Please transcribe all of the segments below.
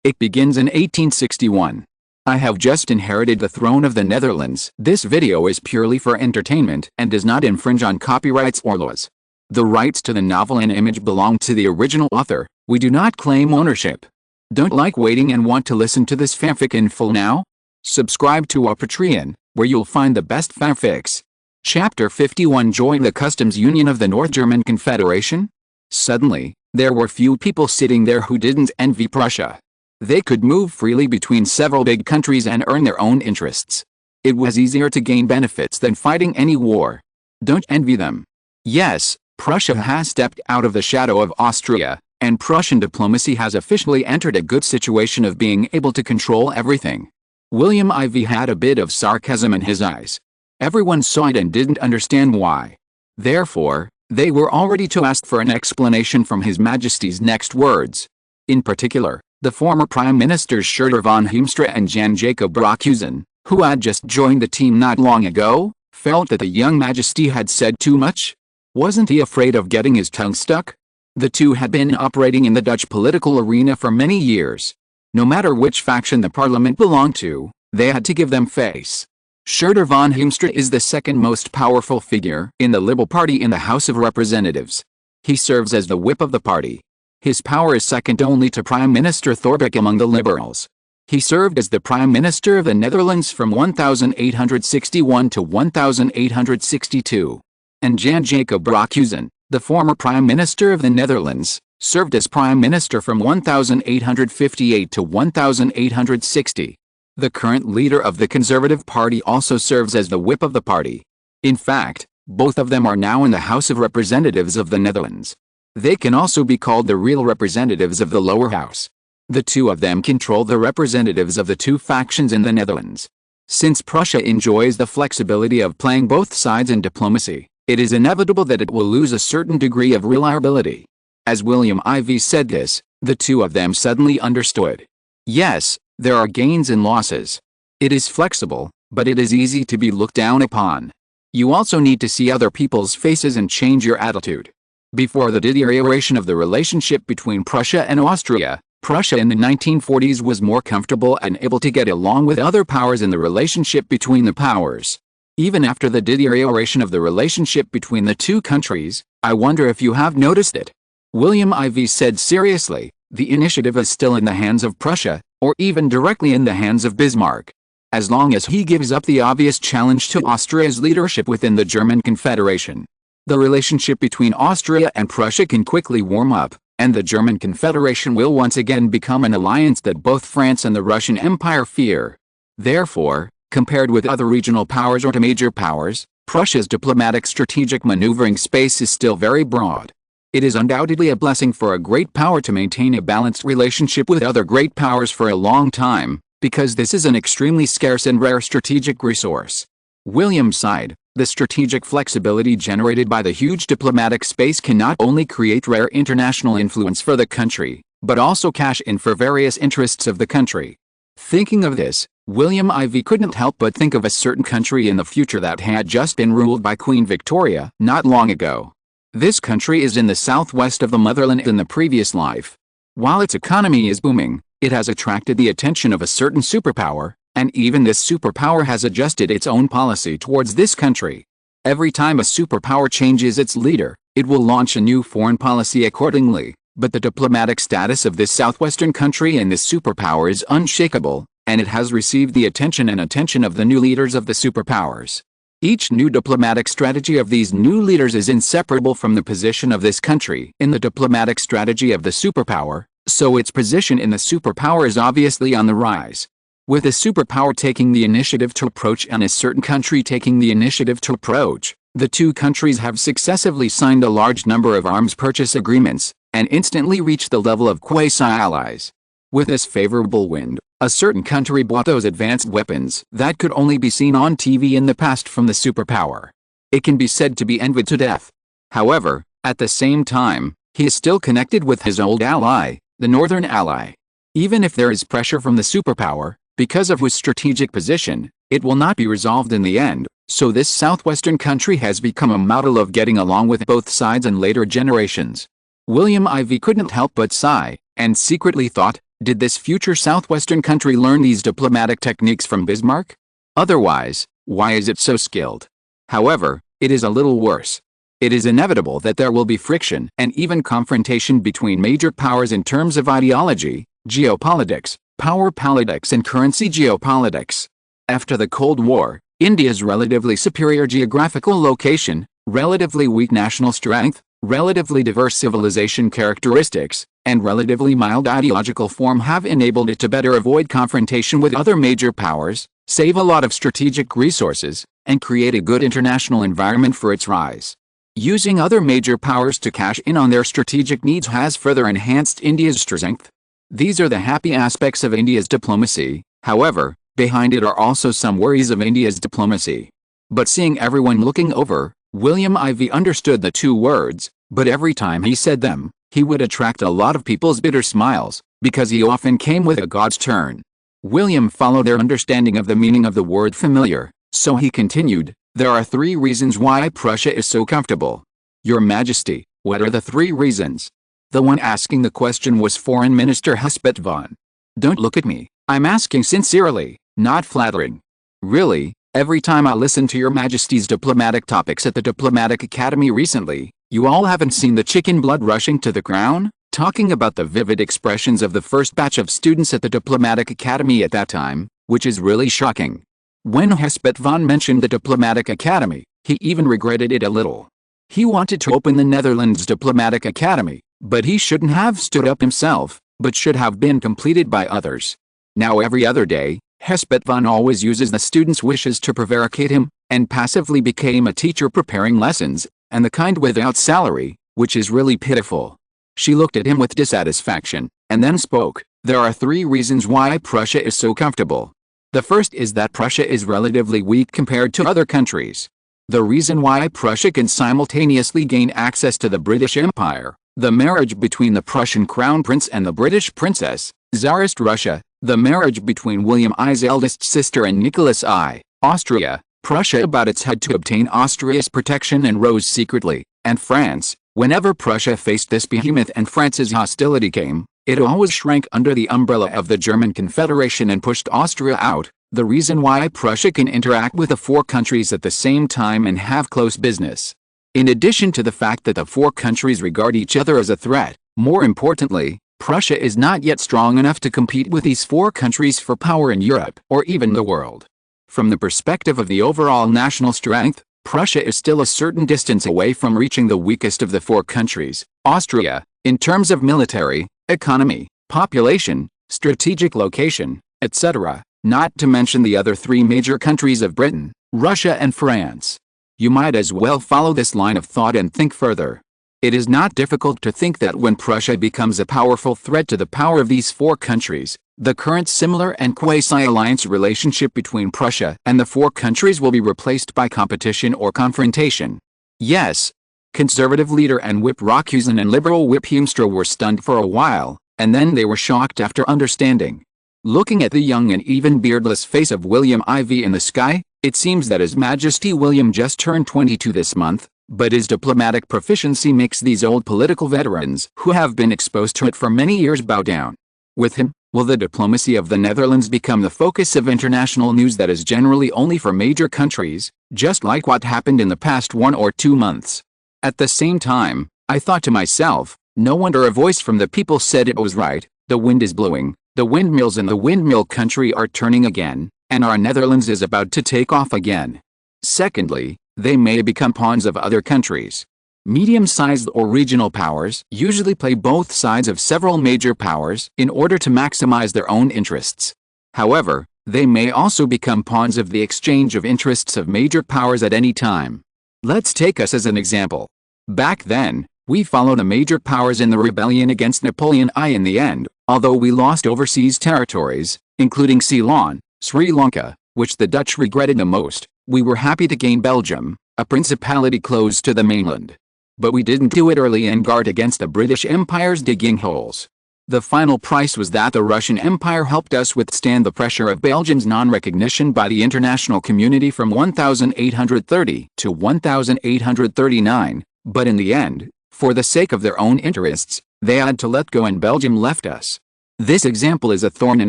It begins in 1861. I have just inherited the throne of the Netherlands. This video is purely for entertainment and does not infringe on copyrights or laws. The rights to the novel and image belong to the original author. We do not claim ownership. Don't like waiting and want to listen to this fanfic in full now? Subscribe to our Patreon, where you'll find the best fanfics. Chapter 51. Join the Customs Union of the North German Confederation? Suddenly, there were few people sitting there who didn't envy Prussia. They could move freely between several big countries and earn their own interests. It was easier to gain benefits than fighting any war. Don't envy them. Yes, Prussia has stepped out of the shadow of Austria, and Prussian diplomacy has officially entered a good situation of being able to control everything. William IV had a bit of sarcasm in his eyes. Everyone saw it and didn't understand why. Therefore, they were all ready to ask for an explanation from His Majesty's next words. In particular, the former Prime Ministers Chancellor Van Hall and Jan Jacob Broekhuizen, who had just joined the team not long ago, felt that the young Majesty had said too much. Wasn't he afraid of getting his tongue stuck? The two had been operating in the Dutch political arena for many years. No matter which faction the parliament belonged to, they had to give them face. Chancellor Van Hall is the second most powerful figure in the Liberal Party in the House of Representatives. He serves as the whip of the party. His power is second only to Prime Minister Thorbecke among the Liberals. He served as the Prime Minister of the Netherlands from 1861 to 1862. And Jan Jacob Broekhuizen, the former Prime Minister of the Netherlands, served as Prime Minister from 1858 to 1860. The current leader of the Conservative Party also serves as the whip of the party. In fact, both of them are now in the House of Representatives of the Netherlands. They can also be called the real representatives of the lower house. The two of them control the representatives of the two factions in the Netherlands. Since Prussia enjoys the flexibility of playing both sides in diplomacy, it is inevitable that it will lose a certain degree of reliability. As William IV said this, the two of them suddenly understood. Yes, there are gains and losses. It is flexible, but it is easy to be looked down upon. You also need to see other people's faces and change your attitude. Before the deterioration of the relationship between Prussia and Austria, Prussia in the 1940s was more comfortable and able to get along with other powers in the relationship between the powers. Even after the deterioration of the relationship between the two countries, I wonder if you have noticed it. William IV said seriously, the initiative is still in the hands of Prussia, or even directly in the hands of Bismarck. As long as he gives up the obvious challenge to Austria's leadership within the German Confederation, the relationship between Austria and Prussia can quickly warm up, and the German Confederation will once again become an alliance that both France and the Russian Empire fear. Therefore, compared with other regional powers or major powers, Prussia's diplomatic strategic maneuvering space is still very broad. It is undoubtedly a blessing for a great power to maintain a balanced relationship with other great powers for a long time, because this is an extremely scarce and rare strategic resource. William sighed. The strategic flexibility generated by the huge diplomatic space can not only create rare international influence for the country, but also cash in for various interests of the country. Thinking of this, William IV couldn't help but think of a certain country in the future that had just been ruled by Queen Victoria not long ago. This country is in the southwest of the motherland in the previous life. While its economy is booming, it has attracted the attention of a certain superpower, and even this superpower has adjusted its own policy towards this country. Every time a superpower changes its leader, it will launch a new foreign policy accordingly, but the diplomatic status of this southwestern country and this superpower is unshakable, and it has received the attention of the new leaders of the superpowers. Each new diplomatic strategy of these new leaders is inseparable from the position of this country in the diplomatic strategy of the superpower, so its position in the superpower is obviously on the rise. With a superpower taking the initiative to approach and a certain country taking the initiative to approach, the two countries have successively signed a large number of arms purchase agreements, and instantly reached the level of quasi-allies. With this favorable wind, a certain country bought those advanced weapons that could only be seen on TV in the past from the superpower. It can be said to be envied to death. However, at the same time, he is still connected with his old ally, the Northern Ally. Even if there is pressure from the superpower, because of his strategic position, it will not be resolved in the end, so this southwestern country has become a model of getting along with both sides in later generations. William IV couldn't help but sigh, and secretly thought, Did this future southwestern country learn these diplomatic techniques from Bismarck? Otherwise, why is it so skilled? However, it is a little worse. It is inevitable that there will be friction and even confrontation between major powers in terms of ideology, geopolitics, power politics and currency geopolitics. After the Cold War, India's relatively superior geographical location, relatively weak national strength, relatively diverse civilization characteristics, and relatively mild ideological form have enabled it to better avoid confrontation with other major powers, save a lot of strategic resources, and create a good international environment for its rise. Using other major powers to cash in on their strategic needs has further enhanced India's strength. These are the happy aspects of India's diplomacy. However, behind it are also some worries of India's diplomacy. But seeing everyone looking over, William IV understood the two words, but every time he said them, he would attract a lot of people's bitter smiles, because he often came with a God's turn. William followed their understanding of the meaning of the word familiar, so he continued, "There are 3 reasons why Prussia is so comfortable. Your Majesty, what are the 3 reasons?" The one asking the question was Foreign Minister Hespet von. "Don't look at me, I'm asking sincerely, not flattering. Really, every time I listen to your Majesty's diplomatic topics at the Diplomatic Academy recently, you all haven't seen the chicken blood rushing to the crown, talking about the vivid expressions of the first batch of students at the Diplomatic Academy at that time, which is really shocking." When Hespet von mentioned the Diplomatic Academy, he even regretted it a little. He wanted to open the Netherlands Diplomatic Academy, but he shouldn't have stood up himself, but should have been completed by others. Now every other day, Hespet von always uses the students' wishes to prevaricate him, and passively became a teacher preparing lessons, and the kind without salary, which is really pitiful. She looked at him with dissatisfaction, and then spoke. "There are 3 reasons why Prussia is so comfortable. The first is that Prussia is relatively weak compared to other countries. The reason why Prussia can simultaneously gain access to the British Empire, the marriage between the Prussian Crown Prince and the British Princess, Tsarist Russia, the marriage between William I's eldest sister and Nicholas I, Austria, Prussia about its head to obtain Austria's protection and rose secretly, and France, whenever Prussia faced this behemoth and France's hostility came, it always shrank under the umbrella of the German Confederation and pushed Austria out. The reason why Prussia can interact with the 4 countries at the same time and have close business. In addition to the fact that the 4 countries regard each other as a threat, more importantly, Prussia is not yet strong enough to compete with these 4 countries for power in Europe or even the world. From the perspective of the overall national strength, Prussia is still a certain distance away from reaching the weakest of the 4 countries, Austria, in terms of military, economy, population, strategic location, etc., not to mention the other 3 major countries of Britain, Russia and France. You might as well follow this line of thought and think further. It is not difficult to think that when Prussia becomes a powerful threat to the power of these 4 countries, the current similar and quasi-alliance relationship between Prussia and the 4 countries will be replaced by competition or confrontation. Yes, conservative leader and whip Rakusen and liberal whip Heemstra were stunned for a while, and then they were shocked after understanding. Looking at the young and even beardless face of William IV in the sky, it seems that His Majesty William just turned 22 this month, but his diplomatic proficiency makes these old political veterans who have been exposed to it for many years bow down. With him, will the diplomacy of the Netherlands become the focus of international news that is generally only for major countries, just like what happened in the past 1 or 2 months? At the same time, I thought to myself, no wonder a voice from the people said it was right. The wind is blowing, the windmills in the windmill country are turning again, and our Netherlands is about to take off again. Secondly, they may become pawns of other countries. Medium-sized or regional powers usually play both sides of several major powers in order to maximize their own interests. However, they may also become pawns of the exchange of interests of major powers at any time. Let's take us as an example. Back then, we followed the major powers in the rebellion against Napoleon I in the end, although we lost overseas territories, including Ceylon, Sri Lanka, which the Dutch regretted the most. We were happy to gain Belgium, a principality close to the mainland. But we didn't do it early and guard against the British Empire's digging holes. The final price was that the Russian Empire helped us withstand the pressure of Belgium's non-recognition by the international community from 1830 to 1839, but in the end, for the sake of their own interests, they had to let go and Belgium left us. This example is a thorn in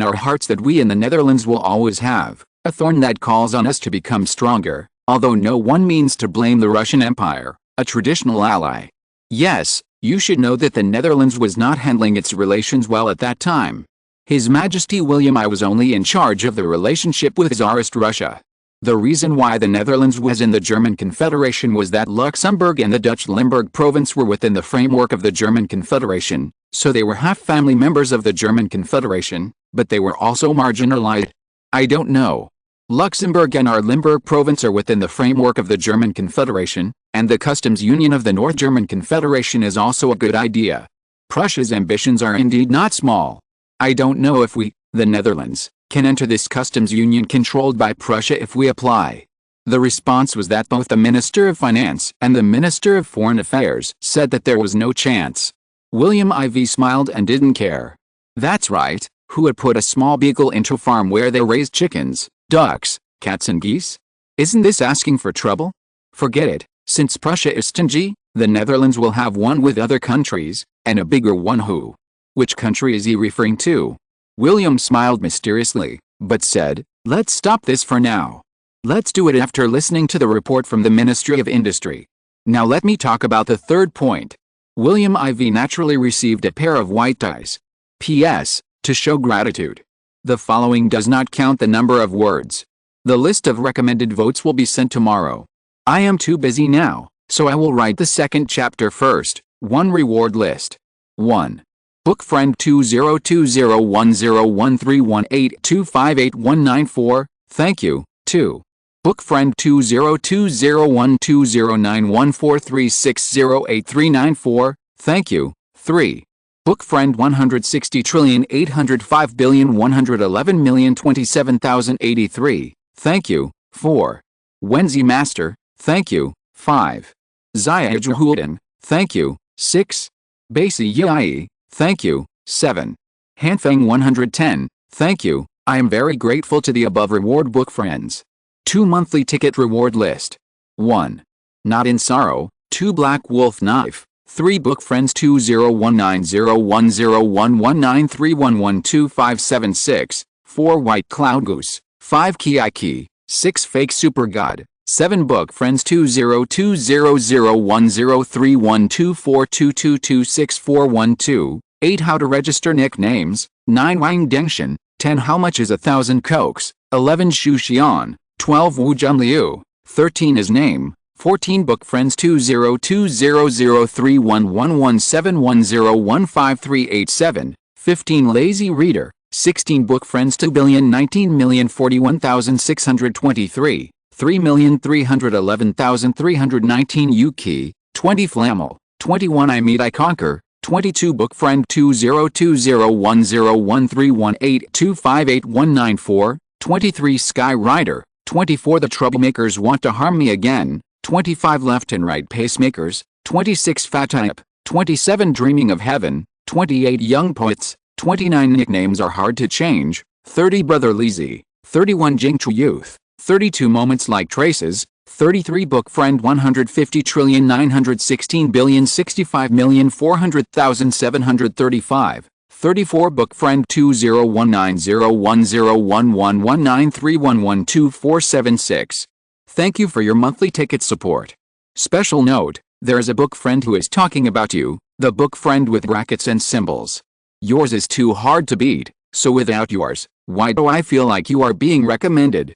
our hearts that we in the Netherlands will always have, a thorn that calls on us to become stronger, although no one means to blame the Russian Empire, a traditional ally. Yes, you should know that the Netherlands was not handling its relations well at that time. His Majesty William I was only in charge of the relationship with Tsarist Russia. The reason why the Netherlands was in the German Confederation was that Luxembourg and the Dutch Limburg province were within the framework of the German Confederation, so they were half-family members of the German Confederation, but they were also marginalized. I don't know. Luxembourg and our Limburg province are within the framework of the German Confederation, and the customs union of the North German Confederation is also a good idea. Prussia's ambitions are indeed not small. I don't know if we, the Netherlands, can enter this customs union controlled by Prussia if we apply. The response was that both the Minister of Finance and the Minister of Foreign Affairs said that there was no chance. William IV smiled and didn't care. That's right, who would put a small beagle into a farm where they raised chickens, ducks, cats and geese? Isn't this asking for trouble? Forget it, since Prussia is stingy, the Netherlands will have one with other countries, and a bigger one who? Which country is he referring to? William smiled mysteriously, but said, let's stop this for now. Let's do it after listening to the report from the Ministry of Industry. Now let me talk about the third point. William IV naturally received a pair of white ties. P.S. To show gratitude. The following does not count the number of words. The list of recommended votes will be sent tomorrow. I am too busy now, so I will write the second chapter first. 1. Reward list. 1. Book friend 2020101318258194, thank you. 2. Book friend 2020120914360839, thank you. 3. Book friend 160,805,111,027,083, thank you. 4. Wenzi Master, thank you. 5. Zaya Jahulden, thank you. 6. Basi Yai, thank you. 7. Hanfeng 110, thank you. I am very grateful to the above reward book friends. 2. Monthly ticket reward list. 1. Not in Sorrow. 2. Black Wolf Knife. 3. Book friends 2019010119311256. 4. White Cloud Goose. 5. Ki. 6. Fake Super God. 7. Book friends 202001031242226412. 8. How to register nicknames. 9. Wang Dengshan. 10. How much is 1,000 cokes? 11. Xu Xian. 12. Wu Junliu. 13. His name. 14. Book friends 2020031117101538. 15. Lazy reader. 16. Book friends 2,019,041,623. 3,311,319 Yuki. 20. Flammel. 21. I Meet I Conquer. 22. Book friend 2020101318258194. 23. Sky Rider. 24. The Troublemakers Want to Harm Me Again. 25. Left and Right Pacemakers. 26. Fatayip. 27. Dreaming of Heaven. 28. Young Poets. 29. Nicknames Are Hard to Change. 30. Brother Lizzie. 31. Jingchu Youth. 32. Moments Like Traces. 33. Book friend 150,916,065,400,735. 34. Book friend 201901011193112476. Thank you for your monthly ticket support. Special note, there is a book friend who is talking about you, the book friend with brackets and symbols. Yours is too hard to beat, so without yours, why do I feel like you are being recommended?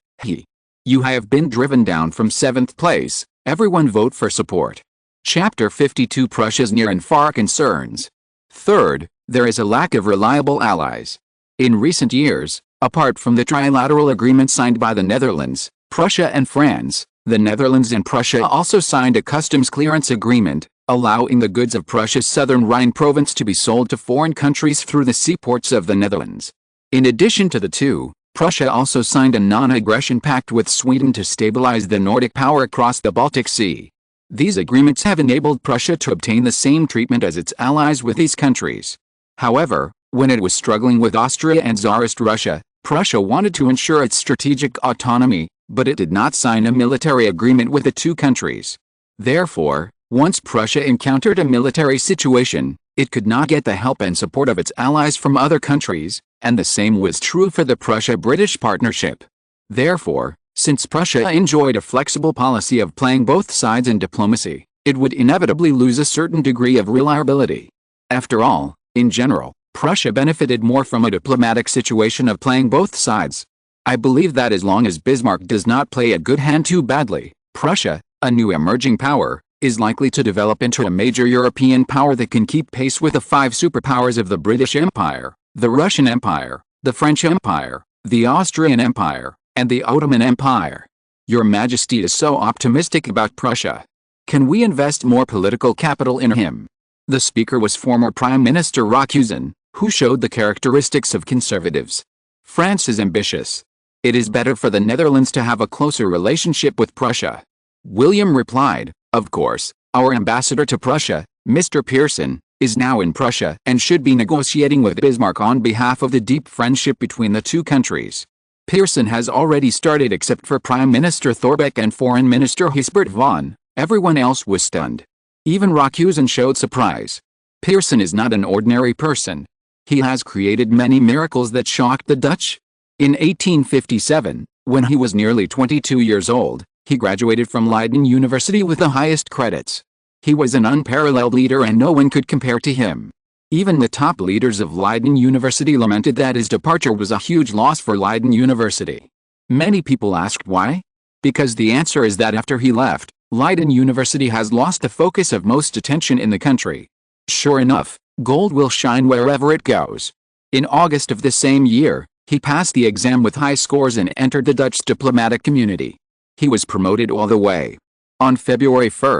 You have been driven down from 7th place. Everyone vote for support. Chapter 52. Prussia's near and far concerns. Third, there is a lack of reliable allies. In recent years, apart from the trilateral agreement signed by the Netherlands, Prussia and France, the Netherlands and Prussia also signed a customs clearance agreement, allowing the goods of Prussia's southern Rhine province to be sold to foreign countries through the seaports of the Netherlands. In addition to the two, Prussia also signed a non-aggression pact with Sweden to stabilize the Nordic power across the Baltic Sea. These agreements have enabled Prussia to obtain the same treatment as its allies with these countries. However, when it was struggling with Austria and Tsarist Russia, Prussia wanted to ensure its strategic autonomy, but it did not sign a military agreement with the two countries. Therefore, once Prussia encountered a military situation, It could not get the help and support of its allies from other countries, and the same was true for the Prussia-British partnership. Therefore, since Prussia enjoyed a flexible policy of playing both sides in diplomacy, it would inevitably lose a certain degree of reliability. After all, in general, Prussia benefited more from a diplomatic situation of playing both sides. I believe that as long as Bismarck does not play a good hand too badly, Prussia, a new emerging power, is likely to develop into a major European power that can keep pace with the five superpowers of the British Empire, the Russian Empire, the French Empire, the Austrian Empire, and the Ottoman Empire. Your Majesty is so optimistic about Prussia. Can we invest more political capital in him? The speaker was former Prime Minister Rakusin, who showed the characteristics of conservatives. France is ambitious. It is better for the Netherlands to have a closer relationship with Prussia. William replied, "Of course, our ambassador to Prussia, Mr. Pearson, is now in Prussia and should be negotiating with Bismarck on behalf of the deep friendship between the two countries." Pearson has already started except for Prime Minister Thorbecke and Foreign Minister Hubert von. Everyone else was stunned. Even Rakusin showed surprise. Pearson is not an ordinary person. He has created many miracles that shocked the Dutch. In 1857, when he was nearly 22 years old, he graduated from Leiden University with the highest credits. He was an unparalleled leader and no one could compare to him. Even the top leaders of Leiden University lamented that his departure was a huge loss for Leiden University. Many people asked why? Because the answer is that after he left, Leiden University has lost the focus of most attention in the country. Sure enough, gold will shine wherever it goes. In August of the same year, he passed the exam with high scores and entered the Dutch diplomatic community. He was promoted all the way. On February 1,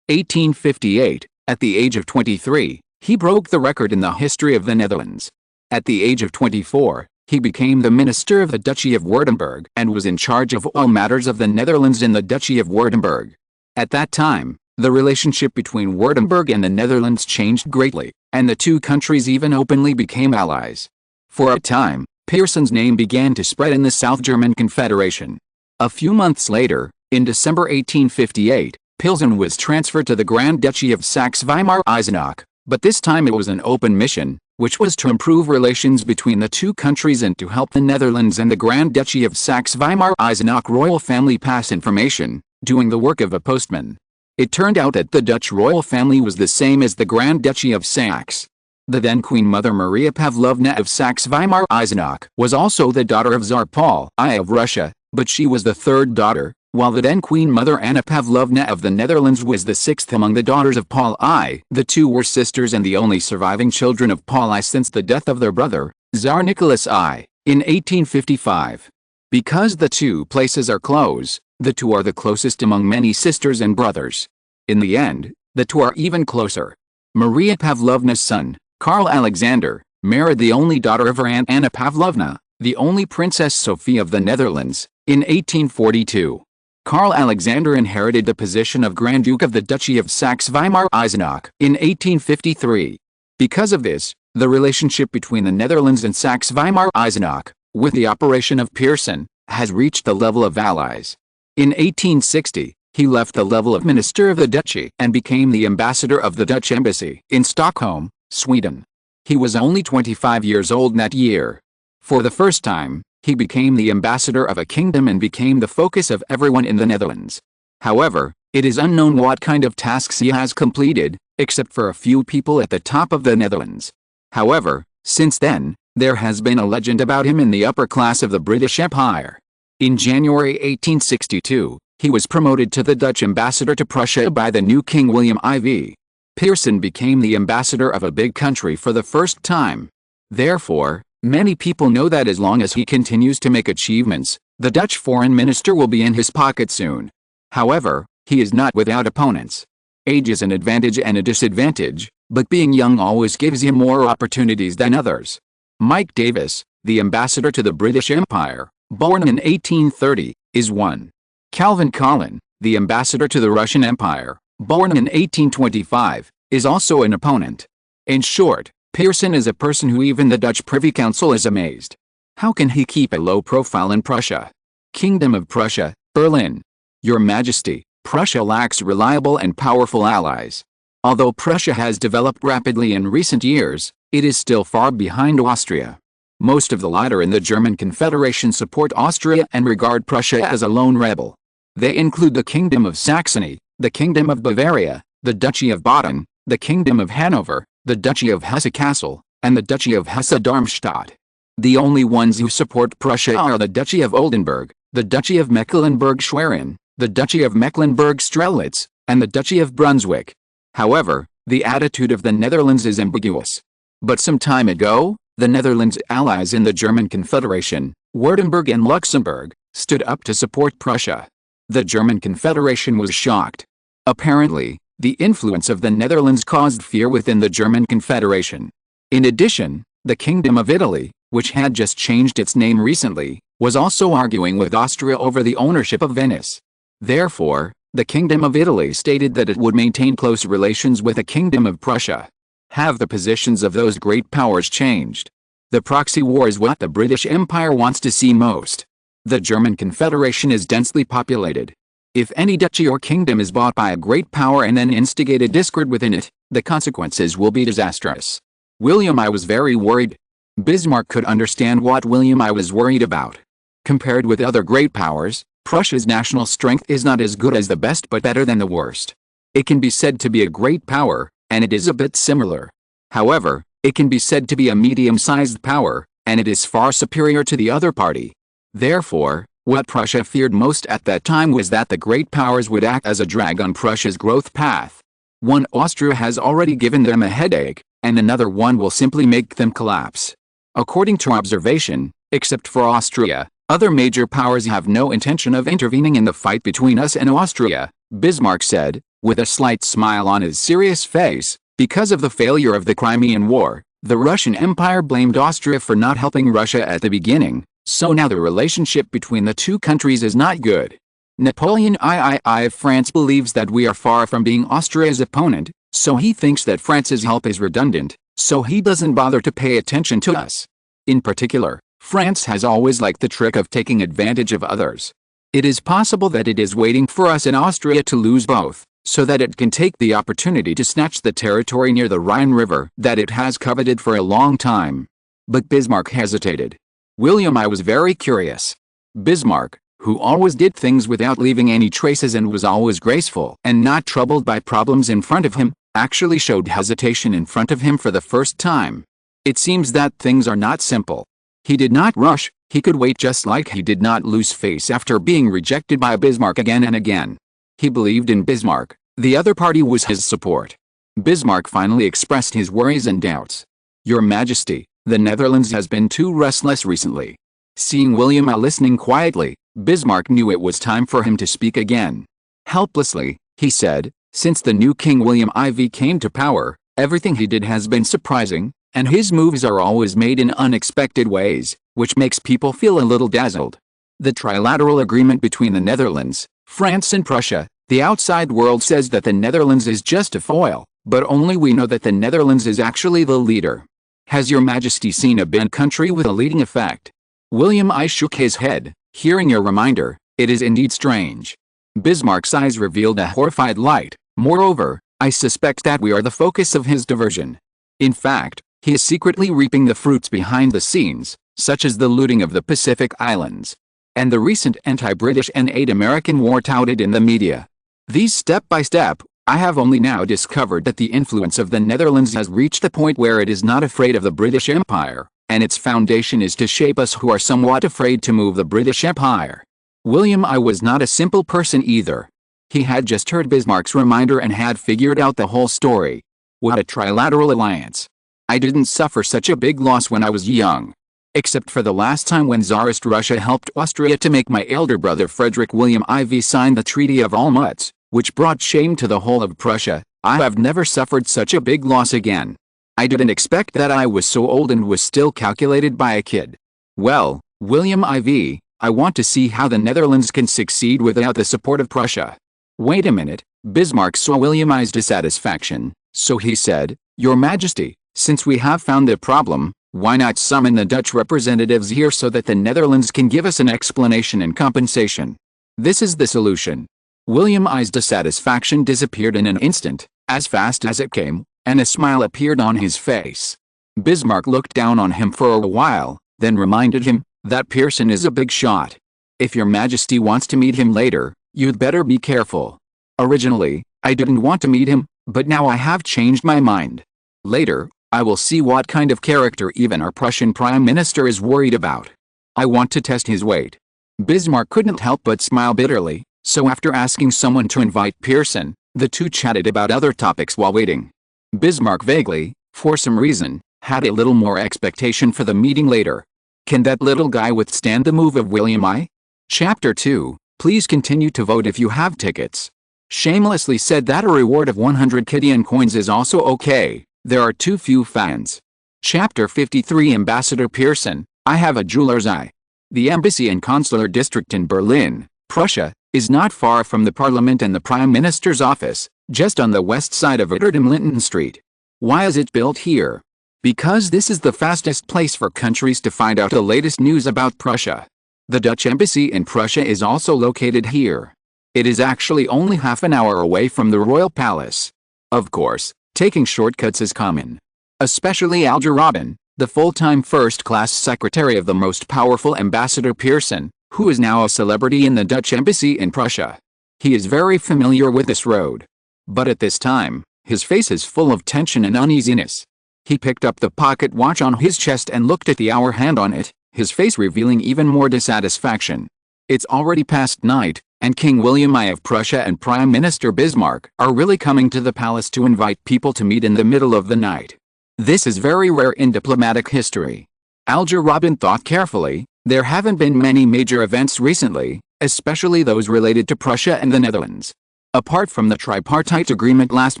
1858, at the age of 23, he broke the record in the history of the Netherlands. At the age of 24, he became the minister of the Duchy of Württemberg and was in charge of all matters of the Netherlands in the Duchy of Württemberg. At that time, the relationship between Württemberg and the Netherlands changed greatly, and the two countries even openly became allies. For a time, Pearson's name began to spread in the South German Confederation. A few months later, in December 1858, Pilsen was transferred to the Grand Duchy of Saxe-Weimar-Eisenach, but this time it was an open mission, which was to improve relations between the two countries and to help the Netherlands and the Grand Duchy of Saxe-Weimar-Eisenach royal family pass information, doing the work of a postman. It turned out that the Dutch royal family was the same as the Grand Duchy of Saxe. The then Queen Mother Maria Pavlovna of Saxe-Weimar-Eisenach was also the daughter of Tsar Paul I of Russia, but she was the third daughter, while the then Queen Mother Anna Pavlovna of the Netherlands was the sixth among the daughters of Paul I. The two were sisters and the only surviving children of Paul I since the death of their brother, Tsar Nicholas I, in 1855. Because the two places are close, the two are the closest among many sisters and brothers. In the end, the two are even closer. Maria Pavlovna's son, Karl Alexander, married the only daughter of her aunt Anna Pavlovna, the only Princess Sophie of the Netherlands, in 1842. Karl Alexander inherited the position of Grand Duke of the Duchy of Saxe-Weimar-Eisenach in 1853. Because of this, the relationship between the Netherlands and Saxe-Weimar-Eisenach, with the operation of Pearson, has reached the level of allies. In 1860, he left the level of Minister of the Duchy and became the ambassador of the Dutch embassy in Stockholm, Sweden. He was only 25 years old that year. For the first time, he became the ambassador of a kingdom and became the focus of everyone in the Netherlands. However, it is unknown what kind of tasks he has completed, except for a few people at the top of the Netherlands. However, since then, there has been a legend about him in the upper class of the British Empire. In January 1862, he was promoted to the Dutch ambassador to Prussia by the new King William IV. Pearson became the ambassador of a big country for the first time. Therefore, many people know that as long as he continues to make achievements, the Dutch foreign minister will be in his pocket soon. However, he is not without opponents. Age is an advantage and a disadvantage, but being young always gives you more opportunities than others. Mike Davis, the ambassador to the British Empire, born in 1830, is one. Calvin Collin, the ambassador to the Russian Empire, born in 1825, is also an opponent. In short, Pearson is a person who even the Dutch Privy Council is amazed. How can he keep a low profile in Prussia? Kingdom of Prussia, Berlin. Your Majesty, Prussia lacks reliable and powerful allies. Although Prussia has developed rapidly in recent years, it is still far behind Austria. Most of the latter in the German Confederation support Austria and regard Prussia as a lone rebel. They include the Kingdom of Saxony, the Kingdom of Bavaria, the Duchy of Baden, the Kingdom of Hanover, the Duchy of Hesse-Kassel, and the Duchy of Hesse-Darmstadt. The only ones who support Prussia are the Duchy of Oldenburg, the Duchy of Mecklenburg-Schwerin, the Duchy of Mecklenburg-Strelitz, and the Duchy of Brunswick. However, the attitude of the Netherlands is ambiguous. But some time ago, the Netherlands' allies in the German Confederation, Württemberg and Luxembourg, stood up to support Prussia. The German Confederation was shocked. Apparently, the influence of the Netherlands caused fear within the German Confederation. In addition, the Kingdom of Italy, which had just changed its name recently, was also arguing with Austria over the ownership of Venice. Therefore, the Kingdom of Italy stated that it would maintain close relations with the Kingdom of Prussia. Have the positions of those great powers changed? The proxy war is what the British Empire wants to see most. The German Confederation is densely populated. If any duchy or kingdom is bought by a great power and then instigated discord within it, the consequences will be disastrous. William I was very worried. Bismarck could understand what William I was worried about. Compared with other great powers, Prussia's national strength is not as good as the best but better than the worst. It can be said to be a great power, and it is a bit similar. However, it can be said to be a medium-sized power, and it is far superior to the other party. Therefore, what Prussia feared most at that time was that the great powers would act as a drag on Prussia's growth path. One Austria has already given them a headache, and another one will simply make them collapse. According to observation, except for Austria, other major powers have no intention of intervening in the fight between us and Austria, Bismarck said, with a slight smile on his serious face. Because of the failure of the Crimean War, the Russian Empire blamed Austria for not helping Russia at the beginning, so now the relationship between the two countries is not good. Napoleon III of France believes that we are far from being Austria's opponent, so he thinks that France's help is redundant, so he doesn't bother to pay attention to us. In particular, France has always liked the trick of taking advantage of others. It is possible that it is waiting for us in Austria to lose both, so that it can take the opportunity to snatch the territory near the Rhine River that it has coveted for a long time. But Bismarck hesitated. William I was very curious. Bismarck, who always did things without leaving any traces and was always graceful and not troubled by problems in front of him, actually showed hesitation in front of him for the first time. It seems that things are not simple. He did not rush, he could wait, just like he did not lose face after being rejected by Bismarck again and again. He believed in Bismarck, the other party was his support. Bismarck finally expressed his worries and doubts. Your Majesty, the Netherlands has been too restless recently. Seeing William I listening quietly, Bismarck knew it was time for him to speak again. Helplessly, he said, since the new King William IV came to power, everything he did has been surprising, and his moves are always made in unexpected ways, which makes people feel a little dazzled. The trilateral agreement between the Netherlands, France and Prussia, the outside world says that the Netherlands is just a foil, but only we know that the Netherlands is actually the leader. Has Your Majesty seen a big country with a leading effect? William I shook his head. Hearing your reminder, it is indeed strange. Bismarck's eyes revealed a horrified light. Moreover, I suspect that we are the focus of his diversion. In fact, he is secretly reaping the fruits behind the scenes, such as the looting of the Pacific Islands, and the recent anti-British and anti-American war touted in the media. These step by step, I have only now discovered that the influence of the Netherlands has reached the point where it is not afraid of the British Empire, and its foundation is to shape us who are somewhat afraid to move the British Empire. William I was not a simple person either. He had just heard Bismarck's reminder and had figured out the whole story. What a trilateral alliance. I didn't suffer such a big loss when I was young. Except for the last time when Tsarist Russia helped Austria to make my elder brother Frederick William IV sign the Treaty of Olmütz, which brought shame to the whole of Prussia, I have never suffered such a big loss again. I didn't expect that I was so old and was still calculated by a kid. Well, William IV, I want to see how the Netherlands can succeed without the support of Prussia. Wait a minute, Bismarck saw William I's dissatisfaction, so he said, Your Majesty, since we have found the problem, why not summon the Dutch representatives here so that the Netherlands can give us an explanation and compensation? This is the solution. William I's dissatisfaction disappeared in an instant, as fast as it came, and a smile appeared on his face. Bismarck looked down on him for a while, then reminded him that Pearson is a big shot. If your Majesty wants to meet him later, you'd better be careful. Originally, I didn't want to meet him, but now I have changed my mind. Later, I will see what kind of character even our Prussian Prime Minister is worried about. I want to test his weight. Bismarck couldn't help but smile bitterly, so after asking someone to invite Pearson, the two chatted about other topics while waiting. Bismarck vaguely, for some reason, had a little more expectation for the meeting later. Can that little guy withstand the move of William I? Chapter 2, please continue to vote if you have tickets. Shamelessly said that a reward of 100 Kidian coins is also okay, there are too few fans. Chapter 53 Ambassador Pearson, I have a jeweler's eye. The embassy and consular district in Berlin, Prussia, is not far from the parliament and the prime minister's office, just on the west side of Linden Street. Why is it built here? Because this is the fastest place for countries to find out the latest news about Prussia. The Dutch embassy in Prussia is also located here. It is actually only half an hour away from the royal palace. Of course, taking shortcuts is common. Especially Alger Robin, the full-time first-class secretary of the most powerful Ambassador Pearson, who is now a celebrity in the Dutch embassy in Prussia. He is very familiar with this road. But at this time, his face is full of tension and uneasiness. He picked up the pocket watch on his chest and looked at the hour hand on it, his face revealing even more dissatisfaction. It's already past night, and King William I of Prussia and Prime Minister Bismarck are really coming to the palace to invite people to meet in the middle of the night. This is very rare in diplomatic history. Alger Robin thought carefully. There haven't been many major events recently, especially those related to Prussia and the Netherlands. Apart from the tripartite agreement last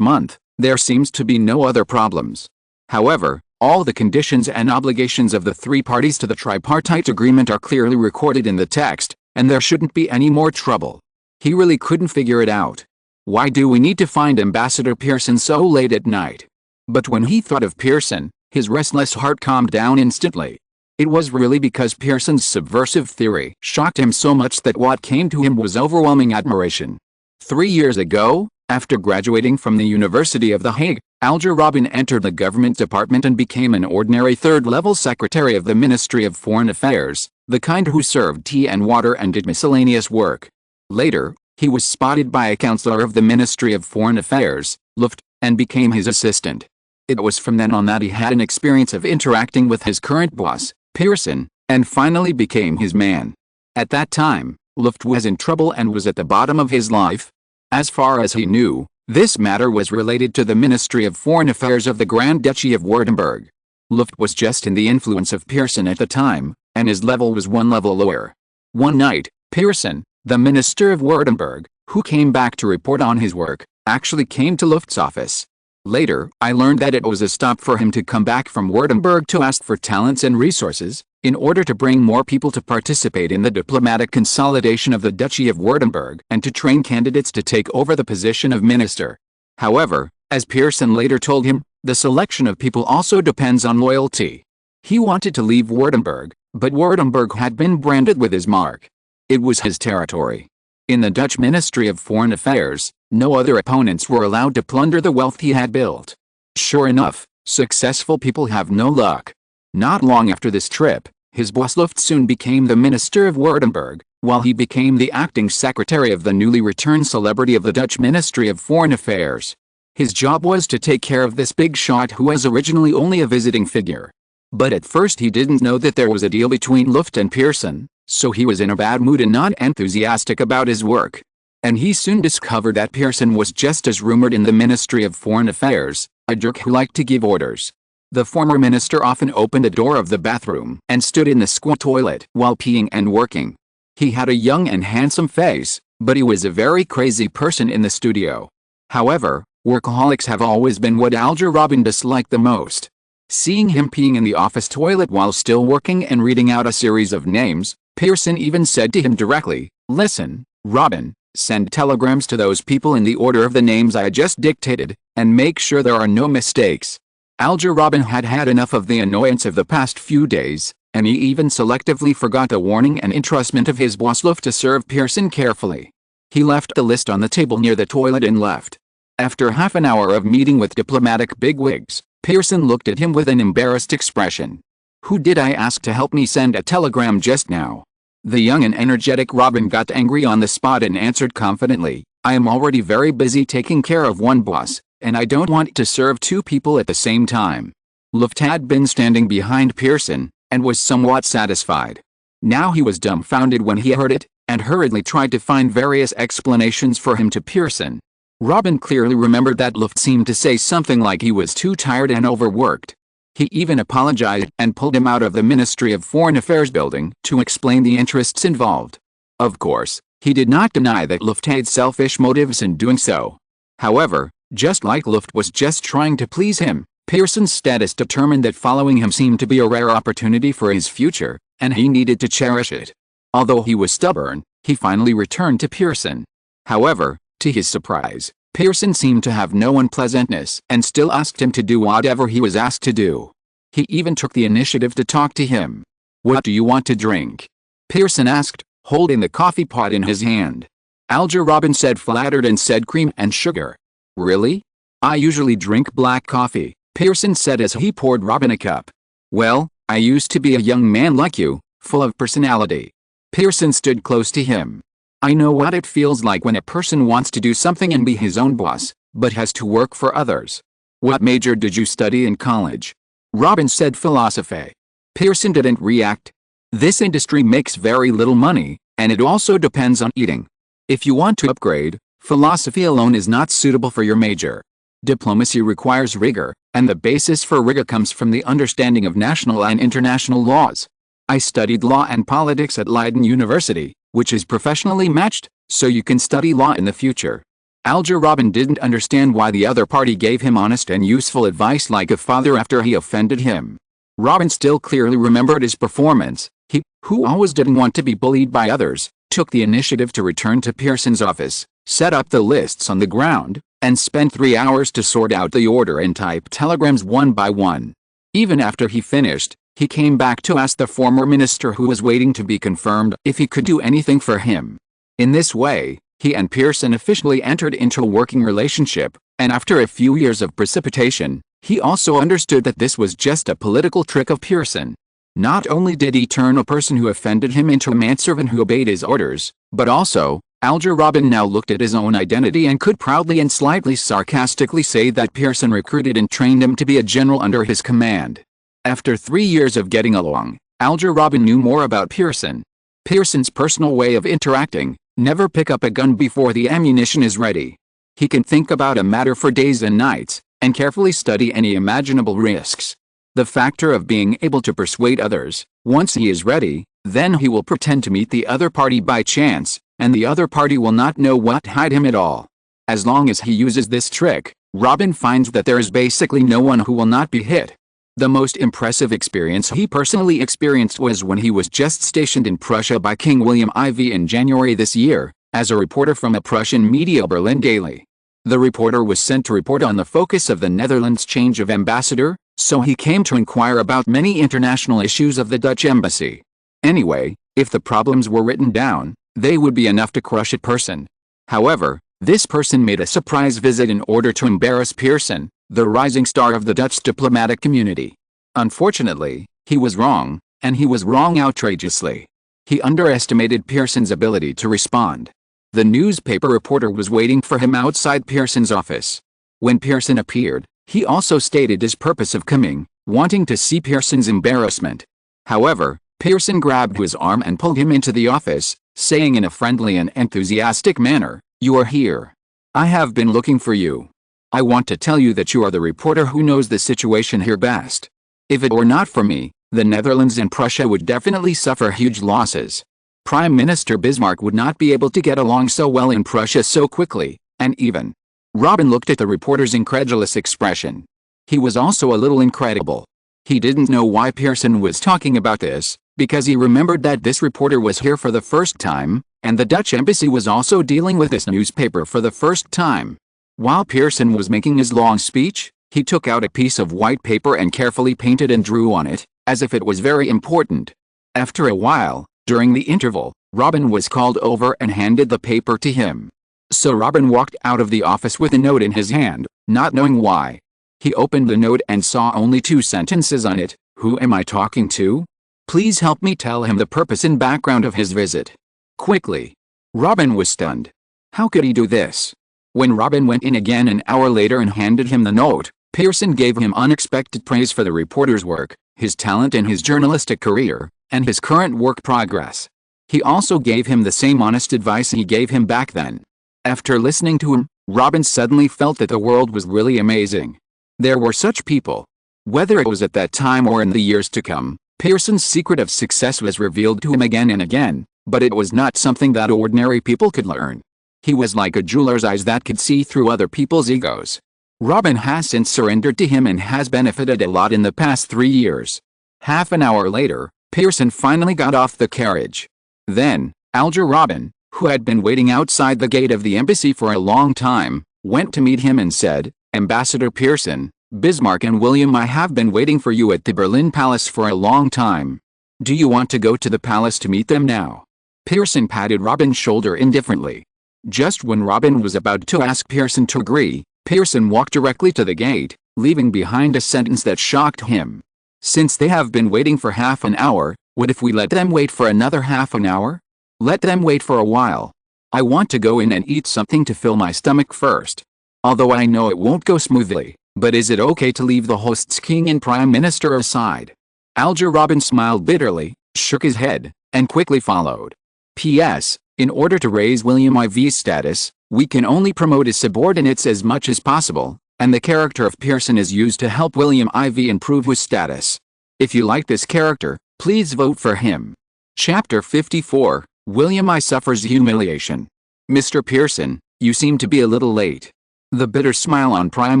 month, there seems to be no other problems. However, all the conditions and obligations of the three parties to the tripartite agreement are clearly recorded in the text, and there shouldn't be any more trouble. He really couldn't figure it out. Why do we need to find Ambassador Pearson so late at night? But when he thought of Pearson, his restless heart calmed down instantly. It was really because Pearson's subversive theory shocked him so much that what came to him was overwhelming admiration. 3 years ago, after graduating from the University of The Hague, Alger Robin entered the government department and became an ordinary third-level secretary of the Ministry of Foreign Affairs, the kind who served tea and water and did miscellaneous work. Later, he was spotted by a counselor of the Ministry of Foreign Affairs, Luft, and became his assistant. It was from then on that he had an experience of interacting with his current boss, Pearson, and finally became his man. At that time, Luft was in trouble and was at the bottom of his life. As far as he knew, this matter was related to the Ministry of Foreign Affairs of the Grand Duchy of Württemberg. Luft was just in the influence of Pearson at the time, and his level was one level lower. One night, Pearson, the Minister of Württemberg, who came back to report on his work, actually came to Luft's office. Later, I learned that it was a stop for him to come back from Württemberg to ask for talents and resources, in order to bring more people to participate in the diplomatic consolidation of the Duchy of Württemberg and to train candidates to take over the position of minister. However, as Pearson later told him, the selection of people also depends on loyalty. He wanted to leave Württemberg, but Württemberg had been branded with his mark. It was his territory. In the Dutch Ministry of Foreign Affairs, no other opponents were allowed to plunder the wealth he had built. Sure enough, successful people have no luck. Not long after this trip, his boss Luft soon became the Minister of Württemberg, while he became the acting secretary of the newly returned celebrity of the Dutch Ministry of Foreign Affairs. His job was to take care of this big shot who was originally only a visiting figure. But at first he didn't know that there was a deal between Luft and Pearson, so he was in a bad mood and not enthusiastic about his work. And he soon discovered that Pearson was just as rumored in the Ministry of Foreign Affairs, a jerk who liked to give orders. The former minister often opened the door of the bathroom and stood in the squat toilet while peeing and working. He had a young and handsome face, but he was a very crazy person in the studio. However, workaholics have always been what Alger Robin disliked the most. Seeing him peeing in the office toilet while still working and reading out a series of names, Pearson even said to him directly, "Listen, Robin, send telegrams to those people in the order of the names I just dictated, and make sure there are no mistakes." Alger Robin had had enough of the annoyance of the past few days, and he even selectively forgot the warning and entrustment of his boss Luft to serve Pearson carefully. He left the list on the table near the toilet and left. After half an hour of meeting with diplomatic bigwigs, Pearson looked at him with an embarrassed expression. "Who did I ask to help me send a telegram just now?" The young and energetic Robin got angry on the spot and answered confidently, "I am already very busy taking care of one boss, and I don't want to serve two people at the same time." Luft had been standing behind Pearson, and was somewhat satisfied. Now he was dumbfounded when he heard it, and hurriedly tried to find various explanations for him to Pearson. Robin clearly remembered that Luft seemed to say something like he was too tired and overworked. He even apologized and pulled him out of the Ministry of Foreign Affairs building to explain the interests involved. Of course, he did not deny that Luft had selfish motives in doing so. However, just like Luft was just trying to please him, Pearson's status determined that following him seemed to be a rare opportunity for his future, and he needed to cherish it. Although he was stubborn, he finally returned to Pearson. However, to his surprise, Pearson seemed to have no unpleasantness and still asked him to do whatever he was asked to do. He even took the initiative to talk to him. "What do you want to drink?" Pearson asked, holding the coffee pot in his hand. Alger Robin said, flattered, and said, "Cream and sugar." "Really? I usually drink black coffee," Pearson said as he poured Robin a cup. "Well, I used to be a young man like you, full of personality." Pearson stood close to him. "I know what it feels like when a person wants to do something and be his own boss, but has to work for others." "What major did you study in college?" Robin said, "Philosophy." Pearson didn't react. "This industry makes very little money, and it also depends on eating. If you want to upgrade, philosophy alone is not suitable for your major. Diplomacy requires rigor, and the basis for rigor comes from the understanding of national and international laws. I studied law and politics at Leiden University, which is professionally matched, so you can study law in the future." Alger Robin didn't understand why the other party gave him honest and useful advice like a father after he offended him. Robin still clearly remembered his performance. He, who always didn't want to be bullied by others, took the initiative to return to Pearson's office, set up the lists on the ground, and spent 3 hours to sort out the order and type telegrams one by one. Even after he finished, he came back to ask the former minister, who was waiting to be confirmed, if he could do anything for him. In this way, he and Pearson officially entered into a working relationship, and after a few years of precipitation, he also understood that this was just a political trick of Pearson. Not only did he turn a person who offended him into a manservant who obeyed his orders, but also, Alger Robin now looked at his own identity and could proudly and slightly sarcastically say that Pearson recruited and trained him to be a general under his command. After 3 years of getting along, Alger Robin knew more about Pearson. Pearson's personal way of interacting: never pick up a gun before the ammunition is ready. He can think about a matter for days and nights, and carefully study any imaginable risks. The factor of being able to persuade others: once he is ready, then he will pretend to meet the other party by chance, and the other party will not know what hit him at all. As long as he uses this trick, Robin finds that there is basically no one who will not be hit. The most impressive experience he personally experienced was when he was just stationed in Prussia by King William IV in January this year, as a reporter from a Prussian media Berlin daily. The reporter was sent to report on the focus of the Netherlands' change of ambassador, so he came to inquire about many international issues of the Dutch embassy. Anyway, if the problems were written down, they would be enough to crush a person. However, this person made a surprise visit in order to embarrass Pearson, the rising star of the Dutch diplomatic community. Unfortunately, he was wrong, and he was wrong outrageously. He underestimated Pearson's ability to respond. The newspaper reporter was waiting for him outside Pearson's office. When Pearson appeared, he also stated his purpose of coming, wanting to see Pearson's embarrassment. However, Pearson grabbed his arm and pulled him into the office, saying in a friendly and enthusiastic manner, "You are here. I have been looking for you. I want to tell you that you are the reporter who knows the situation here best. If it were not for me, the Netherlands and Prussia would definitely suffer huge losses. Prime Minister Bismarck would not be able to get along so well in Prussia so quickly, and even..." Robin looked at the reporter's incredulous expression. He was also a little incredible. He didn't know why Pearson was talking about this, because he remembered that this reporter was here for the first time, and the Dutch embassy was also dealing with this newspaper for the first time. While Pearson was making his long speech, he took out a piece of white paper and carefully painted and drew on it, as if it was very important. After a while, during the interval, Robin was called over and handed the paper to him. So Robin walked out of the office with a note in his hand, not knowing why. He opened the note and saw only 2 sentences on it. Who am I talking to? Please help me tell him the purpose and background of his visit. Quickly. Robin was stunned. How could he do this? When Robin went in again an hour later and handed him the note, Pearson gave him unexpected praise for the reporter's work, his talent in his journalistic career, and his current work progress. He also gave him the same honest advice he gave him back then. After listening to him, Robin suddenly felt that the world was really amazing. There were such people. Whether it was at that time or in the years to come, Pearson's secret of success was revealed to him again and again, but it was not something that ordinary people could learn. He was like a jeweler's eyes that could see through other people's egos. Robin has since surrendered to him and has benefited a lot in the past 3 years. Half an hour later, Pearson finally got off the carriage. Then, Alger Robin, who had been waiting outside the gate of the embassy for a long time, went to meet him and said, "Ambassador Pearson, Bismarck and William I have been waiting for you at the Berlin Palace for a long time. Do you want to go to the palace to meet them now?" Pearson patted Robin's shoulder indifferently. Just when Robin was about to ask Pearson to agree, Pearson walked directly to the gate, leaving behind a sentence that shocked him. "Since they have been waiting for half an hour, what if we let them wait for another half an hour? Let them wait for a while. I want to go in and eat something to fill my stomach first. Although I know it won't go smoothly, but is it okay to leave the hosts king and prime minister aside?" Alger Robin smiled bitterly, shook his head, and quickly followed. P.S. In order to raise William IV's status, we can only promote his subordinates as much as possible, and the character of Pearson is used to help William IV improve his status. If you like this character, please vote for him. Chapter 54, William I suffers humiliation. "Mr. Pearson, you seem to be a little late." The bitter smile on Prime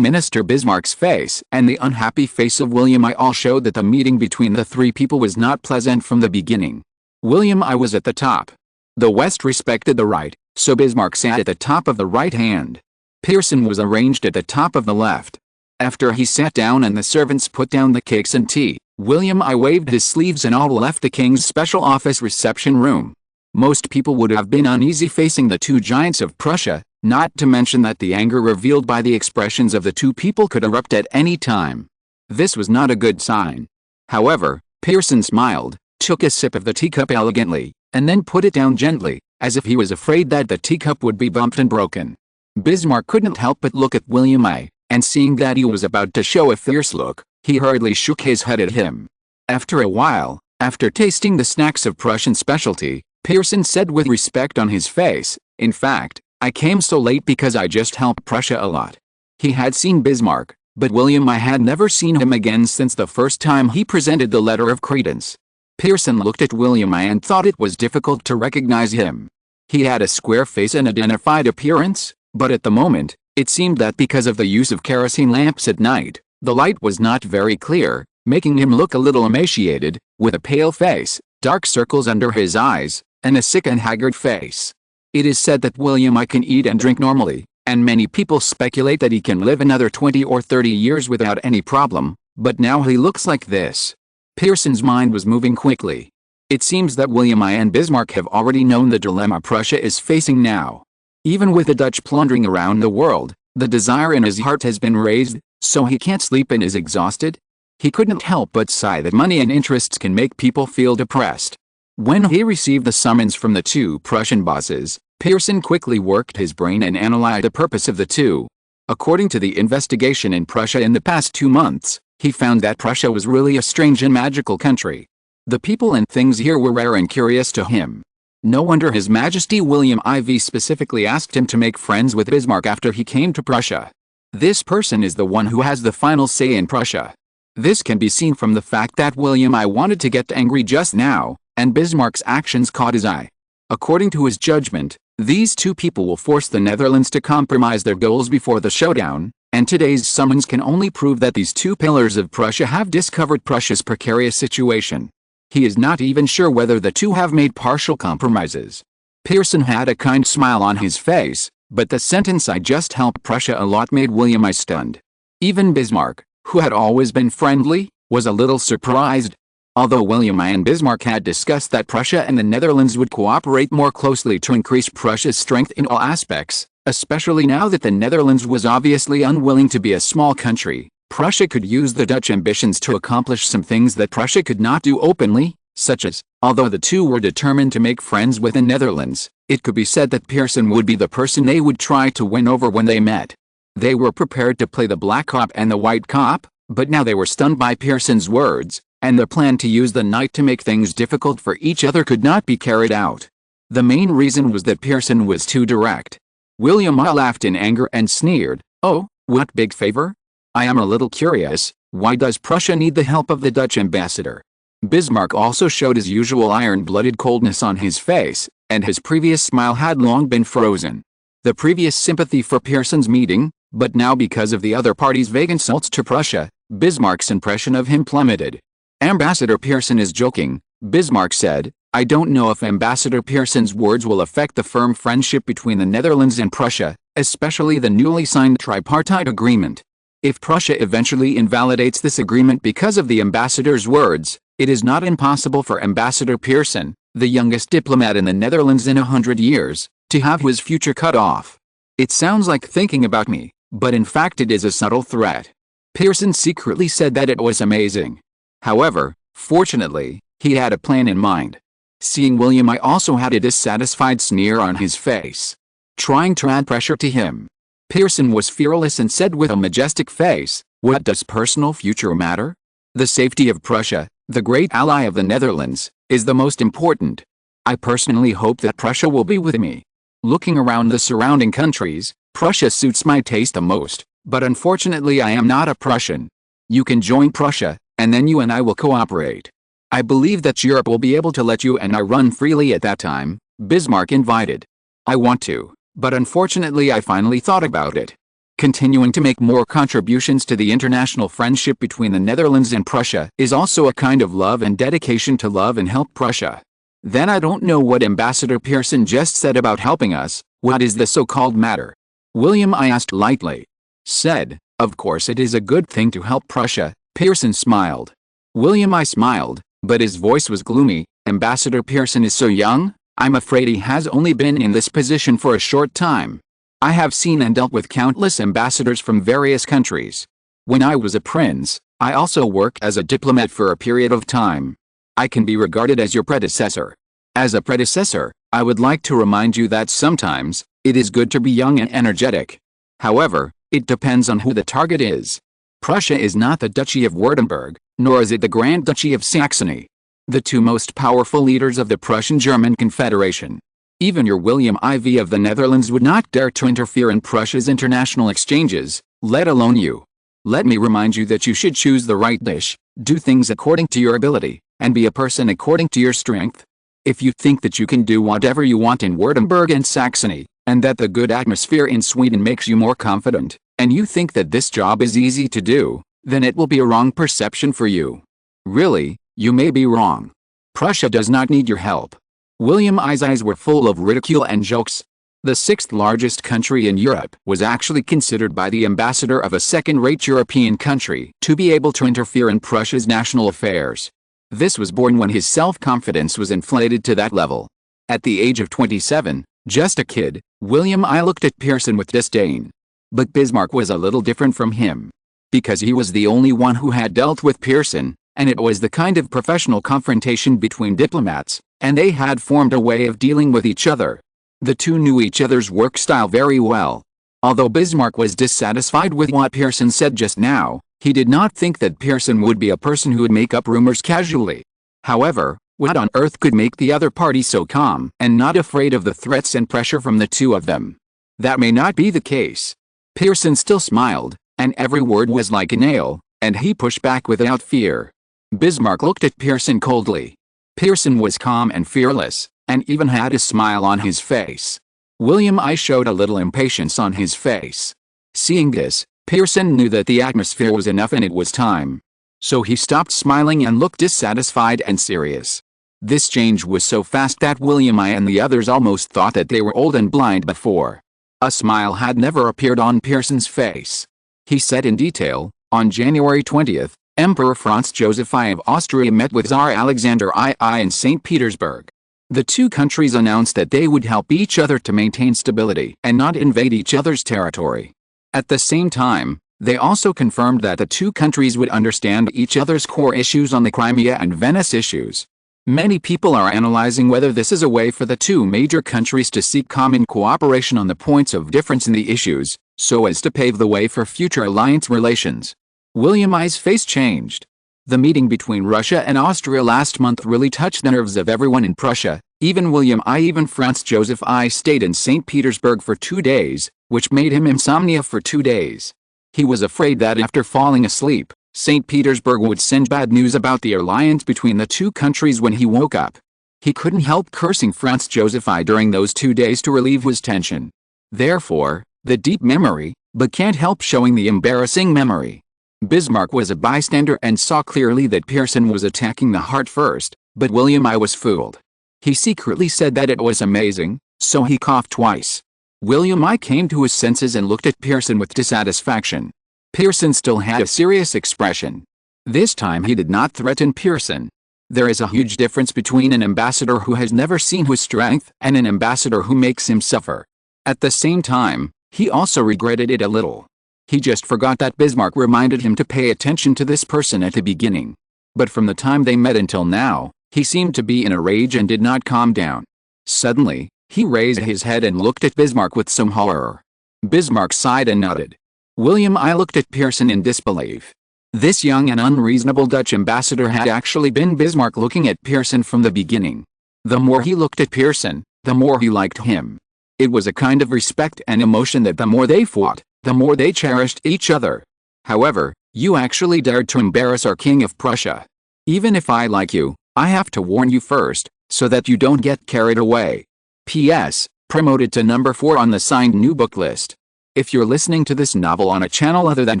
Minister Bismarck's face and the unhappy face of William I all showed that the meeting between the 3 people was not pleasant from the beginning. William I was at the top. The West respected the right, so Bismarck sat at the top of the right hand. Pearson was arranged at the top of the left. After he sat down and the servants put down the cakes and tea, William I waved his sleeves and all left the king's special office reception room. Most people would have been uneasy facing the 2 giants of Prussia, not to mention that the anger revealed by the expressions of the 2 people could erupt at any time. This was not a good sign. However, Pearson smiled, took a sip of the teacup elegantly, and then put it down gently, as if he was afraid that the teacup would be bumped and broken. Bismarck couldn't help but look at William I, and seeing that he was about to show a fierce look, he hurriedly shook his head at him. After a while, after tasting the snacks of Prussian specialty, Pearson said with respect on his face, "In fact, I came so late because I just helped Prussia a lot." He had seen Bismarck, but William I had never seen him again since the first time he presented the letter of credence. Pearson looked at William I and thought it was difficult to recognize him. He had a square face and a dignified appearance, but at the moment, it seemed that because of the use of kerosene lamps at night, the light was not very clear, making him look a little emaciated, with a pale face, dark circles under his eyes, and a sick and haggard face. It is said that William I can eat and drink normally, and many people speculate that he can live another 20 or 30 years without any problem, but now he looks like this. Pearson's mind was moving quickly. It seems that William I and Bismarck have already known the dilemma Prussia is facing now. Even with the Dutch plundering around the world, the desire in his heart has been raised, so he can't sleep and is exhausted. He couldn't help but sigh that money and interests can make people feel depressed. When he received the summons from the 2 Prussian bosses, Pearson quickly worked his brain and analyzed the purpose of the 2. According to the investigation in Prussia in the past 2 months, he found that Prussia was really a strange and magical country. The people and things here were rare and curious to him. No wonder His Majesty William IV specifically asked him to make friends with Bismarck after he came to Prussia. This person is the one who has the final say in Prussia. This can be seen from the fact that William I wanted to get angry just now, and Bismarck's actions caught his eye. According to his judgment, these 2 people will force the Netherlands to compromise their goals before the showdown, and today's summons can only prove that these 2 pillars of Prussia have discovered Prussia's precarious situation. He is not even sure whether the 2 have made partial compromises. Pearson had a kind smile on his face, but the sentence "I just helped Prussia a lot" made William I stunned. Even Bismarck, who had always been friendly, was a little surprised. Although William I and Bismarck had discussed that Prussia and the Netherlands would cooperate more closely to increase Prussia's strength in all aspects, Especially now that the Netherlands was obviously unwilling to be a small country, Prussia could use the Dutch ambitions to accomplish some things that Prussia could not do openly, such as, although the two were determined to make friends with the Netherlands, it could be said that Pearson would be the person they would try to win over when they met. They were prepared to play the black cop and the white cop, but now they were stunned by Pearson's words, and the plan to use the knight to make things difficult for each other could not be carried out. The main reason was that Pearson was too direct. William I laughed in anger and sneered, "Oh, what big favor? I am a little curious, why does Prussia need the help of the Dutch ambassador?" Bismarck also showed his usual iron-blooded coldness on his face, and his previous smile had long been frozen. The previous sympathy for Pearson's meeting, but now because of the other party's vague insults to Prussia, Bismarck's impression of him plummeted. "Ambassador Pearson is joking," Bismarck said. "I don't know if Ambassador Pearson's words will affect the firm friendship between the Netherlands and Prussia, especially the newly signed tripartite agreement. If Prussia eventually invalidates this agreement because of the ambassador's words, it is not impossible for Ambassador Pearson, the youngest diplomat in the Netherlands in 100 years, to have his future cut off. It sounds like thinking about me, but in fact it is a subtle threat." Pearson secretly said that it was amazing. However, fortunately, he had a plan in mind. Seeing William I also had a dissatisfied sneer on his face. Trying to add pressure to him, Pearson was fearless and said with a majestic face, "What does personal future matter? The safety of Prussia, the great ally of the Netherlands, is the most important. I personally hope that Prussia will be with me. Looking around the surrounding countries, Prussia suits my taste the most, but unfortunately I am not a Prussian. You can join Prussia, and then you and I will cooperate. I believe that Europe will be able to let you and I run freely at that time," Bismarck invited. "I want to, but unfortunately I finally thought about it. Continuing to make more contributions to the international friendship between the Netherlands and Prussia is also a kind of love and dedication to love and help Prussia." "Then I don't know what Ambassador Pearson just said about helping us. What is the so-called matter?" William I asked lightly. Said, "Of course it is a good thing to help Prussia." Pearson smiled. William I smiled, but his voice was gloomy. "Ambassador Pearson is so young, I'm afraid he has only been in this position for a short time. I have seen and dealt with countless ambassadors from various countries. When I was a prince, I also worked as a diplomat for a period of time. I can be regarded as your predecessor. As a predecessor, I would like to remind you that sometimes, it is good to be young and energetic. However, it depends on who the target is. Prussia is not the Duchy of Württemberg, nor is it the Grand Duchy of Saxony. The two most powerful leaders of the Prussian-German Confederation. Even your William IV of the Netherlands would not dare to interfere in Prussia's international exchanges, let alone you. Let me remind you that you should choose the right dish, do things according to your ability, and be a person according to your strength. If you think that you can do whatever you want in Württemberg and Saxony, and that the good atmosphere in Sweden makes you more confident, and you think that this job is easy to do, then it will be a wrong perception for you. Really, you may be wrong. Prussia does not need your help." William I's eyes were full of ridicule and jokes. The sixth largest country in Europe was actually considered by the ambassador of a second-rate European country to be able to interfere in Prussia's national affairs. This was born when his self-confidence was inflated to that level. At the age of 27, just a kid, William I looked at Pearson with disdain. But Bismarck was a little different from him. Because he was the only one who had dealt with Pearson, and it was the kind of professional confrontation between diplomats, and they had formed a way of dealing with each other. The two knew each other's work style very well. Although Bismarck was dissatisfied with what Pearson said just now, he did not think that Pearson would be a person who would make up rumors casually. However, what on earth could make the other party so calm and not afraid of the threats and pressure from the two of them? That may not be the case. Pearson still smiled, and every word was like a nail, and he pushed back without fear. Bismarck looked at Pearson coldly. Pearson was calm and fearless, and even had a smile on his face. William I showed a little impatience on his face. Seeing this, Pearson knew that the atmosphere was enough and it was time. So he stopped smiling and looked dissatisfied and serious. This change was so fast that William I and the others almost thought that they were old and blind before. A smile had never appeared on Pearson's face. He said in detail, "On January 20th, Emperor Franz Joseph I of Austria met with Tsar Alexander II in St. Petersburg. The two countries announced that they would help each other to maintain stability and not invade each other's territory. At the same time, they also confirmed that the two countries would understand each other's core issues on the Crimea and Venice issues. Many people are analyzing whether this is a way for the two major countries to seek common cooperation on the points of difference in the issues, so as to pave the way for future alliance relations. William I's face changed. The meeting between Russia and Austria last month really touched the nerves of everyone in Prussia. Even William I, even Franz Joseph I stayed in St. Petersburg for 2 days, which made him insomnia for 2 days. He was afraid that after falling asleep, St. Petersburg would send bad news about the alliance between the two countries when he woke up. He couldn't help cursing Franz Joseph I during those 2 days to relieve his tension. Therefore, the deep memory, but can't help showing the embarrassing memory. Bismarck was a bystander and saw clearly that Pearson was attacking the heart first, but William I was fooled. He secretly said that it was amazing, so he coughed twice. William I came to his senses and looked at Pearson with dissatisfaction. Pearson still had a serious expression. This time he did not threaten Pearson. There is a huge difference between an ambassador who has never seen his strength and an ambassador who makes him suffer. At the same time, he also regretted it a little. He just forgot that Bismarck reminded him to pay attention to this person at the beginning. But from the time they met until now, he seemed to be in a rage and did not calm down. Suddenly, he raised his head and looked at Bismarck with some horror. Bismarck sighed and nodded. William I looked at Pearson in disbelief. This young and unreasonable Dutch ambassador had actually been Bismarck looking at Pearson from the beginning. The more he looked at Pearson, the more he liked him. It was a kind of respect and emotion that the more they fought, the more they cherished each other. However, you actually dared to embarrass our King of Prussia. Even if I like you, I have to warn you first, so that you don't get carried away. P.S. Promoted to number 4 on the signed new book list. If you're listening to this novel on a channel other than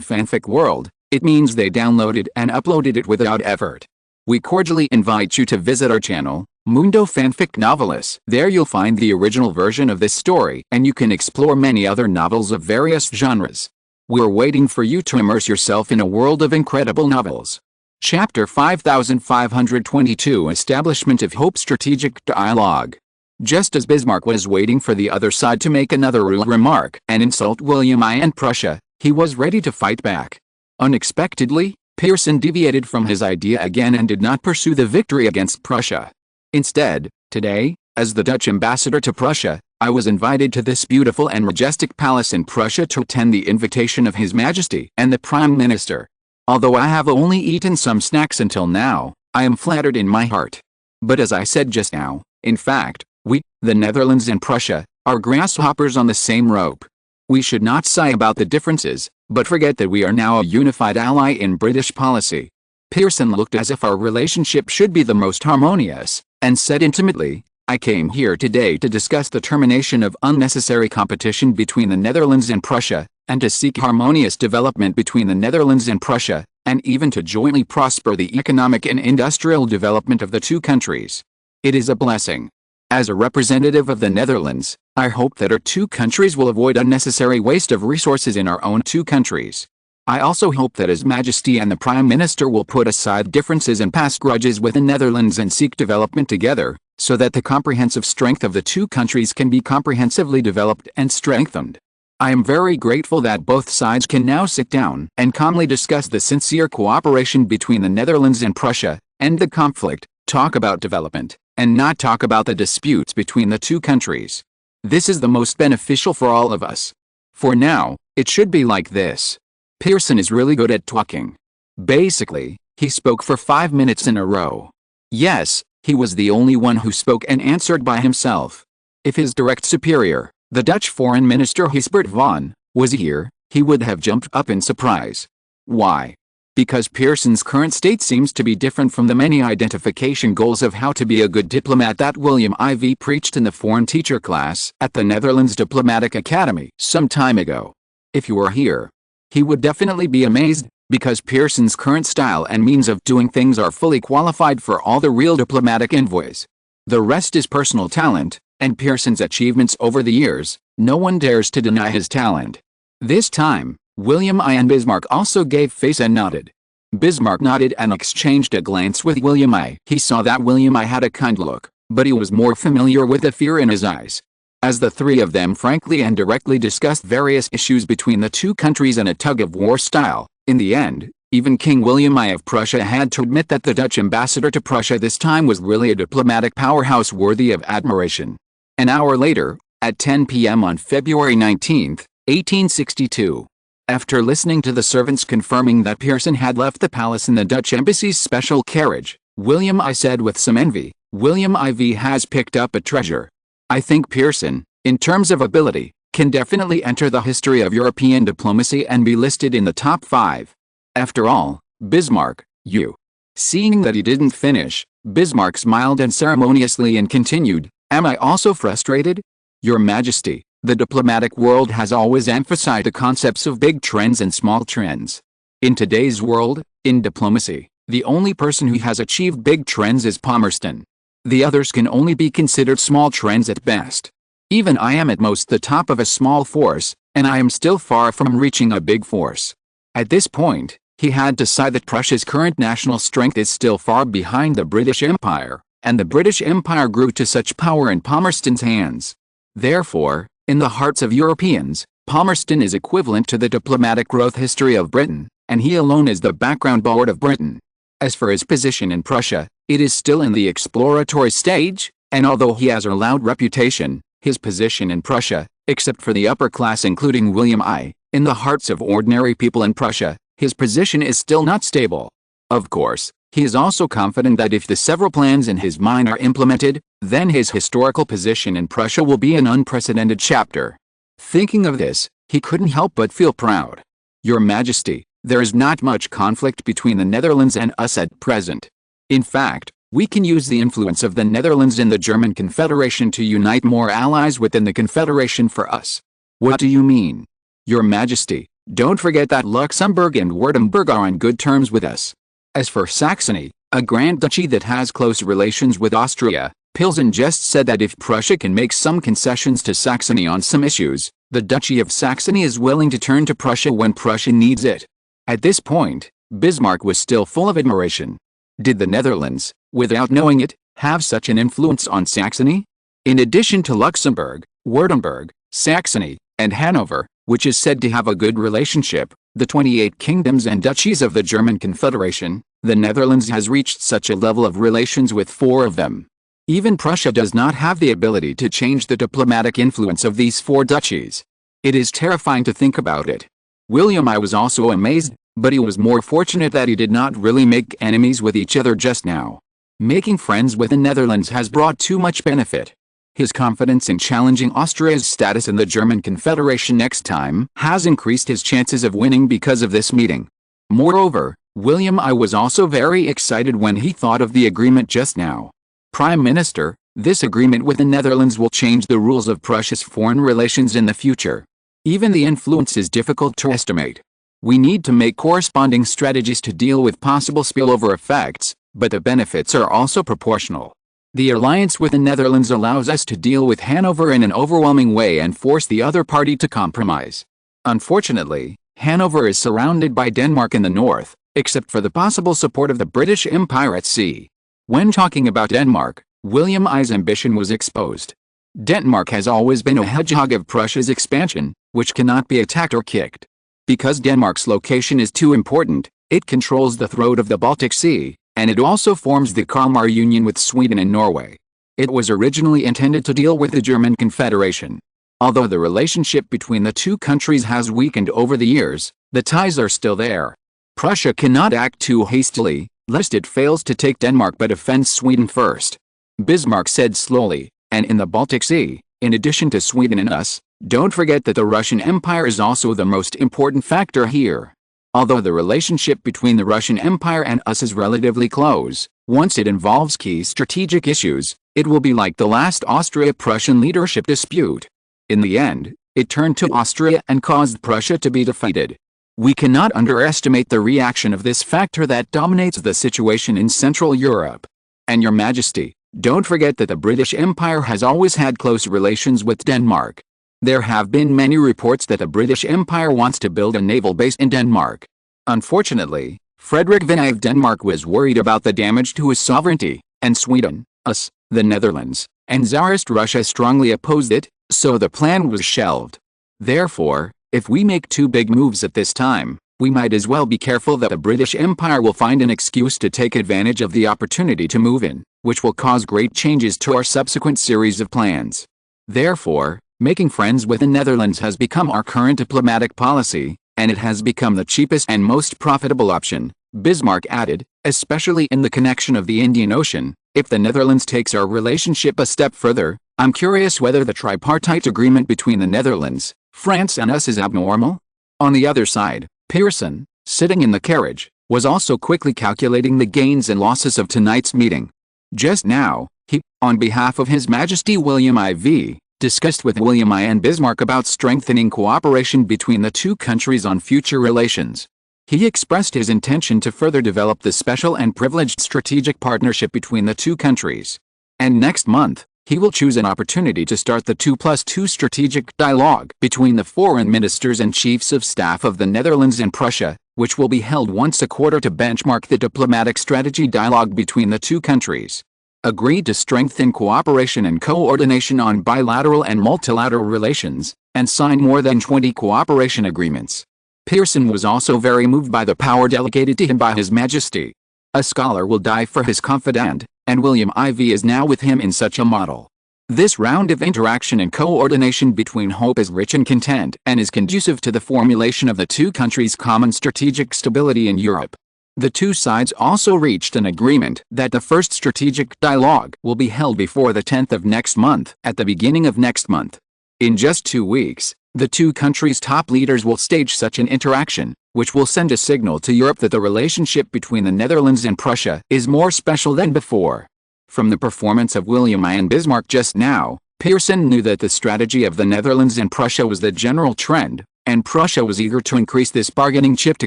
Fanfic World, it means they downloaded and uploaded it without effort. We cordially invite you to visit our channel, Mundo Fanfic Novelis. There you'll find the original version of this story, and you can explore many other novels of various genres. We're waiting for you to immerse yourself in a world of incredible novels. Chapter 5522 Establishment of Hope Strategic Dialogue. Just as Bismarck was waiting for the other side to make another rude remark and insult William I and Prussia, he was ready to fight back. Unexpectedly, Pearson deviated from his idea again and did not pursue the victory against Prussia. Instead, today, as the Dutch ambassador to Prussia, I was invited to this beautiful and majestic palace in Prussia to attend the invitation of His Majesty and the Prime Minister. Although I have only eaten some snacks until now, I am flattered in my heart. But as I said just now, in fact, we, the Netherlands and Prussia, are grasshoppers on the same rope. We should not sigh about the differences, but forget that we are now a unified ally in British policy. Pearson looked as if our relationship should be the most harmonious, and said intimately, I came here today to discuss the termination of unnecessary competition between the Netherlands and Prussia, and to seek harmonious development between the Netherlands and Prussia, and even to jointly prosper the economic and industrial development of the two countries. It is a blessing. As a representative of the Netherlands, I hope that our two countries will avoid unnecessary waste of resources in our own two countries. I also hope that His Majesty and the Prime Minister will put aside differences and past grudges with the Netherlands and seek development together, so that the comprehensive strength of the two countries can be comprehensively developed and strengthened. I am very grateful that both sides can now sit down and calmly discuss the sincere cooperation between the Netherlands and Prussia, end the conflict, talk about development, and not talk about the disputes between the two countries. This is the most beneficial for all of us. For now, it should be like this. Pearson is really good at talking. Basically, he spoke for 5 minutes in a row. Yes, he was the only one who spoke and answered by himself. If his direct superior, the Dutch Foreign Minister Chancellor Van, was here, he would have jumped up in surprise. Why? Because Pearson's current state seems to be different from the many identification goals of how to be a good diplomat that William IV preached in the foreign teacher class at the Netherlands Diplomatic Academy some time ago. If you were here, he would definitely be amazed, because Pearson's current style and means of doing things are fully qualified for all the real diplomatic envoys. The rest is personal talent, and Pearson's achievements over the years, no one dares to deny his talent. This time, William I and Bismarck also gave face and nodded. Bismarck nodded and exchanged a glance with William I. He saw that William I had a kind look, but he was more familiar with the fear in his eyes. As the three of them frankly and directly discussed various issues between the two countries in a tug-of-war style, in the end, even King William I of Prussia had to admit that the Dutch ambassador to Prussia this time was really a diplomatic powerhouse worthy of admiration. An hour later, at 10 p.m. on February 19, 1862, after listening to the servants confirming that Pearson had left the palace in the Dutch embassy's special carriage, William I said with some envy, "William IV has picked up a treasure. I think Pearson, in terms of ability, can definitely enter the history of European diplomacy and be listed in the top 5. After all, Bismarck, you." Seeing that he didn't finish, Bismarck smiled unceremoniously and continued, "Am I also frustrated? Your Majesty, the diplomatic world has always emphasized the concepts of big trends and small trends. In today's world, in diplomacy, the only person who has achieved big trends is Palmerston. The others can only be considered small trends at best. Even I am at most the top of a small force, and I am still far from reaching a big force." At this point, he had to sigh that Prussia's current national strength is still far behind the British Empire, and the British Empire grew to such power in Palmerston's hands. Therefore, in the hearts of Europeans, Palmerston is equivalent to the diplomatic growth history of Britain, and he alone is the background board of Britain. As for his position in Prussia, it is still in the exploratory stage, and although he has a loud reputation, his position in Prussia, except for the upper class including William I, in the hearts of ordinary people in Prussia, his position is still not stable. Of course, he is also confident that if the several plans in his mind are implemented, then his historical position in Prussia will be an unprecedented chapter. Thinking of this, he couldn't help but feel proud. "Your Majesty, there is not much conflict between the Netherlands and us at present. In fact, we can use the influence of the Netherlands in the German Confederation to unite more allies within the Confederation for us." "What do you mean?" "Your Majesty, don't forget that Luxembourg and Württemberg are on good terms with us. As for Saxony, a Grand Duchy that has close relations with Austria, Pilsen just said that if Prussia can make some concessions to Saxony on some issues, the Duchy of Saxony is willing to turn to Prussia when Prussia needs it." At this point, Bismarck was still full of admiration. Did the Netherlands, without knowing it, have such an influence on Saxony? In addition to Luxembourg, Württemberg, Saxony, and Hanover, which is said to have a good relationship, the 28 kingdoms and duchies of the German Confederation, the Netherlands has reached such a level of relations with 4 of them. Even Prussia does not have the ability to change the diplomatic influence of these 4 duchies. It is terrifying to think about it. William I was also amazed, but he was more fortunate that he did not really make enemies with each other just now. Making friends with the Netherlands has brought too much benefit. His confidence in challenging Austria's status in the German Confederation next time has increased his chances of winning because of this meeting. Moreover, William I was also very excited when he thought of the agreement just now. "Prime Minister, this agreement with the Netherlands will change the rules of Prussia's foreign relations in the future. Even the influence is difficult to estimate. We need to make corresponding strategies to deal with possible spillover effects, but the benefits are also proportional. The alliance with the Netherlands allows us to deal with Hanover in an overwhelming way and force the other party to compromise. Unfortunately, Hanover is surrounded by Denmark in the north, except for the possible support of the British Empire at sea." When talking about Denmark, William I's ambition was exposed. Denmark has always been a hedgehog of Prussia's expansion, which cannot be attacked or kicked. Because Denmark's location is too important, it controls the throat of the Baltic Sea, and it also forms the Kalmar Union with Sweden and Norway. It was originally intended to deal with the German Confederation. Although the relationship between the two countries has weakened over the years, the ties are still there. Prussia cannot act too hastily, lest it fails to take Denmark but offends Sweden first. Bismarck said slowly, "And in the Baltic Sea, in addition to Sweden and us, don't forget that the Russian Empire is also the most important factor here. Although the relationship between the Russian Empire and us is relatively close, once it involves key strategic issues, it will be like the last Austria-Prussian leadership dispute. In the end, it turned to Austria and caused Prussia to be defeated. We cannot underestimate the reaction of this factor that dominates the situation in Central Europe. And Your Majesty, don't forget that the British Empire has always had close relations with Denmark. There have been many reports that the British Empire wants to build a naval base in Denmark. Unfortunately, Frederick I of Denmark was worried about the damage to his sovereignty, and Sweden, us, The Netherlands and Tsarist Russia strongly opposed it, so the plan was shelved. Therefore, if we make two big moves at this time, we might as well be careful that the British Empire will find an excuse to take advantage of the opportunity to move in, which will cause great changes to our subsequent series of plans. Therefore, making friends with the Netherlands has become our current diplomatic policy, and it has become the cheapest and most profitable option, Bismarck added, especially in the connection of the Indian Ocean. If the Netherlands takes our relationship a step further, I'm curious whether the tripartite agreement between the Netherlands, France and us is abnormal? On the other side, Pearson, sitting in the carriage, was also quickly calculating the gains and losses of tonight's meeting. Just now, he, on behalf of His Majesty William IV, discussed with William I and Bismarck about strengthening cooperation between the two countries on future relations. He expressed his intention to further develop the special and privileged strategic partnership between the two countries. And next month, he will choose an opportunity to start the 2+2 strategic dialogue between the foreign ministers and chiefs of staff of the Netherlands and Prussia, which will be held once a quarter to benchmark the diplomatic strategy dialogue between the two countries. Agreed to strengthen cooperation and coordination on bilateral and multilateral relations, and signed more than 20 cooperation agreements. Pearson was also very moved by the power delegated to him by His Majesty. A scholar will die for his confidant, and William IV is now with him in such a model. This round of interaction and coordination between Hope is rich in content and is conducive to the formulation of the two countries' common strategic stability in Europe. The two sides also reached an agreement that the first strategic dialogue will be held before the 10th of next month, at the beginning of next month. In just 2 weeks, the two countries' top leaders will stage such an interaction, which will send a signal to Europe that the relationship between the Netherlands and Prussia is more special than before. From the performance of William I and Bismarck just now, Pearson knew that the strategy of the Netherlands and Prussia was the general trend, and Prussia was eager to increase this bargaining chip to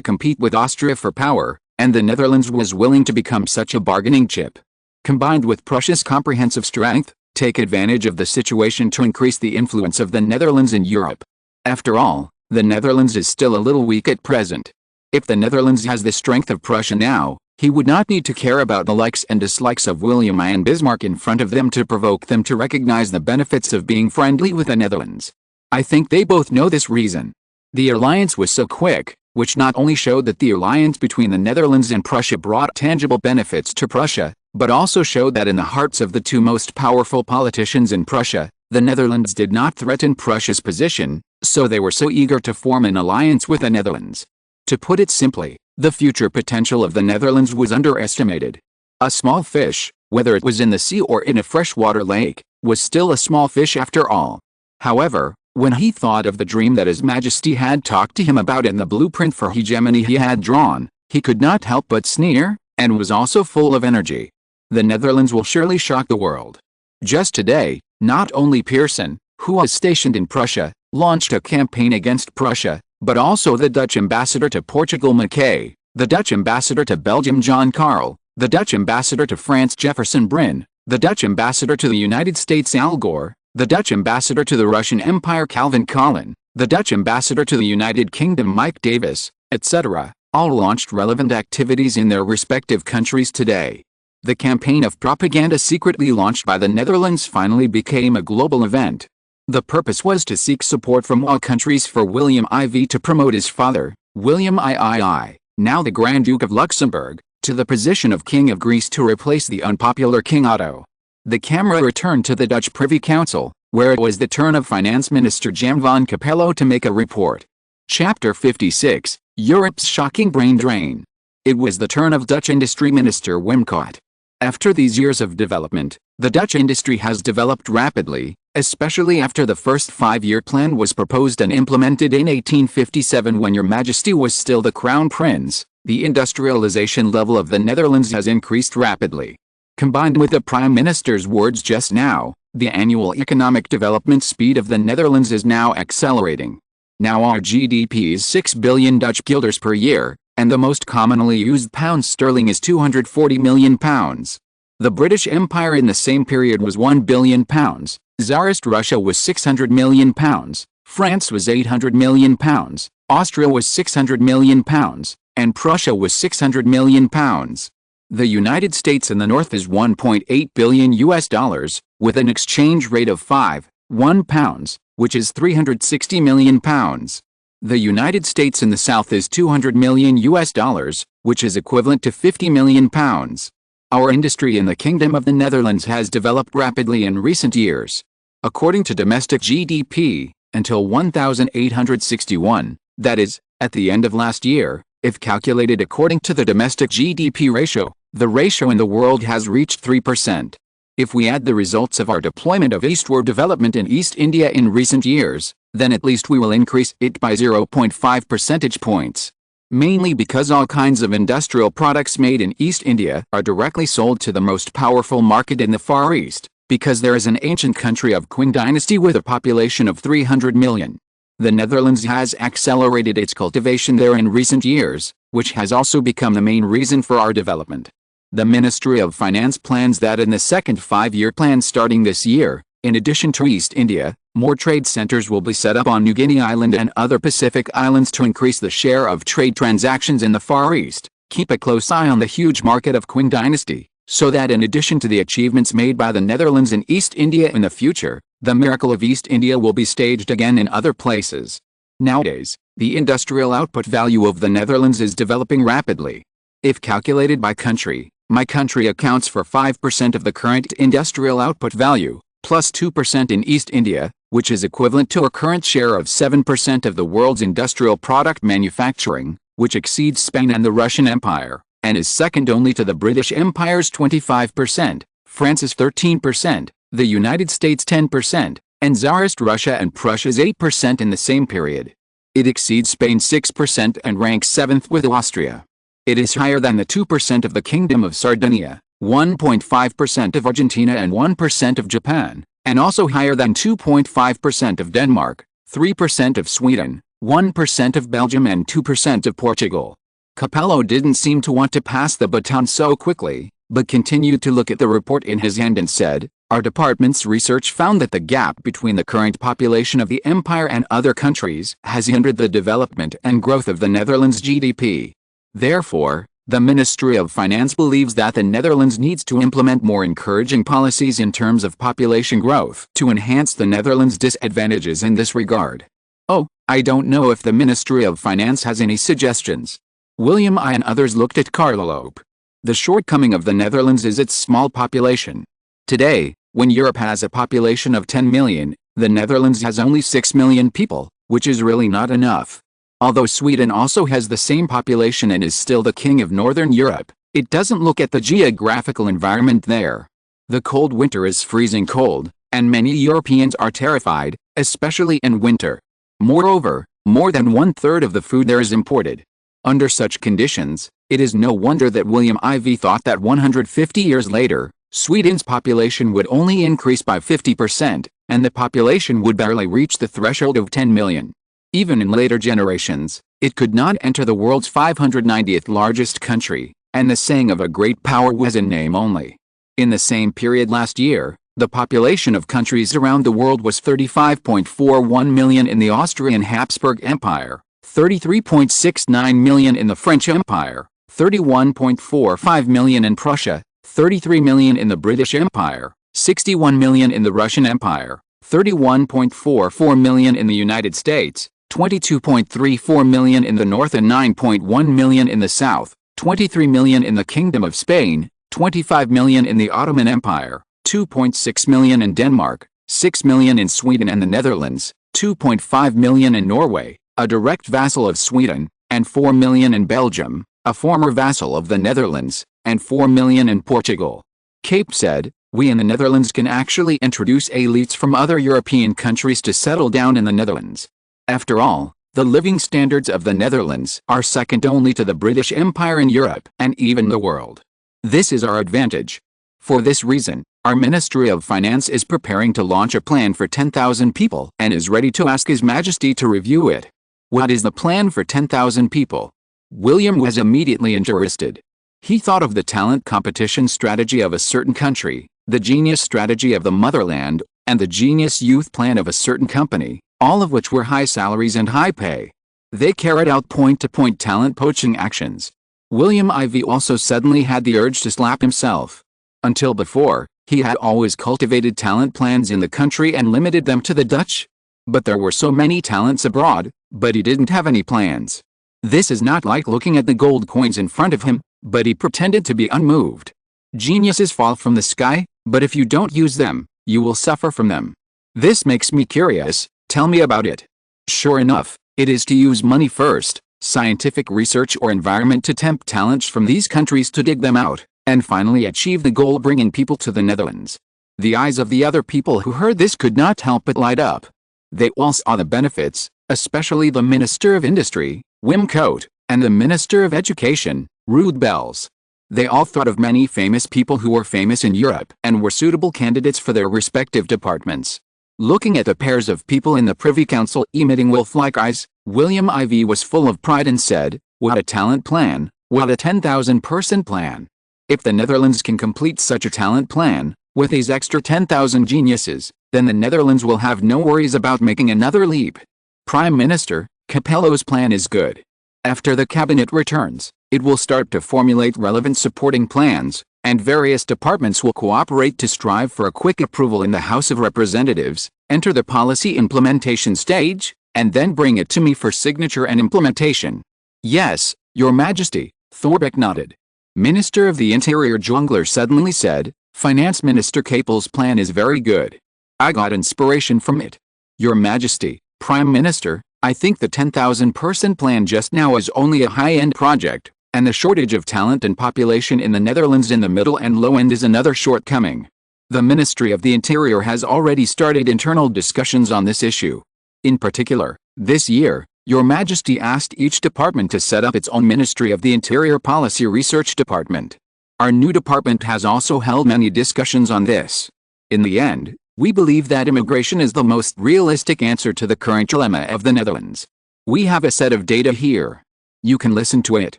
compete with Austria for power, and the Netherlands was willing to become such a bargaining chip. Combined with Prussia's comprehensive strength, take advantage of the situation to increase the influence of the Netherlands in Europe. After all, the Netherlands is still a little weak at present. If the Netherlands has the strength of Prussia now, he would not need to care about the likes and dislikes of William I and Bismarck in front of them to provoke them to recognize the benefits of being friendly with the Netherlands. I think they both know this reason. The alliance was so quick, which not only showed that the alliance between the Netherlands and Prussia brought tangible benefits to Prussia, but also showed that in the hearts of the two most powerful politicians in Prussia, the Netherlands did not threaten Prussia's position, so they were so eager to form an alliance with the Netherlands. To put it simply, the future potential of the Netherlands was underestimated. A small fish, whether it was in the sea or in a freshwater lake, was still a small fish after all. However, when he thought of the dream that His Majesty had talked to him about and the blueprint for hegemony he had drawn, he could not help but sneer, and was also full of energy. The Netherlands will surely shock the world. Just today, not only Pearson, who was stationed in Prussia, launched a campaign against Prussia, but also the Dutch ambassador to Portugal Mackay, the Dutch ambassador to Belgium John Carl, the Dutch ambassador to France Jefferson Bryn, the Dutch ambassador to the United States Al Gore, the Dutch ambassador to the Russian Empire Calvin Collin, the Dutch ambassador to the United Kingdom Mike Davis, etc., all launched relevant activities in their respective countries today. The campaign of propaganda secretly launched by the Netherlands finally became a global event. The purpose was to seek support from all countries for William IV to promote his father, William III, now the Grand Duke of Luxembourg, to the position of King of Greece to replace the unpopular King Otto. The camera returned to the Dutch Privy Council, where it was the turn of Finance Minister Jan van Capello to make a report. Chapter 56, Europe's Shocking Brain Drain. It was the turn of Dutch Industry Minister Wim Kok. After these years of development, the Dutch industry has developed rapidly, especially after the first 5-year plan was proposed and implemented in 1857 when Your Majesty was still the Crown Prince. The industrialization level of the Netherlands has increased rapidly. Combined with the Prime Minister's words just now, the annual economic development speed of the Netherlands is now accelerating. Now our GDP is 6 billion Dutch guilders per year, and the most commonly used pound sterling is 240 million pounds. The British Empire in the same period was 1 billion pounds, Tsarist Russia was 600 million pounds, France was 800 million pounds, Austria was 600 million pounds, and Prussia was 600 million pounds. The United States in the north is 1.8 billion US dollars, with an exchange rate of 5.1 pounds, which is 360 million pounds. The United States in the south is 200 million US dollars, which is equivalent to 50 million pounds. Our industry in the Kingdom of the Netherlands has developed rapidly in recent years. According to domestic GDP, until 1861, that is, at the end of last year, if calculated according to the domestic GDP ratio, the ratio in the world has reached 3%. If we add the results of our deployment of eastward development in East India in recent years, then at least we will increase it by 0.5 percentage points. Mainly because all kinds of industrial products made in East India are directly sold to the most powerful market in the Far East, because there is an ancient country of Qing dynasty with a population of 300 million. The Netherlands has accelerated its cultivation there in recent years, which has also become the main reason for our development. The Ministry of Finance plans that in the second five-year plan starting this year, in addition to East India, more trade centers will be set up on New Guinea Island and other Pacific islands to increase the share of trade transactions in the Far East, keep a close eye on the huge market of Qing dynasty, so that in addition to the achievements made by the Netherlands in East India in the future, the miracle of East India will be staged again in other places. Nowadays, the industrial output value of the Netherlands is developing rapidly. If calculated by country, my country accounts for 5% of the current industrial output value, plus 2% in East India, which is equivalent to a current share of 7% of the world's industrial product manufacturing, which exceeds Spain and the Russian Empire, and is second only to the British Empire's 25%, France's 13%, the United States 10%, and Tsarist Russia and Prussia's 8% in the same period. It exceeds Spain's 6% and ranks 7th with Austria. It is higher than the 2% of the Kingdom of Sardinia, 1.5% of Argentina and 1% of Japan, and also higher than 2.5% of Denmark, 3% of Sweden, 1% of Belgium and 2% of Portugal. Capello didn't seem to want to pass the baton so quickly, but continued to look at the report in his hand and said, "Our department's research found that the gap between the current population of the empire and other countries has hindered the development and growth of the Netherlands' GDP. Therefore, the Ministry of Finance believes that the Netherlands needs to implement more encouraging policies in terms of population growth to enhance the Netherlands' disadvantages in this regard." Oh, I don't know if the Ministry of Finance has any suggestions. William I and others looked at Carlope. The shortcoming of the Netherlands is its small population. Today, when Europe has a population of 10 million, the Netherlands has only 6 million people, which is really not enough. Although Sweden also has the same population and is still the king of Northern Europe, it doesn't look at the geographical environment there. The cold winter is freezing cold, and many Europeans are terrified, especially in winter. Moreover, more than 1/3 of the food there is imported. Under such conditions, it is no wonder that William IV thought that 150 years later, Sweden's population would only increase by 50%, and the population would barely reach the threshold of 10 million. Even in later generations, it could not enter the world's 590th largest country, and the saying of a great power was in name only. In the same period last year, the population of countries around the world was 35.41 million in the Austrian Habsburg Empire, 33.69 million in the French Empire, 31.45 million in Prussia, 33 million in the British Empire, 61 million in the Russian Empire, 31.44 million in the United States, 22.34 million in the North and 9.1 million in the South, 23 million in the Kingdom of Spain, 25 million in the Ottoman Empire, 2.6 million in Denmark, 6 million in Sweden and the Netherlands, 2.5 million in Norway, a direct vassal of Sweden, and 4 million in Belgium, a former vassal of the Netherlands, and 4 million in Portugal. Cape said, "We in the Netherlands can actually introduce elites from other European countries to settle down in the Netherlands. After all, the living standards of the Netherlands are second only to the British Empire in Europe and even the world. This is our advantage. For this reason, our Ministry of Finance is preparing to launch a plan for 10,000 people and is ready to ask His Majesty to review it." What is the plan for 10,000 people? William was immediately interested. He thought of the talent competition strategy of a certain country, the genius strategy of the motherland, and the genius youth plan of a certain company, all of which were high salaries and high pay. They carried out point-to-point talent poaching actions. William IV also suddenly had the urge to slap himself. Until before, he had always cultivated talent plans in the country and limited them to the Dutch. But there were so many talents abroad, but he didn't have any plans. This is not like looking at the gold coins in front of him, but he pretended to be unmoved. Geniuses fall from the sky, but if you don't use them, you will suffer from them. This makes me curious, tell me about it. Sure enough, it is to use money first, scientific research or environment to tempt talents from these countries to dig them out, and finally achieve the goal bringing people to the Netherlands. The eyes of the other people who heard this could not help but light up. They all saw the benefits, especially the Minister of Industry, Wim Coat, and the Minister of Education, Ruud Bels. They all thought of many famous people who were famous in Europe and were suitable candidates for their respective departments. Looking at the pairs of people in the Privy Council emitting wolf-like eyes, William IV was full of pride and said, "What a talent plan, what a 10,000-person plan. If the Netherlands can complete such a talent plan, with these extra 10,000 geniuses, then the Netherlands will have no worries about making another leap." Prime Minister Capello's plan is good. After the cabinet returns, it will start to formulate relevant supporting plans, and various departments will cooperate to strive for a quick approval in the House of Representatives, enter the policy implementation stage, and then bring it to me for signature and implementation. "Yes, Your Majesty," Thorbecke nodded. Minister of the Interior Jongler suddenly said, "Finance Minister Capel's plan is very good. I got inspiration from it. Your Majesty, Prime Minister, I think the 10,000-person plan just now is only a high-end project, and the shortage of talent and population in the Netherlands in the middle and low end is another shortcoming. The Ministry of the Interior has already started internal discussions on this issue. In particular, this year, Your Majesty asked each department to set up its own Ministry of the Interior Policy Research Department. Our new department has also held many discussions on this. In the end, we believe that immigration is the most realistic answer to the current dilemma of the Netherlands. We have a set of data here. You can listen to it.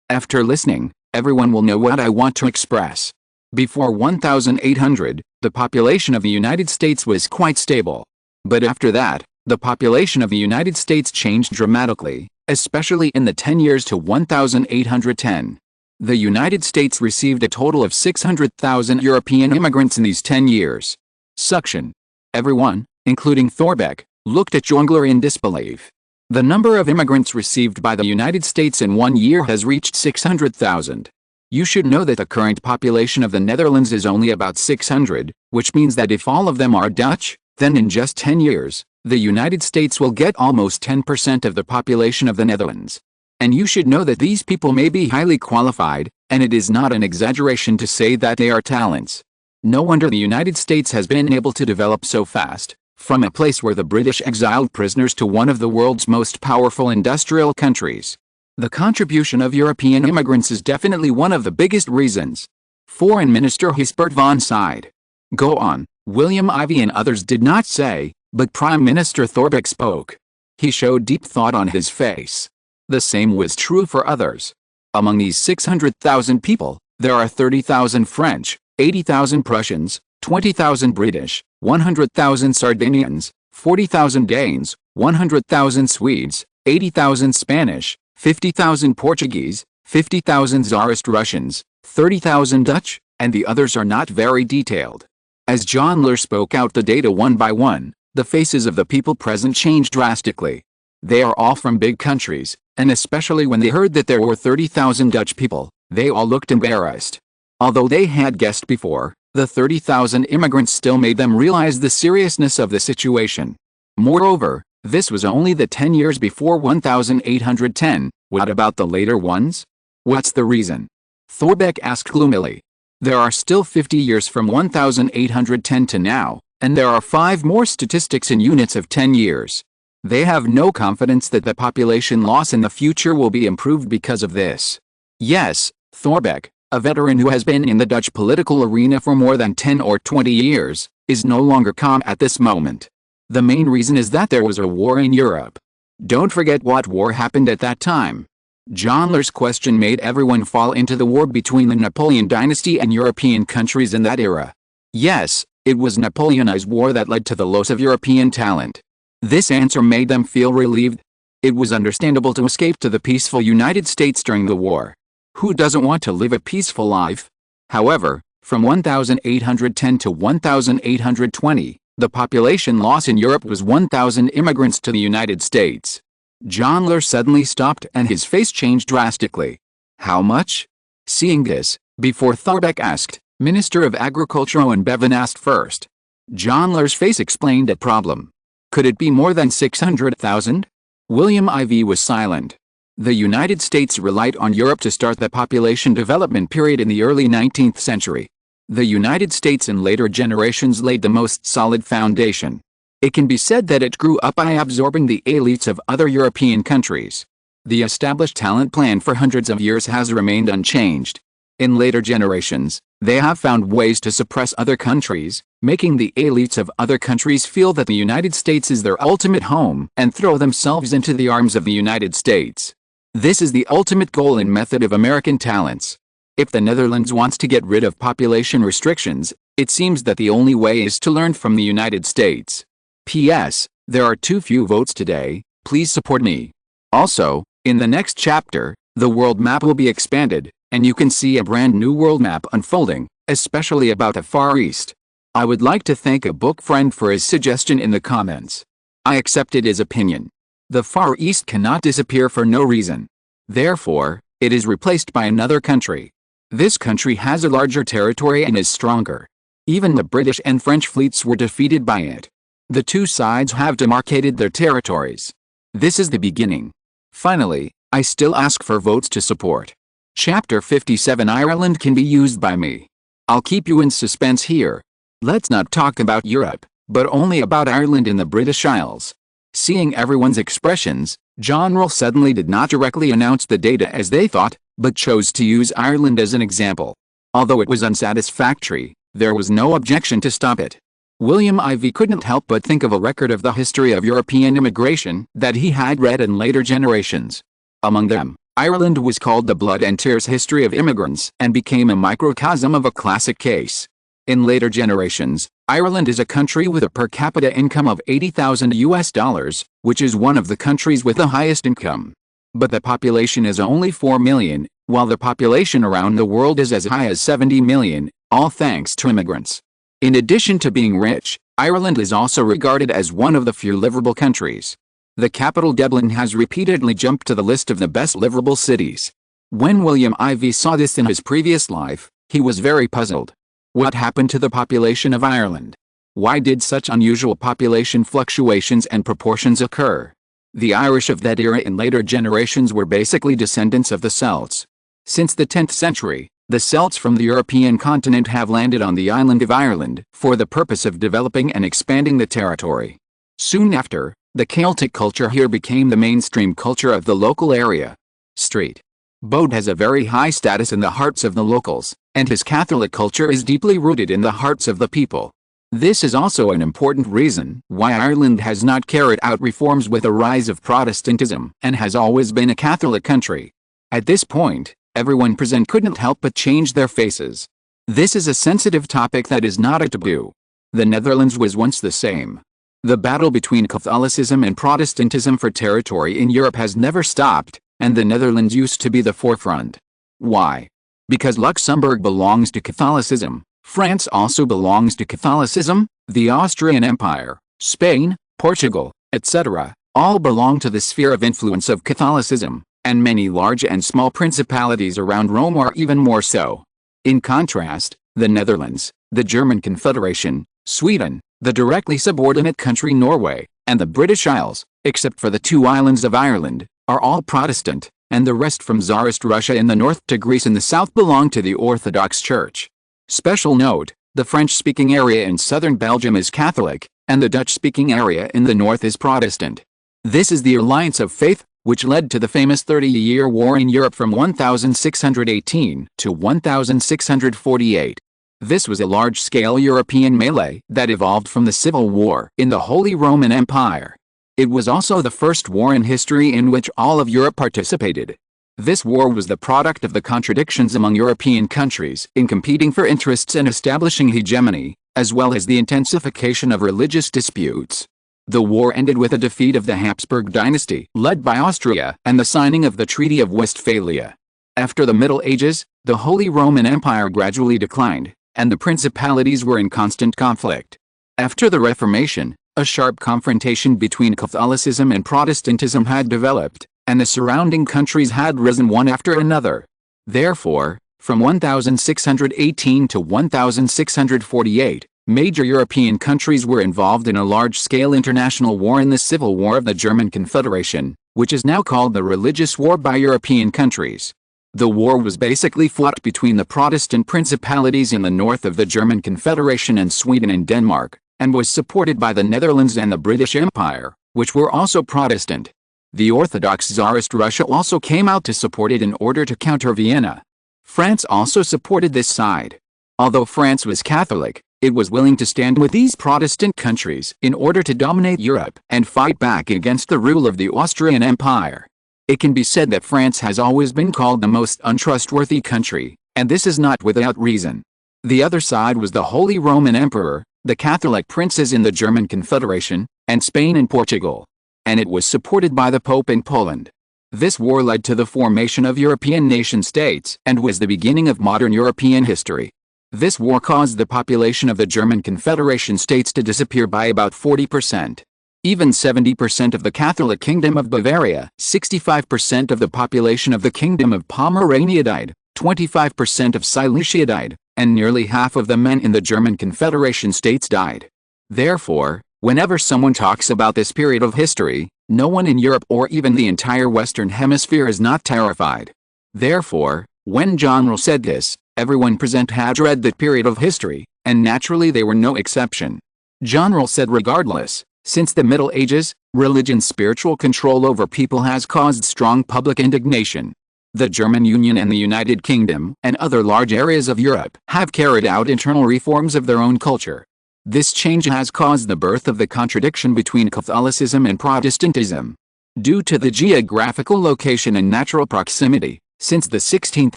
After listening, everyone will know what I want to express. Before 1800, the population of the United States was quite stable. But after that, the population of the United States changed dramatically, especially in the 10 years to 1810. The United States received a total of 600,000 European immigrants in these 10 years. Suction. Everyone, including Thorbecke, looked at Jongler in disbelief. The number of immigrants received by the United States in 1 year has reached 600,000. You should know that the current population of the Netherlands is only about 600, which means that if all of them are Dutch, then in just 10 years, the United States will get almost 10% of the population of the Netherlands. And you should know that these people may be highly qualified, and it is not an exaggeration to say that they are talents. No wonder the United States has been able to develop so fast, from a place where the British exiled prisoners to one of the world's most powerful industrial countries. The contribution of European immigrants is definitely one of the biggest reasons. Foreign Minister Chancellor Van sighed. "Go on," William IV and others did not say, but Prime Minister Thorbecke spoke. He showed deep thought on his face. The same was true for others. Among these 600,000 people, there are 30,000 French, 80,000 Prussians, 20,000 British, 100,000 Sardinians, 40,000 Danes, 100,000 Swedes, 80,000 Spanish, 50,000 Portuguese, 50,000 Tsarist Russians, 30,000 Dutch, and the others are not very detailed. As Jongler spoke out the data one by one, the faces of the people present changed drastically. They are all from big countries, and especially when they heard that there were 30,000 Dutch people, they all looked embarrassed. Although they had guessed before, the 30,000 immigrants still made them realize the seriousness of the situation. Moreover, this was only the 10 years before 1810, what about the later ones? What's the reason? Thorbecke asked gloomily. There are still 50 years from 1810 to now, and there are 5 more statistics in units of 10 years. They have no confidence that the population loss in the future will be improved because of this. Yes, Thorbecke, a veteran who has been in the Dutch political arena for more than 10 or 20 years, is no longer calm at this moment. The main reason is that there was a war in Europe. Don't forget what war happened at that time. Jongler's question made everyone fall into the war between the Napoleon dynasty and European countries in that era. Yes, it was Napoleon's war that led to the loss of European talent. This answer made them feel relieved. It was understandable to escape to the peaceful United States during the war. Who doesn't want to live a peaceful life? However, from 1810 to 1820, the population loss in Europe was 1,000 immigrants to the United States. John Lahr suddenly stopped and his face changed drastically. How much? Seeing this, before Thorbecke asked, Minister of Agriculture Owen Bevan asked first. John Lahr's face explained a problem. Could it be more than 600,000? William IV was silent. The United States relied on Europe to start the population development period in the early 19th century. The United States in later generations laid the most solid foundation. It can be said that it grew up by absorbing the elites of other European countries. The established talent plan for hundreds of years has remained unchanged. In later generations, they have found ways to suppress other countries, making the elites of other countries feel that the United States is their ultimate home and throw themselves into the arms of the United States. This is the ultimate goal and method of American talents. If the Netherlands wants to get rid of population restrictions, it seems that the only way is to learn from the United States. P.S. There are too few votes today, please support me. Also, in the next chapter, the world map will be expanded, and you can see a brand new world map unfolding, especially about the Far East. I would like to thank a book friend for his suggestion in the comments. I accepted his opinion. The Far East cannot disappear for no reason. Therefore, it is replaced by another country. This country has a larger territory and is stronger. Even the British and French fleets were defeated by it. The two sides have demarcated their territories. This is the beginning. Finally, I still ask for votes to support. Chapter 57 Ireland can be used by me. I'll keep you in suspense here. Let's not talk about Europe, but only about Ireland in the British Isles. Seeing everyone's expressions, John Lahr suddenly did not directly announce the data as they thought, but chose to use Ireland as an example. Although it was unsatisfactory, there was no objection to stop it. William IV couldn't help but think of a record of the history of European immigration that he had read in later generations. Among them, Ireland was called the blood and tears history of immigrants and became a microcosm of a classic case. In later generations, Ireland is a country with a per capita income of $80,000, which is one of the countries with the highest income. But the population is only 4 million, while the population around the world is as high as 70 million, all thanks to immigrants. In addition to being rich, Ireland is also regarded as one of the few livable countries. The capital Dublin has repeatedly jumped to the list of the best livable cities. When William IV saw this in his previous life, he was very puzzled. What happened to the population of Ireland? Why did such unusual population fluctuations and proportions occur? The Irish of that era in later generations were basically descendants of the Celts. Since the 10th century, the Celts from the European continent have landed on the island of Ireland for the purpose of developing and expanding the territory. Soon after, the Celtic culture here became the mainstream culture of the local area. Street Bode has a very high status in the hearts of the locals, and his Catholic culture is deeply rooted in the hearts of the people. This is also an important reason why Ireland has not carried out reforms with the rise of Protestantism and has always been a Catholic country. At this point, everyone present couldn't help but change their faces. This is a sensitive topic that is not a taboo. The Netherlands was once the same. The battle between Catholicism and Protestantism for territory in Europe has never stopped, and the Netherlands used to be the forefront. Why? Because Luxembourg belongs to Catholicism, France also belongs to Catholicism, the Austrian Empire, Spain, Portugal, etc., all belong to the sphere of influence of Catholicism, and many large and small principalities around Rome are even more so. In contrast, the Netherlands, the German Confederation, Sweden, the directly subordinate country Norway, and the British Isles, except for the two islands of Ireland, are all Protestant, and the rest from Tsarist Russia in the north to Greece in the south belong to the Orthodox Church. Special note, the French-speaking area in southern Belgium is Catholic, and the Dutch-speaking area in the north is Protestant. This is the alliance of faith, which led to the famous 30-year war in Europe from 1618 to 1648. This was a large-scale European melee that evolved from the Civil War in the Holy Roman Empire. It was also the first war in history in which all of Europe participated. This war was the product of the contradictions among European countries in competing for interests and establishing hegemony, as well as the intensification of religious disputes. The war ended with a defeat of the Habsburg dynasty led by Austria and the signing of the Treaty of Westphalia. After the Middle Ages, the Holy Roman Empire gradually declined, and the principalities were in constant conflict. After the Reformation, a sharp confrontation between Catholicism and Protestantism had developed, and the surrounding countries had risen one after another. Therefore, from 1618 to 1648, major European countries were involved in a large-scale international war in the Civil War of the German Confederation, which is now called the Religious War by European countries. The war was basically fought between the Protestant principalities in the north of the German Confederation and Sweden and Denmark, and was supported by the Netherlands and the British Empire, which were also Protestant. The Orthodox Tsarist Russia also came out to support it in order to counter Vienna. France also supported this side. Although France was Catholic, it was willing to stand with these Protestant countries in order to dominate Europe and fight back against the rule of the Austrian Empire. It can be said that France has always been called the most untrustworthy country, and this is not without reason. The other side was the Holy Roman Emperor, the Catholic princes in the German Confederation, and Spain and Portugal. And it was supported by the Pope in Poland. This war led to the formation of European nation-states and was the beginning of modern European history. This war caused the population of the German Confederation states to disappear by about 40%. Even 70% of the Catholic Kingdom of Bavaria, 65% of the population of the Kingdom of Pomerania died, 25% of Silesia died, and nearly half of the men in the German Confederation states died. Therefore, whenever someone talks about this period of history, no one in Europe or even the entire Western Hemisphere is not terrified. Therefore, when General said this, everyone present had read that period of history, and naturally they were no exception. General said regardless, since the Middle Ages, religion's spiritual control over people has caused strong public indignation. The German Union and the United Kingdom and other large areas of Europe have carried out internal reforms of their own culture. This change has caused the birth of the contradiction between Catholicism and Protestantism. Due to the geographical location and natural proximity, since the 16th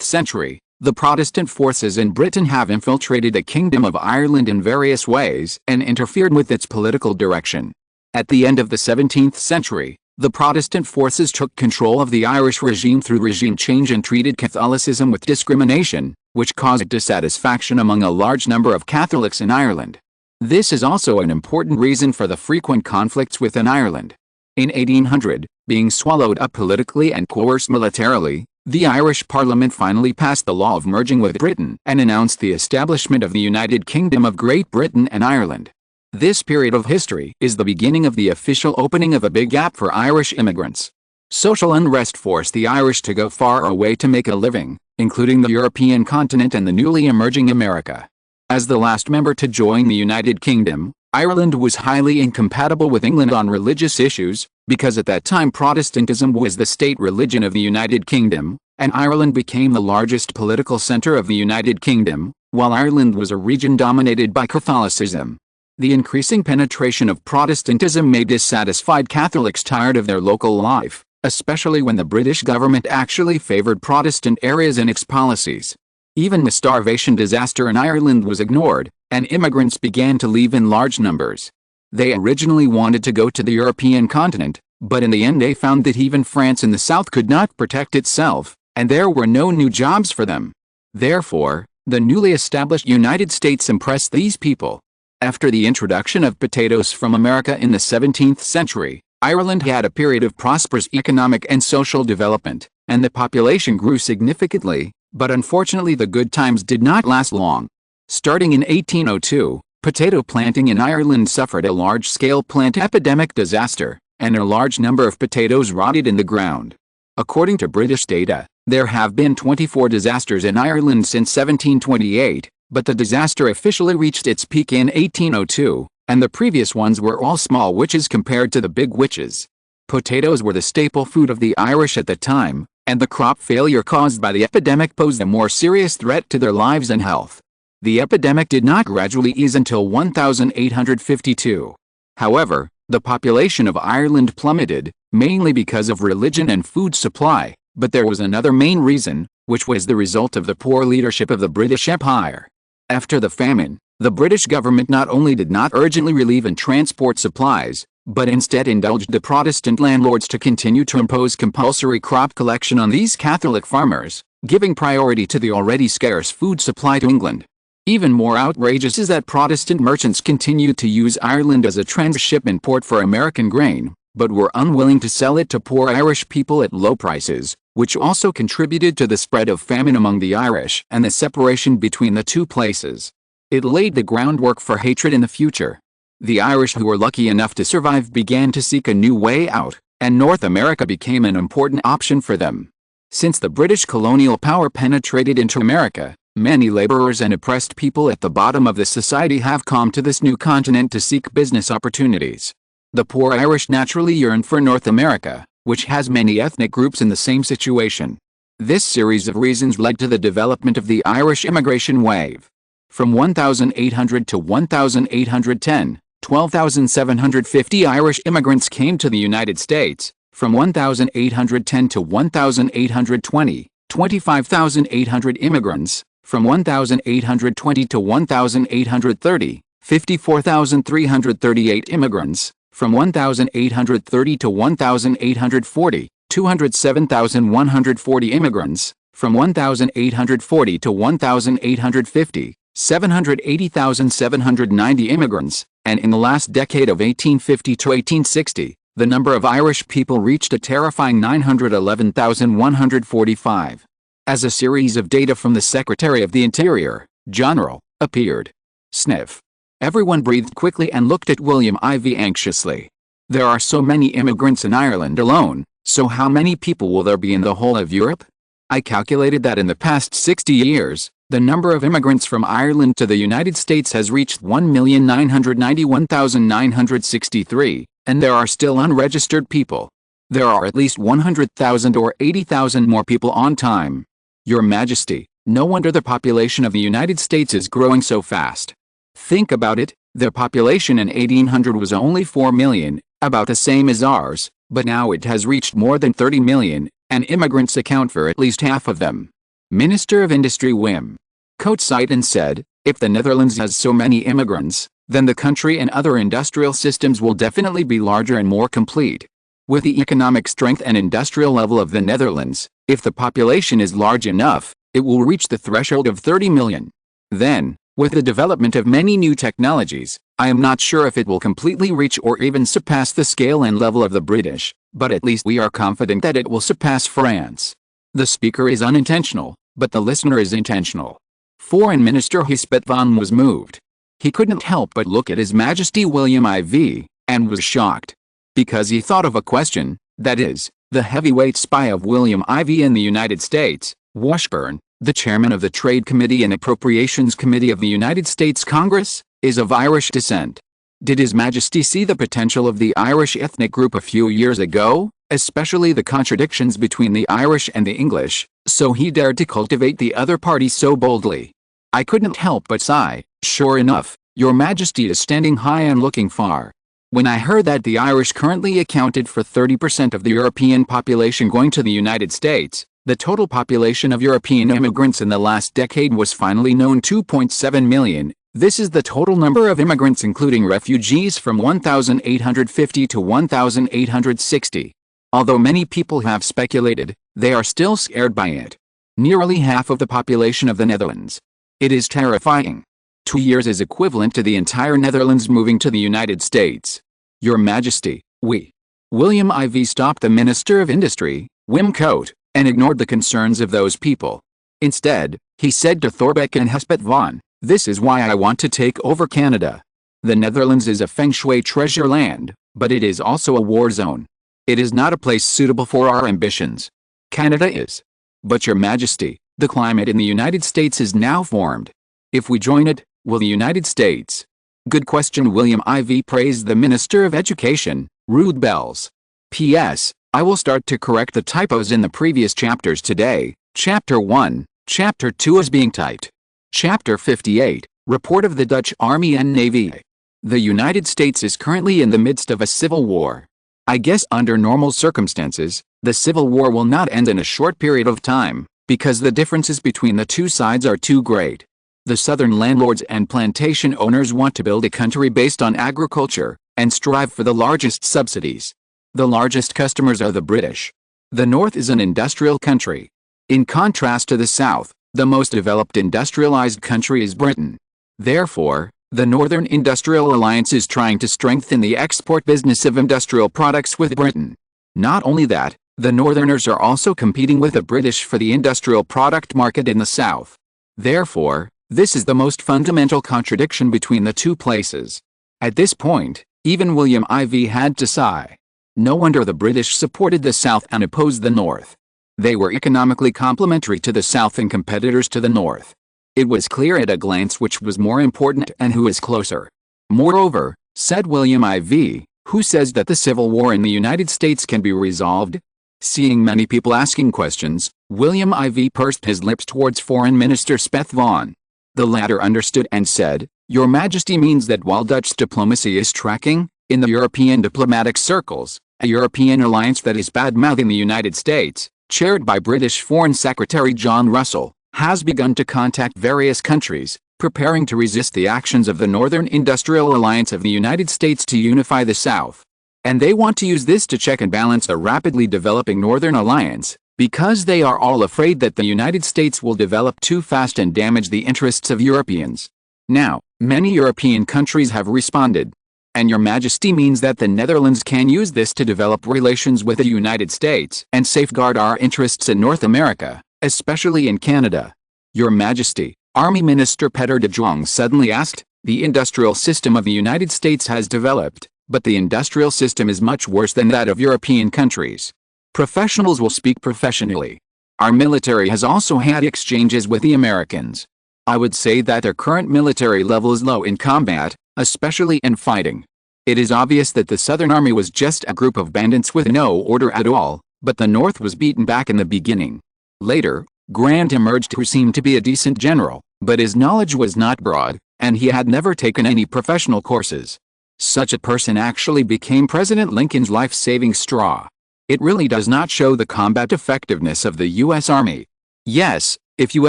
century, the Protestant forces in Britain have infiltrated the Kingdom of Ireland in various ways and interfered with its political direction. At the end of the 17th century, the Protestant forces took control of the Irish regime through regime change and treated Catholicism with discrimination, which caused dissatisfaction among a large number of Catholics in Ireland. This is also an important reason for the frequent conflicts within Ireland. In 1800, being swallowed up politically and coerced militarily, the Irish Parliament finally passed the law of merging with Britain and announced the establishment of the United Kingdom of Great Britain and Ireland. This period of history is the beginning of the official opening of a big gap for Irish immigrants. Social unrest forced the Irish to go far away to make a living, including the European continent and the newly emerging America. As the last member to join the United Kingdom, Ireland was highly incompatible with England on religious issues, because at that time Protestantism was the state religion of the United Kingdom, and Ireland became the largest political centre of the United Kingdom, while Ireland was a region dominated by Catholicism. The increasing penetration of Protestantism made dissatisfied Catholics tired of their local life, especially when the British government actually favoured Protestant areas in its policies. Even the starvation disaster in Ireland was ignored, and immigrants began to leave in large numbers. They originally wanted to go to the European continent, but in the end they found that even France in the south could not protect itself, and there were no new jobs for them. Therefore, the newly established United States impressed these people. After the introduction of potatoes from America in the 17th century, Ireland had a period of prosperous economic and social development, and the population grew significantly, but unfortunately the good times did not last long. Starting in 1802, potato planting in Ireland suffered a large-scale plant epidemic disaster, and a large number of potatoes rotted in the ground. According to British data, there have been 24 disasters in Ireland since 1728, but the disaster officially reached its peak in 1802, and the previous ones were all small witches compared to the big witches. Potatoes were the staple food of the Irish at the time, and the crop failure caused by the epidemic posed a more serious threat to their lives and health. The epidemic did not gradually ease until 1852. However, the population of Ireland plummeted, mainly because of religion and food supply, but there was another main reason, which was the result of the poor leadership of the British Empire. After the famine, the British government not only did not urgently relieve and transport supplies, but instead indulged the Protestant landlords to continue to impose compulsory crop collection on these Catholic farmers, giving priority to the already scarce food supply to England. Even more outrageous is that Protestant merchants continued to use Ireland as a transshipment port for American grain, but were unwilling to sell it to poor Irish people at low prices, which also contributed to the spread of famine among the Irish and the separation between the two places. It laid the groundwork for hatred in the future. The Irish who were lucky enough to survive began to seek a new way out, and North America became an important option for them. Since the British colonial power penetrated into America, many laborers and oppressed people at the bottom of the society have come to this new continent to seek business opportunities. The poor Irish naturally yearn for North America, which has many ethnic groups in the same situation. This series of reasons led to the development of the Irish immigration wave. From 1800 to 1810, 12,750 Irish immigrants came to the United States. From 1810 to 1820, 25,800 immigrants. From 1820 to 1830, 54,338 immigrants. From 1830 to 1840, 207,140 immigrants. From 1840 to 1850, 780,790 immigrants, and in the last decade of 1850 to 1860, the number of Irish people reached a terrifying 911,145. As a series of data from the Secretary of the Interior, General, appeared. Sniff. Everyone breathed quickly and looked at William IV anxiously. There are so many immigrants in Ireland alone, so how many people will there be in the whole of Europe? I calculated that in the past 60 years, the number of immigrants from Ireland to the United States has reached 1,991,963, and there are still unregistered people. There are at least 100,000 or 80,000 more people on time. Your Majesty, no wonder the population of the United States is growing so fast. Think about it, their population in 1800 was only 4 million, about the same as ours, but now it has reached more than 30 million, and immigrants account for at least half of them. Minister of Industry Wim Coatsiden said, if the Netherlands has so many immigrants, then the country and other industrial systems will definitely be larger and more complete. With the economic strength and industrial level of the Netherlands, if the population is large enough, it will reach the threshold of 30 million. Then, with the development of many new technologies, I am not sure if it will completely reach or even surpass the scale and level of the British, but at least we are confident that it will surpass France. The speaker is unintentional, but the listener is intentional. Foreign Minister Huspert van was moved. He couldn't help but look at His Majesty William IV, and was shocked. Because he thought of a question, that is, the heavyweight spy of William IV in the United States, Washburn, the chairman of the Trade Committee and Appropriations Committee of the United States Congress, is of Irish descent. Did His Majesty see the potential of the Irish ethnic group a few years ago, especially the contradictions between the Irish and the English, so he dared to cultivate the other party so boldly? I couldn't help but sigh. Sure enough, Your Majesty is standing high and looking far. When I heard that the Irish currently accounted for 30% of the European population going to the United States, the total population of European immigrants in the last decade was finally known 2.7 million. This is the total number of immigrants including refugees from 1,850 to 1,860. Although many people have speculated, they are still scared by it. Nearly half of the population of the Netherlands. It is terrifying. 2 years is equivalent to the entire Netherlands moving to the United States. Your Majesty, William IV stopped the Minister of Industry, Wim Coat, and ignored the concerns of those people. Instead, he said to Thorbecke and Huspert van, this is why I want to take over Canada. The Netherlands is a feng shui treasure land, but it is also a war zone. It is not a place suitable for our ambitions. Canada is. But Your Majesty, the climate in the United States is now formed. If we join it, will the United States? Good question. William IV praised the Minister of Education, Ruud Bells. P.S. I will start to correct the typos in the previous chapters today. Chapter 1, Chapter 2 is being typed. Chapter 58, Report of the Dutch Army and Navy. The United States is currently in the midst of a civil war. I guess under normal circumstances, the civil war will not end in a short period of time, because the differences between the two sides are too great. The Southern landlords and plantation owners want to build a country based on agriculture, and strive for the largest subsidies. The largest customers are the British. The North is an industrial country. In contrast to the South, the most developed industrialized country is Britain. Therefore, the Northern Industrial Alliance is trying to strengthen the export business of industrial products with Britain. Not only that, the Northerners are also competing with the British for the industrial product market in the South. Therefore, this is the most fundamental contradiction between the two places. At this point, even William IV had to sigh. No wonder the British supported the South and opposed the North. They were economically complementary to the South and competitors to the North. It was clear at a glance which was more important and who is closer. Moreover, said William IV, who says that the Civil War in the United States can be resolved? Seeing many people asking questions, William IV pursed his lips towards Foreign Minister Speth Vaughan. The latter understood and said, "Your Majesty means that while Dutch diplomacy is tracking, in the European diplomatic circles, a European alliance that is bad-mouthing the United States, chaired by British Foreign Secretary John Russell, has begun to contact various countries, preparing to resist the actions of the Northern Industrial Alliance of the United States to unify the South. And they want to use this to check and balance a rapidly developing Northern Alliance, because they are all afraid that the United States will develop too fast and damage the interests of Europeans." Now, many European countries have responded. And Your Majesty means that the Netherlands can use this to develop relations with the United States and safeguard our interests in North America, especially in Canada. Your Majesty, Army Minister Peter de Jong suddenly asked, "The industrial system of the United States has developed, but the industrial system is much worse than that of European countries. Professionals will speak professionally. Our military has also had exchanges with the Americans. I would say that their current military level is low in combat, especially in fighting. It is obvious that the Southern Army was just a group of bandits with no order at all, but the North was beaten back in the beginning. Later, Grant emerged, who seemed to be a decent general, but his knowledge was not broad, and he had never taken any professional courses. Such a person actually became President Lincoln's life-saving straw. It really does not show the combat effectiveness of the U.S. Army. Yes, if you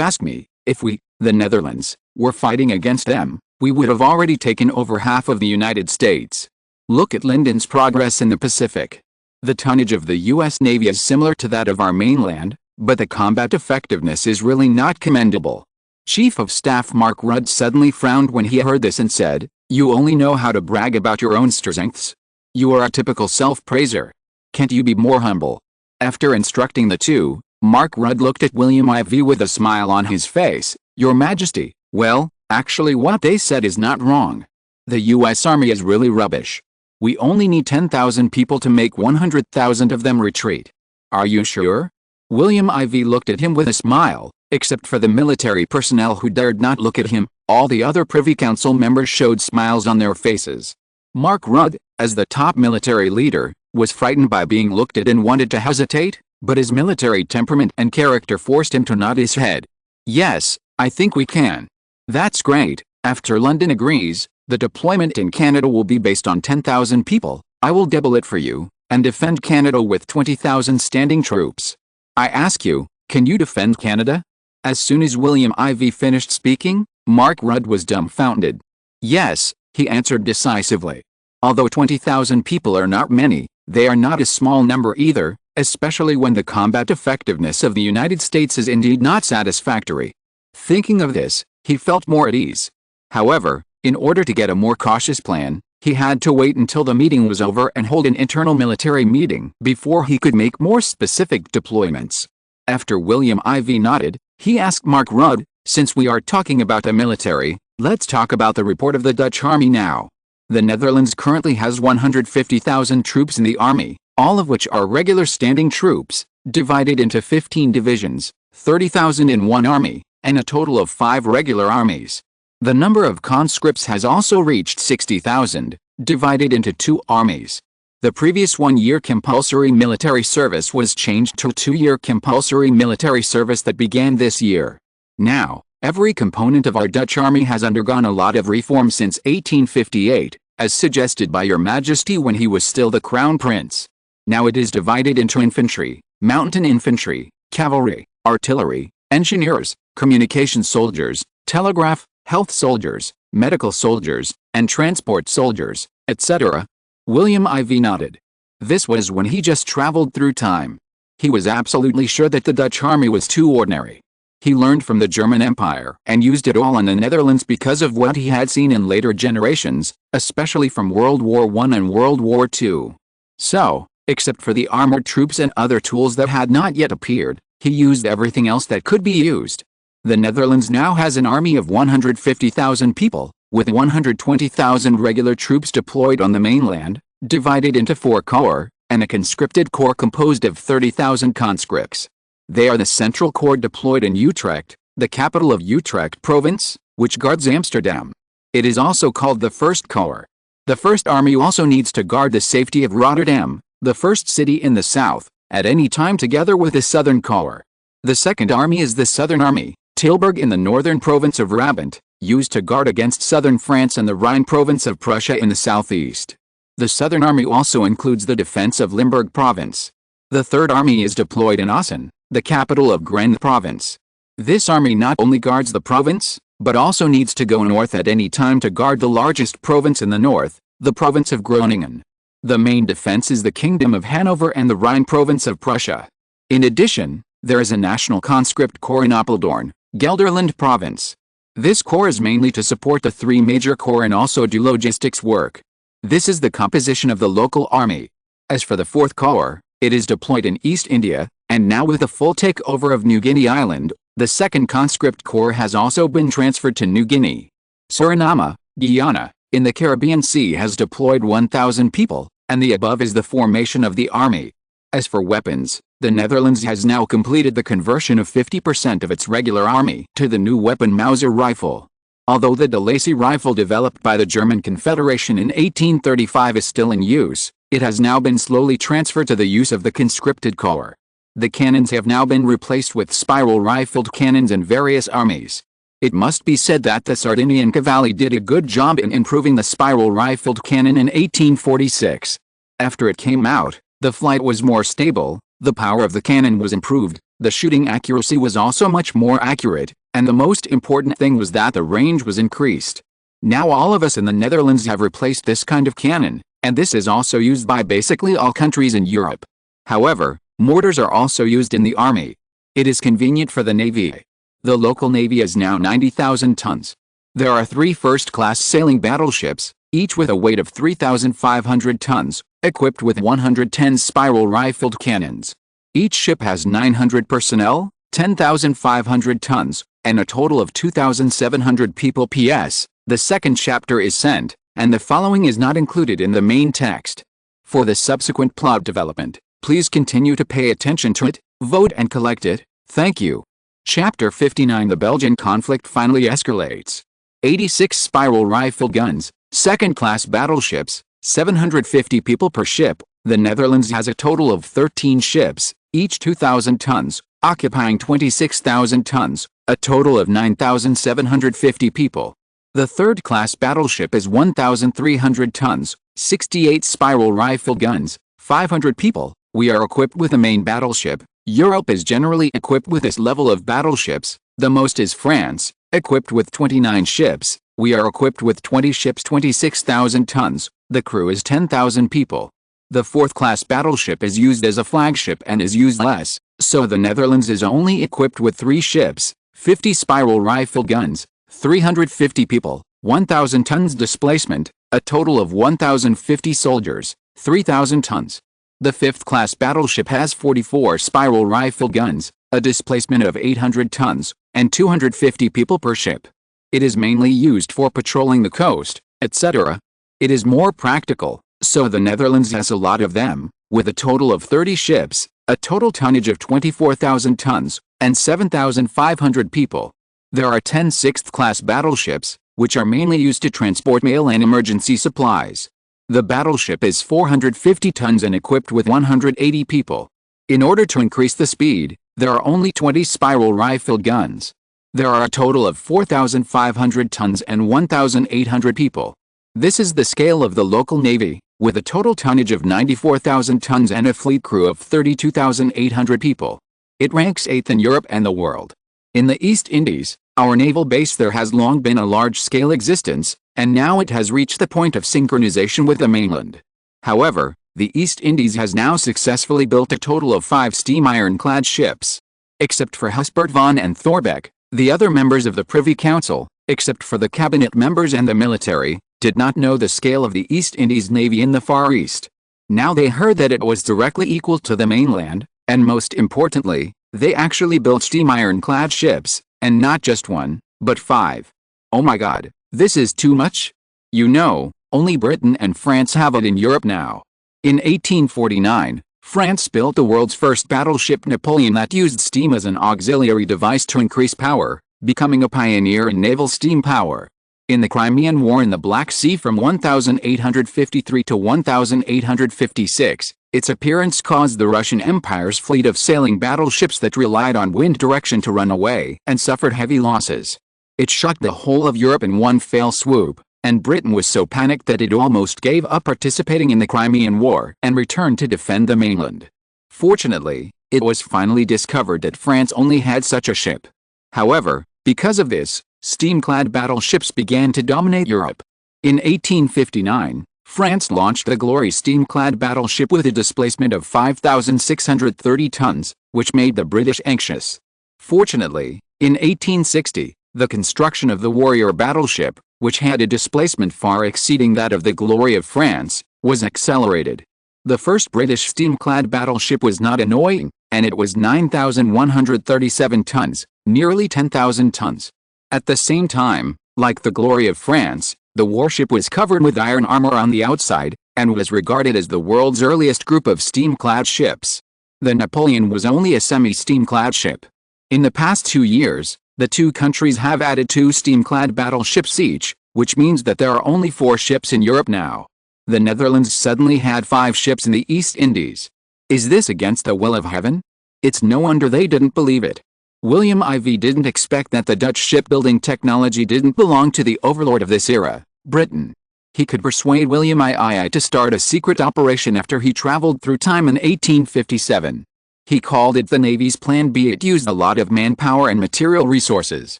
ask me, if we, the Netherlands, were fighting against them, we would have already taken over half of the United States. Look at Lyndon's progress in the Pacific. The tonnage of the U.S. Navy is similar to that of our mainland, but the combat effectiveness is really not commendable." Chief of Staff Mark Rudd suddenly frowned when he heard this and said, "You only know how to brag about your own strengths. You are a typical self-praiser. Can't you be more humble?" After instructing the two, Mark Rudd looked at William IV with a smile on his face. "Your Majesty, well, actually what they said is not wrong. The U.S. Army is really rubbish. We only need 10,000 people to make 100,000 of them retreat." "Are you sure?" William IV looked at him with a smile. Except for the military personnel who dared not look at him, all the other Privy Council members showed smiles on their faces. Mark Rudd, as the top military leader, was frightened by being looked at and wanted to hesitate, but his military temperament and character forced him to nod his head. "Yes, I think we can." "That's great. After London agrees, the deployment in Canada will be based on 10,000 people. I will double it for you, and defend Canada with 20,000 standing troops. I ask you, can you defend Canada?" As soon as William IV finished speaking, Mark Rudd was dumbfounded. "Yes," he answered decisively. "Although 20,000 people are not many, they are not a small number either, especially when the combat effectiveness of the United States is indeed not satisfactory." Thinking of this, he felt more at ease. However, in order to get a more cautious plan, he had to wait until the meeting was over and hold an internal military meeting before he could make more specific deployments. After William IV nodded, he asked Mark Rudd, "Since we are talking about the military, let's talk about the report of the Dutch army now. The Netherlands currently has 150,000 troops in the army, all of which are regular standing troops, divided into 15 divisions, 30,000 in one army, and a total of 5 regular armies. The number of conscripts has also reached 60,000, divided into 2 armies. The previous 1-year compulsory military service was changed to a 2-year compulsory military service that began this year. Now, every component of our Dutch army has undergone a lot of reform since 1858, as suggested by Your Majesty when he was still the Crown Prince. Now it is divided into infantry, mountain infantry, cavalry, artillery, engineers, communication soldiers, telegraph, health soldiers, medical soldiers, and transport soldiers, etc. William IV nodded. This was when he just traveled through time. He was absolutely sure that the Dutch army was too ordinary. He learned from the German Empire and used it all on the Netherlands because of what he had seen in later generations, especially from World War I and World War II. So, except for the armored troops and other tools that had not yet appeared, he used everything else that could be used. The Netherlands now has an army of 150,000 people, with 120,000 regular troops deployed on the mainland, divided into 4 corps, and a conscripted corps composed of 30,000 conscripts. They are the Central Corps deployed in Utrecht, the capital of Utrecht province, which guards Amsterdam. It is also called the First Corps. The First Army also needs to guard the safety of Rotterdam, the first city in the south, at any time together with the Southern Corps. The Second Army is the Southern Army, Tilburg in the northern province of Brabant, used to guard against southern France and the Rhine province of Prussia in the southeast. The Southern Army also includes the defense of Limburg province. The Third Army is deployed in Assen, the capital of Grenth province. This army not only guards the province, but also needs to go north at any time to guard the largest province in the north, the province of Groningen. The main defense is the Kingdom of Hanover and the Rhine province of Prussia. In addition, there is a national conscript corps in Apeldoorn, Gelderland province. This corps is mainly to support the 3 major corps and also do logistics work. This is the composition of the local army. As for the 4th Corps, it is deployed in East India, and now with the full takeover of New Guinea Island, the 2nd Conscript Corps has also been transferred to New Guinea. Suriname, Guyana, in the Caribbean Sea has deployed 1,000 people, and the above is the formation of the army. As for weapons, the Netherlands has now completed the conversion of 50% of its regular army to the new weapon Mauser rifle. Although the de Lacy rifle developed by the German Confederation in 1835 is still in use, it has now been slowly transferred to the use of the conscripted corps. The cannons have now been replaced with spiral-rifled cannons in various armies. It must be said that the Sardinian cavalry did a good job in improving the spiral-rifled cannon in 1846. After it came out, the flight was more stable, the power of the cannon was improved, the shooting accuracy was also much more accurate, and the most important thing was that the range was increased. Now all of us in the Netherlands have replaced this kind of cannon, and this is also used by basically all countries in Europe. However, mortars are also used in the army. It is convenient for the navy. The local navy is now 90,000 tons. There are 3 first-class sailing battleships, each with a weight of 3,500 tons, equipped with 110 spiral-rifled cannons. Each ship has 900 personnel, 10,500 tons, and a total of 2,700 people. PS. The second chapter is sent, and the following is not included in the main text. For the subsequent plot development, please continue to pay attention to it, vote and collect it. Thank you. Chapter 59. The Belgian conflict finally escalates. 86 spiral rifle guns, second-class battleships, 750 people per ship. The Netherlands has a total of 13 ships, each 2,000 tons, occupying 26,000 tons, a total of 9,750 people. The third-class battleship is 1,300 tons, 68 spiral rifle guns, 500 people. We are equipped with a main battleship. Europe is generally equipped with this level of battleships. The most is France, equipped with 29 ships. We are equipped with 20 ships, 26,000 tons. The crew is 10,000 people. The fourth-class battleship is used as a flagship and is used less, so the Netherlands is only equipped with 3 ships, 50 spiral rifle guns, 350 people, 1,000 tons displacement, a total of 1,050 soldiers, 3,000 tons. The fifth-class battleship has 44 spiral rifle guns, a displacement of 800 tons, and 250 people per ship. It is mainly used for patrolling the coast, etc. It is more practical, so the Netherlands has a lot of them, with a total of 30 ships, a total tonnage of 24,000 tons, and 7,500 people. There are 10 sixth-class battleships, which are mainly used to transport mail and emergency supplies. The battleship is 450 tons and equipped with 180 people. In order to increase the speed, there are only 20 spiral rifle guns. There are a total of 4,500 tons and 1,800 people. This is the scale of the local navy, with a total tonnage of 94,000 tons and a fleet crew of 32,800 people. It ranks 8th in Europe and the world. In the East Indies, our naval base there has long been a large-scale existence, and now it has reached the point of synchronization with the mainland. However, The East Indies has now successfully built a total of 5 steam ironclad ships. Except for Husbert von and Thorbecke, the other members of the Privy Council, except for the cabinet members and the military, did not know the scale of the East Indies Navy in the Far East. Now they heard that it was directly equal to the mainland, and most importantly, they actually built steam ironclad ships, and not just 1, but 5. Oh my God, this is too much? You know, only Britain and France have it in Europe now. In 1849, France built the world's first battleship Napoleon that used steam as an auxiliary device to increase power, becoming a pioneer in naval steam power. In the Crimean War in the Black Sea from 1853 to 1856, its appearance caused the Russian Empire's fleet of sailing battleships that relied on wind direction to run away and suffered heavy losses. It shocked the whole of Europe in one fell swoop, and Britain was so panicked that it almost gave up participating in the Crimean War and returned to defend the mainland. Fortunately, it was finally discovered that France only had such a ship. However, because of this, steam-clad battleships began to dominate Europe. In 1859, France launched the Glory steam-clad battleship with a displacement of 5,630 tons, which made the British anxious. Fortunately, in 1860, the construction of the Warrior battleship, which had a displacement far exceeding that of the Glory of France, was accelerated. The first British steam-clad battleship was not annoying, and it was 9,137 tons, nearly 10,000 tons. At the same time, like the Glory of France, the warship was covered with iron armor on the outside, and was regarded as the world's earliest group of steam-clad ships. The Napoleon was only a semi-steam-clad ship. In the past 2 years, the two countries have added 2 steam-clad battleships each, which means that there are only 4 ships in Europe now. The Netherlands suddenly had 5 ships in the East Indies. Is this against the will of heaven? It's no wonder they didn't believe it. William IV didn't expect that the Dutch shipbuilding technology didn't belong to the overlord of this era, Britain. He could persuade William II to start a secret operation after he traveled through time in 1857. He called it the Navy's Plan B. It used a lot of manpower and material resources.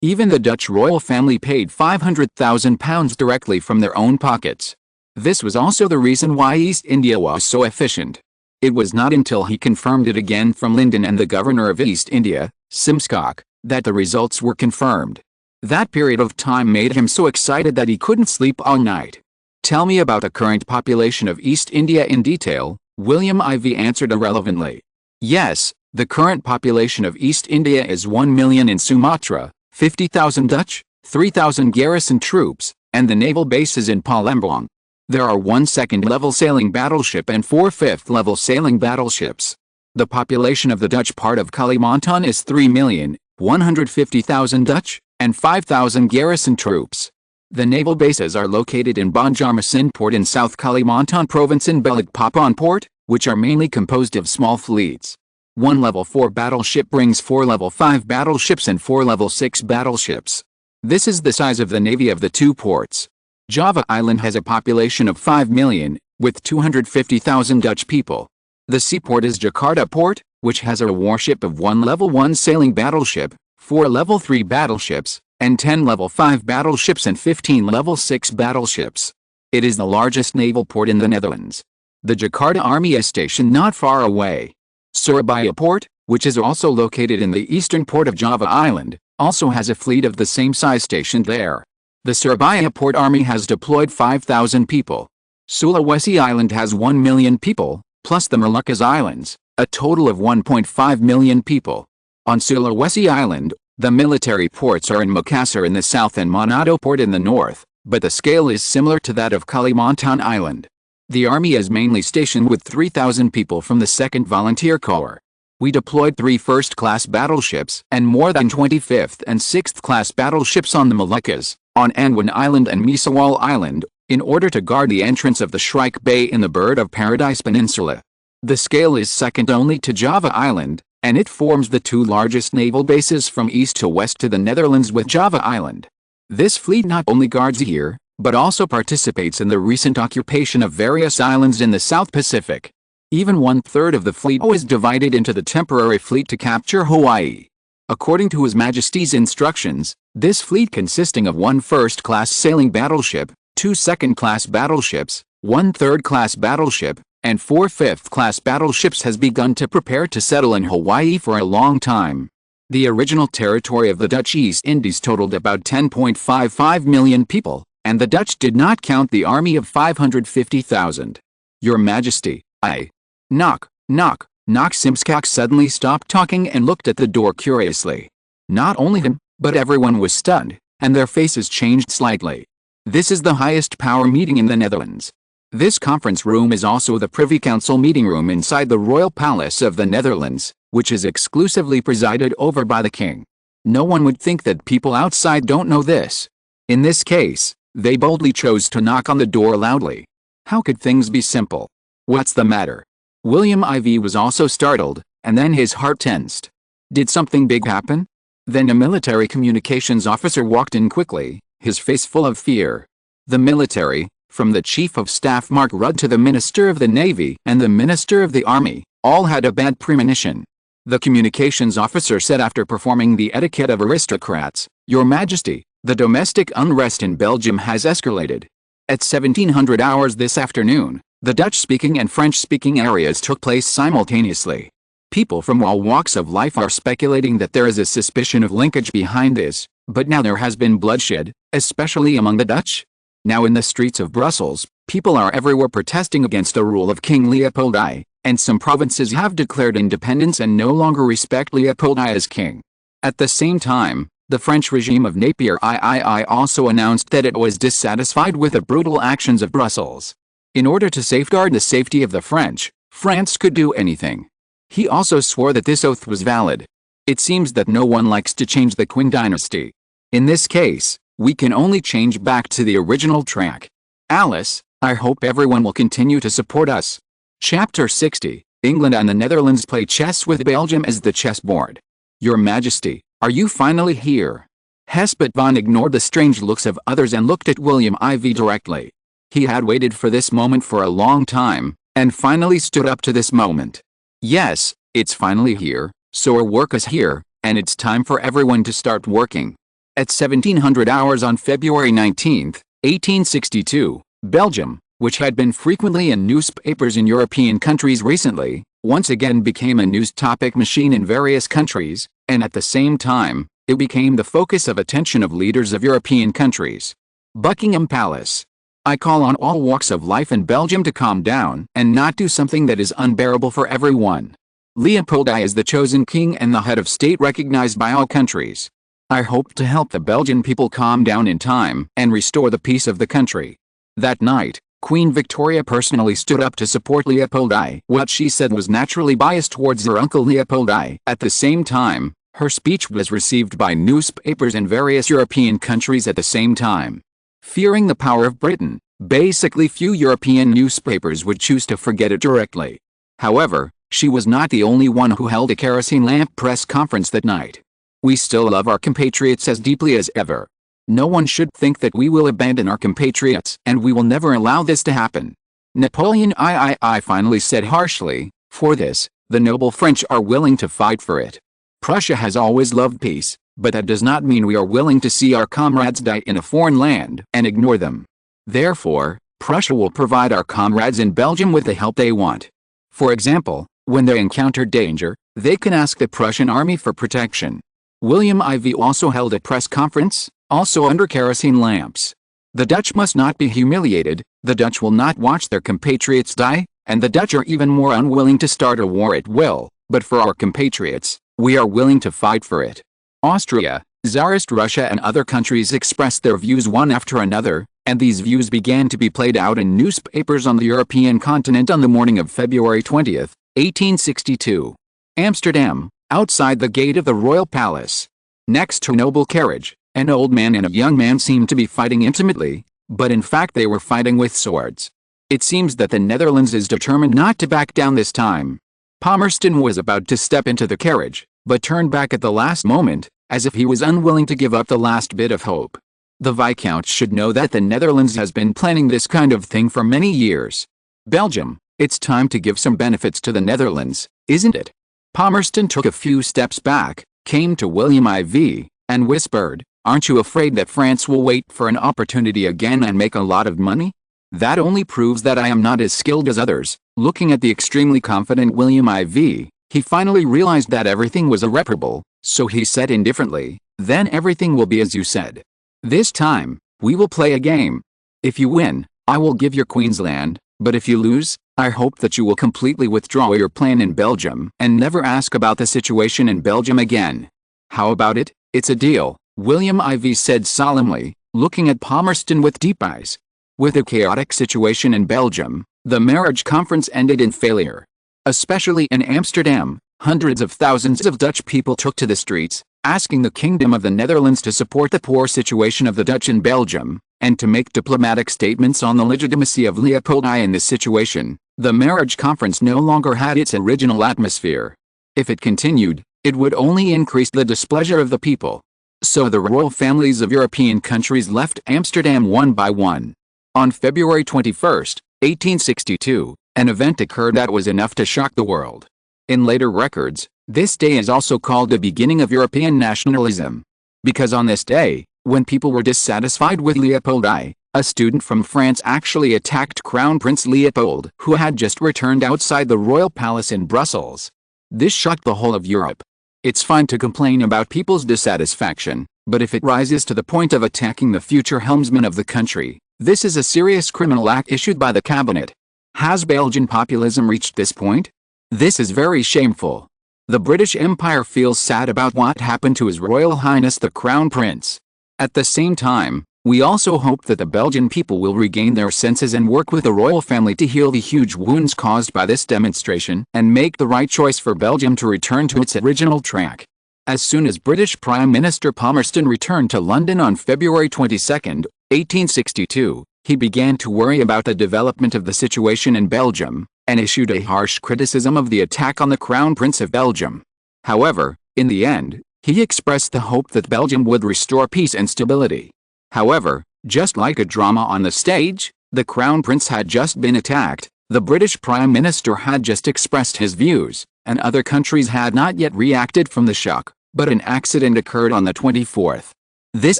Even the Dutch royal family paid £500,000 directly from their own pockets. This was also the reason why East India was so efficient. It was not until he confirmed it again from Linden and the governor of East India, Simcock, that the results were confirmed. That period of time made him so excited that he couldn't sleep all night. Tell me about the current population of East India in detail, William IV answered irrelevantly. Yes, the current population of East India is 1 million in Sumatra, 50,000 Dutch, 3,000 garrison troops, and the naval bases in Palembang. There are 1 second-level sailing battleship and 4 fifth-level sailing battleships. The population of the Dutch part of Kalimantan is 3,150,000 Dutch, and 5,000 garrison troops. The naval bases are located in Banjarmasin Port in South Kalimantan Province and Balikpapan Port, which are mainly composed of small fleets. 1 level 4 battleship brings 4 level 5 battleships and 4 level 6 battleships. This is the size of the navy of the 2 ports. Java Island has a population of 5 million, with 250,000 Dutch people. The seaport is Jakarta Port, which has a warship of 1 level 1 sailing battleship, 4 level 3 battleships, and 10 level 5 battleships and 15 level 6 battleships. It is the largest naval port in the Netherlands. The Jakarta Army is stationed not far away. Surabaya Port, which is also located in the eastern port of Java Island, also has a fleet of the same size stationed there. The Surabaya Port Army has deployed 5,000 people. Sulawesi Island has 1 million people, plus the Moluccas Islands, a total of 1.5 million people. On Sulawesi Island, the military ports are in Makassar in the south and Manado Port in the north, but the scale is similar to that of Kalimantan Island. The Army is mainly stationed with 3,000 people from the 2nd Volunteer Corps. We deployed 3 first-class battleships and more than 20 5th and 6th-class battleships on the Moluccas, on Anwan Island and Misawal Island, in order to guard the entrance of the Shrike Bay in the Bird of Paradise Peninsula. The scale is second only to Java Island, and it forms the 2 largest naval bases from east to west to the Netherlands with Java Island. This fleet not only guards here, but also participates in the recent occupation of various islands in the South Pacific. Even 1/3 of the fleet was divided into the temporary fleet to capture Hawaii. According to His Majesty's instructions, this fleet consisting of 1 first-class sailing battleship, 2 second-class battleships, One third-class battleship, and 4 fifth-class battleships has begun to prepare to settle in Hawaii for a long time. The original territory of the Dutch East Indies totaled about 10.55 million people, and the Dutch did not count the army of 550,000. Your Majesty, I. Knock, knock, knock. Simskak suddenly stopped talking and looked at the door curiously. Not only him, but everyone was stunned, and their faces changed slightly. This is the highest power meeting in the Netherlands. This conference room is also the Privy Council meeting room inside the Royal Palace of the Netherlands, which is exclusively presided over by the king. No one would think that people outside don't know this. In this case, they boldly chose to knock on the door loudly. How could things be simple? What's the matter? William IV was also startled, and then his heart tensed. Did something big happen? Then a military communications officer walked in quickly, his face full of fear. The military, from the Chief of Staff Mark Rudd to the Minister of the Navy and the Minister of the Army, all had a bad premonition. The communications officer said after performing the etiquette of aristocrats, "Your Majesty, the domestic unrest in Belgium has escalated. At 1700 hours this afternoon, the Dutch-speaking and French-speaking areas took place simultaneously. People from all walks of life are speculating that there is a suspicion of linkage behind this, but now there has been bloodshed, especially among the Dutch. Now in the streets of Brussels, people are everywhere protesting against the rule of King Leopold I, and some provinces have declared independence and no longer respect Leopold I as king. At the same time, the French regime of Napier III also announced that it was dissatisfied with the brutal actions of Brussels. In order to safeguard the safety of the French, France could do anything. He also swore that this oath was valid. It seems that no one likes to change the Qing dynasty. In this case, we can only change back to the original track. Alice, I hope everyone will continue to support us. Chapter 60, England and the Netherlands play chess with Belgium as the chessboard. Your Majesty, are you finally here? Hespot von ignored the strange looks of others and looked at William IV directly. He had waited for this moment for a long time, and finally stood up to this moment. Yes, it's finally here, so our work is here, and it's time for everyone to start working. At 1700 hours on February 19, 1862, Belgium, which had been frequently in newspapers in European countries recently, once again became a news topic machine in various countries, and at the same time, it became the focus of attention of leaders of European countries. Buckingham Palace. I call on all walks of life in Belgium to calm down and not do something that is unbearable for everyone. Leopold I is the chosen king and the head of state recognized by all countries. I hope to help the Belgian people calm down in time and restore the peace of the country. That night, Queen Victoria personally stood up to support Leopold I. What she said was naturally biased towards her uncle Leopold I. At the same time, her speech was received by newspapers in various European countries at the same time. Fearing the power of Britain, basically few European newspapers would choose to forget it directly. However, she was not the only one who held a kerosene lamp press conference that night. We still love our compatriots as deeply as ever. No one should think that we will abandon our compatriots, and we will never allow this to happen. Napoleon III finally said harshly, "For this, the noble French are willing to fight for it. Prussia has always loved peace, but that does not mean we are willing to see our comrades die in a foreign land and ignore them. Therefore, Prussia will provide our comrades in Belgium with the help they want. For example, when they encounter danger, they can ask the Prussian army for protection." William IV also held a press conference, also under kerosene lamps. The Dutch must not be humiliated, the Dutch will not watch their compatriots die, and the Dutch are even more unwilling to start a war at will, but for our compatriots, we are willing to fight for it. Austria, Tsarist Russia and other countries expressed their views one after another, and these views began to be played out in newspapers on the European continent on the morning of February 20, 1862. Amsterdam, outside the gate of the Royal Palace. Next to a noble carriage, an old man and a young man seemed to be fighting intimately, but in fact they were fighting with swords. It seems that the Netherlands is determined not to back down this time. Palmerston was about to step into the carriage, but turned back at the last moment, as if he was unwilling to give up the last bit of hope. The Viscount should know that the Netherlands has been planning this kind of thing for many years. Belgium, it's time to give some benefits to the Netherlands, isn't it? Palmerston took a few steps back, came to William IV, and whispered, "Aren't you afraid that France will wait for an opportunity again and make a lot of money?" That only proves that I am not as skilled as others." Looking at the extremely confident William IV, he finally realized that everything was irreparable, so he said indifferently, "Then everything will be as you said. This time, we will play a game. If you win, I will give your Queensland, but if you lose, I hope that you will completely withdraw your plan in Belgium and never ask about the situation in Belgium again. How about it? It's a deal," William IV said solemnly, looking at Palmerston with deep eyes. With a chaotic situation in Belgium, the marriage conference ended in failure. Especially in Amsterdam, hundreds of thousands of Dutch people took to the streets, asking the Kingdom of the Netherlands to support the poor situation of the Dutch in Belgium, and to make diplomatic statements on the legitimacy of Leopold I in this situation. The marriage conference no longer had its original atmosphere. If it continued, it would only increase the displeasure of the people. So the royal families of European countries left Amsterdam one by one. On February 21, 1862, an event occurred that was enough to shock the world. In later records, this day is also called the beginning of European nationalism. Because on this day, when people were dissatisfied with Leopold I, a student from France actually attacked Crown Prince Leopold, who had just returned outside the royal palace in Brussels. This shocked the whole of Europe. It's fine to complain about people's dissatisfaction, but if it rises to the point of attacking the future helmsman of the country, this is a serious criminal act issued by the cabinet. Has Belgian populism reached this point? This is very shameful. The British Empire feels sad about what happened to His Royal Highness the Crown Prince. At the same time, we also hope that the Belgian people will regain their senses and work with the royal family to heal the huge wounds caused by this demonstration and make the right choice for Belgium to return to its original track. As soon as British Prime Minister Palmerston returned to London on February 22, 1862, he began to worry about the development of the situation in Belgium, and issued a harsh criticism of the attack on the Crown Prince of Belgium. However, in the end, he expressed the hope that Belgium would restore peace and stability. However, just like a drama on the stage, the Crown Prince had just been attacked, the British Prime Minister had just expressed his views, and other countries had not yet reacted from the shock, but an accident occurred on the 24th. This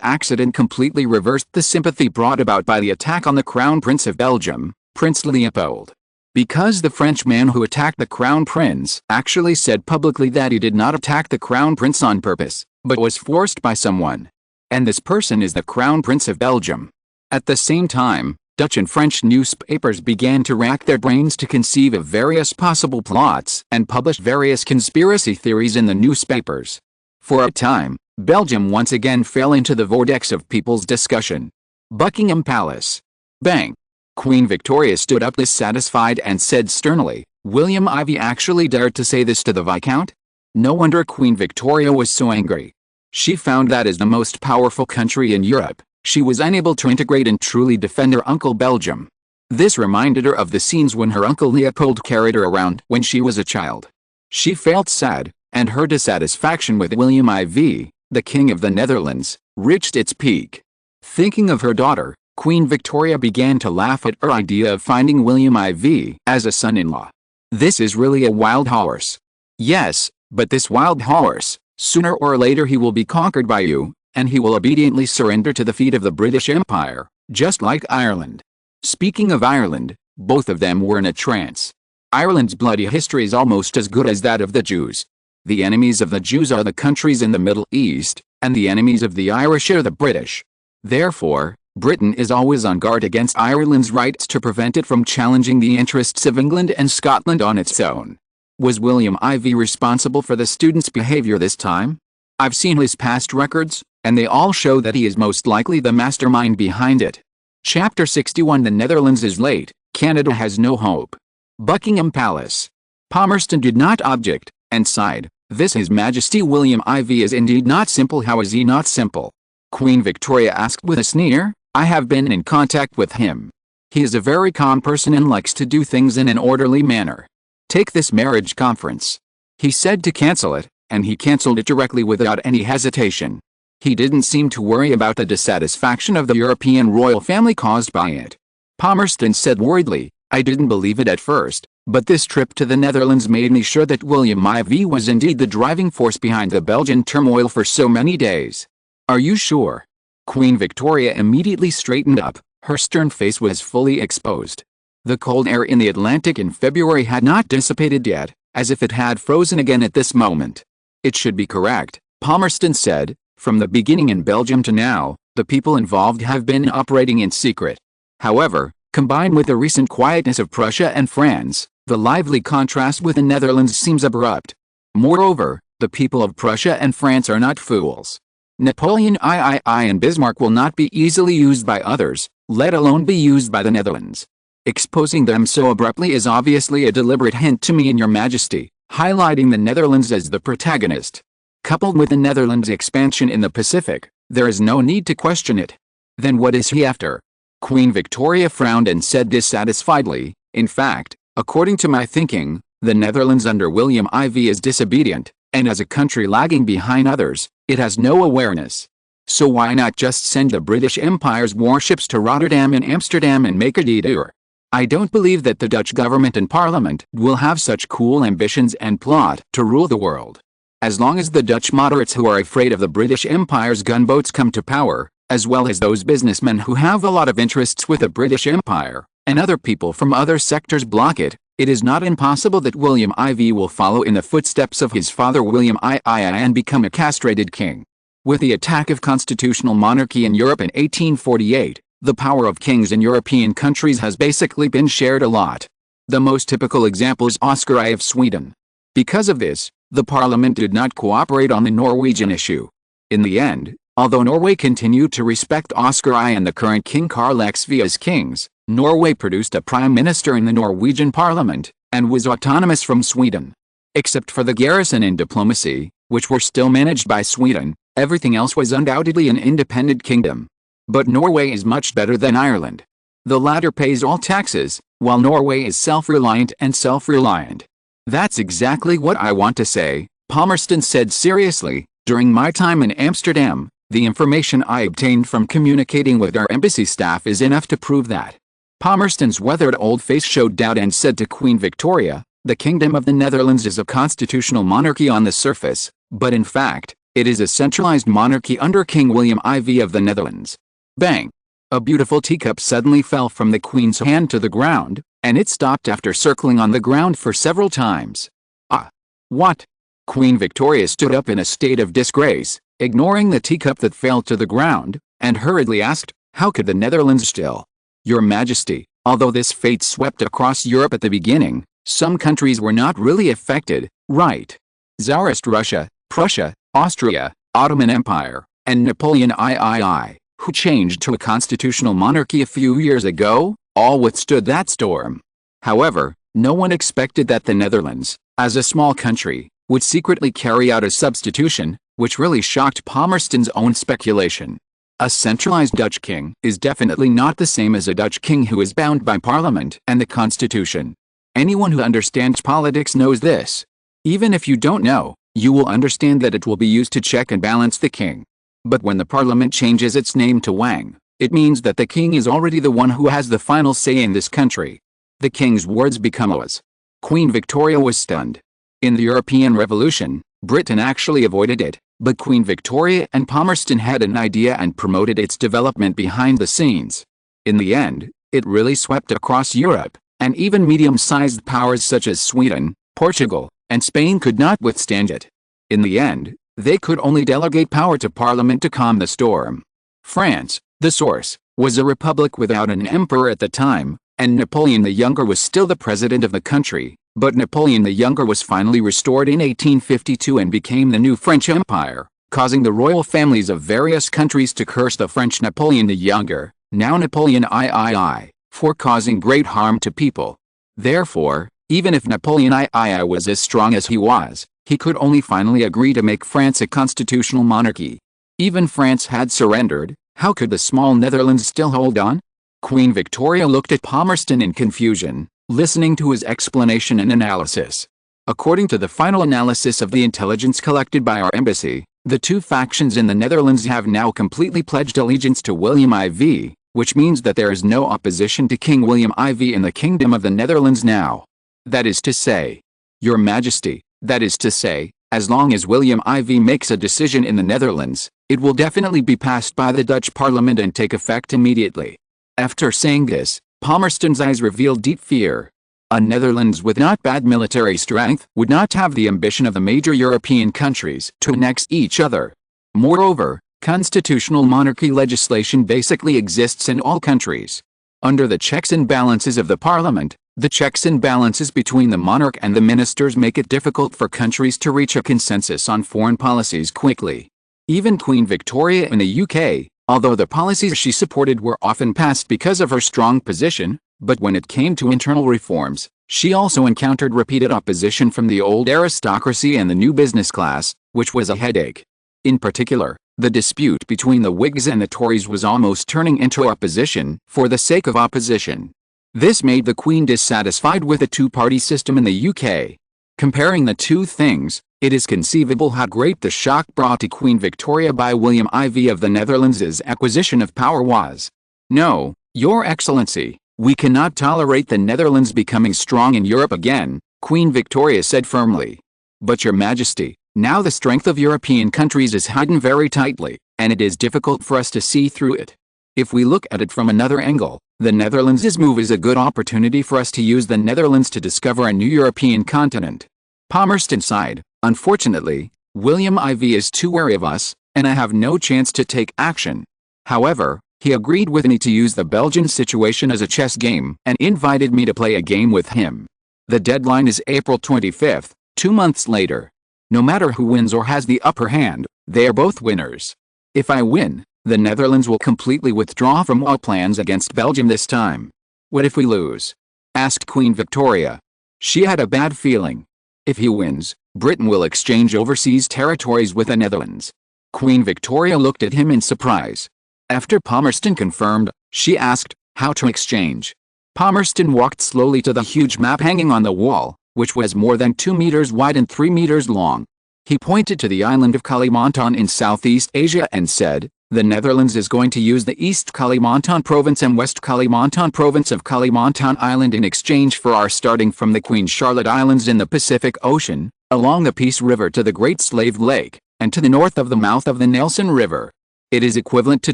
accident completely reversed the sympathy brought about by the attack on the Crown Prince of Belgium, Prince Leopold. Because the Frenchman who attacked the Crown Prince actually said publicly that he did not attack the Crown Prince on purpose, but was forced by someone. And this person is the Crown Prince of Belgium. At the same time, Dutch and French newspapers began to rack their brains to conceive of various possible plots and publish various conspiracy theories in the newspapers. For a time, Belgium once again fell into the vortex of people's discussion. Buckingham Palace. Bang! Queen Victoria stood up dissatisfied and said sternly, "William IV actually dared to say this to the Viscount?" No wonder Queen Victoria was so angry. She found that as the most powerful country in Europe, she was unable to integrate and truly defend her uncle Belgium. This reminded her of the scenes when her uncle Leopold carried her around when she was a child. She felt sad, and her dissatisfaction with William IV, the King of the Netherlands, reached its peak. Thinking of her daughter, Queen Victoria began to laugh at her idea of finding William IV as a son-in-law. This is really a wild horse. Yes, but this wild horse, sooner or later he will be conquered by you, and he will obediently surrender to the feet of the British Empire, just like Ireland. Speaking of Ireland, both of them were in a trance. Ireland's bloody history is almost as good as that of the Jews. The enemies of the Jews are the countries in the Middle East, and the enemies of the Irish are the British. Therefore, Britain is always on guard against Ireland's rights to prevent it from challenging the interests of England and Scotland on its own. Was William IV responsible for the student's behavior this time? I've seen his past records, and they all show that he is most likely the mastermind behind it. Chapter 61. The Netherlands is late, Canada has no hope. Buckingham Palace. Palmerston did not object, and sighed, "This His Majesty William IV is indeed not simple." "How is he not simple?" Queen Victoria asked with a sneer. "I have been in contact with him. He is a very calm person and likes to do things in an orderly manner. Take this marriage conference. He said to cancel it, and he cancelled it directly without any hesitation. He didn't seem to worry about the dissatisfaction of the European royal family caused by it." Palmerston said worriedly, "I didn't believe it at first, but this trip to the Netherlands made me sure that William IV was indeed the driving force behind the Belgian turmoil for so many days." "Are you sure?" Queen Victoria immediately straightened up, Her stern face was fully exposed. The cold air in the Atlantic in February had not dissipated yet, as if it had frozen again at this moment. It should be correct, Palmerston said, from the beginning in Belgium to now, the people involved have been operating in secret. However, combined with the recent quietness of Prussia and France, the lively contrast with the Netherlands seems abrupt. Moreover, the people of Prussia and France are not fools. Napoleon III and Bismarck will not be easily used by others, let alone be used by the Netherlands. Exposing them so abruptly is obviously a deliberate hint to me and your Majesty, highlighting the Netherlands as the protagonist. Coupled with the Netherlands' expansion in the Pacific, there is no need to question it. Then what is he after? Queen Victoria frowned and said dissatisfiedly, in fact, according to my thinking, the Netherlands under William IV is disobedient, and as a country lagging behind others, it has no awareness. So why not just send the British Empire's warships to Rotterdam and Amsterdam and make a detour? I don't believe that the Dutch government and parliament will have such cool ambitions and plot to rule the world. As long as the Dutch moderates who are afraid of the British Empire's gunboats come to power, as well as those businessmen who have a lot of interests with the British Empire, and other people from other sectors block it, it is not impossible that William IV will follow in the footsteps of his father William II and become a castrated king. With the attack of constitutional monarchy in Europe in 1848, the power of kings in European countries has basically been shared a lot. The most typical example is Oscar I of Sweden. Because of this, the parliament did not cooperate on the Norwegian issue. In the end, although Norway continued to respect Oscar I and the current King Carl XVI as kings, Norway produced a prime minister in the Norwegian parliament, and was autonomous from Sweden. Except for the garrison and diplomacy, which were still managed by Sweden, everything else was undoubtedly an independent kingdom. But Norway is much better than Ireland. The latter pays all taxes, while Norway is self-reliant and self-reliant. That's exactly what I want to say, Palmerston said seriously. During my time in Amsterdam, the information I obtained from communicating with our embassy staff is enough to prove that. Palmerston's weathered old face showed doubt and said to Queen Victoria, the Kingdom of the Netherlands is a constitutional monarchy on the surface, but in fact, it is a centralized monarchy under King William IV of the Netherlands. Bang! A beautiful teacup suddenly fell from the Queen's hand to the ground, and it stopped after circling on the ground for several times. Ah! What? Queen Victoria stood up in a state of disgrace, ignoring the teacup that fell to the ground, and hurriedly asked, how could the Netherlands still? Your Majesty, although this fate swept across Europe at the beginning, some countries were not really affected, right? Tsarist Russia, Prussia, Austria, Ottoman Empire, and Napoleon III, who changed to a constitutional monarchy a few years ago, all withstood that storm. However, no one expected that the Netherlands, as a small country, would secretly carry out a substitution, which really shocked Palmerston's own speculation. A centralized Dutch king is definitely not the same as a Dutch king who is bound by Parliament and the Constitution. Anyone who understands politics knows this. Even if you don't know, you will understand that it will be used to check and balance the king. But when the Parliament changes its name to Wang, it means that the king is already the one who has the final say in this country. The king's words become laws. Queen Victoria was stunned. In the European Revolution, Britain actually avoided it, but Queen Victoria and Palmerston had an idea and promoted its development behind the scenes. In the end, it really swept across Europe, and even medium-sized powers such as Sweden, Portugal, and Spain could not withstand it. In the end, they could only delegate power to Parliament to calm the storm. France, the source, was a republic without an emperor at the time, and Napoleon the Younger was still the president of the country. But Napoleon the Younger was finally restored in 1852 and became the new French Empire, causing the royal families of various countries to curse the French Napoleon the Younger, now Napoleon III, for causing great harm to people. Therefore, even if Napoleon III was as strong as he could only finally agree to make France a constitutional monarchy. Even France had surrendered, how could the small Netherlands still hold on? Queen Victoria looked at Palmerston in confusion, listening to his explanation and analysis. According to the final analysis of the intelligence collected by our embassy, the two factions in the Netherlands have now completely pledged allegiance to William IV, which means that there is no opposition to King William IV in the Kingdom of the Netherlands now. That is to say, Your Majesty, that is to say, as long as William IV makes a decision in the Netherlands, it will definitely be passed by the Dutch Parliament and take effect immediately. After saying this, Palmerston's eyes revealed deep fear. A Netherlands with not bad military strength would not have the ambition of the major European countries to annex each other. Moreover, constitutional monarchy legislation basically exists in all countries. Under the checks and balances of the parliament, the checks and balances between the monarch and the ministers make it difficult for countries to reach a consensus on foreign policies quickly. Even Queen Victoria in the UK, although the policies she supported were often passed because of her strong position, but when it came to internal reforms, she also encountered repeated opposition from the old aristocracy and the new business class, which was a headache. In particular, the dispute between the Whigs and the Tories was almost turning into opposition for the sake of opposition. This made the Queen dissatisfied with the two-party system in the UK. Comparing the two things, it is conceivable how great the shock brought to Queen Victoria by William IV of the Netherlands' acquisition of power was. "No, Your Excellency, we cannot tolerate the Netherlands becoming strong in Europe again," Queen Victoria said firmly. "But Your Majesty, now the strength of European countries is hidden very tightly, and it is difficult for us to see through it. If we look at it from another angle, the Netherlands' move is a good opportunity for us to use the Netherlands to discover a new European continent." Palmerston sighed. "Unfortunately, William IV is too wary of us, and I have no chance to take action." However, he agreed with me to use the Belgian situation as a chess game and invited me to play a game with him. The deadline is April 25th, 2 months later. No matter who wins or has the upper hand, they are both winners. If I win, the Netherlands will completely withdraw from all plans against Belgium this time. "What if we lose?" asked Queen Victoria. She had a bad feeling. If he wins, Britain will exchange overseas territories with the Netherlands. Queen Victoria looked at him in surprise. After Palmerston confirmed, she asked, "How to exchange?" Palmerston walked slowly to the huge map hanging on the wall, which was more than 2 meters wide and 3 meters long. He pointed to the island of Kalimantan in Southeast Asia and said, "The Netherlands is going to use the East Kalimantan province and West Kalimantan province of Kalimantan Island in exchange for our starting from the Queen Charlotte Islands in the Pacific Ocean, along the Peace River to the Great Slave Lake, and to the north of the mouth of the Nelson River. It is equivalent to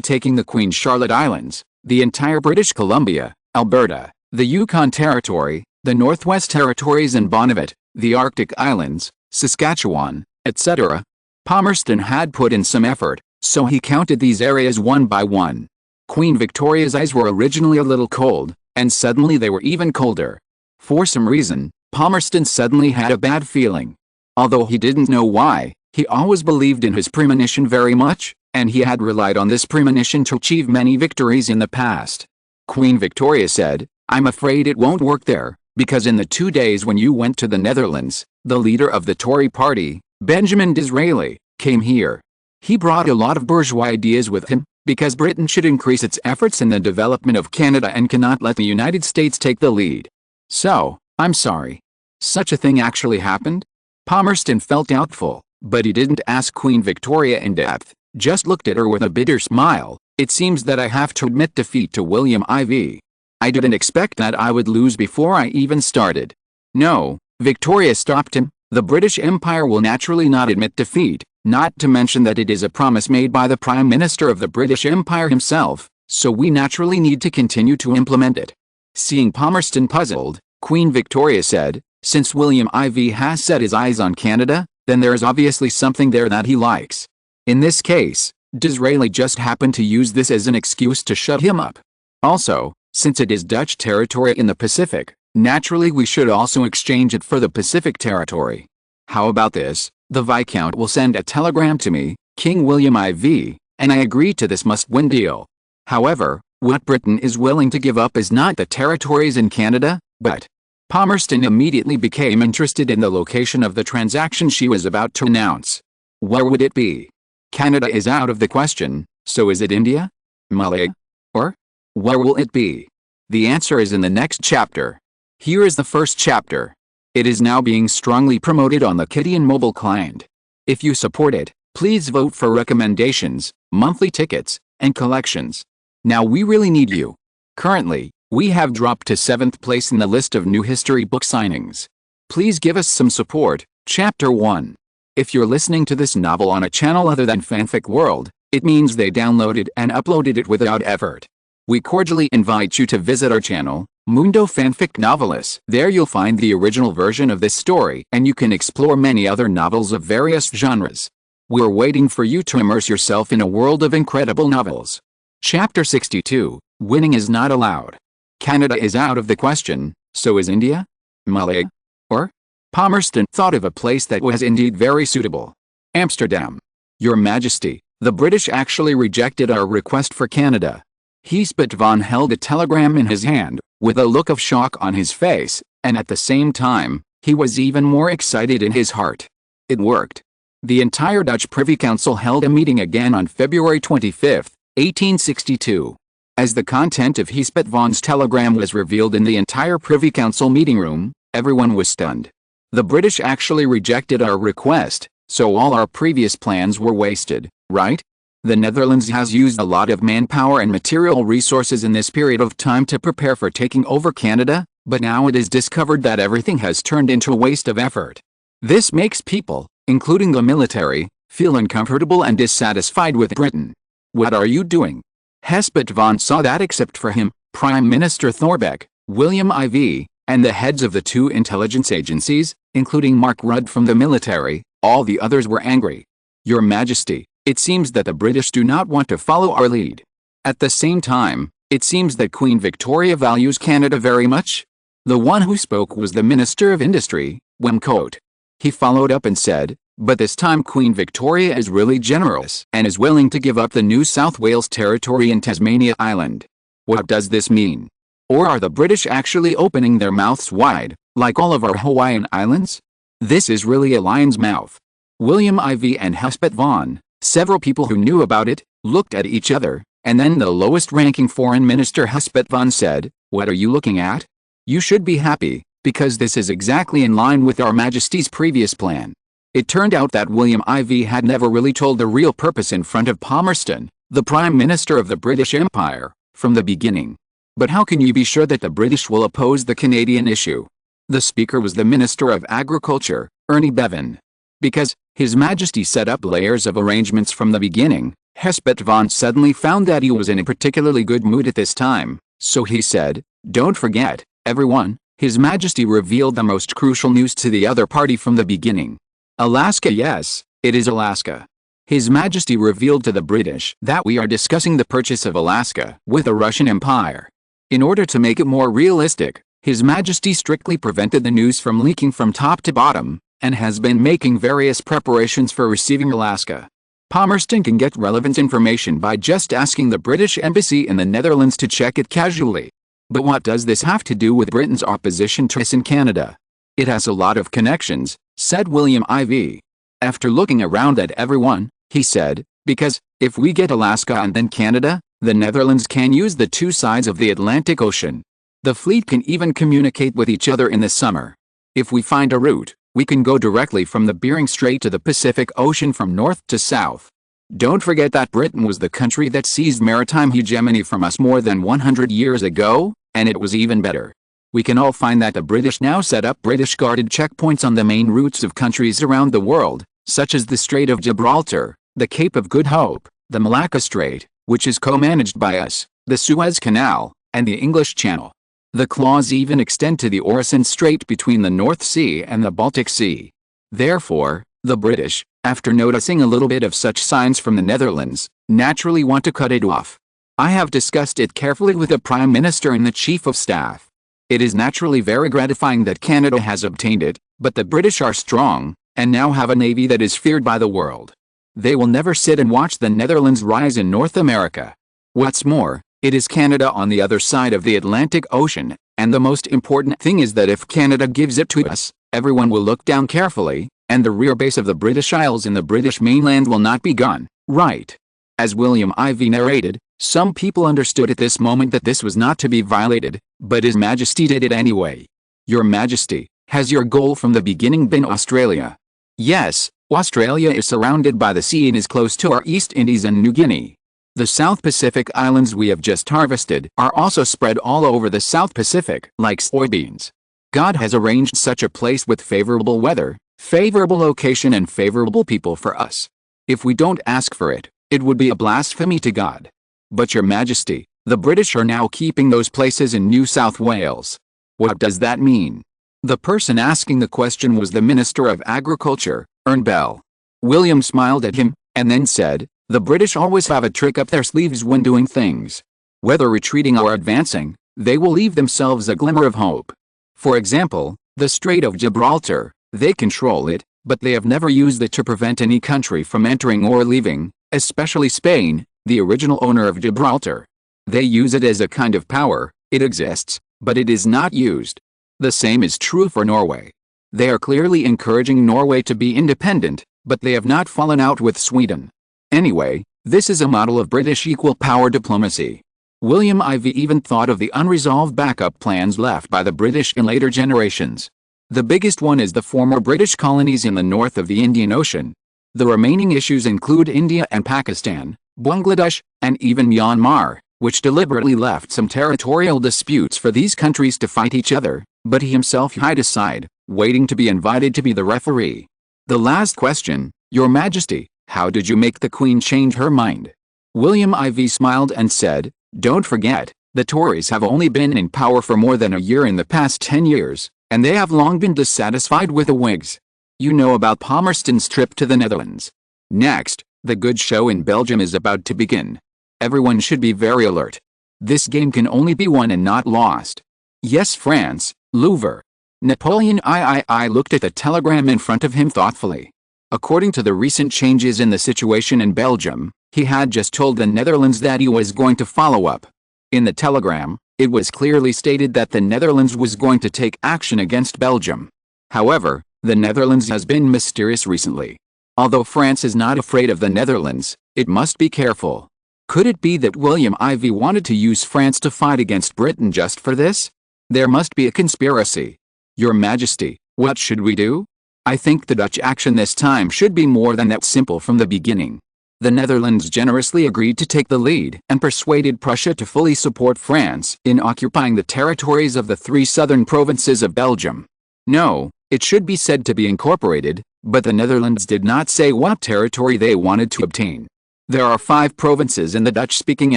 taking the Queen Charlotte Islands, the entire British Columbia, Alberta, the Yukon Territory, the Northwest Territories and Nunavut, the Arctic Islands, Saskatchewan, etc." Palmerston had put in some effort, so he counted these areas one by one. Queen Victoria's eyes were originally a little cold, and suddenly they were even colder. For some reason, Palmerston suddenly had a bad feeling. Although he didn't know why, he always believed in his premonition very much, and he had relied on this premonition to achieve many victories in the past. Queen Victoria said, "I'm afraid it won't work there, because in the 2 days when you went to the Netherlands, the leader of the Tory party, Benjamin Disraeli, came here. He brought a lot of bourgeois ideas with him, because Britain should increase its efforts in the development of Canada and cannot let the United States take the lead. So, I'm sorry. Such a thing actually happened?" Palmerston felt doubtful, but he didn't ask Queen Victoria in depth, just looked at her with a bitter smile. "It seems that I have to admit defeat to William IV. I didn't expect that I would lose before I even started." "No," Victoria stopped him, "the British Empire will naturally not admit defeat, not to mention that it is a promise made by the Prime Minister of the British Empire himself, so we naturally need to continue to implement it." Seeing Palmerston puzzled, Queen Victoria said, "Since William IV has set his eyes on Canada, then there is obviously something there that he likes. In this case, Disraeli just happened to use this as an excuse to shut him up. Also, since it is Dutch territory in the Pacific, naturally we should also exchange it for the Pacific territory. How about this? The Viscount will send a telegram to me, King William IV, and I agree to this must-win deal. However, what Britain is willing to give up is not the territories in Canada, but..." Palmerston immediately became interested in the location of the transaction she was about to announce. Where would it be? Canada is out of the question, so is it India? Malay? Or? Where will it be? The answer is in the next chapter. Here is the first chapter. It is now being strongly promoted on the Kidian mobile client. If you support it, please vote for recommendations, monthly tickets, and collections. Now we really need you. Currently, we have dropped to 7th place in the list of new history book signings. Please give us some support. Chapter 1. If you're listening to this novel on a channel other than Fanfic World, it means they downloaded and uploaded it without effort. We cordially invite you to visit our channel, Mundo Fanfic Novelists. There you'll find the original version of this story, and you can explore many other novels of various genres. We're waiting for you to immerse yourself in a world of incredible novels. Chapter 62, Winning is Not Allowed. Canada is out of the question, so is India? Malay? Or? Palmerston thought of a place that was indeed very suitable. Amsterdam. Your Majesty, the British actually rejected our request for Canada. Hespet Van held a telegram in his hand, with a look of shock on his face, and at the same time, he was even more excited in his heart. It worked. The entire Dutch Privy Council held a meeting again on February 25, 1862. As the content of Hespet Van's telegram was revealed in the entire Privy Council meeting room, everyone was stunned. The British actually rejected our request, so all our previous plans were wasted, right? The Netherlands has used a lot of manpower and material resources in this period of time to prepare for taking over Canada, but now it is discovered that everything has turned into a waste of effort. This makes people, including the military, feel uncomfortable and dissatisfied with Britain. What are you doing? Hespet Van saw that except for him, Prime Minister Thorbecke, William IV, and the heads of the two intelligence agencies, including Mark Rudd from the military, all the others were angry. Your Majesty, it seems that the British do not want to follow our lead. At the same time, it seems that Queen Victoria values Canada very much. The one who spoke was the Minister of Industry, Wemcote. He followed up and said, but this time Queen Victoria is really generous and is willing to give up the New South Wales territory and Tasmania Island. What does this mean? Or are the British actually opening their mouths wide, like all of our Hawaiian Islands? This is really a lion's mouth. William IV and Hespet Van, several people who knew about it, looked at each other, and then the lowest-ranking foreign minister Hespet Van said, what are you looking at? You should be happy, because this is exactly in line with our Majesty's previous plan. It turned out that William IV had never really told the real purpose in front of Palmerston, the Prime Minister of the British Empire, from the beginning. But how can you be sure that the British will oppose the Canadian issue? The speaker was the Minister of Agriculture, Ernie Bevan. Because His Majesty set up layers of arrangements from the beginning, Hespet Van suddenly found that he was in a particularly good mood at this time, so he said, don't forget, everyone, His Majesty revealed the most crucial news to the other party from the beginning. Alaska, yes, it is Alaska. His Majesty revealed to the British that we are discussing the purchase of Alaska with the Russian Empire. In order to make it more realistic, His Majesty strictly prevented the news from leaking from top to bottom, and has been making various preparations for receiving Alaska. Palmerston can get relevant information by just asking the British Embassy in the Netherlands to check it casually. But what does this have to do with Britain's opposition to us in Canada? It has a lot of connections, said William IV. After looking around at everyone, he said, because, if we get Alaska and then Canada, the Netherlands can use the two sides of the Atlantic Ocean. The fleet can even communicate with each other in the summer. If we find a route, we can go directly from the Bering Strait to the Pacific Ocean from north to south. Don't forget that Britain was the country that seized maritime hegemony from us more than 100 years ago, and it was even better. We can all find that the British now set up British guarded checkpoints on the main routes of countries around the world, such as the Strait of Gibraltar, the Cape of Good Hope, the Malacca Strait, which is co-managed by us, the Suez Canal, and the English Channel. The claws even extend to the Oresund Strait between the North Sea and the Baltic Sea. Therefore, the British, after noticing a little bit of such signs from the Netherlands, naturally want to cut it off. I have discussed it carefully with the Prime Minister and the Chief of Staff. It is naturally very gratifying that Canada has obtained it, but the British are strong, and now have a navy that is feared by the world. They will never sit and watch the Netherlands rise in North America. What's more, it is Canada on the other side of the Atlantic Ocean, and the most important thing is that if Canada gives it to us, everyone will look down carefully, and the rear base of the British Isles in the British mainland will not be gone, right? As William IV narrated, some people understood at this moment that this was not to be violated, but His Majesty did it anyway. Your Majesty, has your goal from the beginning been Australia? Yes, Australia is surrounded by the sea and is close to our East Indies and New Guinea. The South Pacific Islands we have just harvested are also spread all over the South Pacific, like soybeans. God has arranged such a place with favorable weather, favorable location and favorable people for us. If we don't ask for it, it would be a blasphemy to God. But Your Majesty, The British are now keeping those places in New South Wales. What does that mean? The person asking the question was the Minister of Agriculture, Ern Bell. William smiled at him, and then said, "The British always have a trick up their sleeves when doing things. Whether retreating or advancing, they will leave themselves a glimmer of hope. For example, the Strait of Gibraltar, they control it, but they have never used it to prevent any country from entering or leaving, especially Spain, the original owner of Gibraltar. They use it as a kind of power, it exists, but it is not used. The same is true for Norway. They are clearly encouraging Norway to be independent, but they have not fallen out with Sweden. Anyway, this is a model of British equal power diplomacy." William Ivey even thought of the unresolved backup plans left by the British in later generations. The biggest one is the former British colonies in the north of the Indian Ocean. The remaining issues include India and Pakistan, Bangladesh, and even Myanmar, which deliberately left some territorial disputes for these countries to fight each other, but he himself hid aside, waiting to be invited to be the referee. The last question, "Your Majesty, how did you make the Queen change her mind?" William Ivey smiled and said, "Don't forget, the Tories have only been in power for more than a year in the past 10 years, and they have long been dissatisfied with the Whigs. You know about Palmerston's trip to the Netherlands. Next, the good show in Belgium is about to begin. Everyone should be very alert. This game can only be won and not lost. Yes, France, Louvre." Napoleon III looked at the telegram in front of him thoughtfully. According to the recent changes in the situation in Belgium, he had just told the Netherlands that he was going to follow up. In the telegram, it was clearly stated that the Netherlands was going to take action against Belgium. However, the Netherlands has been mysterious recently. Although France is not afraid of the Netherlands, it must be careful. Could it be that William Ivey wanted to use France to fight against Britain just for this? There must be a conspiracy. Your Majesty, what should we do? I think the Dutch action this time should be more than that simple from the beginning. The Netherlands generously agreed to take the lead and persuaded Prussia to fully support France in occupying the territories of the 3 southern provinces of Belgium. No, it should be said to be incorporated, but the Netherlands did not say what territory they wanted to obtain. There are 5 provinces in the Dutch-speaking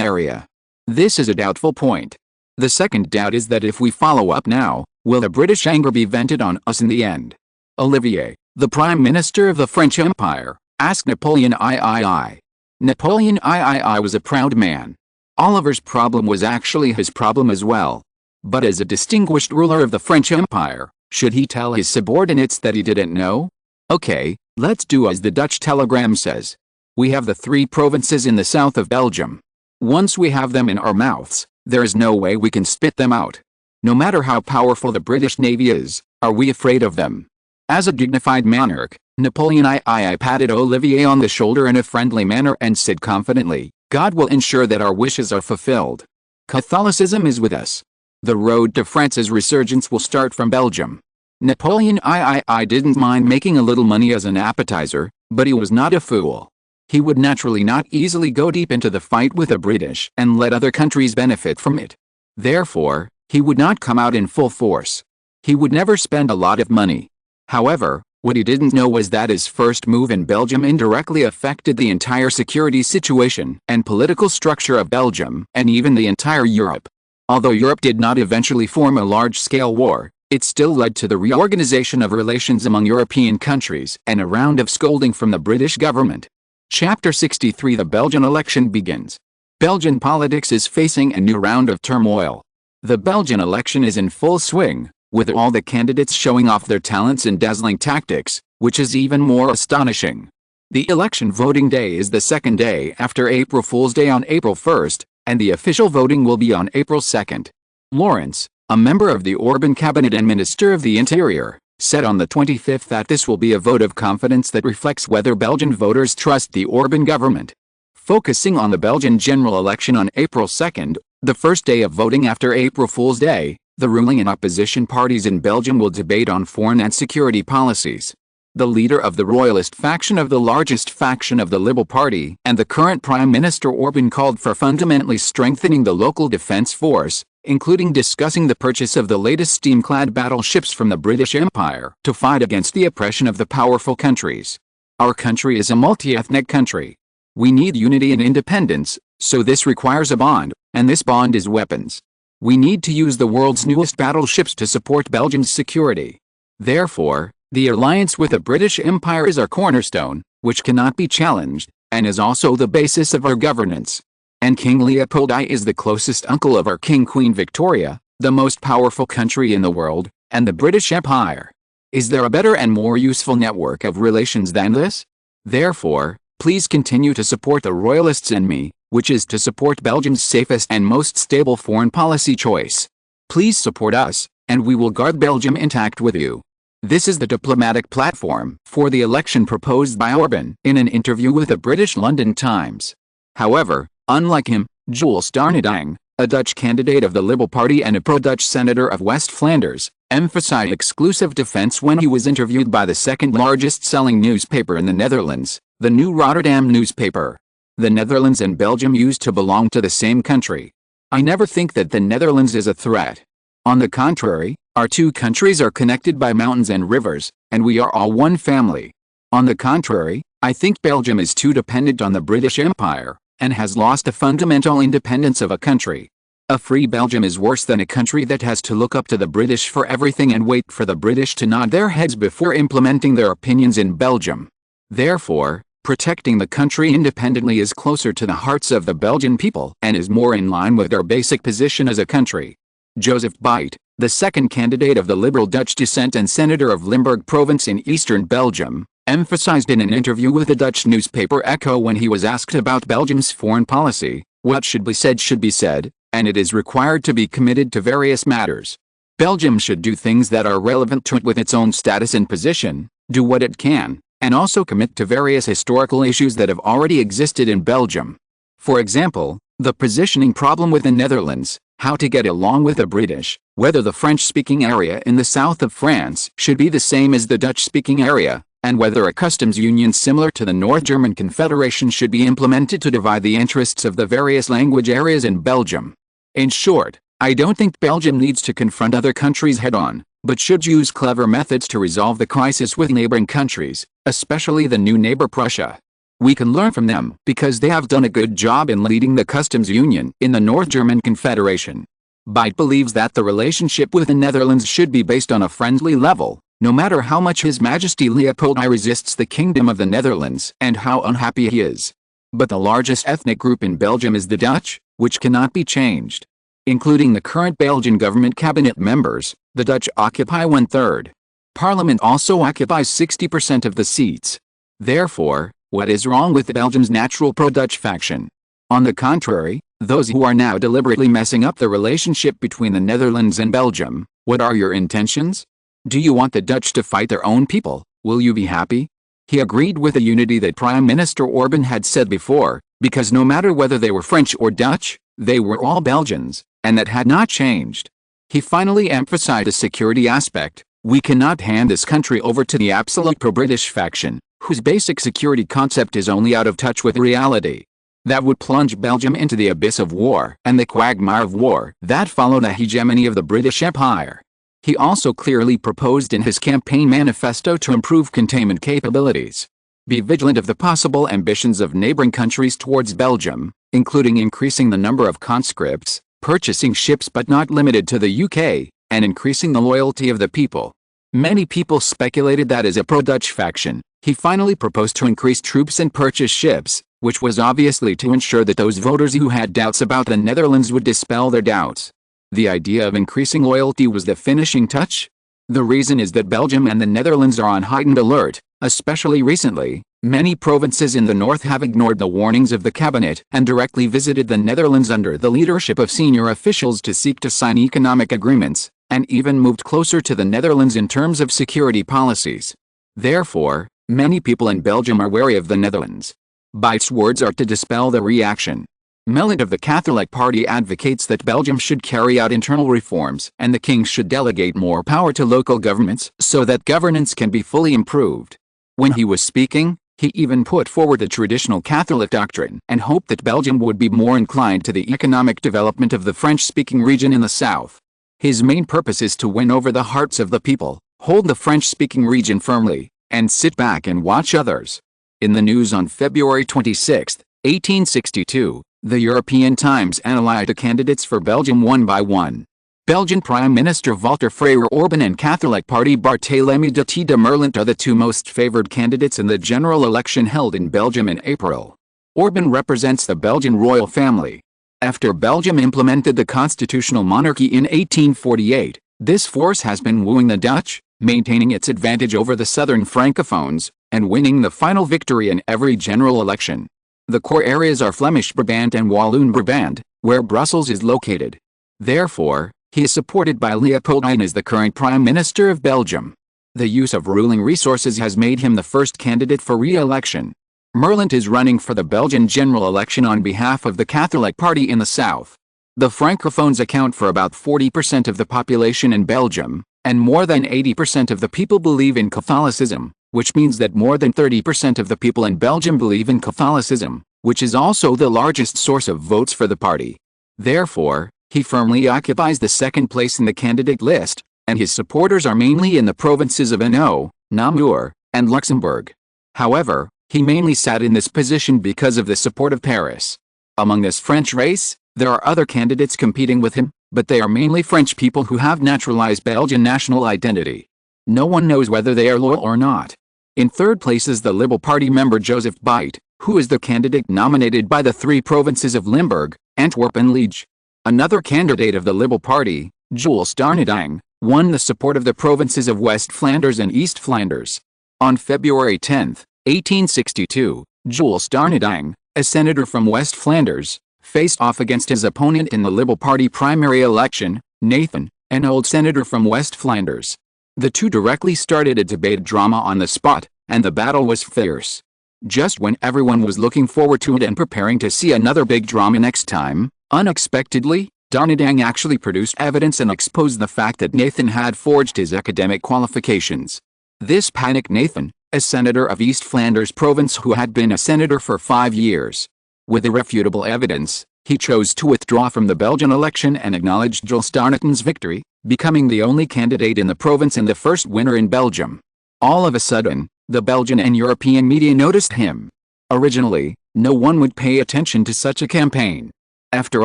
area. This is a doubtful point. The second doubt is that if we follow up now, will the British anger be vented on us in the end? Olivier, the Prime Minister of the French Empire, asked Napoleon III. Napoleon III was a proud man. Oliver's problem was actually his problem as well. But as a distinguished ruler of the French Empire, should he tell his subordinates that he didn't know? Okay, let's do as the Dutch telegram says. We have the 3 provinces in the south of Belgium. Once we have them in our mouths, there is no way we can spit them out. No matter how powerful the British Navy is, are we afraid of them? As a dignified monarch, Napoleon III patted Olivier on the shoulder in a friendly manner and said confidently, "God will ensure that our wishes are fulfilled. Catholicism is with us. The road to France's resurgence will start from Belgium." Napoleon III didn't mind making a little money as an appetizer, but he was not a fool. He would naturally not easily go deep into the fight with the British and let other countries benefit from it. Therefore, he would not come out in full force. He would never spend a lot of money. However, what he didn't know was that his first move in Belgium indirectly affected the entire security situation and political structure of Belgium and even the entire Europe. Although Europe did not eventually form a large-scale war, it still led to the reorganization of relations among European countries and a round of scolding from the British government. Chapter 63 The Belgian election begins. Belgian politics is facing a new round of turmoil. The Belgian election is in full swing, with all the candidates showing off their talents and dazzling tactics, which is even more astonishing. The election voting day is the second day after April Fool's Day on April 1st, and the official voting will be on April 2nd. Lawrence, a member of the Orban cabinet and Minister of the Interior, said on the 25th that this will be a vote of confidence that reflects whether Belgian voters trust the Orban government. Focusing on the Belgian general election on April 2nd, the first day of voting after April Fool's Day, the ruling and opposition parties in Belgium will debate on foreign and security policies. The leader of the royalist faction of the largest faction of the Liberal Party and the current Prime Minister Orban called for fundamentally strengthening the local defense force, including discussing the purchase of the latest steam-clad battleships from the British Empire to fight against the oppression of the powerful countries. Our country is a multi-ethnic country. We need unity and independence, so this requires a bond, and this bond is weapons. We need to use the world's newest battleships to support Belgium's security. Therefore, the alliance with the British Empire is our cornerstone, which cannot be challenged, and is also the basis of our governance. And King Leopold I is the closest uncle of our King Queen Victoria, the most powerful country in the world, and the British Empire. Is there a better and more useful network of relations than this? Therefore, please continue to support the Royalists and me, which is to support Belgium's safest and most stable foreign policy choice. Please support us, and we will guard Belgium intact with you. This is the diplomatic platform for the election proposed by Orbán in an interview with the British London Times. However, unlike him, Jules Darnedang, a Dutch candidate of the Liberal Party and a pro-Dutch senator of West Flanders, emphasized exclusive defense when he was interviewed by the second largest selling newspaper in the Netherlands, the New Rotterdam newspaper. The Netherlands and Belgium used to belong to the same country. I never think that the Netherlands is a threat. On the contrary, our two countries are connected by mountains and rivers, and we are all one family. On the contrary, I think Belgium is too dependent on the British Empire, and has lost the fundamental independence of a country. A free Belgium is worse than a country that has to look up to the British for everything and wait for the British to nod their heads before implementing their opinions in Belgium. Therefore, protecting the country independently is closer to the hearts of the Belgian people and is more in line with their basic position as a country. Joseph Buyt, the second candidate of the liberal Dutch descent and senator of Limburg province in eastern Belgium, emphasized in an interview with the Dutch newspaper Echo when he was asked about Belgium's foreign policy, what should be said, and it is required to be committed to various matters. Belgium should do things that are relevant to it with its own status and position, do what it can, and also commit to various historical issues that have already existed in Belgium. For example, the positioning problem with the Netherlands, how to get along with the British, whether the French-speaking area in the south of France should be the same as the Dutch-speaking area, and whether a customs union similar to the North German Confederation should be implemented to divide the interests of the various language areas in Belgium. In short, I don't think Belgium needs to confront other countries head-on, but should use clever methods to resolve the crisis with neighboring countries, especially the new neighbor Prussia. We can learn from them because they have done a good job in leading the customs union in the North German Confederation. Buyt believes that the relationship with the Netherlands should be based on a friendly level, no matter how much His Majesty Leopold I resists the Kingdom of the Netherlands and how unhappy he is. But the largest ethnic group in Belgium is the Dutch, which cannot be changed. Including the current Belgian government cabinet members, the Dutch occupy 1/3. Parliament also occupies 60% of the seats. Therefore, what is wrong with Belgium's natural pro-Dutch faction? On the contrary, those who are now deliberately messing up the relationship between the Netherlands and Belgium, what are your intentions? Do you want the Dutch to fight their own people? Will you be happy? He agreed with the unity that Prime Minister Orbán had said before, because no matter whether they were French or Dutch, they were all Belgians, and that had not changed. He finally emphasized the security aspect. We cannot hand this country over to the absolute pro-British faction, whose basic security concept is only out of touch with reality. That would plunge Belgium into the abyss of war and the quagmire of war that followed the hegemony of the British Empire. He also clearly proposed in his campaign manifesto to improve containment capabilities. Be vigilant of the possible ambitions of neighboring countries towards Belgium, including increasing the number of conscripts, purchasing ships but not limited to the UK, and increasing the loyalty of the people. Many people speculated that as a pro-Dutch faction, he finally proposed to increase troops and purchase ships, which was obviously to ensure that those voters who had doubts about the Netherlands would dispel their doubts. The idea of increasing loyalty was the finishing touch. The reason is that Belgium and the Netherlands are on heightened alert, especially recently. Many provinces in the north have ignored the warnings of the cabinet and directly visited the Netherlands under the leadership of senior officials to seek to sign economic agreements, and even moved closer to the Netherlands in terms of security policies. Therefore, many people in Belgium are wary of the Netherlands. Buyt's words are to dispel the reaction. Mellet of the Catholic Party advocates that Belgium should carry out internal reforms and the king should delegate more power to local governments so that governance can be fully improved. When he was speaking, he even put forward the traditional Catholic doctrine and hoped that Belgium would be more inclined to the economic development of the French-speaking region in the south. His main purpose is to win over the hearts of the people, hold the French-speaking region firmly, and sit back and watch others. In the news on February 26, 1862, The European Times analyzed the candidates for Belgium one by one. Belgian Prime Minister Walter Frere Orban and Catholic Party Barthélemy de Merlant are the two most favored candidates in the general election held in Belgium in April. Orban represents the Belgian royal family. After Belgium implemented the constitutional monarchy in 1848, this force has been wooing the Dutch, maintaining its advantage over the southern Francophones, and winning the final victory in every general election. The core areas are Flemish Brabant and Walloon Brabant, where Brussels is located. Therefore, he is supported by Leopoldine as the current Prime Minister of Belgium. The use of ruling resources has made him the first candidate for re-election. Merlant is running for the Belgian general election on behalf of the Catholic Party in the south. The Francophones account for about 40% of the population in Belgium, and more than 80% of the people believe in Catholicism, which means that more than 30% of the people in Belgium believe in Catholicism, which is also the largest source of votes for the party. Therefore, he firmly occupies the second place in the candidate list, and his supporters are mainly in the provinces of Hainaut, Namur, and Luxembourg. However, he mainly sat in this position because of the support of Paris. Among this French race, there are other candidates competing with him, but they are mainly French people who have naturalized Belgian national identity. No one knows whether they are loyal or not. In third place is the Liberal Party member Joseph Buyt, who is the candidate nominated by the three provinces of Limburg, Antwerp and Liege. Another candidate of the Liberal Party, Jules Darneding, won the support of the provinces of West Flanders and East Flanders. On February 10, 1862, Jules Darneding, a senator from West Flanders, faced off against his opponent in the Liberal Party primary election, Nathan, an old senator from West Flanders. The two directly started a debate drama on the spot, and the battle was fierce. Just when everyone was looking forward to it and preparing to see another big drama next time, unexpectedly, Darneding actually produced evidence and exposed the fact that Nathan had forged his academic qualifications. This panicked Nathan, a senator of East Flanders province who had been a senator for 5 years. With irrefutable evidence, he chose to withdraw from the Belgian election and acknowledged Jules Darneding's victory, becoming the only candidate in the province and the first winner in Belgium. All of a sudden, the Belgian and European media noticed him. Originally, no one would pay attention to such a campaign. After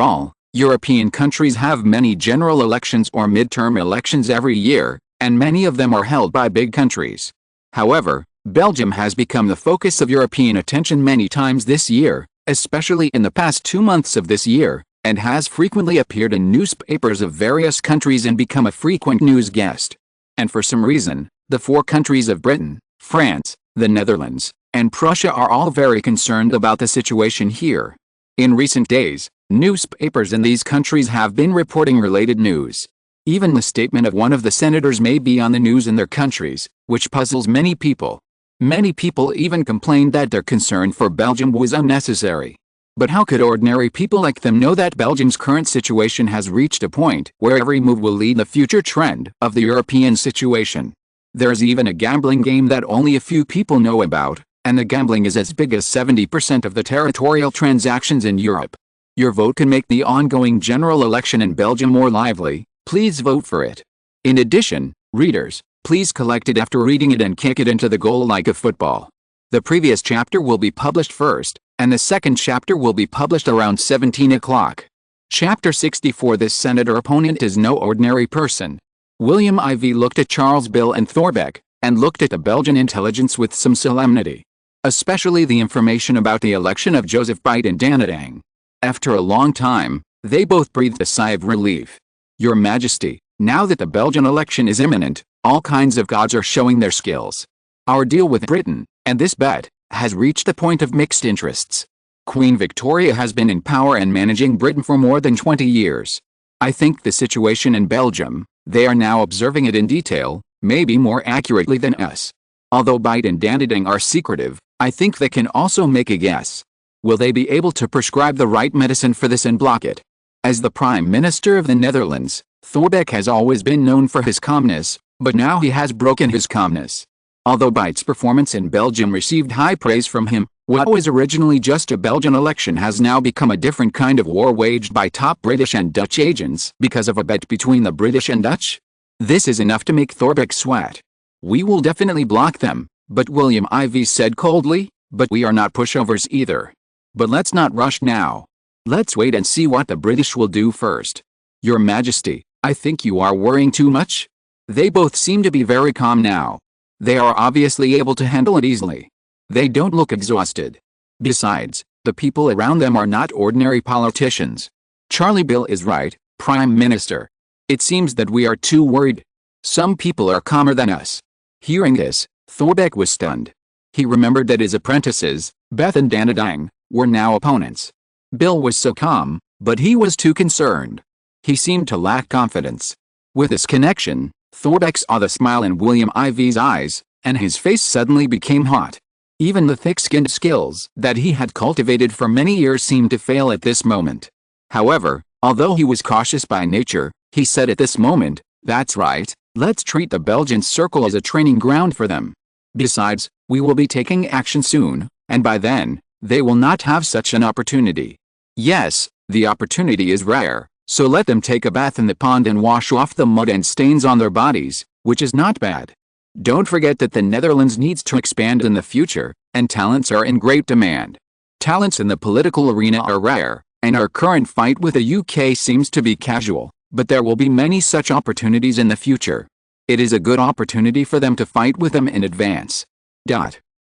all, European countries have many general elections or midterm elections every year, and many of them are held by big countries. However, Belgium has become the focus of European attention many times this year, especially in the past 2 months of this year, and has frequently appeared in newspapers of various countries and become a frequent news guest. And for some reason, the 4 countries of Britain, France, the Netherlands, and Prussia are all very concerned about the situation here. In recent days, newspapers in these countries have been reporting related news. Even the statement of one of the senators may be on the news in their countries, which puzzles many people. Many people even complained that their concern for Belgium was unnecessary. But how could ordinary people like them know that Belgium's current situation has reached a point where every move will lead the future trend of the European situation? There's even a gambling game that only a few people know about, and the gambling is as big as 70% of the territorial transactions in Europe. Your vote can make the ongoing general election in Belgium more lively. Please vote for it. In addition, readers, please collect it after reading it and kick it into the goal like a football. The previous chapter will be published first, and the second chapter will be published around 17 o'clock. Chapter 64. This senator opponent is no ordinary person. William IV looked at Charles Bill and Thorbecke, and looked at the Belgian intelligence with some solemnity. Especially the information about the election of Joseph Buyt and Darneding. After a long time, they both breathed a sigh of relief. Your Majesty, now that the Belgian election is imminent, all kinds of gods are showing their skills. Our deal with Britain, and this bet, has reached the point of mixed interests. Queen Victoria has been in power and managing Britain for more than 20 years. I think the situation in Belgium, they are now observing it in detail, maybe more accurately than us. Although Buyt and Darneding are secretive, I think they can also make a guess. Will they be able to prescribe the right medicine for this and block it? As the Prime Minister of the Netherlands, Thorbecke has always been known for his calmness, but now he has broken his calmness. Although Buyt's performance in Belgium received high praise from him, what was originally just a Belgian election has now become a different kind of war waged by top British and Dutch agents because of a bet between the British and Dutch. This is enough to make Thorbecke sweat. We will definitely block them, but William IV said coldly, but we are not pushovers either. But let's not rush now. Let's wait and see what the British will do first. Your Majesty, I think you are worrying too much? They both seem to be very calm now. They are obviously able to handle it easily. They don't look exhausted. Besides, the people around them are not ordinary politicians. Charlie Bill is right, Prime Minister. It seems that we are too worried. Some people are calmer than us. Hearing this, Thorbecke was stunned. He remembered that his apprentices, Beth and Danadang, were now opponents. Bill was so calm, but he was too concerned. He seemed to lack confidence. With this connection, Thorbecke saw the smile in William Ivy's eyes, and his face suddenly became hot. Even the thick-skinned skills that he had cultivated for many years seemed to fail at this moment. However, although he was cautious by nature, he said at this moment, "That's right, let's treat the Belgian Circle as a training ground for them. Besides, we will be taking action soon, and by then, they will not have such an opportunity. Yes, the opportunity is rare, so let them take a bath in the pond and wash off the mud and stains on their bodies, which is not bad. Don't forget that the Netherlands needs to expand in the future, and talents are in great demand. Talents in the political arena are rare, and our current fight with the UK seems to be casual, but there will be many such opportunities in the future. It is a good opportunity for them to fight with them in advance."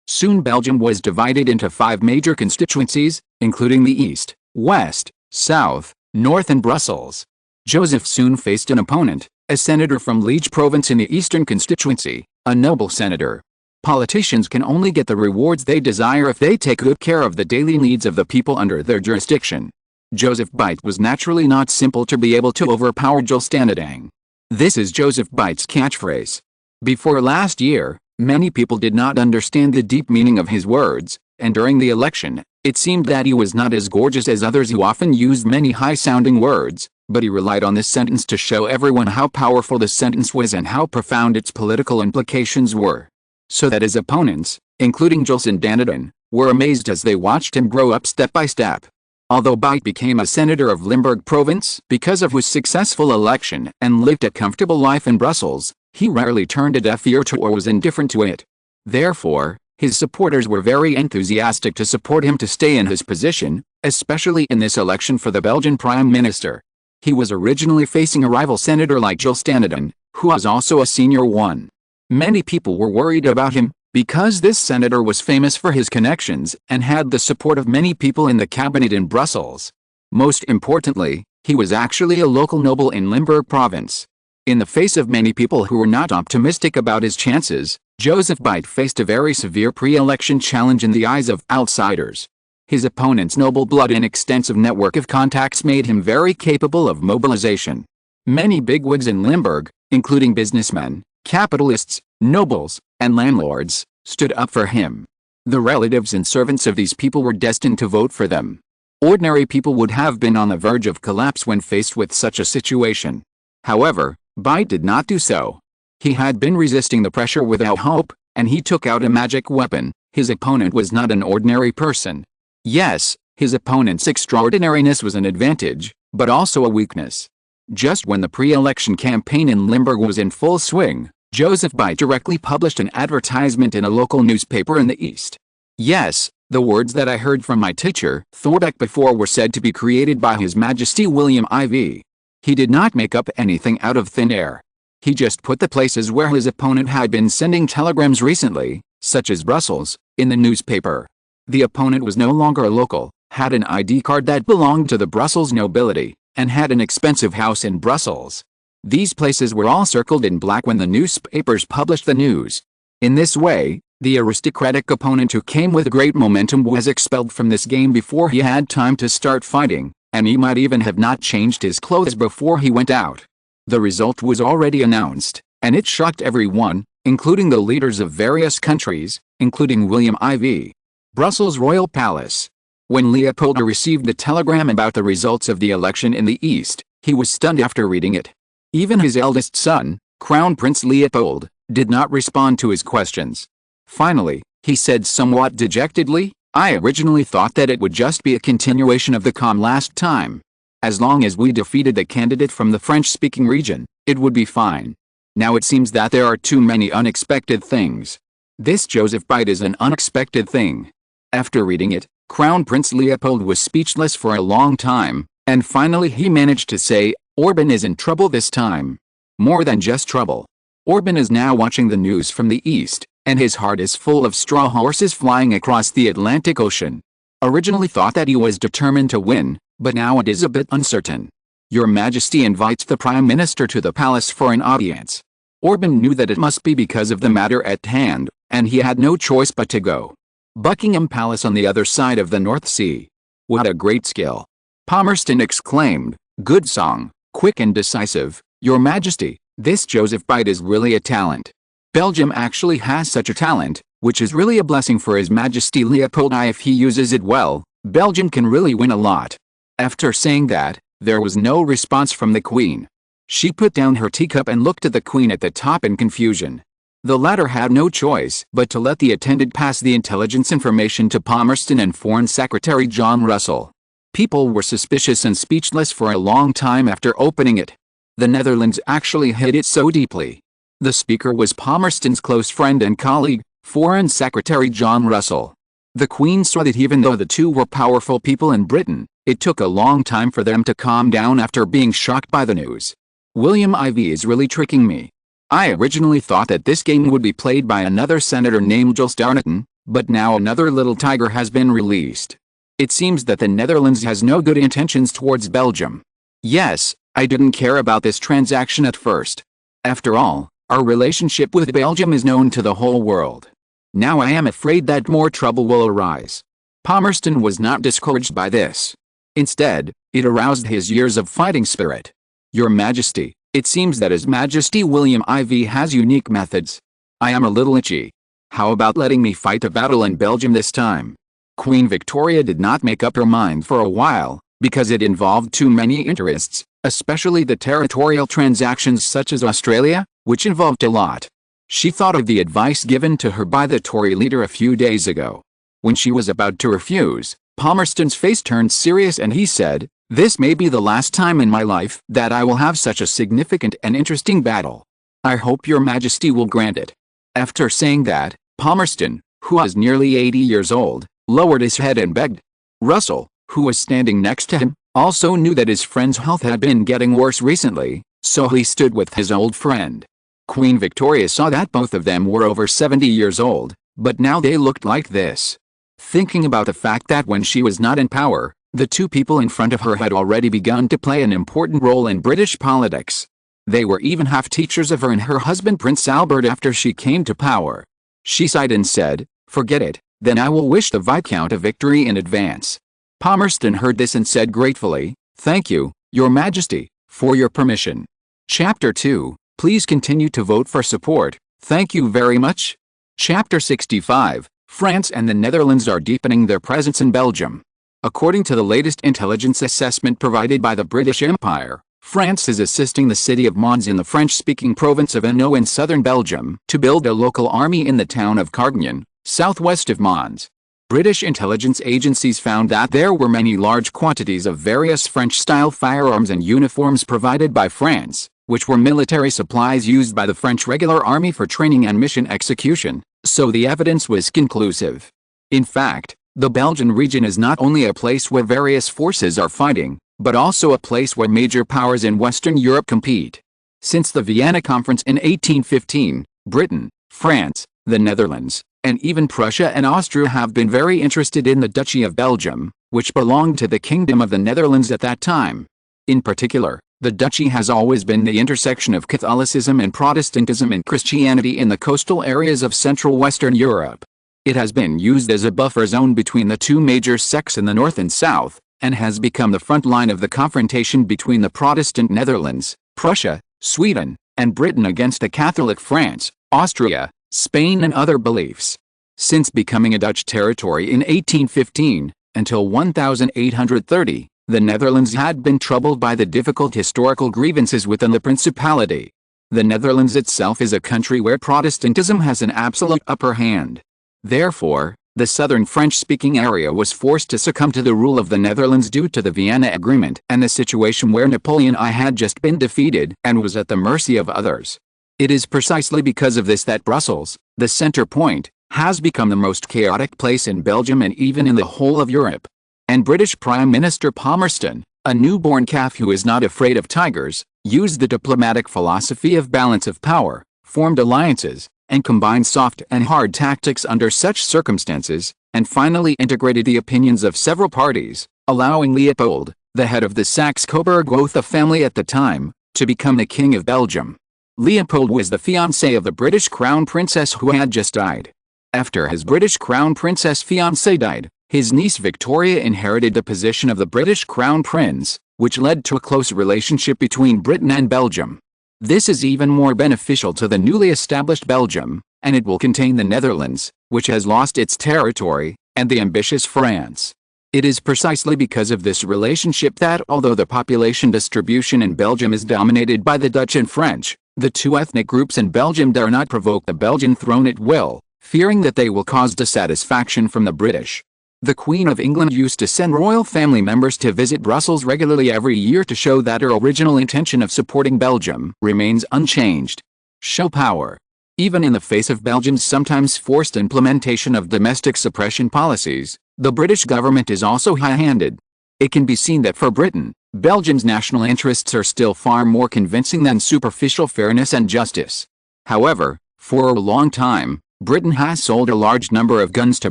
Soon Belgium was divided into 5 major constituencies, including the East, West, South, North and Brussels. Joseph soon faced an opponent, a senator from Liege province in the Eastern constituency, a noble senator. Politicians can only get the rewards they desire if they take good care of the daily needs of the people under their jurisdiction. Joseph Bite was naturally not simple to be able to overpower Jules Danadang. This is Joseph Bite's catchphrase. Before last year, many people did not understand the deep meaning of his words, and during the election, it seemed that he was not as gorgeous as others who often used many high-sounding words, but he relied on this sentence to show everyone how powerful the sentence was and how profound its political implications were. So that his opponents, including Jules and Danadang, were amazed as they watched him grow up step by step. Although Bite became a senator of Limburg province because of his successful election and lived a comfortable life in Brussels, he rarely turned a deaf ear to or was indifferent to it. Therefore, his supporters were very enthusiastic to support him to stay in his position, especially in this election for the Belgian Prime Minister. He was originally facing a rival senator like Jules Danadang, who was also a senior one. Many people were worried about him, because this senator was famous for his connections and had the support of many people in the cabinet in Brussels. Most importantly, he was actually a local noble in Limburg province. In the face of many people who were not optimistic about his chances, Joseph Bite faced a very severe pre-election challenge in the eyes of outsiders. His opponent's noble blood and extensive network of contacts made him very capable of mobilization. Many bigwigs in Limburg, including businessmen, capitalists, nobles, and landlords, stood up for him. The relatives and servants of these people were destined to vote for them. Ordinary people would have been on the verge of collapse when faced with such a situation. However, Bite did not do so. He had been resisting the pressure without hope, and he took out a magic weapon. His opponent was not an ordinary person. Yes, his opponent's extraordinariness was an advantage, but also a weakness. Just when the pre-election campaign in Limburg was in full swing, Joseph Bite directly published an advertisement in a local newspaper in the East. Yes, the words that I heard from my teacher, Thorbecke, before were said to be created by His Majesty William IV. He did not make up anything out of thin air. He just put the places where his opponent had been sending telegrams recently, such as Brussels, in the newspaper. The opponent was no longer a local, had an ID card that belonged to the Brussels nobility, and had an expensive house in Brussels. These places were all circled in black when the newspapers published the news. In this way, the aristocratic opponent who came with great momentum was expelled from this game before he had time to start fighting, and he might even have not changed his clothes before he went out. The result was already announced, and it shocked everyone, including the leaders of various countries, including William IV. Brussels Royal Palace. When Leopold received the telegram about the results of the election in the East, he was stunned after reading it. Even his eldest son, Crown Prince Leopold, did not respond to his questions. Finally, he said somewhat dejectedly, "I originally thought that it would just be a continuation of the calm last time. As long as we defeated the candidate from the French-speaking region, it would be fine. Now it seems that there are too many unexpected things. This Joseph Bite is an unexpected thing." After reading it, Crown Prince Leopold was speechless for a long time, and finally he managed to say, "Orban is in trouble this time. More than just trouble. Orban is now watching the news from the east, and his heart is full of straw horses flying across the Atlantic Ocean. Originally thought that he was determined to win, but now it is a bit uncertain. Your Majesty invites the Prime Minister to the palace for an audience." Orban knew that it must be because of the matter at hand, and he had no choice but to go. Buckingham Palace on the other side of the North Sea. What a great skill! Palmerston exclaimed, "Good song, quick and decisive, Your Majesty, this Joseph Bite is really a talent. Belgium actually has such a talent, which is really a blessing for His Majesty Leopold I. If he uses it well, Belgium can really win a lot." After saying that, there was no response from the Queen. She put down her teacup and looked at the Queen at the top in confusion. The latter had no choice but to let the attendant pass the intelligence information to Palmerston and Foreign Secretary John Russell. People were suspicious and speechless for a long time after opening it. The Netherlands actually hid it so deeply. The speaker was Palmerston's close friend and colleague, Foreign Secretary John Russell. The Queen saw that even though the two were powerful people in Britain, it took a long time for them to calm down after being shocked by the news. "William IV is really tricking me. I originally thought that this game would be played by another senator named Jules Darnton, but now another little tiger has been released. It seems that the Netherlands has no good intentions towards Belgium. Yes, I didn't care about this transaction at first. After all, our relationship with Belgium is known to the whole world. Now I am afraid that more trouble will arise." Palmerston was not discouraged by this. Instead, it aroused his years of fighting spirit. "Your Majesty, it seems that His Majesty William IV has unique methods. I am a little itchy. How about letting me fight a battle in Belgium this time?" Queen Victoria did not make up her mind for a while, because it involved too many interests, especially the territorial transactions such as Australia, which involved a lot. She thought of the advice given to her by the Tory leader a few days ago. When she was about to refuse, Palmerston's face turned serious and he said, "This may be the last time in my life that I will have such a significant and interesting battle. I hope Your Majesty will grant it." After saying that, Palmerston, who was nearly 80 years old, lowered his head and begged. Russell, who was standing next to him, also knew that his friend's health had been getting worse recently, so he stood with his old friend. Queen Victoria saw that both of them were over 70 years old, but now they looked like this. Thinking about the fact that when she was not in power, the two people in front of her had already begun to play an important role in British politics. They were even half teachers of her and her husband Prince Albert after she came to power. She sighed and said, "Forget it, then I will wish the Viscount a victory in advance." Palmerston heard this and said gratefully, "Thank you, Your Majesty, for your permission." Chapter 2, Please continue to vote for support, thank you very much. Chapter 65, France and the Netherlands are deepening their presence in Belgium. According to the latest intelligence assessment provided by the British Empire, France is assisting the city of Mons in the French-speaking province of Hainaut in southern Belgium to build a local army in the town of Carignan, southwest of Mons. British intelligence agencies found that there were many large quantities of various French-style firearms and uniforms provided by France, which were military supplies used by the French regular army for training and mission execution, so the evidence was conclusive. In fact, the Belgian region is not only a place where various forces are fighting, but also a place where major powers in Western Europe compete. Since the Vienna Conference in 1815, Britain, France, the Netherlands, and even Prussia and Austria have been very interested in the Duchy of Belgium, which belonged to the Kingdom of the Netherlands at that time. In particular, the Duchy has always been the intersection of Catholicism and Protestantism and Christianity in the coastal areas of Central Western Europe. It has been used as a buffer zone between the two major sects in the north and south, and has become the front line of the confrontation between the Protestant Netherlands, Prussia, Sweden, and Britain against the Catholic France, Austria, Spain and other beliefs. Since becoming a Dutch territory in 1815, until 1830, the Netherlands had been troubled by the difficult historical grievances within the Principality. The Netherlands itself is a country where Protestantism has an absolute upper hand. Therefore, the southern French-speaking area was forced to succumb to the rule of the Netherlands due to the Vienna Agreement and the situation where Napoleon I had just been defeated and was at the mercy of others. It is precisely because of this that Brussels, the center point, has become the most chaotic place in Belgium and even in the whole of Europe. And British Prime Minister Palmerston, a newborn calf who is not afraid of tigers, used the diplomatic philosophy of balance of power, formed alliances, and combined soft and hard tactics under such circumstances, and finally integrated the opinions of several parties, allowing Leopold, the head of the Saxe-Coburg-Gotha family at the time, to become the King of Belgium. Leopold was the fiancé of the British Crown Princess who had just died. After his British Crown Princess fiancé died, his niece Victoria inherited the position of the British Crown Prince, which led to a close relationship between Britain and Belgium. This is even more beneficial to the newly established Belgium, and it will contain the Netherlands, which has lost its territory, and the ambitious France. It is precisely because of this relationship that although the population distribution in Belgium is dominated by the Dutch and French, the two ethnic groups in Belgium dare not provoke the Belgian throne at will, fearing that they will cause dissatisfaction from the British. The Queen of England used to send royal family members to visit Brussels regularly every year to show that her original intention of supporting Belgium remains unchanged. Show power. Even in the face of Belgium's sometimes forced implementation of domestic suppression policies, the British government is also high-handed. It can be seen that for Britain, Belgium's national interests are still far more convincing than superficial fairness and justice. However, for a long time, Britain has sold a large number of guns to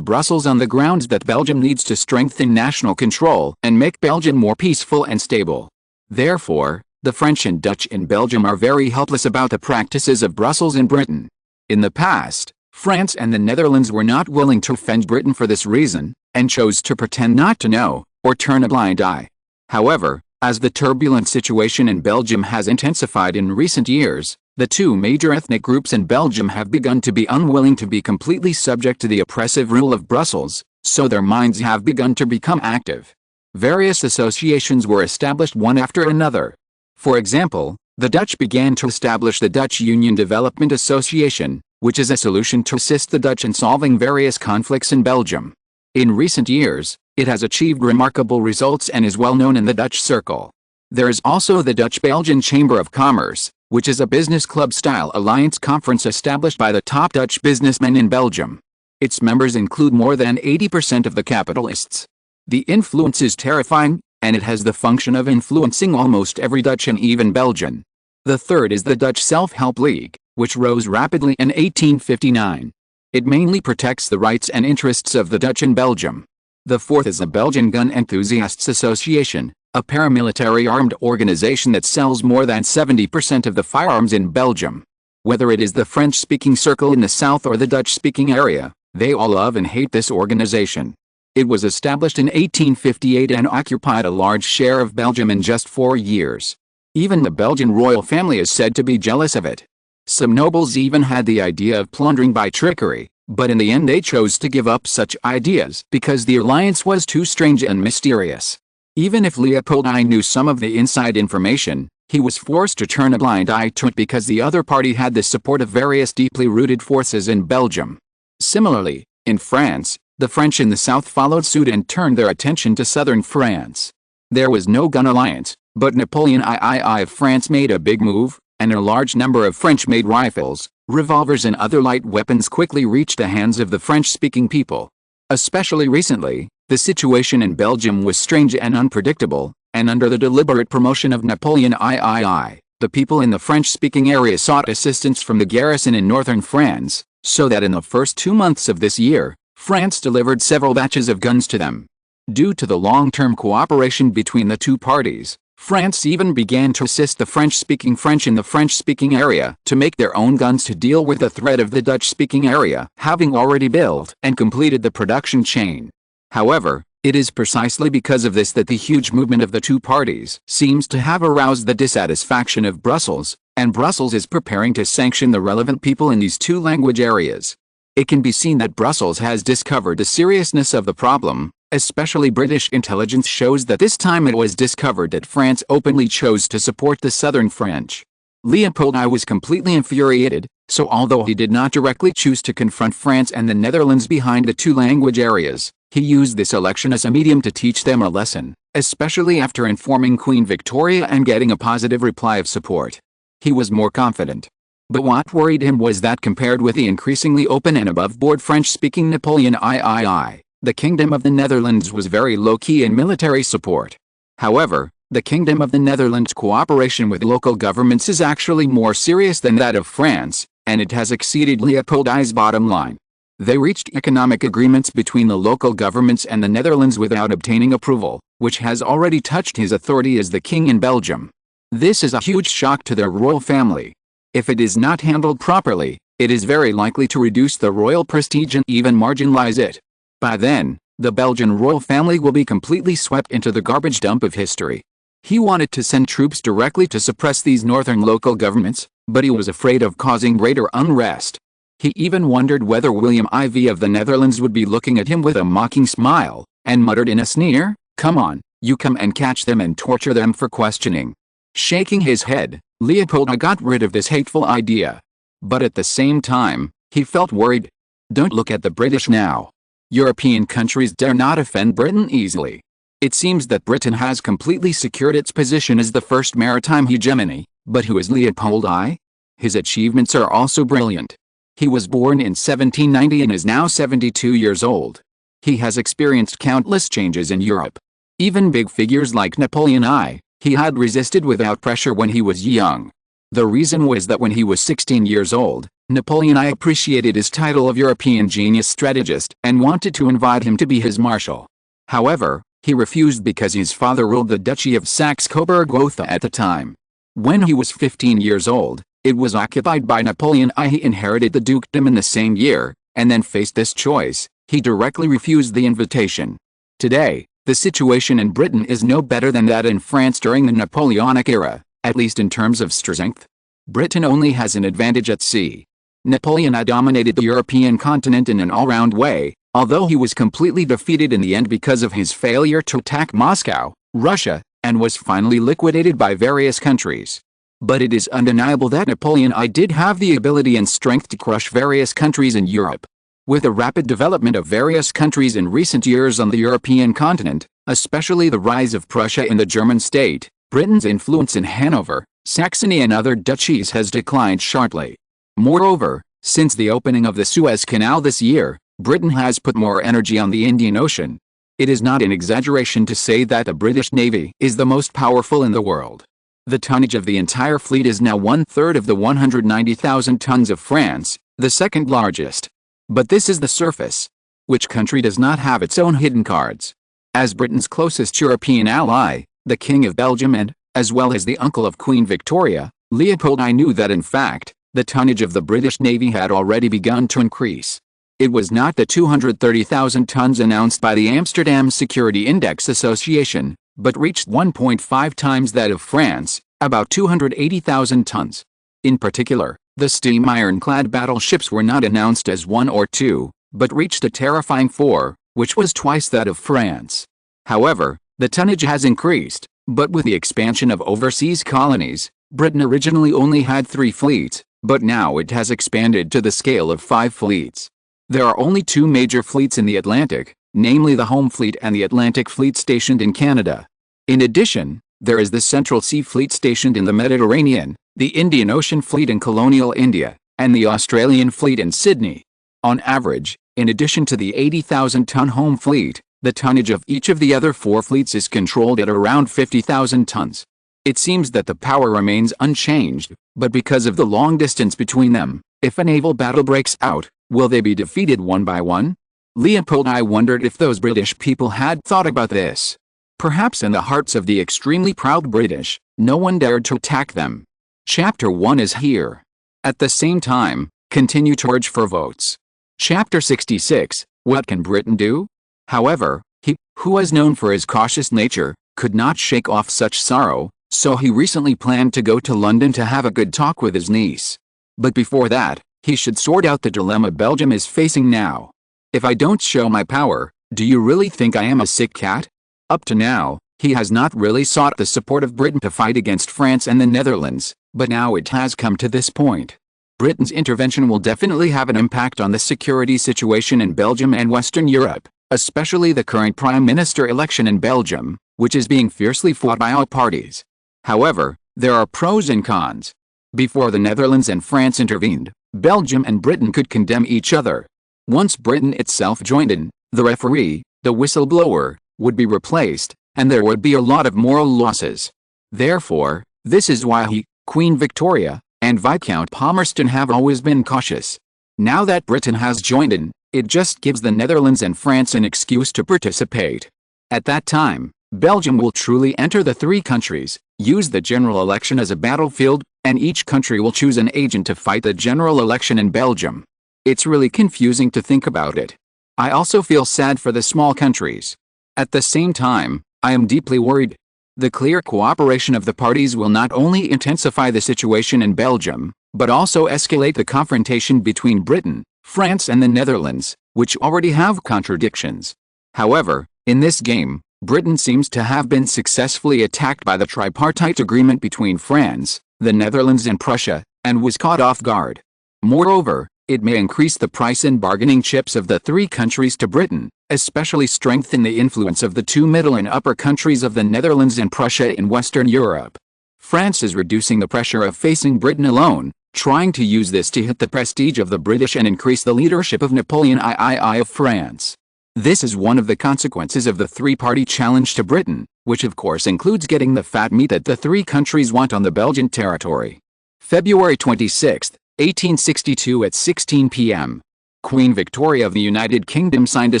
Brussels on the grounds that Belgium needs to strengthen national control and make Belgium more peaceful and stable. Therefore, the French and Dutch in Belgium are very helpless about the practices of Brussels in Britain. In the past, France and the Netherlands were not willing to offend Britain for this reason, and chose to pretend not to know, or turn a blind eye. However, as the turbulent situation in Belgium has intensified in recent years, the two major ethnic groups in Belgium have begun to be unwilling to be completely subject to the oppressive rule of Brussels, so their minds have begun to become active. Various associations were established one after another. For example, the Dutch began to establish the Dutch Union Development Association, which is a solution to assist the Dutch in solving various conflicts in Belgium. In recent years, it has achieved remarkable results and is well known in the Dutch circle. There is also the Dutch-Belgian Chamber of Commerce, which is a business club-style alliance conference established by the top Dutch businessmen in Belgium. Its members include more than 80% of the capitalists. The influence is terrifying, and it has the function of influencing almost every Dutch and even Belgian. The third is the Dutch Self-Help League, which rose rapidly in 1859. It mainly protects the rights and interests of the Dutch in Belgium. The fourth is the Belgian Gun Enthusiasts Association, a paramilitary armed organization that sells more than 70% of the firearms in Belgium. Whether it is the French-speaking circle in the south or the Dutch-speaking area, they all love and hate this organization. It was established in 1858 and occupied a large share of Belgium in just 4 years. Even the Belgian royal family is said to be jealous of it. Some nobles even had the idea of plundering by trickery, but in the end they chose to give up such ideas because the alliance was too strange and mysterious. Even if Leopold I knew some of the inside information, he was forced to turn a blind eye to it because the other party had the support of various deeply rooted forces in Belgium. Similarly, in France, the French in the south followed suit and turned their attention to southern France. There was no gun alliance, but Napoleon III of France made a big move, and a large number of French-made rifles, revolvers and other light weapons quickly reached the hands of the French-speaking people. Especially recently, the situation in Belgium was strange and unpredictable, and under the deliberate promotion of Napoleon III, the people in the French-speaking area sought assistance from the garrison in northern France, so that in the first 2 months of this year, France delivered several batches of guns to them. Due to the long-term cooperation between the two parties, France even began to assist the French-speaking French in the French-speaking area to make their own guns to deal with the threat of the Dutch-speaking area, having already built and completed the production chain. However, it is precisely because of this that the huge movement of the two parties seems to have aroused the dissatisfaction of Brussels, and Brussels is preparing to sanction the relevant people in these two language areas. It can be seen that Brussels has discovered the seriousness of the problem. Especially British intelligence shows that this time it was discovered that France openly chose to support the southern French. Leopold I was completely infuriated, so although he did not directly choose to confront France and the Netherlands behind the two language areas, he used this election as a medium to teach them a lesson, especially after informing Queen Victoria and getting a positive reply of support. He was more confident. But what worried him was that compared with the increasingly open and above-board French-speaking Napoleon III, the Kingdom of the Netherlands was very low-key in military support. However, the Kingdom of the Netherlands' cooperation with local governments is actually more serious than that of France, and it has exceeded Leopold I's bottom line. They reached economic agreements between the local governments and the Netherlands without obtaining approval, which has already touched his authority as the king in Belgium. This is a huge shock to their royal family. If it is not handled properly, it is very likely to reduce the royal prestige and even marginalize it. By then, the Belgian royal family will be completely swept into the garbage dump of history. He wanted to send troops directly to suppress these northern local governments, but he was afraid of causing greater unrest. He even wondered whether William IV of the Netherlands would be looking at him with a mocking smile, and muttered in a sneer, "Come on, you come and catch them and torture them for questioning." Shaking his head, Leopold I got rid of this hateful idea. But at the same time, he felt worried. Don't look at the British now. European countries dare not offend Britain easily. It seems that Britain has completely secured its position as the first maritime hegemony, but who is Leopold I? His achievements are also brilliant. He was born in 1790 and is now 72 years old. He has experienced countless changes in Europe. Even big figures like Napoleon I, he had resisted without pressure when he was young. The reason was that when he was 16 years old, Napoleon I appreciated his title of European genius strategist and wanted to invite him to be his marshal. However, he refused because his father ruled the Duchy of Saxe-Coburg-Gotha at the time. When he was 15 years old, it was occupied by Napoleon I. He inherited the dukedom in the same year, and then faced this choice. He directly refused the invitation. Today, the situation in Britain is no better than that in France during the Napoleonic era, at least in terms of strength. Britain only has an advantage at sea. Napoleon I dominated the European continent in an all-round way, although he was completely defeated in the end because of his failure to attack Moscow, Russia, and was finally liquidated by various countries. But it is undeniable that Napoleon I did have the ability and strength to crush various countries in Europe. With the rapid development of various countries in recent years on the European continent, especially the rise of Prussia in the German state, Britain's influence in Hanover, Saxony and other duchies has declined sharply. Moreover, since the opening of the Suez Canal this year, Britain has put more energy on the Indian Ocean. It is not an exaggeration to say that the British Navy is the most powerful in the world. The tonnage of the entire fleet is now 1/3 of the 190,000 tons of France, the second largest. But this is the surface. Which country does not have its own hidden cards? As Britain's closest European ally, the King of Belgium and, as well as the uncle of Queen Victoria, Leopold I knew that in fact, the tonnage of the British Navy had already begun to increase. It was not the 230,000 tons announced by the Amsterdam Security Index Association, but reached 1.5 times that of France, about 280,000 tons. In particular, the steam ironclad battleships were not announced as 1 or 2, but reached a terrifying 4, which was twice that of France. However, the tonnage has increased, but with the expansion of overseas colonies, Britain originally only had 3 fleets, but now it has expanded to the scale of 5 fleets. There are only 2 major fleets in the Atlantic, namely the Home Fleet and the Atlantic Fleet stationed in Canada. In addition, there is the Central Sea Fleet stationed in the Mediterranean, the Indian Ocean Fleet in colonial India, and the Australian Fleet in Sydney. On average, in addition to the 80,000-ton Home Fleet, the tonnage of each of the other 4 fleets is controlled at around 50,000 tons. It seems that the power remains unchanged, but because of the long distance between them, if a naval battle breaks out, will they be defeated one by one? Leopold I wondered if those British people had thought about this. Perhaps in the hearts of the extremely proud British, no one dared to attack them. Chapter 1 is here. At the same time, continue to urge for votes. Chapter 66, What can Britain do? However, he, who was known for his cautious nature, could not shake off such sorrow, so he recently planned to go to London to have a good talk with his niece. But before that, he should sort out the dilemma Belgium is facing now. If I don't show my power, do you really think I am a sick cat? Up to now, he has not really sought the support of Britain to fight against France and the Netherlands, but now it has come to this point. Britain's intervention will definitely have an impact on the security situation in Belgium and Western Europe, especially the current Prime Minister election in Belgium, which is being fiercely fought by all parties. However, there are pros and cons. Before the Netherlands and France intervened, Belgium and Britain could condemn each other. Once Britain itself joined in, the referee, the whistleblower, would be replaced, and there would be a lot of moral losses. Therefore, this is why he, Queen Victoria, and Viscount Palmerston have always been cautious. Now that Britain has joined in, it just gives the Netherlands and France an excuse to participate. At that time, Belgium will truly enter the three countries, use the general election as a battlefield, and each country will choose an agent to fight the general election in Belgium. It's really confusing to think about it. I also feel sad for the small countries. At the same time, I am deeply worried. The clear cooperation of the parties will not only intensify the situation in Belgium, but also escalate the confrontation between Britain, France and the Netherlands, which already have contradictions. However, in this game, Britain seems to have been successfully attacked by the tripartite agreement between France, the Netherlands and Prussia, and was caught off guard. Moreover, it may increase the price and bargaining chips of the three countries to Britain, especially strengthen the influence of the two middle and upper countries of the Netherlands and Prussia in Western Europe. France is reducing the pressure of facing Britain alone, trying to use this to hit the prestige of the British and increase the leadership of Napoleon III of France. This is one of the consequences of the three-party challenge to Britain, which of course includes getting the fat meat that the three countries want on the Belgian territory. February 26, 1862 at 16 p.m. Queen Victoria of the United Kingdom signed a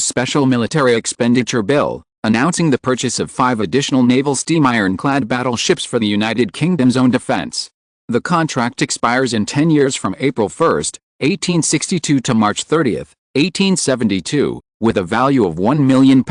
special military expenditure bill, announcing the purchase of 5 additional naval steam ironclad battleships for the United Kingdom's own defense. The contract expires in 10 years from April 1, 1862 to March 30, 1872, with a value of £1 million.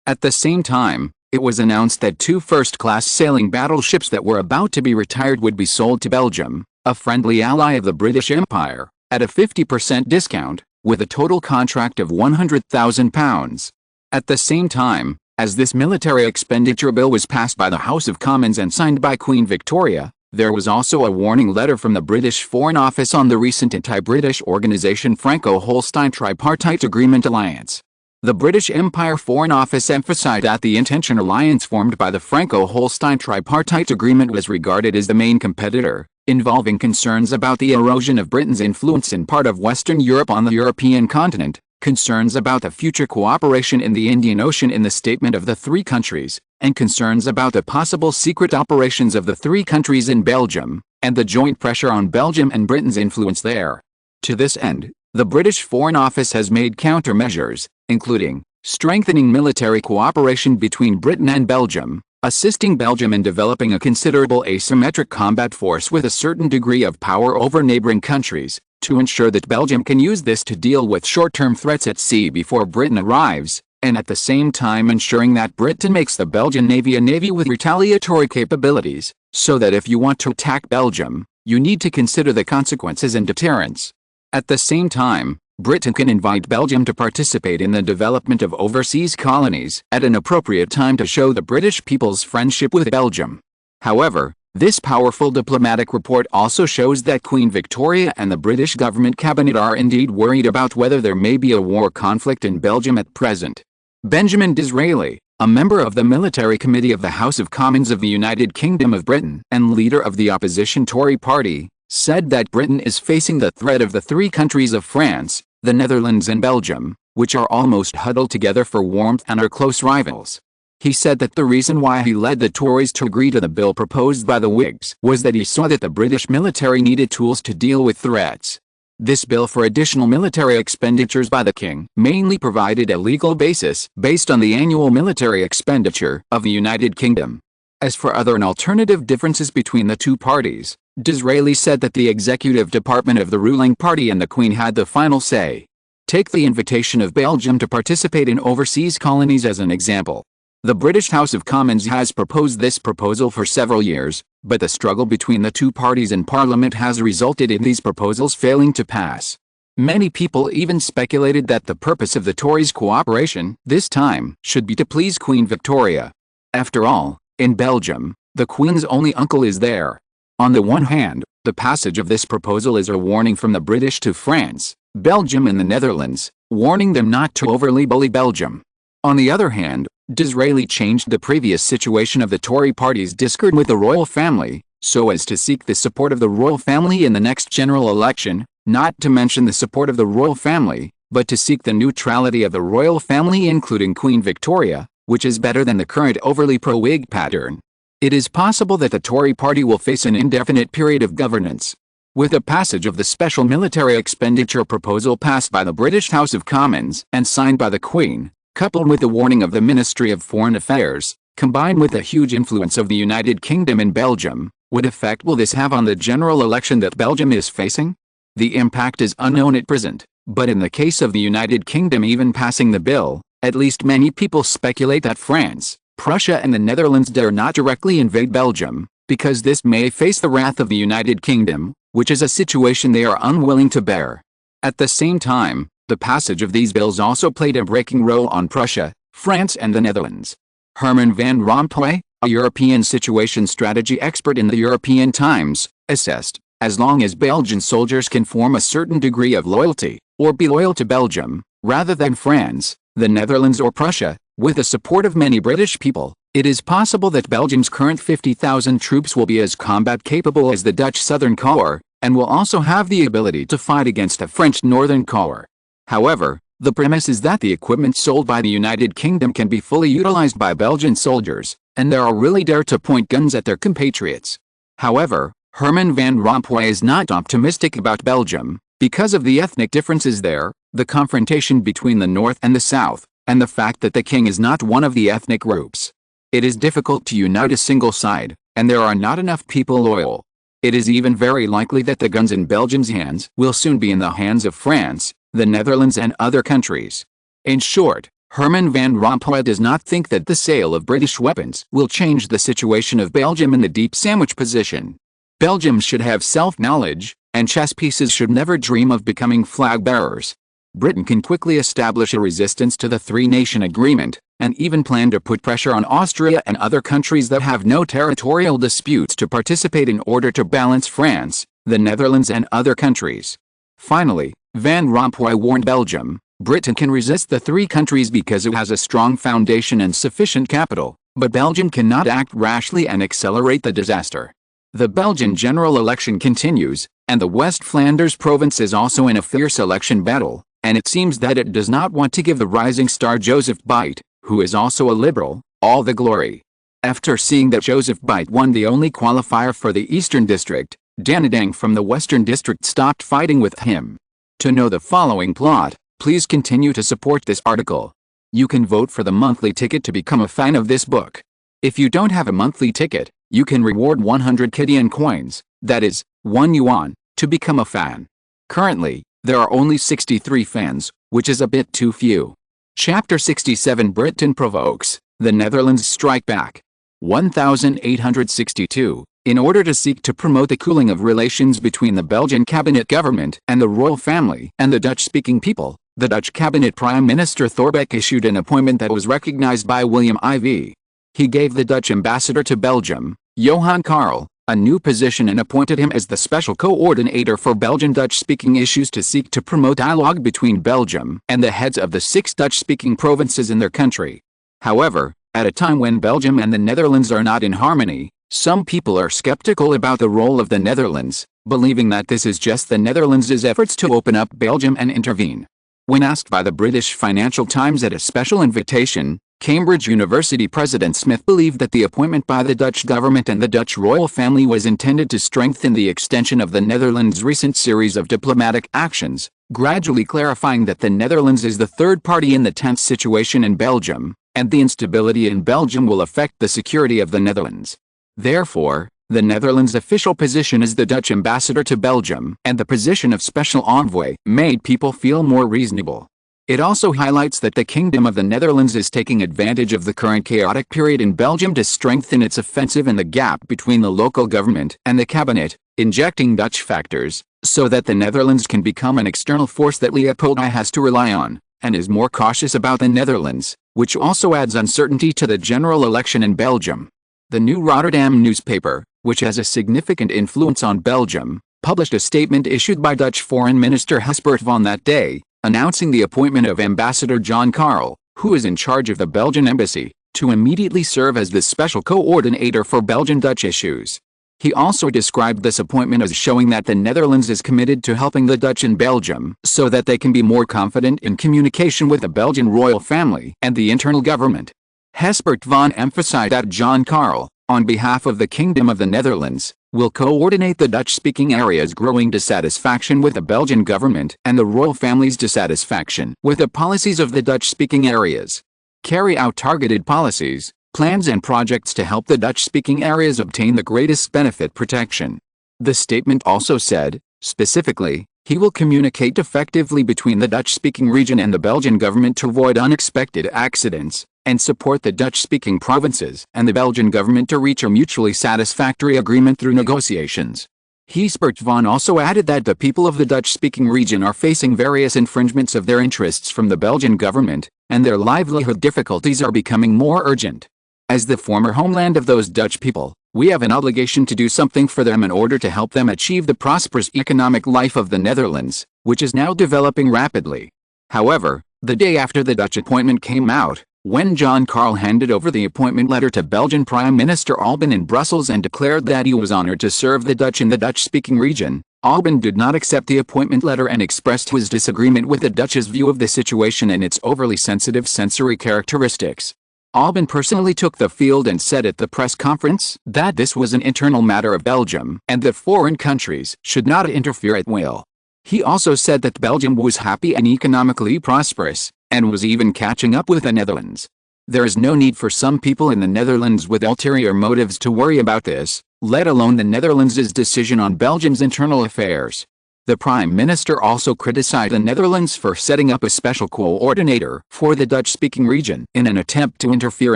At the same time, it was announced that 2 first-class sailing battleships that were about to be retired would be sold to Belgium, a friendly ally of the British Empire, at a 50% discount, with a total contract of £100,000. At the same time, as this military expenditure bill was passed by the House of Commons and signed by Queen Victoria, there was also a warning letter from the British Foreign Office on the recent anti-British organization Franco-Holstein Tripartite Agreement Alliance. The British Empire Foreign Office emphasized that the intention alliance formed by the Franco-Holstein Tripartite Agreement was regarded as the main competitor, involving concerns about the erosion of Britain's influence in part of Western Europe on the European continent, concerns about the future cooperation in the Indian Ocean in the statement of the three countries, and concerns about the possible secret operations of the three countries in Belgium, and the joint pressure on Belgium and Britain's influence there. To this end, the British Foreign Office has made countermeasures, including strengthening military cooperation between Britain and Belgium, assisting Belgium in developing a considerable asymmetric combat force with a certain degree of power over neighboring countries, to ensure that Belgium can use this to deal with short-term threats at sea before Britain arrives, and at the same time ensuring that Britain makes the Belgian Navy a navy with retaliatory capabilities, so that if you want to attack Belgium, you need to consider the consequences and deterrence. At the same time, Britain can invite Belgium to participate in the development of overseas colonies at an appropriate time to show the British people's friendship with Belgium. However, this powerful diplomatic report also shows that Queen Victoria and the British government cabinet are indeed worried about whether there may be a war conflict in Belgium at present. Benjamin Disraeli, a member of the Military Committee of the House of Commons of the United Kingdom of Britain and leader of the opposition Tory party, said that Britain is facing the threat of the three countries of France, the Netherlands and Belgium, which are almost huddled together for warmth and are close rivals. He said that the reason why he led the Tories to agree to the bill proposed by the Whigs was that he saw that the British military needed tools to deal with threats. This bill for additional military expenditures by the King mainly provided a legal basis based on the annual military expenditure of the United Kingdom. As for other and alternative differences between the two parties, Disraeli said that the executive department of the ruling party and the Queen had the final say. Take the invitation of Belgium to participate in overseas colonies as an example. The British House of Commons has proposed this proposal for several years, but the struggle between the two parties in Parliament has resulted in these proposals failing to pass. Many people even speculated that the purpose of the Tories' cooperation, this time, should be to please Queen Victoria. After all, in Belgium, the Queen's only uncle is there. On the one hand, the passage of this proposal is a warning from the British to France, Belgium and the Netherlands, warning them not to overly bully Belgium. On the other hand, Disraeli changed the previous situation of the Tory party's discord with the royal family, so as to seek the support of the royal family in the next general election, not to mention the support of the royal family, but to seek the neutrality of the royal family including Queen Victoria, which is better than the current overly pro-Whig pattern. It is possible that the Tory party will face an indefinite period of governance. With the passage of the special military expenditure proposal passed by the British House of Commons and signed by the Queen, coupled with the warning of the Ministry of Foreign Affairs, combined with the huge influence of the United Kingdom in Belgium, what effect will this have on the general election that Belgium is facing? The impact is unknown at present, but in the case of the United Kingdom even passing the bill, at least many people speculate that France, Prussia and the Netherlands dare not directly invade Belgium, because this may face the wrath of the United Kingdom, which is a situation they are unwilling to bear. At the same time, the passage of these bills also played a breaking role on Prussia, France and the Netherlands. Herman Van Rompuy, a European situation strategy expert in the European Times, assessed, as long as Belgian soldiers can form a certain degree of loyalty, or be loyal to Belgium, rather than France, the Netherlands or Prussia, with the support of many British people, it is possible that Belgium's current 50,000 troops will be as combat capable as the Dutch Southern Corps, and will also have the ability to fight against a French Northern Corps. However, the premise is that the equipment sold by the United Kingdom can be fully utilized by Belgian soldiers, and they are really dare to point guns at their compatriots. However, Herman Van Rompuy is not optimistic about Belgium, because of the ethnic differences there, the confrontation between the North and the South, and the fact that the king is not one of the ethnic groups. It is difficult to unite a single side, and there are not enough people loyal. It is even very likely that the guns in Belgium's hands will soon be in the hands of France, the Netherlands and other countries. In short, Herman Van Rompuy does not think that the sale of British weapons will change the situation of Belgium in the deep sandwich position. Belgium should have self-knowledge, and chess pieces should never dream of becoming flag bearers. Britain can quickly establish a resistance to the three-nation agreement, and even plan to put pressure on Austria and other countries that have no territorial disputes to participate in order to balance France, the Netherlands and other countries. Finally, Van Rompuy warned Belgium, Britain can resist the three countries because it has a strong foundation and sufficient capital, but Belgium cannot act rashly and accelerate the disaster. The Belgian general election continues, and the West Flanders province is also in a fierce election battle, and it seems that it does not want to give the rising star Joseph Beit, who is also a liberal, all the glory. After seeing that Joseph Beit won the only qualifier for the Eastern District, Danadang from the Western District stopped fighting with him. To know the following plot, please continue to support this article. You can vote for the monthly ticket to become a fan of this book. If you don't have a monthly ticket, you can reward 100 Kedian coins, that is, 1 yuan, to become a fan. Currently, there are only 63 fans, which is a bit too few. Chapter 67 Britain provokes, the Netherlands strike back. 1862. In order to seek to promote the cooling of relations between the Belgian cabinet government and the royal family and the Dutch-speaking people, the Dutch cabinet Prime Minister Thorbecke issued an appointment that was recognized by William IV. He gave the Dutch ambassador to Belgium, Johan Karl, a new position and appointed him as the special coordinator for Belgian Dutch-speaking issues to seek to promote dialogue between Belgium and the heads of the 6 Dutch-speaking provinces in their country. However, at a time when Belgium and the Netherlands are not in harmony, some people are skeptical about the role of the Netherlands, believing that this is just the Netherlands' efforts to open up Belgium and intervene. When asked by the British Financial Times at a special invitation, Cambridge University President Smith believed that the appointment by the Dutch government and the Dutch royal family was intended to strengthen the extension of the Netherlands' recent series of diplomatic actions, gradually clarifying that the Netherlands is the third party in the tense situation in Belgium, and the instability in Belgium will affect the security of the Netherlands. Therefore, the Netherlands' official position as the Dutch ambassador to Belgium and the position of special envoy made people feel more reasonable. It also highlights that the Kingdom of the Netherlands is taking advantage of the current chaotic period in Belgium to strengthen its offensive in the gap between the local government and the cabinet, injecting Dutch factors, so that the Netherlands can become an external force that Leopold I has to rely on, and is more cautious about the Netherlands, which also adds uncertainty to the general election in Belgium. The New Rotterdam newspaper, which has a significant influence on Belgium, published a statement issued by Dutch Foreign Minister Husbert van that day, announcing the appointment of Ambassador John Karl, who is in charge of the Belgian embassy, to immediately serve as the special coordinator for Belgian-Dutch issues. He also described this appointment as showing that the Netherlands is committed to helping the Dutch in Belgium so that they can be more confident in communication with the Belgian royal family and the internal government. Hespert van emphasized that John Carl, on behalf of the Kingdom of the Netherlands, will coordinate the Dutch-speaking area's growing dissatisfaction with the Belgian government and the royal family's dissatisfaction with the policies of the Dutch-speaking areas. Carry out targeted policies, plans and projects to help the Dutch-speaking areas obtain the greatest benefit protection. The statement also said, specifically, he will communicate effectively between the Dutch-speaking region and the Belgian government to avoid unexpected accidents, and support the Dutch-speaking provinces and the Belgian government to reach a mutually satisfactory agreement through negotiations. Hespert van also added that the people of the Dutch-speaking region are facing various infringements of their interests from the Belgian government, and their livelihood difficulties are becoming more urgent. As the former homeland of those Dutch people, we have an obligation to do something for them in order to help them achieve the prosperous economic life of the Netherlands, which is now developing rapidly. However, the day after the Dutch appointment came out, when John Carl handed over the appointment letter to Belgian Prime Minister Alban in Brussels and declared that he was honored to serve the Dutch in the Dutch-speaking region, Alban did not accept the appointment letter and expressed his disagreement with the Dutch's view of the situation and its overly sensitive sensory characteristics. Alban personally took the field and said at the press conference that this was an internal matter of Belgium and that foreign countries should not interfere at will. He also said that Belgium was happy and economically prosperous, and was even catching up with the Netherlands. There is no need for some people in the Netherlands with ulterior motives to worry about this, let alone the Netherlands' decision on Belgium's internal affairs. The Prime Minister also criticized the Netherlands for setting up a special coordinator for the Dutch-speaking region in an attempt to interfere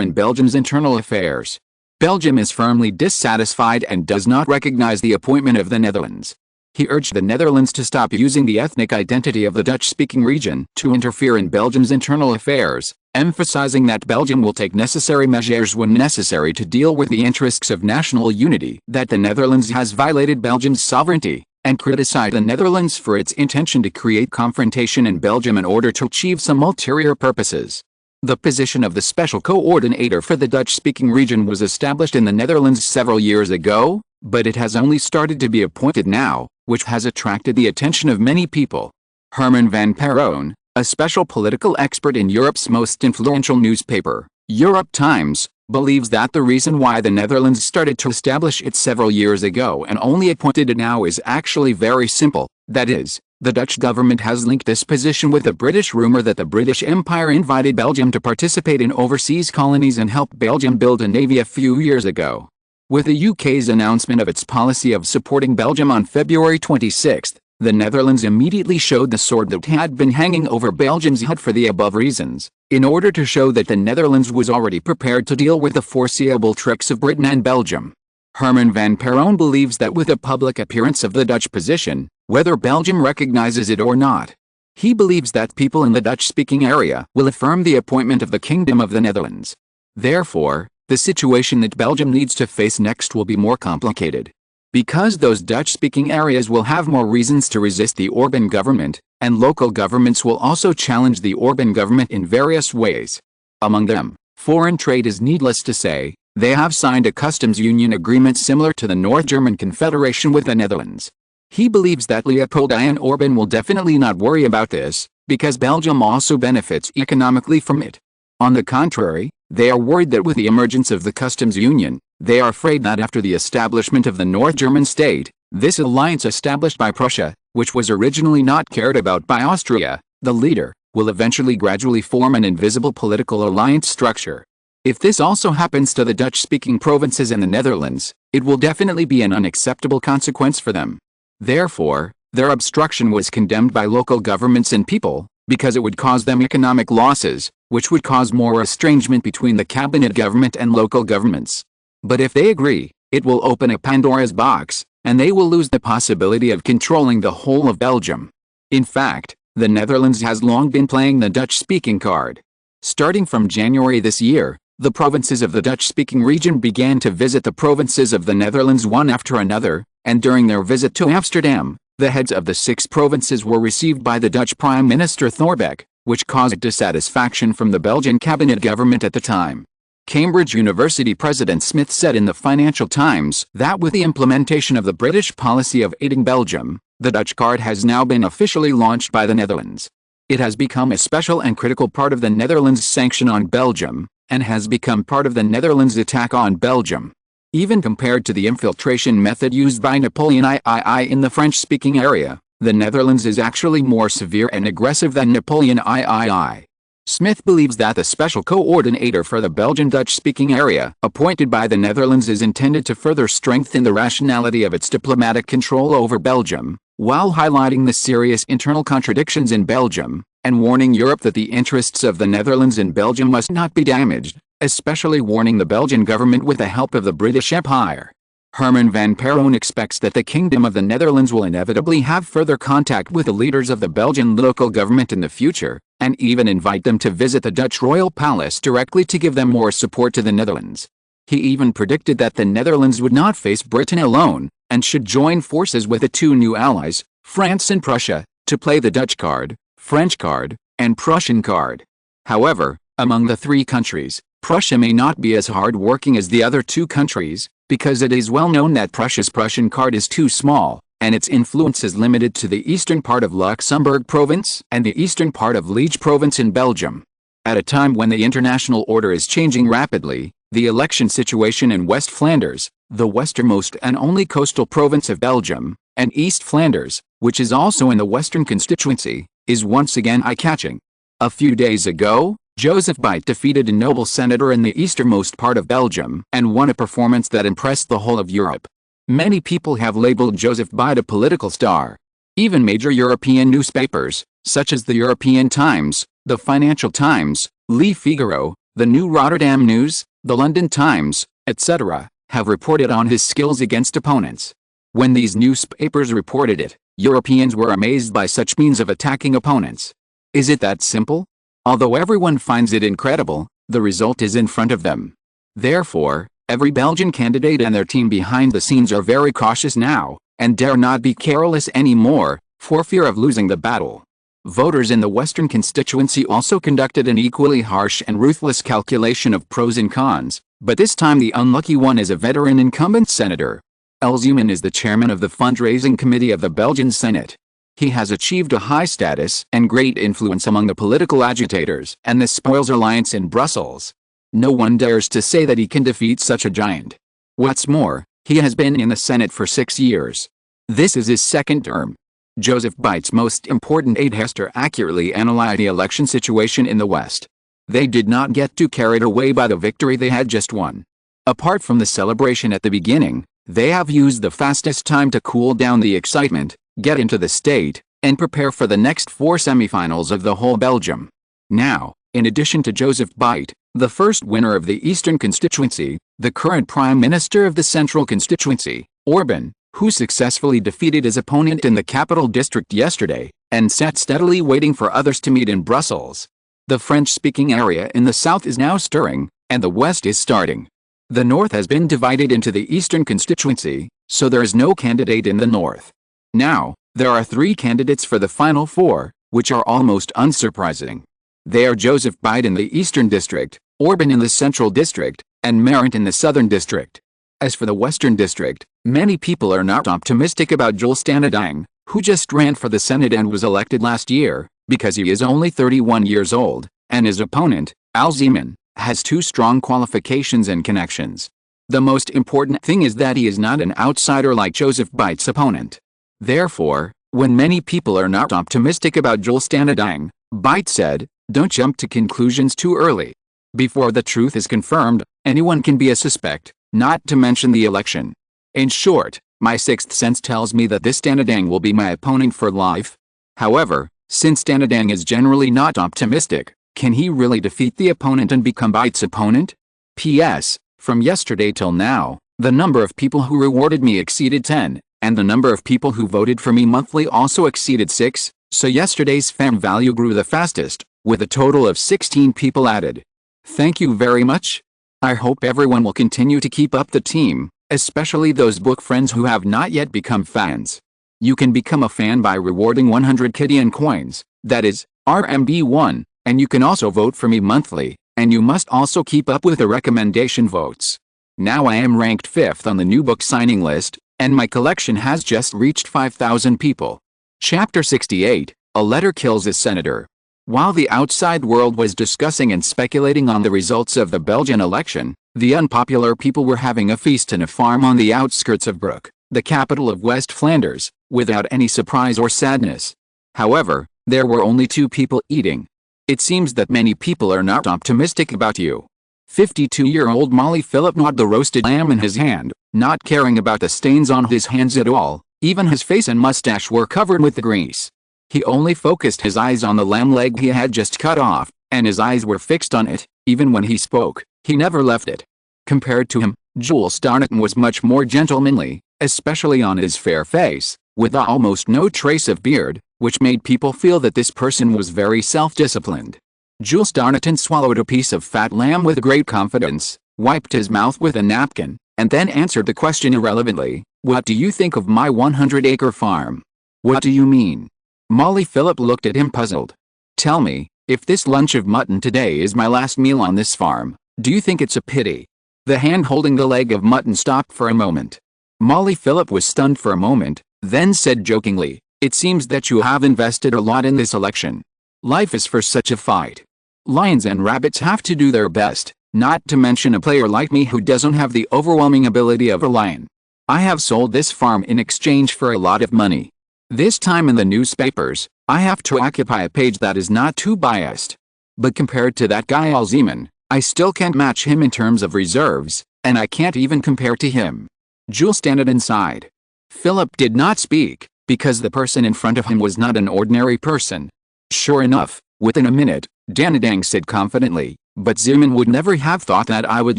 in Belgium's internal affairs. Belgium is firmly dissatisfied and does not recognize the appointment of the Netherlands. He urged the Netherlands to stop using the ethnic identity of the Dutch-speaking region to interfere in Belgium's internal affairs, emphasizing that Belgium will take necessary measures when necessary to deal with the interests of national unity, that the Netherlands has violated Belgium's sovereignty, and criticized the Netherlands for its intention to create confrontation in Belgium in order to achieve some ulterior purposes. The position of the special coordinator for the Dutch-speaking region was established in the Netherlands several years ago, but it has only started to be appointed now, which has attracted the attention of many people. Herman van Perron, a special political expert in Europe's most influential newspaper, Europe Times, believes that the reason why the Netherlands started to establish it several years ago and only appointed it now is actually very simple, that is, the Dutch government has linked this position with the British rumor that the British Empire invited Belgium to participate in overseas colonies and helped Belgium build a navy a few years ago. With the UK's announcement of its policy of supporting Belgium on February 26, the Netherlands immediately showed the sword that had been hanging over Belgium's head for the above reasons, in order to show that the Netherlands was already prepared to deal with the foreseeable tricks of Britain and Belgium. Herman van Perron believes that with the public appearance of the Dutch position, whether Belgium recognizes it or not, he believes that people in the Dutch-speaking area will affirm the appointment of the Kingdom of the Netherlands. Therefore, the situation that Belgium needs to face next will be more complicated. Because those Dutch-speaking areas will have more reasons to resist the Orbán government, and local governments will also challenge the Orbán government in various ways. Among them, foreign trade is needless to say. They have signed a customs union agreement similar to the North German Confederation with the Netherlands. He believes that Leopold I and Orbán will definitely not worry about this, because Belgium also benefits economically from it. On the contrary, they are worried that with the emergence of the customs union, they are afraid that after the establishment of the North German state, this alliance established by Prussia, which was originally not cared about by Austria, the leader, will eventually gradually form an invisible political alliance structure. If this also happens to the Dutch-speaking provinces in the Netherlands, it will definitely be an unacceptable consequence for them. Therefore, their obstruction was condemned by local governments and people, because it would cause them economic losses, which would cause more estrangement between the cabinet government and local governments. But if they agree, it will open a Pandora's box, and they will lose the possibility of controlling the whole of Belgium. In fact, the Netherlands has long been playing the Dutch-speaking card. Starting from January this year, the provinces of the Dutch-speaking region began to visit the provinces of the Netherlands one after another, and during their visit to Amsterdam, the heads of the 6 provinces were received by the Dutch Prime Minister Thorbecke, which caused dissatisfaction from the Belgian cabinet government at the time. Cambridge University President Smith said in the Financial Times that with the implementation of the British policy of aiding Belgium, the Dutch card has now been officially launched by the Netherlands. It has become a special and critical part of the Netherlands' sanction on Belgium, and has become part of the Netherlands' attack on Belgium. Even compared to the infiltration method used by Napoleon III in the French-speaking area, the Netherlands is actually more severe and aggressive than Napoleon III. Smith believes that the special coordinator for the Belgian Dutch-speaking area, appointed by the Netherlands, is intended to further strengthen the rationality of its diplomatic control over Belgium, while highlighting the serious internal contradictions in Belgium, and warning Europe that the interests of the Netherlands in Belgium must not be damaged, especially warning the Belgian government with the help of the British Empire. Herman van Perron expects that the Kingdom of the Netherlands will inevitably have further contact with the leaders of the Belgian local government in the future, and even invite them to visit the Dutch royal palace directly to give them more support to the Netherlands. He even predicted that the Netherlands would not face Britain alone, and should join forces with the two new allies, France and Prussia, to play the Dutch card, French card, and Prussian card. However, among the three countries, Prussia may not be as hard-working as the other two countries, because it is well known that Prussia's Prussian card is too small, and its influence is limited to the eastern part of Luxembourg province and the eastern part of Liege province in Belgium. At a time when the international order is changing rapidly, the election situation in West Flanders, the westernmost and only coastal province of Belgium, and East Flanders, which is also in the Western constituency, is once again eye-catching. A few days ago, Joseph Bite defeated a noble senator in the easternmost part of Belgium and won a performance that impressed the whole of Europe. Many people have labeled Joseph Bite a political star. Even major European newspapers, such as the European Times, the Financial Times, Le Figaro, the New Rotterdam News, the London Times, etc., have reported on his skills against opponents. When these newspapers reported it, Europeans were amazed by such means of attacking opponents. Is it that simple? Although everyone finds it incredible, the result is in front of them. Therefore, every Belgian candidate and their team behind the scenes are very cautious now, and dare not be careless anymore, for fear of losing the battle. Voters in the Western constituency also conducted an equally harsh and ruthless calculation of pros and cons, but this time the unlucky one is a veteran incumbent senator. Elzeman is the chairman of the fundraising committee of the Belgian Senate. He has achieved a high status and great influence among the political agitators and the Spoils Alliance in Brussels. No one dares to say that he can defeat such a giant. What's more, he has been in the Senate for 6 years. This is his second term. Joseph Bite's most important aide Hester accurately analyzed the election situation in the West. They did not get too carried away by the victory they had just won. Apart from the celebration at the beginning, they have used the fastest time to cool down the excitement, get into the state, and prepare for the next 4 semifinals of the whole Belgium. Now, in addition to Joseph Bite, the first winner of the Eastern constituency, the current Prime Minister of the Central constituency, Orbán, who successfully defeated his opponent in the Capital District yesterday, and sat steadily waiting for others to meet in Brussels. The French-speaking area in the south is now stirring, and the west is starting. The north has been divided into the Eastern constituency, so there is no candidate in the north. Now, there are 3 candidates for the final 4, which are almost unsurprising. They are Joseph Bite in the Eastern District, Orbán in the Central District, and Merent in the Southern District. As for the Western District, many people are not optimistic about Jules Stanendang, who just ran for the Senate and was elected last year, because he is only 31 years old, and his opponent, Elzeman, has 2 strong qualifications and connections. The most important thing is that he is not an outsider like Joseph Bite's opponent. Therefore, when many people are not optimistic about Jules Stanendang, Bite said, "Don't jump to conclusions too early. Before the truth is confirmed, anyone can be a suspect, not to mention the election. In short, my 6th sense tells me that this Stanendang will be my opponent for life." However, since Stanendang is generally not optimistic, can he really defeat the opponent and become Bite's opponent? P.S. From yesterday till now, the number of people who rewarded me exceeded 10. And the number of people who voted for me monthly also exceeded 6, so yesterday's fan value grew the fastest, with a total of 16 people added. Thank you very much. I hope everyone will continue to keep up the team, especially those book friends who have not yet become fans. You can become a fan by rewarding 100 Kydian coins, that is, RMB1, and you can also vote for me monthly, And you must also keep up with the recommendation votes. Now I am ranked 5th on the new book signing list, and my collection has just reached 5,000 people. Chapter 68, A Letter Kills a Senator. While the outside world was discussing and speculating on the results of the Belgian election, the unpopular people were having a feast in a farm on the outskirts of Bruck, the capital of West Flanders, without any surprise or sadness. However, there were only 2 people eating. It seems that many people are not optimistic about you. 52-year-old Molly Philip gnawed the roasted lamb in his hand, not caring about the stains on his hands at all. Even his face and mustache were covered with the grease. He only focused his eyes on the lamb leg he had just cut off, and his eyes were fixed on it. Even when he spoke, he never left it. Compared to him, Jules Darnaton was much more gentlemanly, especially on his fair face, with almost no trace of beard, which made people feel that this person was very self-disciplined. Jules Darnaton swallowed a piece of fat lamb with great confidence, wiped his mouth with a napkin, and then answered the question irrelevantly, "What do you think of my 100-acre farm?" "What do you mean?" Molly Philip looked at him puzzled. "Tell me, if this lunch of mutton today is my last meal on this farm, do you think it's a pity?" The hand holding the leg of mutton stopped for a moment. Molly Philip was stunned for a moment, then said jokingly, "It seems that you have invested a lot in this election. Life is for such a fight. Lions and rabbits have to do their best, not to mention a player like me who doesn't have the overwhelming ability of a lion. I have sold this farm in exchange for a lot of money. This time in the newspapers, I have to occupy a page that is not too biased. But compared to that guy Alzeman, I still can't match him in terms of reserves, and I can't even compare to him." Jules Darnaton sighed. Philip did not speak, because the person in front of him was not an ordinary person. "Sure enough, within a minute," Darnaton said confidently, "but Zeman would never have thought that I would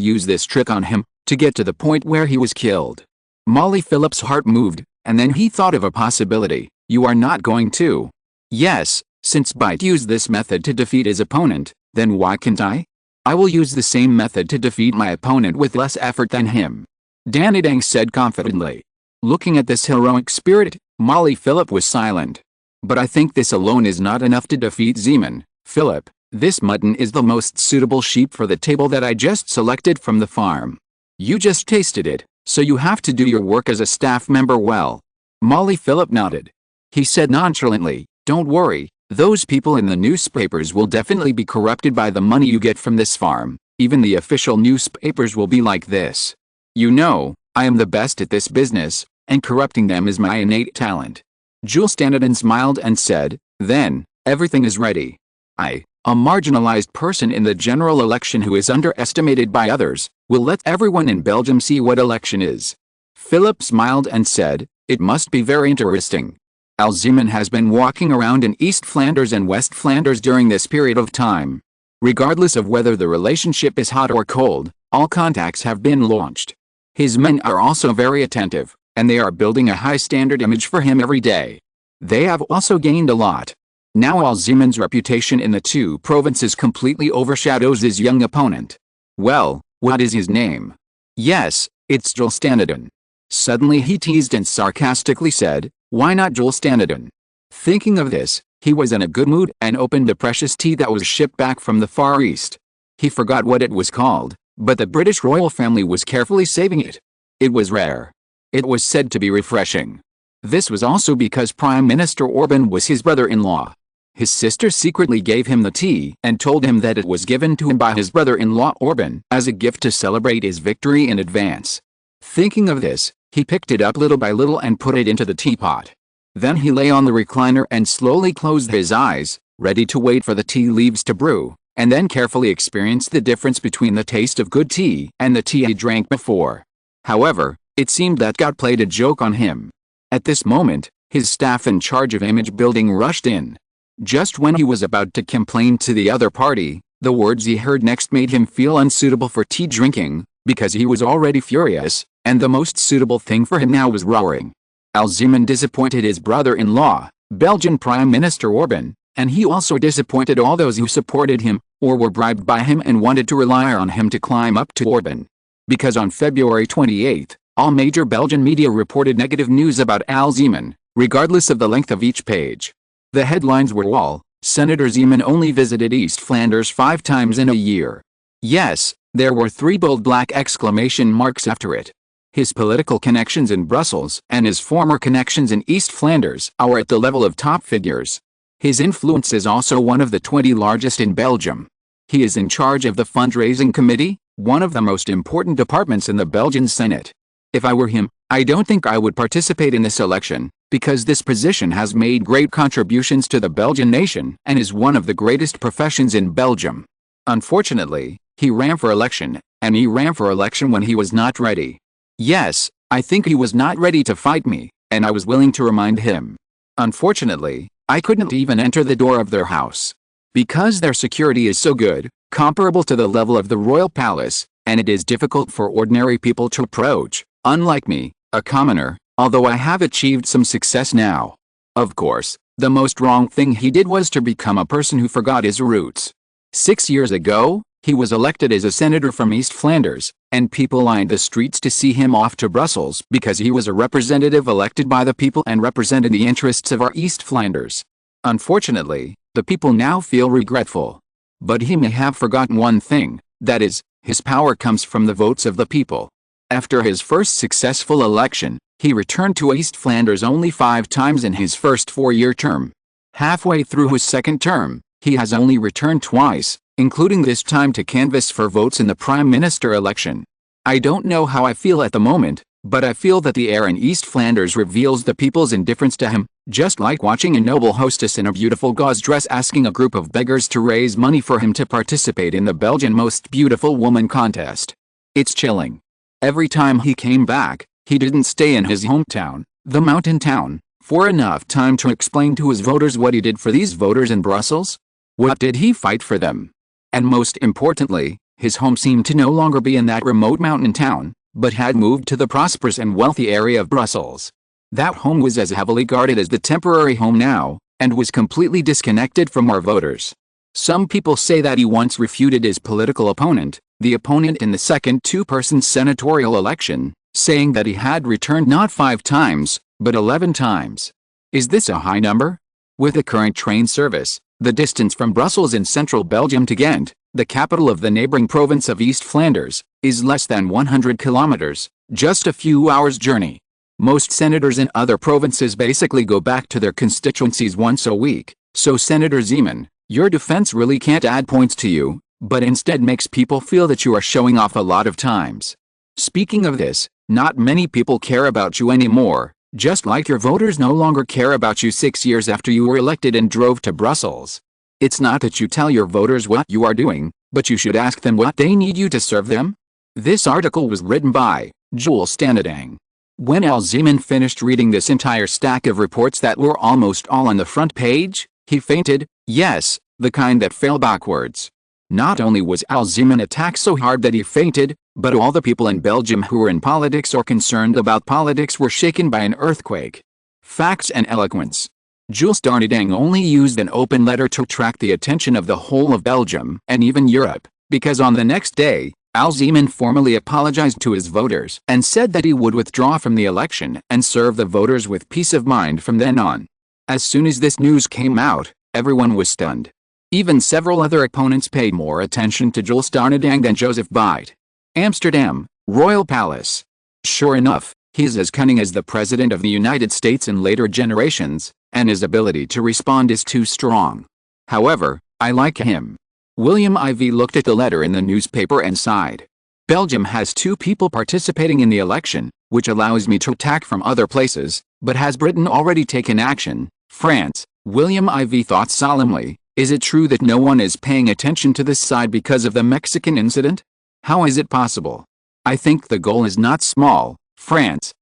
use this trick on him, to get to the point where he was killed." Molly Philip's heart moved, and then he thought of a possibility. "You are not going to?" "Yes, since Bite used this method to defeat his opponent, then why can't I? I will use the same method to defeat my opponent with less effort than him," Darnaton said confidently. Looking at this heroic spirit, Molly Philip was silent. "But I think this alone is not enough to defeat Zeman, Philip. This mutton is the most suitable sheep for the table that I just selected from the farm. You just tasted it, so you have to do your work as a staff member well." Molly Philip nodded. He said nonchalantly, "Don't worry, those people in the newspapers will definitely be corrupted by the money you get from this farm. Even the official newspapers will be like this. You know, I am the best at this business, and corrupting them is my innate talent." Jules Darnaton smiled and said, "Then, everything is ready. I, a marginalized person in the general election who is underestimated by others, will let everyone in Belgium see what election is." Philip smiled and said, "It must be very interesting. Alzeman has been walking around in East Flanders and West Flanders during this period of time. Regardless of whether the relationship is hot or cold, all contacts have been launched. His men are also very attentive, and they are building a high-standard image for him every day. They have also gained a lot. Now Alzeman's reputation in the 2 provinces completely overshadows his young opponent." "Well, what is his name?" "Yes, it's Jules Darnaton." Suddenly he teased and sarcastically said, "Why not Jules Darnaton?" Thinking of this, he was in a good mood and opened a precious tea that was shipped back from the Far East. He forgot what it was called, but the British royal family was carefully saving it. It was rare. It was said to be refreshing. This was also because Prime Minister Orban was his brother-in-law. His sister secretly gave him the tea and told him that it was given to him by his brother-in-law Orban as a gift to celebrate his victory in advance. Thinking of this, he picked it up little by little and put it into the teapot. Then he lay on the recliner and slowly closed his eyes, ready to wait for the tea leaves to brew, and then carefully experienced the difference between the taste of good tea and the tea he drank before. However, it seemed that God played a joke on him. At this moment, his staff in charge of image building rushed in. Just when he was about to complain to the other party, the words he heard next made him feel unsuitable for tea drinking, because he was already furious, and the most suitable thing for him now was roaring. Alzeman disappointed his brother-in-law, Belgian Prime Minister Orban, and he also disappointed all those who supported him, or were bribed by him and wanted to rely on him to climb up to Orban. Because on February 28, all major Belgian media reported negative news about Alzeman, regardless of the length of each page. The headlines were all, "Senator Zeman only visited East Flanders 5 times in a year." Yes, there were 3 bold black exclamation marks after it. His political connections in Brussels and his former connections in East Flanders are at the level of top figures. His influence is also one of the 20 largest in Belgium. He is in charge of the fundraising committee, one of the most important departments in the Belgian Senate. If I were him, I don't think I would participate in this election, because this position has made great contributions to the Belgian nation and is one of the greatest professions in Belgium. Unfortunately, he ran for election, and he ran for election when he was not ready. Yes, I think he was not ready to fight me, and I was willing to remind him. Unfortunately, I couldn't even enter the door of their house. Because their security is so good, comparable to the level of the royal palace, and it is difficult for ordinary people to approach, unlike me, a commoner, although I have achieved some success now. Of course, the most wrong thing he did was to become a person who forgot his roots. 6 years ago, he was elected as a senator from East Flanders, and people lined the streets to see him off to Brussels because he was a representative elected by the people and represented the interests of our East Flanders. Unfortunately, the people now feel regretful. But he may have forgotten one thing, that is, his power comes from the votes of the people. After his first successful election, he returned to East Flanders only 5 times in his first 4-year term. Halfway through his second term, he has only returned twice, including this time to canvass for votes in the Prime Minister election. I don't know how I feel at the moment, but I feel that the air in East Flanders reveals the people's indifference to him, just like watching a noble hostess in a beautiful gauze dress asking a group of beggars to raise money for him to participate in the Belgian Most Beautiful Woman contest. It's chilling. Every time he came back, he didn't stay in his hometown, the mountain town, for enough time to explain to his voters what he did for these voters in Brussels. What did he fight for them? And most importantly, his home seemed to no longer be in that remote mountain town, but had moved to the prosperous and wealthy area of Brussels. That home was as heavily guarded as the temporary home now, and was completely disconnected from our voters. Some people say that he once refuted his political opponent, the opponent in the second 2-person senatorial election, saying that he had returned not 5 times, but 11 times. Is this a high number? With the current train service, the distance from Brussels in central Belgium to Ghent, the capital of the neighboring province of East Flanders, is less than 100 kilometers, just a few hours' journey. Most senators in other provinces basically go back to their constituencies once a week, so Senator Zeeman, your defense really can't add points to you, but instead makes people feel that you are showing off a lot of times. Speaking of this, not many people care about you anymore, just like your voters no longer care about you 6 years after you were elected and drove to Brussels. It's not that you tell your voters what you are doing, but you should ask them what they need you to serve them. This article was written by Jules Stanadang. When Al Zeeman finished reading this entire stack of reports that were almost all on the front page, he fainted, yes, the kind that fell backwards. Not only was Al Zeeman attacked so hard that he fainted, but all the people in Belgium who were in politics or concerned about politics were shaken by an earthquake. Facts and eloquence. Jules Stanadang only used an open letter to attract the attention of the whole of Belgium and even Europe, because on the next day, Al Zeeman formally apologized to his voters and said that he would withdraw from the election and serve the voters with peace of mind from then on. As soon as this news came out, everyone was stunned. Even several other opponents paid more attention to Jules Stanadang than Joseph Bite. Amsterdam, Royal Palace. Sure enough, he is as cunning as the President of the United States in later generations, and his ability to respond is too strong. However, I like him. William IV looked at the letter in the newspaper and sighed. Belgium has 2 people participating in the election, which allows me to attack from other places, but has Britain already taken action? France, William IV thought solemnly. Is it true that no one is paying attention to this side because of the Mexican incident? How is it possible? I think the goal is not small. France,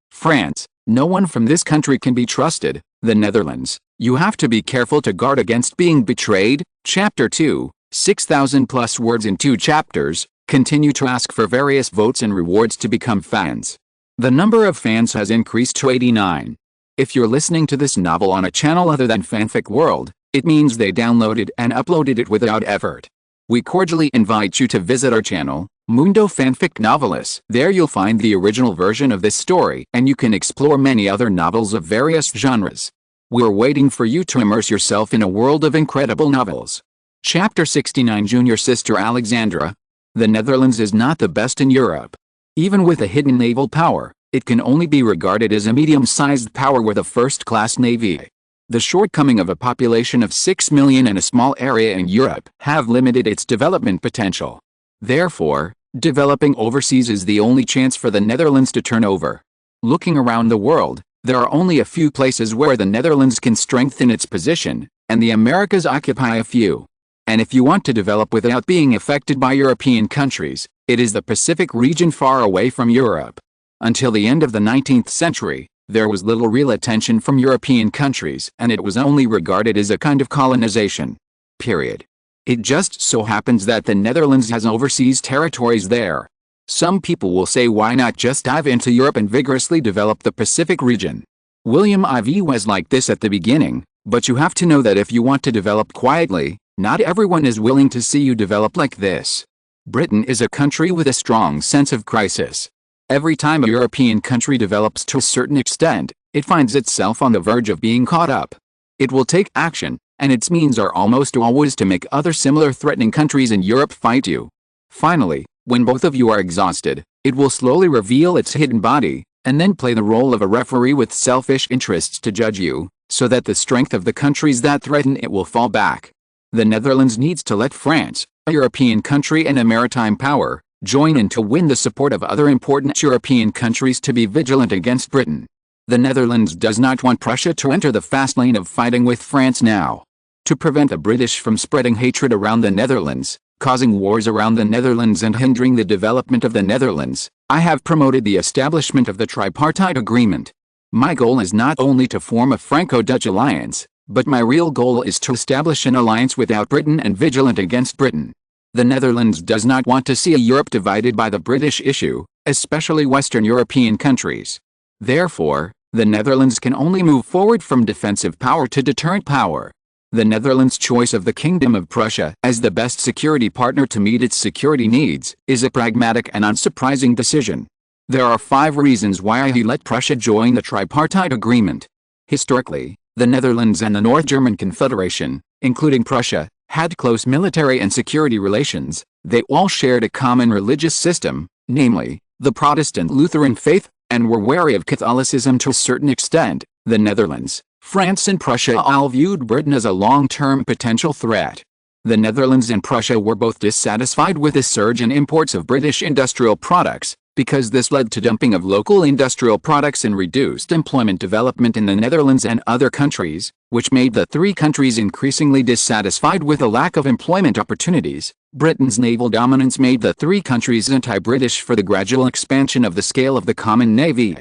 no one from this country can be trusted. The Netherlands, you have to be careful to guard against being betrayed. Chapter 2, 6,000 plus words in 2 chapters, continue to ask for various votes and rewards to become fans. The number of fans has increased to 89. If you're listening to this novel on a channel other than Fanfic World, it means they downloaded and uploaded it without effort. We cordially invite you to visit our channel, Mundo Fanfic Novelis. There you'll find the original version of this story and you can explore many other novels of various genres. We're waiting for you to immerse yourself in a world of incredible novels. Chapter 69. Junior sister Alexandra. The Netherlands is not the best in Europe. Even with a hidden naval power, it can only be regarded as a medium-sized power with a first-class navy. The shortcoming of a population of 6 million and a small area in Europe have limited its development potential. Therefore, developing overseas is the only chance for the Netherlands to turn over. Looking around the world, there are only a few places where the Netherlands can strengthen its position, and the Americas occupy a few. And if you want to develop without being affected by European countries, it is the Pacific region far away from Europe. Until the end of the 19th century, there was little real attention from European countries, and it was only regarded as a kind of colonization. Period. It just so happens that the Netherlands has overseas territories there. Some people will say, why not just dive into Europe and vigorously develop the Pacific region? William IV was like this at the beginning, but you have to know that if you want to develop quietly, not everyone is willing to see you develop like this. Britain is a country with a strong sense of crisis. Every time a European country develops to a certain extent, it finds itself on the verge of being caught up. It will take action, and its means are almost always to make other similar threatening countries in Europe fight you. Finally, when both of you are exhausted, it will slowly reveal its hidden body, and then play the role of a referee with selfish interests to judge you, so that the strength of the countries that threaten it will fall back. The Netherlands needs to let France, a European country and a maritime power, join in to win the support of other important European countries to be vigilant against Britain. The Netherlands does not want Prussia to enter the fast lane of fighting with France now. To prevent the British from spreading hatred around the Netherlands, causing wars around the Netherlands and hindering the development of the Netherlands, I have promoted the establishment of the tripartite agreement. My goal is not only to form a Franco-Dutch alliance, but my real goal is to establish an alliance without Britain and vigilant against Britain. The Netherlands does not want to see a Europe divided by the British issue, especially Western European countries. Therefore, the Netherlands can only move forward from defensive power to deterrent power. The Netherlands' choice of the Kingdom of Prussia as the best security partner to meet its security needs is a pragmatic and unsurprising decision. There are 5 reasons why he let Prussia join the tripartite agreement. Historically, the Netherlands and the North German Confederation, including Prussia, had close military and security relations. They all shared a common religious system, namely, the Protestant Lutheran faith, and were wary of Catholicism to a certain extent. The Netherlands, France and Prussia all viewed Britain as a long-term potential threat. The Netherlands and Prussia were both dissatisfied with the surge in imports of British industrial products, because this led to dumping of local industrial products and reduced employment development in the Netherlands and other countries, which made the 3 countries increasingly dissatisfied with a lack of employment opportunities. Britain's naval dominance made the 3 countries anti-British for the gradual expansion of the scale of the common navy.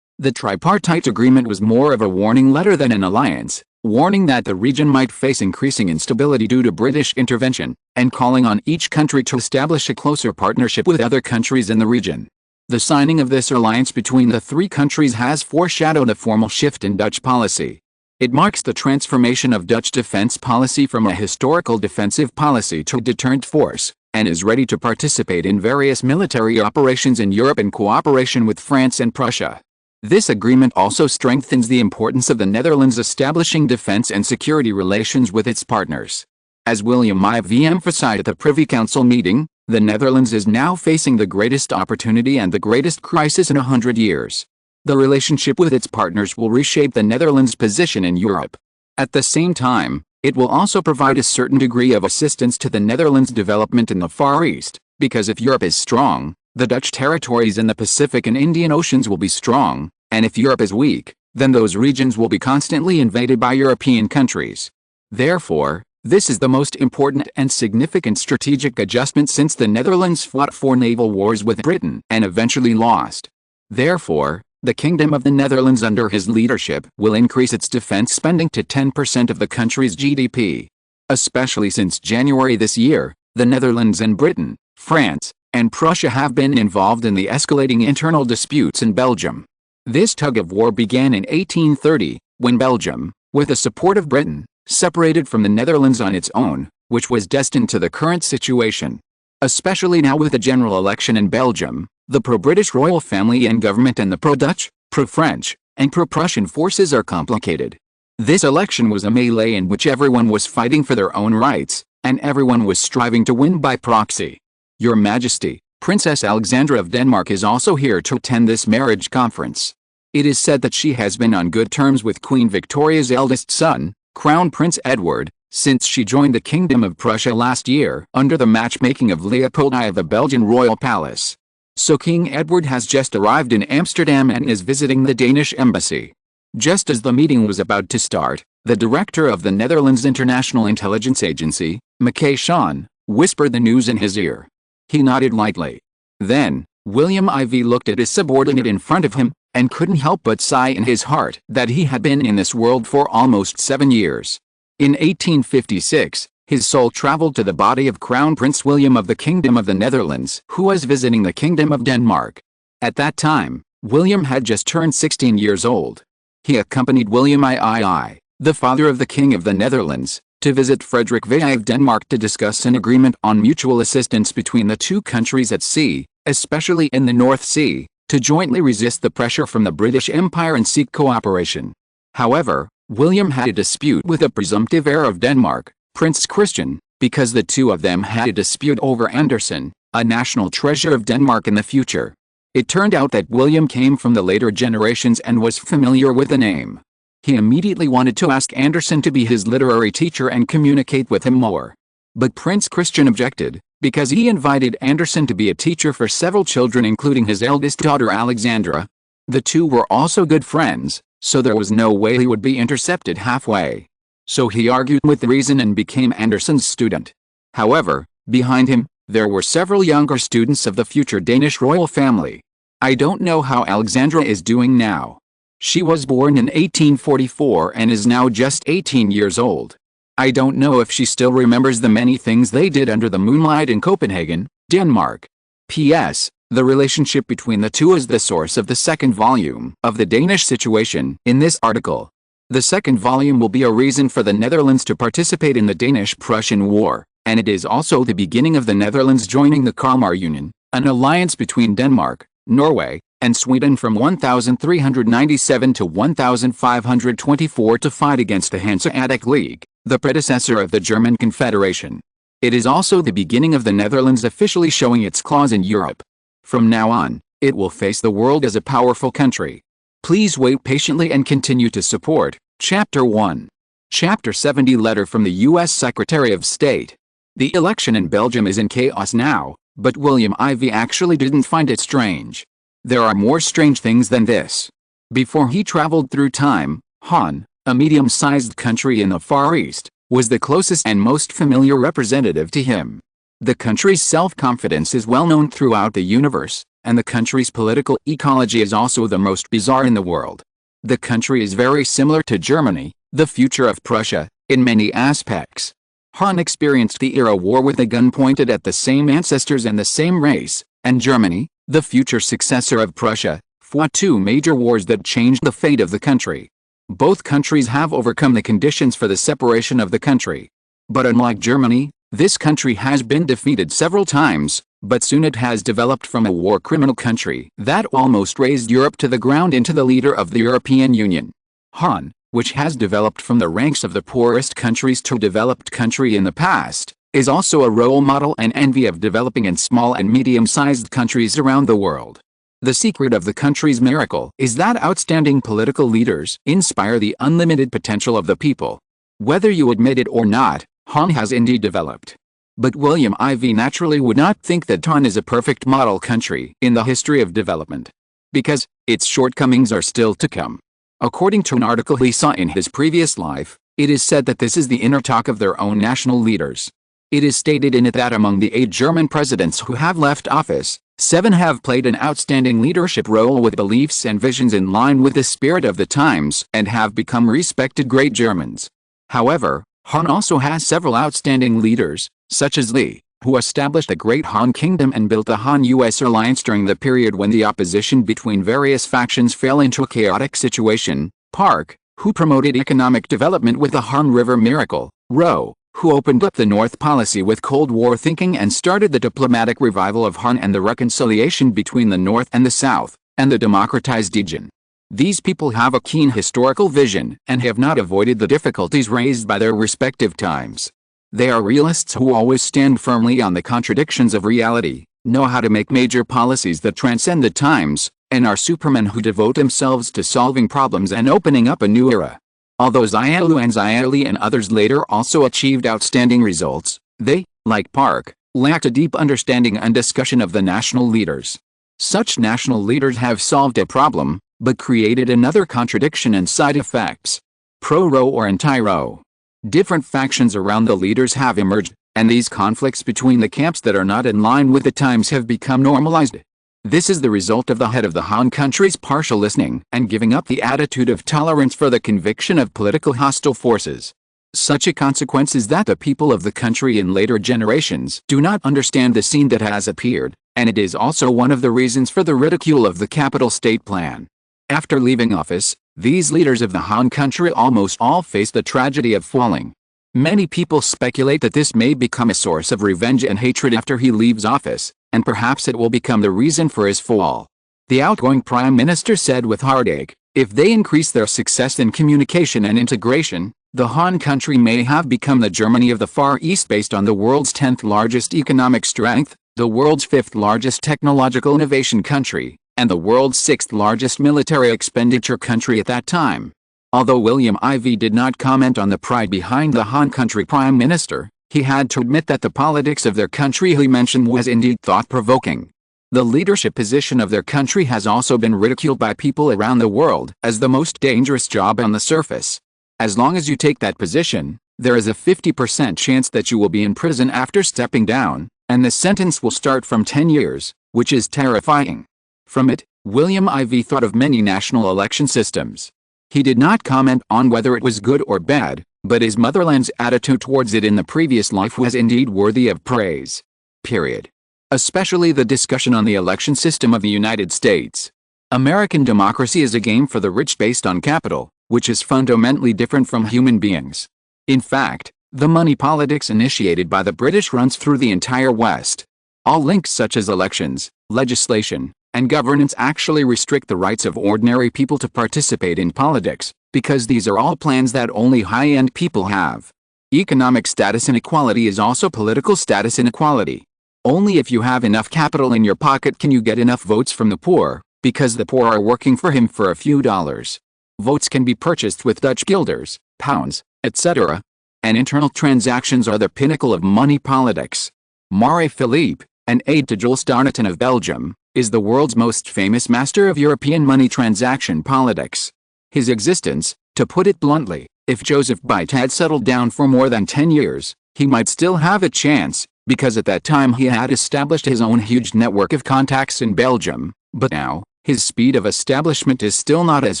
The tripartite agreement was more of a warning letter than an alliance, warning that the region might face increasing instability due to British intervention, and calling on each country to establish a closer partnership with other countries in the region. The signing of this alliance between the 3 countries has foreshadowed a formal shift in Dutch policy. It marks the transformation of Dutch defense policy from a historical defensive policy to a deterrent force, and is ready to participate in various military operations in Europe in cooperation with France and Prussia. This agreement also strengthens the importance of the Netherlands establishing defense and security relations with its partners. As William IV emphasized at the Privy Council meeting, the Netherlands is now facing the greatest opportunity and the greatest crisis in 100 years. The relationship with its partners will reshape the Netherlands' position in Europe. At the same time, it will also provide a certain degree of assistance to the Netherlands' development in the Far East, because if Europe is strong, the Dutch territories in the Pacific and Indian Oceans will be strong, and if Europe is weak, then those regions will be constantly invaded by European countries. Therefore, this is the most important and significant strategic adjustment since the Netherlands fought 4 naval wars with Britain and eventually lost. Therefore, the Kingdom of the Netherlands under his leadership will increase its defense spending to 10% of the country's GDP. Especially since January this year, the Netherlands and Britain, France, and Prussia have been involved in the escalating internal disputes in Belgium. This tug-of-war began in 1830, when Belgium, with the support of Britain, separated from the Netherlands on its own, which was destined to the current situation. Especially now with the general election in Belgium, the pro-British royal family and government and the pro-Dutch, pro-French, and pro-Prussian forces are complicated. This election was a melee in which everyone was fighting for their own rights, and everyone was striving to win by proxy. Your Majesty, Princess Alexandra of Denmark is also here to attend this marriage conference. It is said that she has been on good terms with Queen Victoria's eldest son, Crown Prince Edward, since she joined the Kingdom of Prussia last year under the matchmaking of Leopold I of the Belgian royal palace. So King Edward has just arrived in Amsterdam and is visiting the Danish embassy. Just as the meeting was about to start, the director of the Netherlands International Intelligence Agency, Mackay Sean, whispered the news in his ear. He nodded lightly. Then, William IV looked at his subordinate in front of him, and couldn't help but sigh in his heart that he had been in this world for almost 7 years. In 1856, his soul traveled to the body of Crown Prince William of the Kingdom of the Netherlands, who was visiting the Kingdom of Denmark. At that time, William had just turned 16 years old. He accompanied William III, the father of the King of the Netherlands, to visit Frederick VI of Denmark to discuss an agreement on mutual assistance between the two countries at sea, especially in the North Sea, to jointly resist the pressure from the British Empire and seek cooperation. However, William had a dispute with the presumptive heir of Denmark, Prince Christian, because the two of them had a dispute over Anderson, a national treasure of Denmark in the future. It turned out that William came from the later generations and was familiar with the name. He immediately wanted to ask Anderson to be his literary teacher and communicate with him more. But Prince Christian objected, because he invited Anderson to be a teacher for several children including his eldest daughter Alexandra. The two were also good friends, so there was no way he would be intercepted halfway. So he argued with reason and became Anderson's student. However, behind him, there were several younger students of the future Danish royal family. I don't know how Alexandra is doing now. She was born in 1844 and is now just 18 years old. I don't know if she still remembers the many things they did under the moonlight in Copenhagen, Denmark. P.S. The relationship between the two is the source of the second volume of the Danish situation in this article. The second volume will be a reason for the Netherlands to participate in the Danish-Prussian War, and it is also the beginning of the Netherlands joining the Kalmar Union, an alliance between Denmark, Norway, and Sweden from 1397 to 1524 to fight against the Hanseatic League, the predecessor of the German Confederation. It is also the beginning of the Netherlands officially showing its claws in Europe. From now on, it will face the world as a powerful country. Please wait patiently and continue to support. Chapter 1. Chapter 70 Letter from the U.S. Secretary of State. The election in Belgium is in chaos now, but William IV actually didn't find it strange. There are more strange things than this. Before he traveled through time, Han, a medium-sized country in the Far East, was the closest and most familiar representative to him. The country's self-confidence is well known throughout the universe, and the country's political ecology is also the most bizarre in the world. The country is very similar to Germany, the future of Prussia, in many aspects. Han experienced the era war with a gun pointed at the same ancestors and the same race, and Germany, the future successor of Prussia, fought two major wars that changed the fate of the country. Both countries have overcome the conditions for the separation of the country. But unlike Germany, this country has been defeated several times, but soon it has developed from a war criminal country that almost razed Europe to the ground into the leader of the European Union. Han, which has developed from the ranks of the poorest countries to a developed country in the past, is also a role model and envy of developing and small and medium-sized countries around the world. The secret of the country's miracle is that outstanding political leaders inspire the unlimited potential of the people. Whether you admit it or not, Han has indeed developed. But William IV naturally would not think that Han is a perfect model country in the history of development, because its shortcomings are still to come. According to an article he saw in his previous life, it is said that this is the inner talk of their own national leaders. It is stated in it that among the 8 German presidents who have left office, 7 have played an outstanding leadership role with beliefs and visions in line with the spirit of the times and have become respected great Germans. However, Han also has several outstanding leaders, such as Li, who established the Great Han Kingdom and built the Han-US alliance during the period when the opposition between various factions fell into a chaotic situation, Park, who promoted economic development with the Han River Miracle, Roh, who opened up the North policy with Cold War thinking and started the diplomatic revival of Han and the reconciliation between the North and the South, and the democratized region. These people have a keen historical vision and have not avoided the difficulties raised by their respective times. They are realists who always stand firmly on the contradictions of reality, know how to make major policies that transcend the times, and are supermen who devote themselves to solving problems and opening up a new era. Although Xiaolu and others later also achieved outstanding results, they, like Park, lacked a deep understanding and discussion of the national leaders. Such national leaders have solved a problem, but created another contradiction and side effects. Pro-Ro or anti-Ro. Different factions around the leaders have emerged, and these conflicts between the camps that are not in line with the times have become normalized. This is the result of the head of the Han country's partial listening and giving up the attitude of tolerance for the conviction of political hostile forces. Such a consequence is that the people of the country in later generations do not understand the scene that has appeared, and it is also one of the reasons for the ridicule of the capital state plan. After leaving office, these leaders of the Han country almost all face the tragedy of falling. Many people speculate that this may become a source of revenge and hatred after he leaves office, and perhaps it will become the reason for his fall. The outgoing prime minister said with heartache, if they increase their success in communication and integration, the Han country may have become the Germany of the Far East based on the world's 10th largest economic strength, the world's 5th largest technological innovation country, and the world's 6th largest military expenditure country at that time. Although William IV did not comment on the pride behind the Han country prime minister, he had to admit that the politics of their country he mentioned was indeed thought-provoking. The leadership position of their country has also been ridiculed by people around the world as the most dangerous job on the surface. As long as you take that position, there is a 50% chance that you will be in prison after stepping down, and the sentence will start from 10 years, which is terrifying. From it, William IV thought of many national election systems. He did not comment on whether it was good or bad, but his motherland's attitude towards it in the previous life was indeed worthy of praise. Period. Especially the discussion on the election system of the United States. American democracy is a game for the rich based on capital, which is fundamentally different from human beings. In fact, the money politics initiated by the British runs through the entire West. All links such as elections, legislation, and governance actually restrict the rights of ordinary people to participate in politics, because these are all plans that only high-end people have. Economic status inequality is also political status inequality. Only if you have enough capital in your pocket can you get enough votes from the poor, because the poor are working for him for a few dollars. Votes can be purchased with Dutch guilders, pounds, etc. And internal transactions are the pinnacle of money politics. Marie Philippe, an aide to Jules Darnaton of Belgium, is the world's most famous master of European money transaction politics. His existence, to put it bluntly, if Joseph Bite had settled down for more than 10 years, he might still have a chance, because at that time he had established his own huge network of contacts in Belgium, but now, his speed of establishment is still not as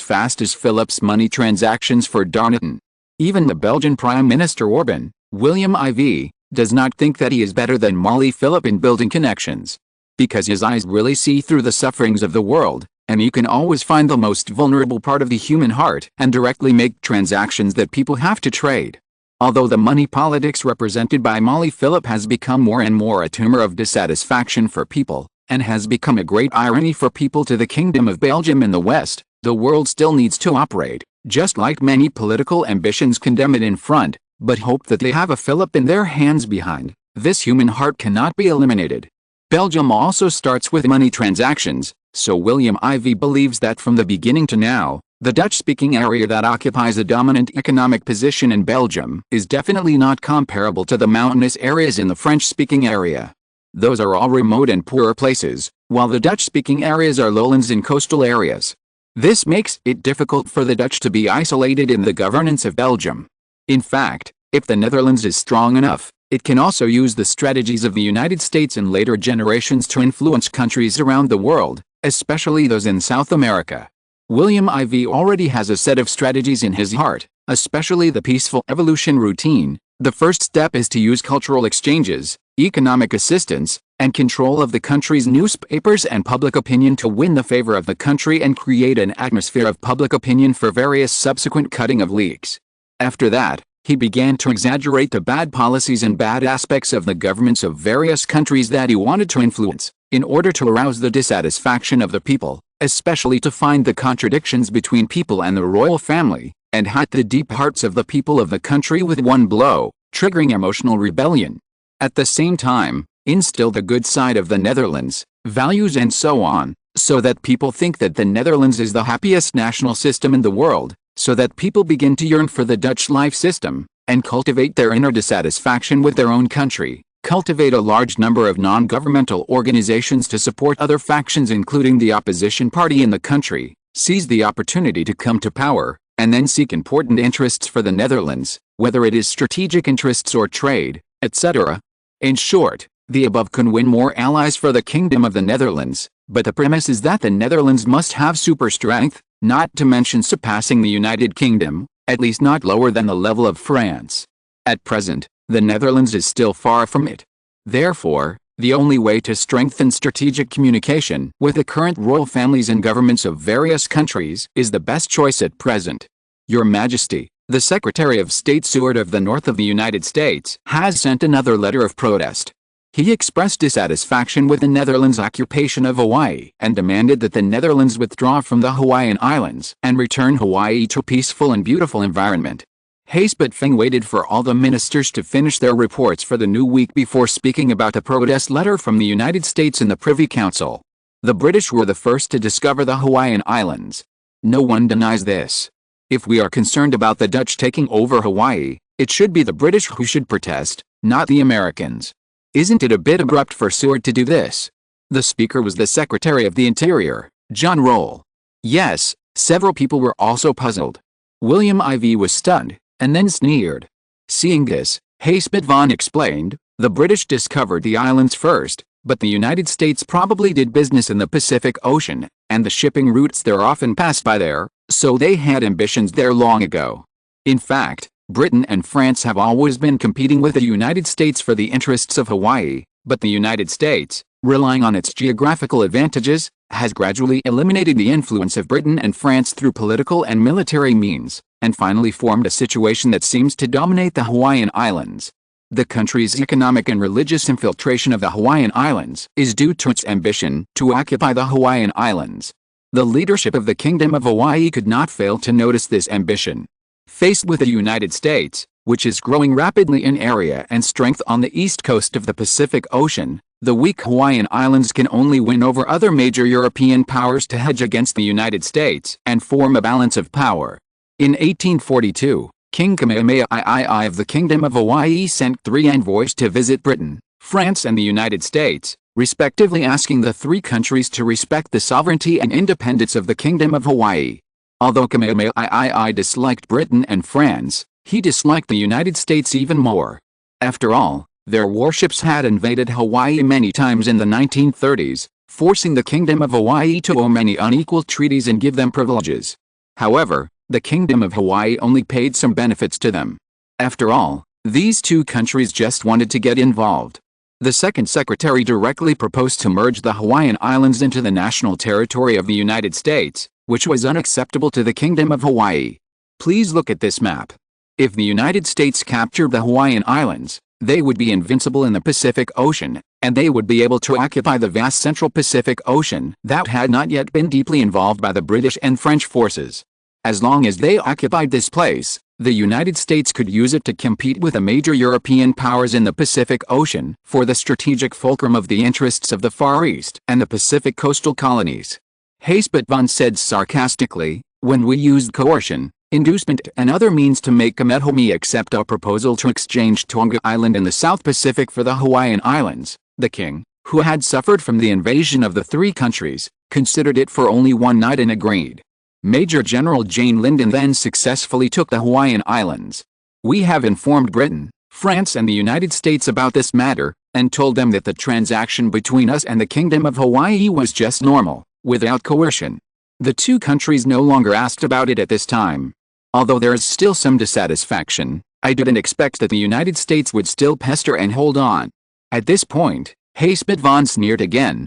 fast as Philip's money transactions for Darnaton. Even the Belgian Prime Minister Orbán, William IV, does not think that he is better than Marie Philippe in building connections. Because his eyes really see through the sufferings of the world, and you can always find the most vulnerable part of the human heart and directly make transactions that people have to trade. Although the money politics represented by Marie Philippe has become more and more a tumor of dissatisfaction for people, and has become a great irony for people to the Kingdom of Belgium in the West, the world still needs to operate, just like many political ambitions condemn it in front, but hope that they have a Philip in their hands behind. This human heart cannot be eliminated. Belgium also starts with money transactions, so William IV believes that from the beginning to now, the Dutch-speaking area that occupies a dominant economic position in Belgium is definitely not comparable to the mountainous areas in the French-speaking area. Those are all remote and poorer places, while the Dutch-speaking areas are lowlands and coastal areas. This makes it difficult for the Dutch to be isolated in the governance of Belgium. In fact, if the Netherlands is strong enough, it can also use the strategies of the United States and later generations to influence countries around the world, especially those in South America. William IV already has a set of strategies in his heart, especially the peaceful evolution routine. The first step is to use cultural exchanges, economic assistance, and control of the country's newspapers and public opinion to win the favor of the country and create an atmosphere of public opinion for various subsequent cutting of leaks. After that, he began to exaggerate the bad policies and bad aspects of the governments of various countries that he wanted to influence, in order to arouse the dissatisfaction of the people, especially to find the contradictions between people and the royal family, and hit the deep hearts of the people of the country with one blow, triggering emotional rebellion. At the same time, instill the good side of the Netherlands, values and so on, so that people think that the Netherlands is the happiest national system in the world, so that people begin to yearn for the Dutch life system, and cultivate their inner dissatisfaction with their own country, cultivate a large number of non-governmental organizations to support other factions including the opposition party in the country, seize the opportunity to come to power, and then seek important interests for the Netherlands, whether it is strategic interests or trade, etc. In short, the above can win more allies for the Kingdom of the Netherlands, but the premise is that the Netherlands must have super strength, not to mention surpassing the United Kingdom, at least not lower than the level of France. At present, the Netherlands is still far from it. Therefore, the only way to strengthen strategic communication with the current royal families and governments of various countries is the best choice at present. Your Majesty, the Secretary of State Seward of the North of the United States has sent another letter of protest. He expressed dissatisfaction with the Netherlands' occupation of Hawaii and demanded that the Netherlands withdraw from the Hawaiian Islands and return Hawaii to a peaceful and beautiful environment. Haspet-Feng waited for all the ministers to finish their reports for the new week before speaking about the protest letter from the United States in the Privy Council. The British were the first to discover the Hawaiian Islands. No one denies this. If we are concerned about the Dutch taking over Hawaii, it should be the British who should protest, not the Americans. Isn't it a bit abrupt for Seward to do this? The speaker was the Secretary of the Interior, John Roll. Yes, several people were also puzzled. William IV was stunned, and then sneered. Seeing this, Haspet-Van explained, the British discovered the islands first, but the United States probably did business in the Pacific Ocean, and the shipping routes there often passed by there, so they had ambitions there long ago. In fact, Britain and France have always been competing with the United States for the interests of Hawaii, but the United States, relying on its geographical advantages, has gradually eliminated the influence of Britain and France through political and military means, and finally formed a situation that seems to dominate the Hawaiian Islands. The country's economic and religious infiltration of the Hawaiian Islands is due to its ambition to occupy the Hawaiian Islands. The leadership of the Kingdom of Hawaii could not fail to notice this ambition. Faced with the United States, which is growing rapidly in area and strength on the east coast of the Pacific Ocean, the weak Hawaiian Islands can only win over other major European powers to hedge against the United States and form a balance of power. In 1842, King Kamehameha II of the Kingdom of Hawaii sent 3 envoys to visit Britain, France and the United States, respectively asking the 3 countries to respect the sovereignty and independence of the Kingdom of Hawaii. Although Kamehameha II disliked Britain and France, he disliked the United States even more. After all, their warships had invaded Hawaii many times in the 1930s, forcing the Kingdom of Hawaii to owe many unequal treaties and give them privileges. However, the Kingdom of Hawaii only paid some benefits to them. After all, these 2 countries just wanted to get involved. The second secretary directly proposed to merge the Hawaiian Islands into the national territory of the United States, which was unacceptable to the Kingdom of Hawaii. Please look at this map. If the United States captured the Hawaiian Islands, they would be invincible in the Pacific Ocean, and they would be able to occupy the vast central Pacific Ocean that had not yet been deeply involved by the British and French forces. As long as they occupied this place, the United States could use it to compete with the major European powers in the Pacific Ocean for the strategic fulcrum of the interests of the Far East and the Pacific coastal colonies. Haspet-Van said sarcastically, when we used coercion, inducement and other means to make Kamehameha accept our proposal to exchange Tonga Island in the South Pacific for the Hawaiian Islands, the king, who had suffered from the invasion of the 3 countries, considered it for only one night and agreed. Major General Jane Lyndon then successfully took the Hawaiian Islands. We have informed Britain, France and the United States about this matter, and told them that the transaction between us and the Kingdom of Hawaii was just normal, without coercion. The 2 countries no longer asked about it at this time. Although there is still some dissatisfaction, I didn't expect that the United States would still pester and hold on. At this point, Haspet-Van sneered again.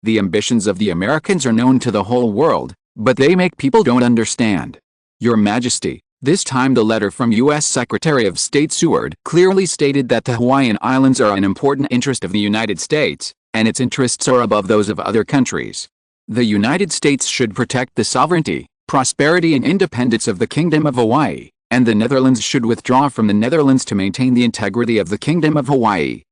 The ambitions of the Americans are known to the whole world, but they make people don't understand. Your Majesty, this time the letter from U.S. Secretary of State Seward clearly stated that the Hawaiian Islands are an important interest of the United States, and its interests are above those of other countries. The United States should protect the sovereignty, prosperity and independence of the Kingdom of Hawaii, and the Netherlands should withdraw from the Netherlands to maintain the integrity of the Kingdom of Hawaii.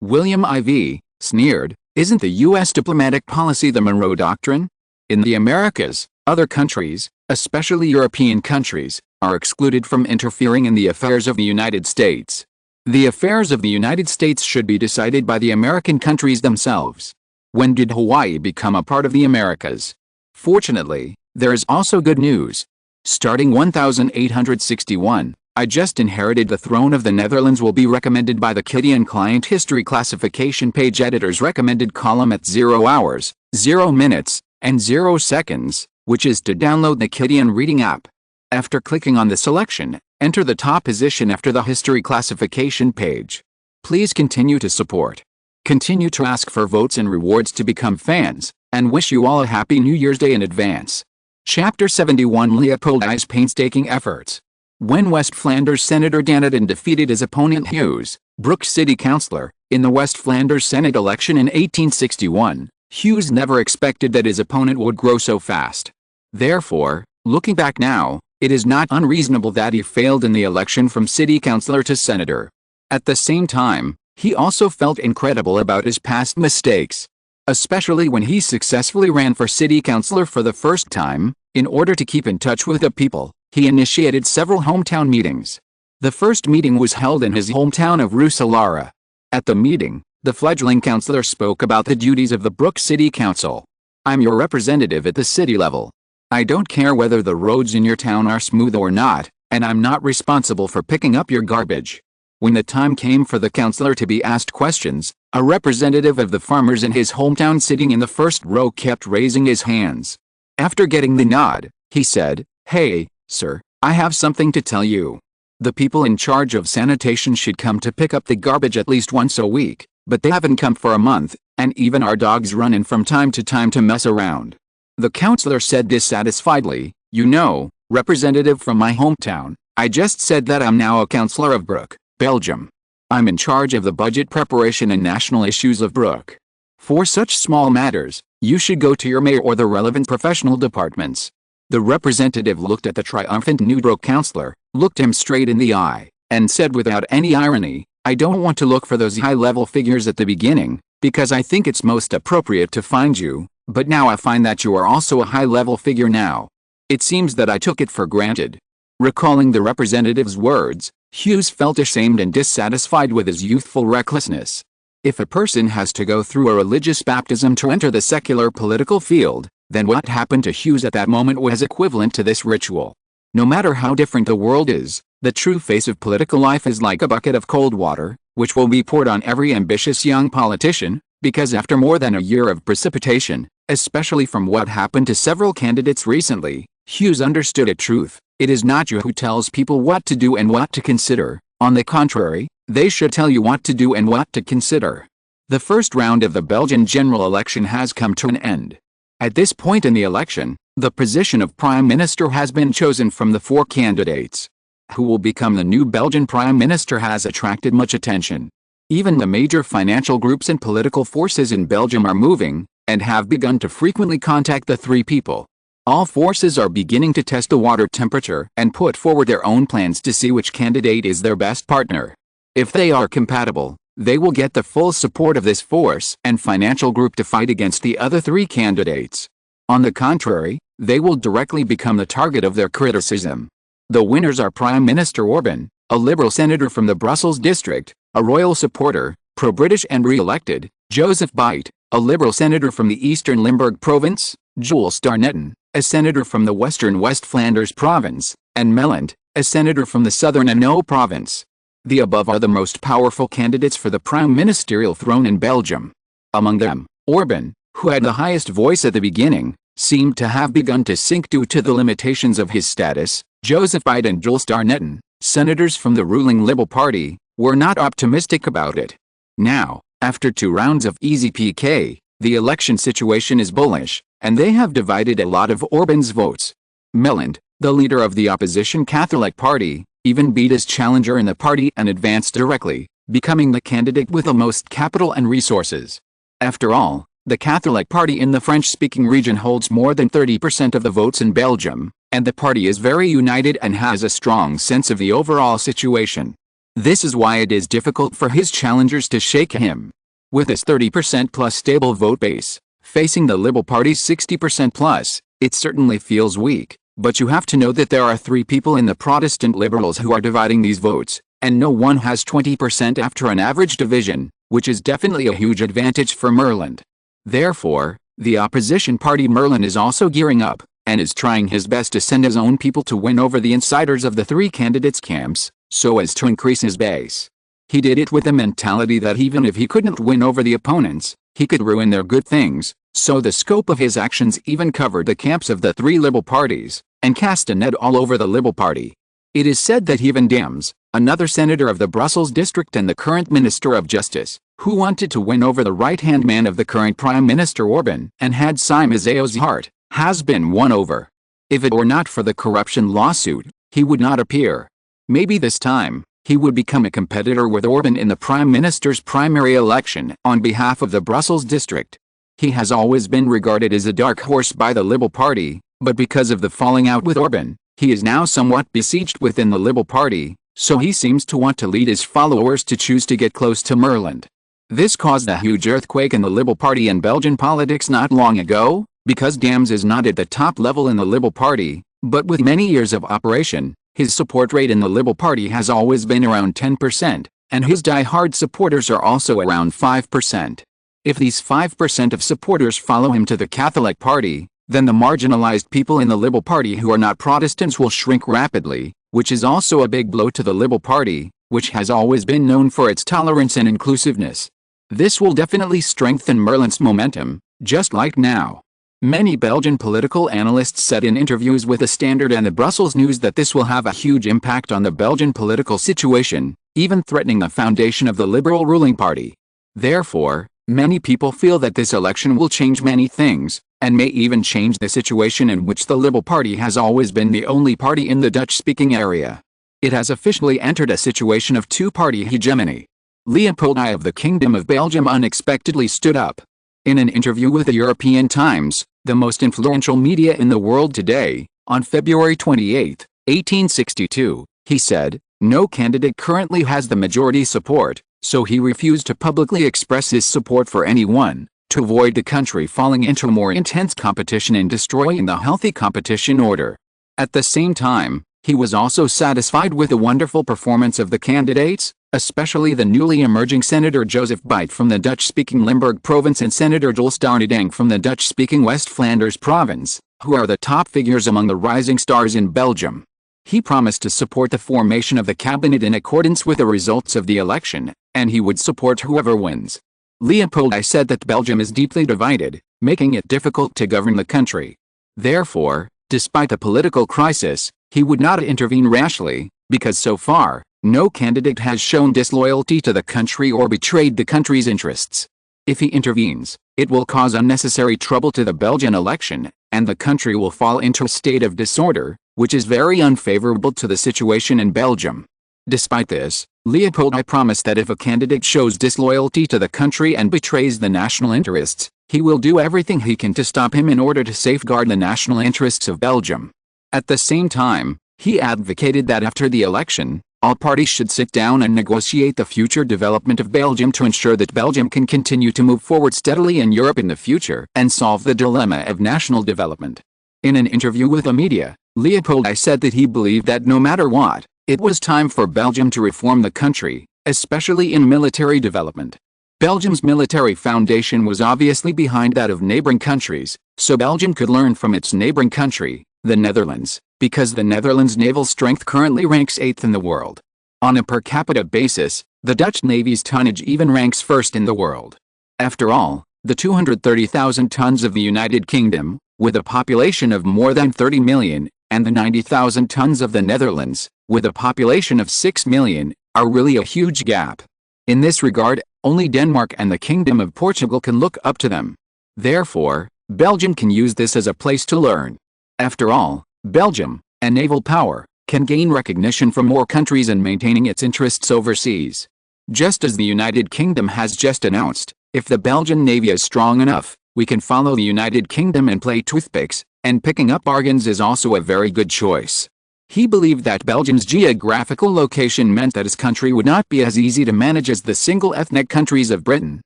William IV, sneered, isn't the U.S. diplomatic policy the Monroe Doctrine? In the Americas, other countries, especially European countries, are excluded from interfering in the affairs of the United States. The affairs of the United States should be decided by the American countries themselves. When did Hawaii become a part of the Americas? Fortunately, there is also good news. Starting 1861, I just inherited the throne of the Netherlands will be recommended by the Kidian Client History Classification Page Editor's recommended column at 0 hours, 0 minutes, and 0 seconds, which is to download the Kidian Reading app. After clicking on the selection, enter the top position after the History Classification page. Please continue to support. Continue to ask for votes and rewards to become fans, and wish you all a happy New Year's Day in advance. Chapter 71 Leopold I's painstaking efforts. When West Flanders Senator Danton defeated his opponent Hughes, Brooks city councillor, in the West Flanders Senate election in 1861, Hughes never expected that his opponent would grow so fast. Therefore, looking back now, it is not unreasonable that he failed in the election from city councillor to senator. At the same time, he also felt incredible about his past mistakes. Especially when he successfully ran for city councillor for the first time, in order to keep in touch with the people, he initiated several hometown meetings. The first meeting was held in his hometown of Rusalara. At the meeting, the fledgling councillor spoke about the duties of the Brooks City Council. I'm your representative at the city level. I don't care whether the roads in your town are smooth or not, and I'm not responsible for picking up your garbage. When the time came for the councillor to be asked questions, a representative of the farmers in his hometown sitting in the first row kept raising his hands. After getting the nod, he said, "Hey, sir, I have something to tell you. The people in charge of sanitation should come to pick up the garbage at least once a week, but they haven't come for a month, and even our dogs run in from time to mess around." The councillor said dissatisfiedly, "You know, representative from my hometown, I just said that I'm now a councillor of Brugge, Belgium. I'm in charge of the budget preparation and national issues of Brugge. For such small matters, you should go to your mayor or the relevant professional departments." The representative looked at the triumphant New Brugge councillor, looked him straight in the eye, and said without any irony, "I don't want to look for those high-level figures at the beginning, because I think it's most appropriate to find you, but now I find that you are also a high-level figure now. It seems that I took it for granted." Recalling the representative's words, Hughes felt ashamed and dissatisfied with his youthful recklessness. If a person has to go through a religious baptism to enter the secular political field, then what happened to Hughes at that moment was equivalent to this ritual. No matter how different the world is, the true face of political life is like a bucket of cold water, which will be poured on every ambitious young politician, because after more than a year of precipitation, especially from what happened to several candidates recently, Hughes understood a truth: it is not you who tells people what to do and what to consider. On the contrary, they should tell you what to do and what to consider. The first round of the Belgian general election has come to an end. At this point in the election, the position of Prime Minister has been chosen from the 4 candidates. Who will become the new Belgian Prime Minister has attracted much attention. Even the major financial groups and political forces in Belgium are moving, and have begun to frequently contact the 3 people. All forces are beginning to test the water temperature and put forward their own plans to see which candidate is their best partner. If they are compatible, they will get the full support of this force and financial group to fight against the other 3 candidates. On the contrary, they will directly become the target of their criticism. The winners are Prime Minister Orban, a Liberal senator from the Brussels district, a royal supporter, pro-British and re-elected; Joseph Beit, a Liberal senator from the eastern Limburg province; Jules Starnetten, a senator from the western West Flanders province; and Melland, a senator from the southern Hainaut province. The above are the most powerful candidates for the prime ministerial throne in Belgium. Among them, Orban, who had the highest voice at the beginning, seemed to have begun to sink due to the limitations of his status. Joseph Beit and Jules Starnetten, senators from the ruling Liberal Party, were not optimistic about it. Now, after 2 rounds of easy PK, the election situation is bullish, and they have divided a lot of Orban's votes. Melland, the leader of the opposition Catholic Party, even beat his challenger in the party and advanced directly, becoming the candidate with the most capital and resources. After all, the Catholic Party in the French-speaking region holds more than 30% of the votes in Belgium, and the party is very united and has a strong sense of the overall situation. This is why it is difficult for his challengers to shake him. With his 30% plus stable vote base, facing the Liberal Party's 60% plus, it certainly feels weak, but you have to know that there are 3 people in the Protestant Liberals who are dividing these votes, and no one has 20% after an average division, which is definitely a huge advantage for Merland. Therefore, the opposition party Merland is also gearing up, and is trying his best to send his own people to win over the insiders of the 3 candidates' camps, so as to increase his base. He did it with the mentality that even if he couldn't win over the opponents, he could ruin their good things, so the scope of his actions even covered the camps of the 3 Liberal parties, and cast a net all over the Liberal Party. It is said that even Dems, another senator of the Brussels district and the current Minister of Justice, who wanted to win over the right-hand man of the current Prime Minister Orban and had Simazeo's heart, has been won over. If it were not for the corruption lawsuit, he would not appear. Maybe this time, he would become a competitor with Orban in the Prime Minister's primary election on behalf of the Brussels district. He has always been regarded as a dark horse by the Liberal Party, but because of the falling out with Orban, he is now somewhat besieged within the Liberal Party, so he seems to want to lead his followers to choose to get close to Merland. This caused a huge earthquake in the Liberal Party and Belgian politics not long ago, because Dems is not at the top level in the Liberal Party, but with many years of operation, his support rate in the Liberal Party has always been around 10%, and his die-hard supporters are also around 5%. If these 5% of supporters follow him to the Catholic Party, then the marginalized people in the Liberal Party who are not Protestants will shrink rapidly, which is also a big blow to the Liberal Party, which has always been known for its tolerance and inclusiveness. This will definitely strengthen Merland's momentum, just like now. Many Belgian political analysts said in interviews with the Standard and the Brussels News that this will have a huge impact on the Belgian political situation, even threatening the foundation of the liberal ruling party. Therefore, many people feel that this election will change many things, and may even change the situation in which the Liberal Party has always been the only party in the Dutch-speaking area. It has officially entered a situation of 2-party hegemony. Leopold I of the Kingdom of Belgium unexpectedly stood up. In an interview with the European Times, the most influential media in the world today, on February 28, 1862, he said, "No candidate currently has the majority support, so he refused to publicly express his support for anyone, to avoid the country falling into more intense competition and destroying the healthy competition order." At the same time, he was also satisfied with the wonderful performance of the candidates, especially the newly emerging Senator Joseph Beit from the Dutch-speaking Limburg province and Senator Jules Daerneding from the Dutch-speaking West Flanders province, who are the top figures among the rising stars in Belgium. He promised to support the formation of the cabinet in accordance with the results of the election, and he would support whoever wins. Leopold I said that Belgium is deeply divided, making it difficult to govern the country. Therefore, despite the political crisis, he would not intervene rashly, because so far, no candidate has shown disloyalty to the country or betrayed the country's interests. If he intervenes, it will cause unnecessary trouble to the Belgian election, and the country will fall into a state of disorder, which is very unfavorable to the situation in Belgium. Despite this, Leopold I promised that if a candidate shows disloyalty to the country and betrays the national interests, he will do everything he can to stop him in order to safeguard the national interests of Belgium. At the same time, he advocated that after the election, all parties should sit down and negotiate the future development of Belgium to ensure that Belgium can continue to move forward steadily in Europe in the future and solve the dilemma of national development. In an interview with the media, Leopold I said that he believed that no matter what, it was time for Belgium to reform the country, especially in military development. Belgium's military foundation was obviously behind that of neighboring countries, so Belgium could learn from its neighboring country, the Netherlands, because the Netherlands' naval strength currently ranks 8th in the world. On a per capita basis, the Dutch Navy's tonnage even ranks 1st in the world. After all, the 230,000 tons of the United Kingdom, with a population of more than 30 million, and the 90,000 tons of the Netherlands, with a population of 6 million, are really a huge gap. In this regard, only Denmark and the Kingdom of Portugal can look up to them. Therefore, Belgium can use this as a place to learn. After all, Belgium, a naval power, can gain recognition from more countries in maintaining its interests overseas. Just as the United Kingdom has just announced, if the Belgian Navy is strong enough, we can follow the United Kingdom and play toothpicks, and picking up bargains is also a very good choice. He believed that Belgium's geographical location meant that his country would not be as easy to manage as the single ethnic countries of Britain,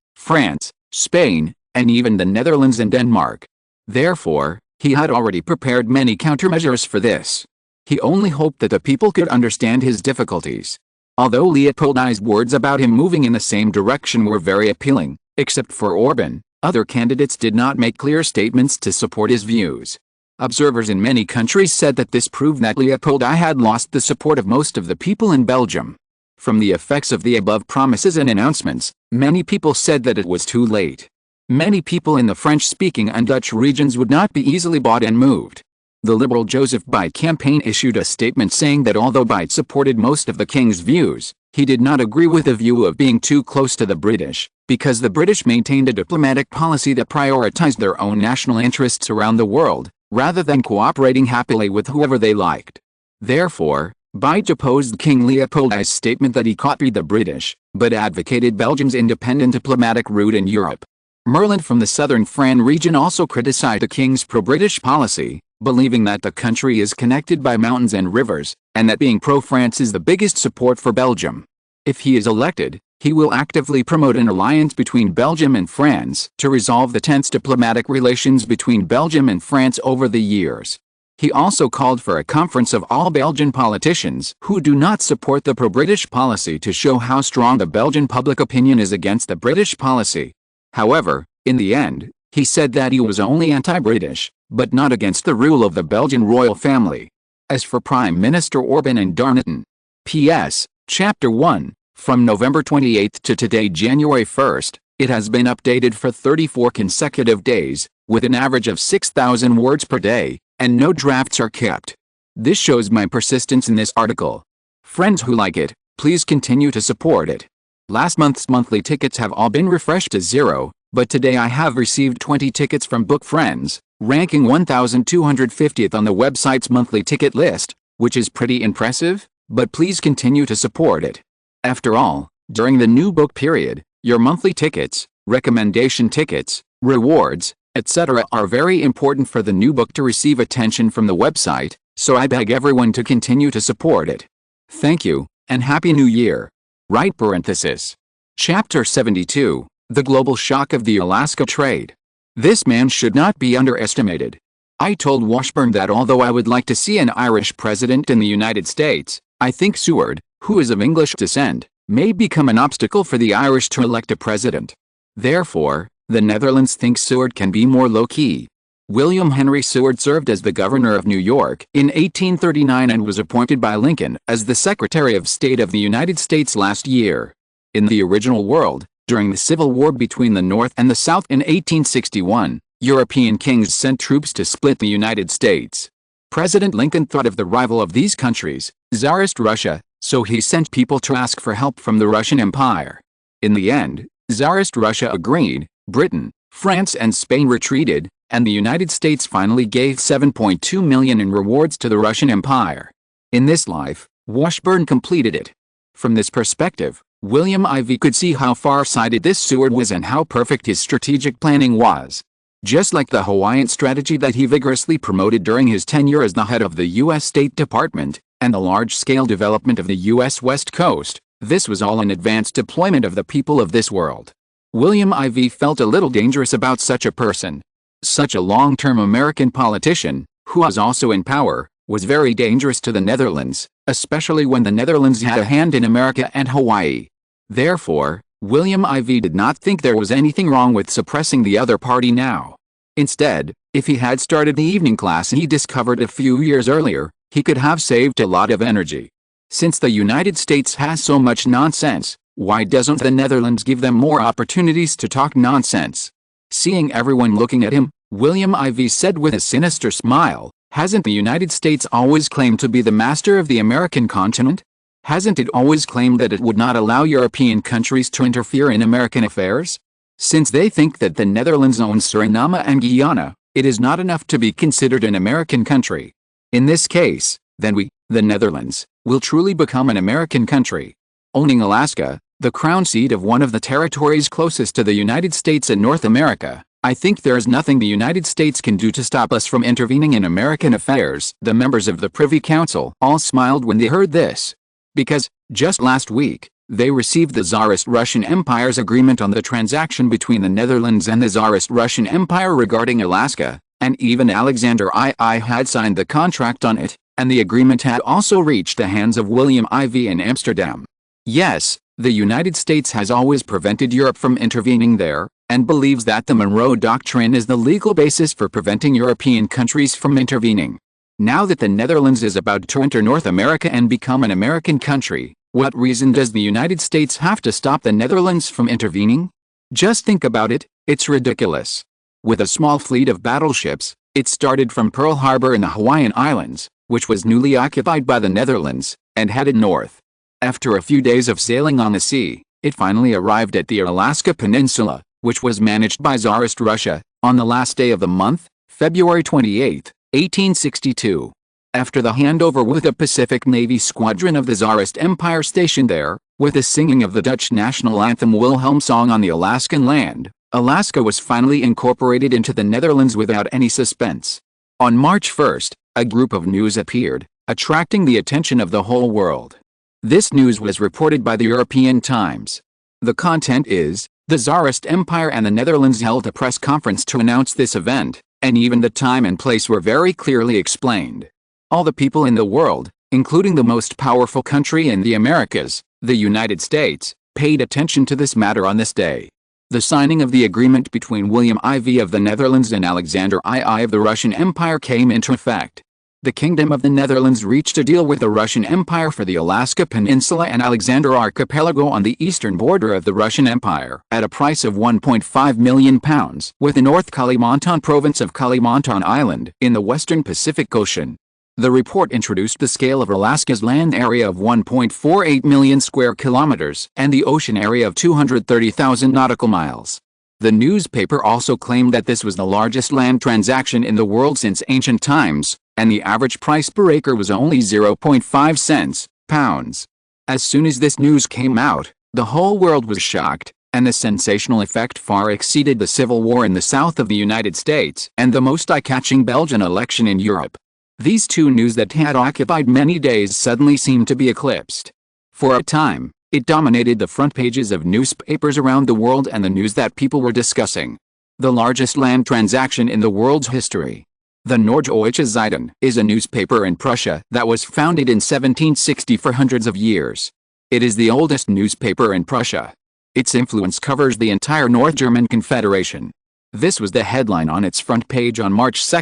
France, Spain, and even the Netherlands and Denmark. Therefore, he had already prepared many countermeasures for this. He only hoped that the people could understand his difficulties. Although Leopold's words about him moving in the same direction were very appealing, except for Orban, other candidates did not make clear statements to support his views. Observers in many countries said that this proved that Leopold had lost the support of most of the people in Belgium. From the effects of the above promises and announcements, many people said that it was too late. Many people in the French-speaking and Dutch regions would not be easily bought and moved. The Liberal Joseph Bite campaign issued a statement saying that although Bite supported most of the king's views, he did not agree with the view of being too close to the British, because the British maintained a diplomatic policy that prioritized their own national interests around the world, rather than cooperating happily with whoever they liked. Therefore, Bite opposed King Leopold's statement that he copied the British, but advocated Belgium's independent diplomatic route in Europe. Merlin from the southern Fran region also criticized the king's pro-British policy, believing that the country is connected by mountains and rivers, and that being pro-France is the biggest support for Belgium. If he is elected, he will actively promote an alliance between Belgium and France to resolve the tense diplomatic relations between Belgium and France over the years. He also called for a conference of all Belgian politicians who do not support the pro-British policy to show how strong the Belgian public opinion is against the British policy. However, in the end, he said that he was only anti-British, but not against the rule of the Belgian royal family. As for Prime Minister Orban and Darnton, P.S. Chapter 1, from November 28 to today January 1, it has been updated for 34 consecutive days, with an average of 6,000 words per day, and no drafts are kept. This shows my persistence in this article. Friends who like it, please continue to support it. Last month's monthly tickets have all been refreshed to 0, but today I have received 20 tickets from Book Friends, ranking 1,250th on the website's monthly ticket list, which is pretty impressive, but please continue to support it. After all, during the new book period, your monthly tickets, recommendation tickets, rewards, etc. are very important for the new book to receive attention from the website, so I beg everyone to continue to support it. Thank you, and Happy New Year. Right parenthesis. Chapter 72, The Global Shock of the Alaska Trade. This man should not be underestimated. I told Washburn that although I would like to see an Irish president in the United States, I think Seward, who is of English descent, may become an obstacle for the Irish to elect a president. Therefore, the Netherlands thinks Seward can be more low-key. William Henry Seward served as the governor of New York in 1839 and was appointed by Lincoln as the Secretary of State of the United States last year. In the original world, during the Civil War between the North and the South in 1861, European kings sent troops to split the United States. President Lincoln thought of the rival of these countries, Tsarist Russia, so he sent people to ask for help from the Russian Empire. In the end, Tsarist Russia agreed, Britain, France and Spain retreated, and the United States finally gave $7.2 million in rewards to the Russian Empire. In this life, Washburn completed it. From this perspective, William IV could see how far-sighted this Seward was and how perfect his strategic planning was. Just like the Hawaiian strategy that he vigorously promoted during his tenure as the head of the U.S. State Department, and the large-scale development of the U.S. West Coast, this was all an advanced deployment of the people of this world. William IV felt a little dangerous about such a person. Such a long-term American politician, who was also in power, was very dangerous to the Netherlands, especially when the Netherlands had a hand in America and Hawaii. Therefore, William IV did not think there was anything wrong with suppressing the other party now. Instead, if he had started the evening class he discovered a few years earlier, he could have saved a lot of energy. Since the United States has so much nonsense, why doesn't the Netherlands give them more opportunities to talk nonsense? Seeing everyone looking at him, William IV said with a sinister smile, hasn't the United States always claimed to be the master of the American continent? Hasn't it always claimed that it would not allow European countries to interfere in American affairs? Since they think that the Netherlands owns Suriname and Guyana, it is not enough to be considered an American country. In this case, then we, the Netherlands, will truly become an American country. Owning Alaska, the crown seat of one of the territories closest to the United States in North America, I think there is nothing the United States can do to stop us from intervening in American affairs." The members of the Privy Council all smiled when they heard this. Because, just last week, they received the Tsarist Russian Empire's agreement on the transaction between the Netherlands and the Tsarist Russian Empire regarding Alaska, and even Alexander II had signed the contract on it, and the agreement had also reached the hands of William IV in Amsterdam. Yes, the United States has always prevented Europe from intervening there, and believes that the Monroe Doctrine is the legal basis for preventing European countries from intervening. Now that the Netherlands is about to enter North America and become an American country, what reason does the United States have to stop the Netherlands from intervening? Just think about it, it's ridiculous. With a small fleet of battleships, it started from Pearl Harbor in the Hawaiian Islands, which was newly occupied by the Netherlands, and headed north. After a few days of sailing on the sea, it finally arrived at the Alaska Peninsula, which was managed by Tsarist Russia, on the last day of the month, February 28, 1862. After the handover with a Pacific Navy squadron of the Tsarist Empire stationed there, with the singing of the Dutch national anthem Wilhelm Song on the Alaskan land, Alaska was finally incorporated into the Netherlands without any suspense. On March 1, a group of news appeared, attracting the attention of the whole world. This news was reported by the European Times. The content is, the Tsarist Empire and the Netherlands held a press conference to announce this event, and even the time and place were very clearly explained. All the people in the world, including the most powerful country in the Americas, the United States, paid attention to this matter on this day. The signing of the agreement between William IV of the Netherlands and Alexander II of the Russian Empire came into effect. The Kingdom of the Netherlands reached a deal with the Russian Empire for the Alaska Peninsula and Alexander Archipelago on the eastern border of the Russian Empire at a price of £1.5 million, with the North Kalimantan province of Kalimantan Island in the western Pacific Ocean. The report introduced the scale of Alaska's land area of 1.48 million square kilometers and the ocean area of 230,000 nautical miles. The newspaper also claimed that this was the largest land transaction in the world since ancient times, and the average price per acre was only 0.5 cents, pounds. As soon as this news came out, the whole world was shocked, and the sensational effect far exceeded the Civil War in the south of the United States and the most eye-catching Belgian election in Europe. These two news that had occupied many days suddenly seemed to be eclipsed. For a time, it dominated the front pages of newspapers around the world and the news that people were discussing. The largest land transaction in the world's history. The Norddeutsche Zeitung is a newspaper in Prussia that was founded in 1760 for hundreds of years. It is the oldest newspaper in Prussia. Its influence covers the entire North German Confederation. This was the headline on its front page on March 2,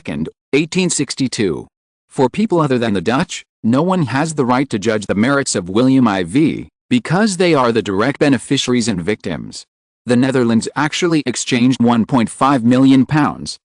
1862. For people other than the Dutch, no one has the right to judge the merits of William IV, because they are the direct beneficiaries and victims. The Netherlands actually exchanged £1.5 million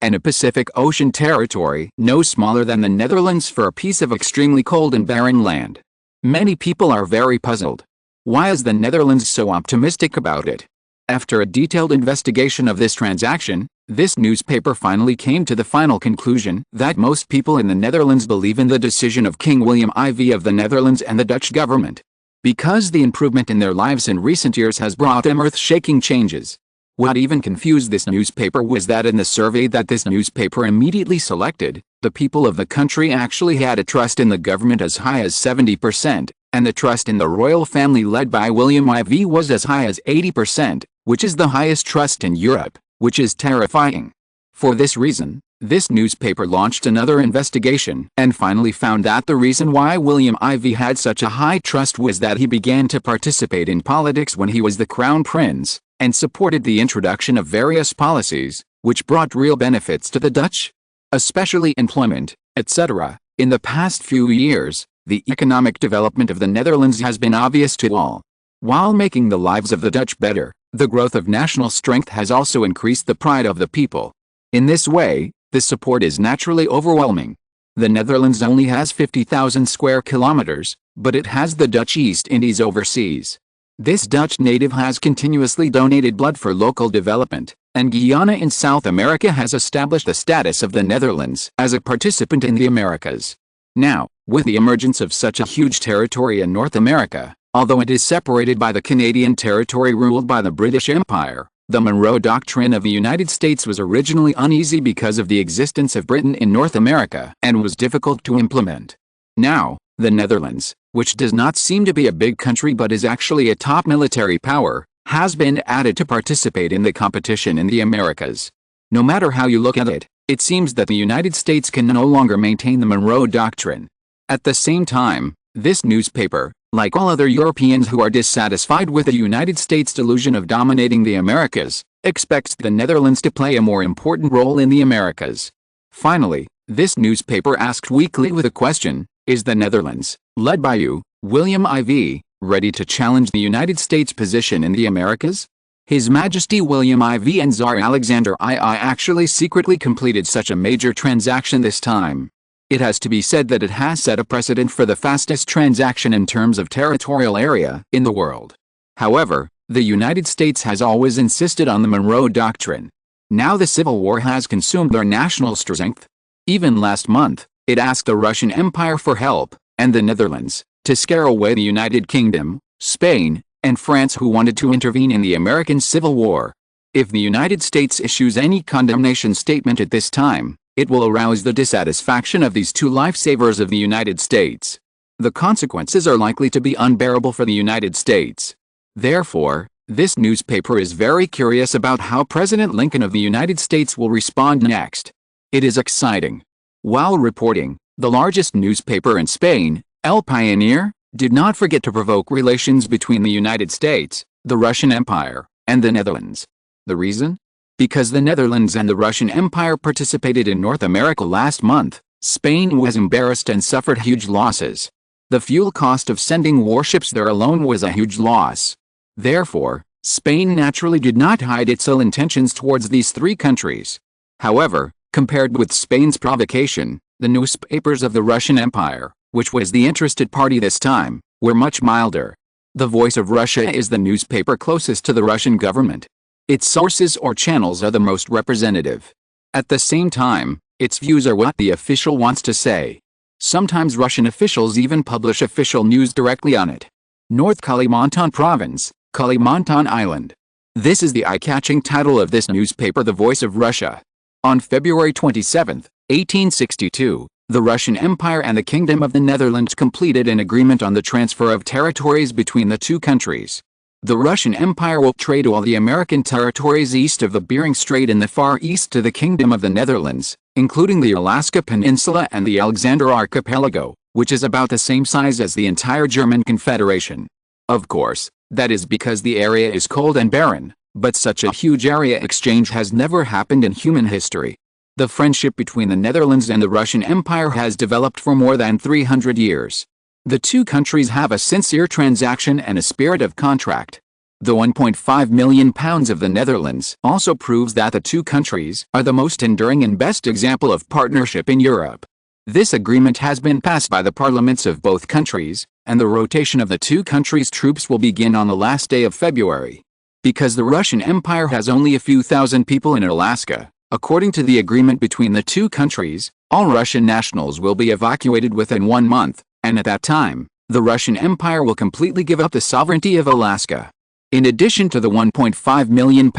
and a Pacific Ocean territory no smaller than the Netherlands for a piece of extremely cold and barren land. Many people are very puzzled. Why is the Netherlands so optimistic about it? After a detailed investigation of this transaction, this newspaper finally came to the final conclusion that most people in the Netherlands believe in the decision of King William IV of the Netherlands and the Dutch government, because the improvement in their lives in recent years has brought them earth-shaking changes. What even confused this newspaper was that in the survey that this newspaper immediately selected, the people of the country actually had a trust in the government as high as 70%, and the trust in the royal family led by William IV was as high as 80%, which is the highest trust in Europe, which is terrifying. For this reason, this newspaper launched another investigation and finally found that the reason why William IV had such a high trust was that he began to participate in politics when he was the crown prince, and supported the introduction of various policies, which brought real benefits to the Dutch, especially employment, etc. In the past few years, the economic development of the Netherlands has been obvious to all. While making the lives of the Dutch better, the growth of national strength has also increased the pride of the people. In this way, the support is naturally overwhelming. The Netherlands only has 50,000 square kilometers, but it has the Dutch East Indies overseas. This Dutch native has continuously donated blood for local development, and Guyana in South America has established the status of the Netherlands as a participant in the Americas. Now, with the emergence of such a huge territory in North America, although it is separated by the Canadian territory ruled by the British Empire, The Monroe Doctrine of the United States was originally uneasy because of the existence of Britain in North America and was difficult to implement. Now, the Netherlands, which does not seem to be a big country but is actually a top military power, has been added to participate in the competition in the Americas. No matter how you look at it, it seems that the United States can no longer maintain the Monroe Doctrine. At the same time, this newspaper, like all other Europeans who are dissatisfied with the United States' delusion of dominating the Americas, expects the Netherlands to play a more important role in the Americas. Finally, this newspaper asked weekly with a question: is the Netherlands, led by you, William IV, ready to challenge the United States' position in the Americas? His Majesty William IV and Tsar Alexander II actually secretly completed such a major transaction this time. It has to be said that it has set a precedent for the fastest transaction in terms of territorial area in the world. However, the United States has always insisted on the Monroe Doctrine. Now the Civil War has consumed their national strength. Even last month, it asked the Russian Empire for help, and the Netherlands, to scare away the United Kingdom, Spain, and France, who wanted to intervene in the American Civil War. If the United States issues any condemnation statement at this time, it will arouse the dissatisfaction of these two lifesavers of the United States. The consequences are likely to be unbearable for the United States. Therefore, this newspaper is very curious about how President Lincoln of the United States will respond next. It is exciting. While reporting, the largest newspaper in Spain, El Pioneer, did not forget to provoke relations between the United States, the Russian Empire, and the Netherlands. The reason? Because the Netherlands and the Russian Empire participated in North America last month, Spain was embarrassed and suffered huge losses. The fuel cost of sending warships there alone was a huge loss. Therefore, Spain naturally did not hide its ill intentions towards these three countries. However, compared with Spain's provocation, the newspapers of the Russian Empire, which was the interested party this time, were much milder. The Voice of Russia is the newspaper closest to the Russian government. Its sources or channels are the most representative. At the same time, its views are what the official wants to say. Sometimes Russian officials even publish official news directly on it. North Kalimantan Province, Kalimantan Island. This is the eye-catching title of this newspaper, The Voice of Russia. On February 27, 1862, the Russian Empire and the Kingdom of the Netherlands completed an agreement on the transfer of territories between the two countries. The Russian Empire will trade all the American territories east of the Bering Strait in the Far East to the Kingdom of the Netherlands, including the Alaska Peninsula and the Alexander Archipelago, which is about the same size as the entire German Confederation. Of course, that is because the area is cold and barren, but such a huge area exchange has never happened in human history. The friendship between the Netherlands and the Russian Empire has developed for more than 300 years. The two countries have a sincere transaction and a spirit of contract. The £1.5 million of the Netherlands also proves that the two countries are the most enduring and best example of partnership in Europe. This agreement has been passed by the parliaments of both countries, and the rotation of the two countries' troops will begin on the last day of February. Because the Russian Empire has only a few thousand people in Alaska, according to the agreement between the two countries, all Russian nationals will be evacuated within 1 month, and at that time, the Russian Empire will completely give up the sovereignty of Alaska. In addition to the £1.5 million,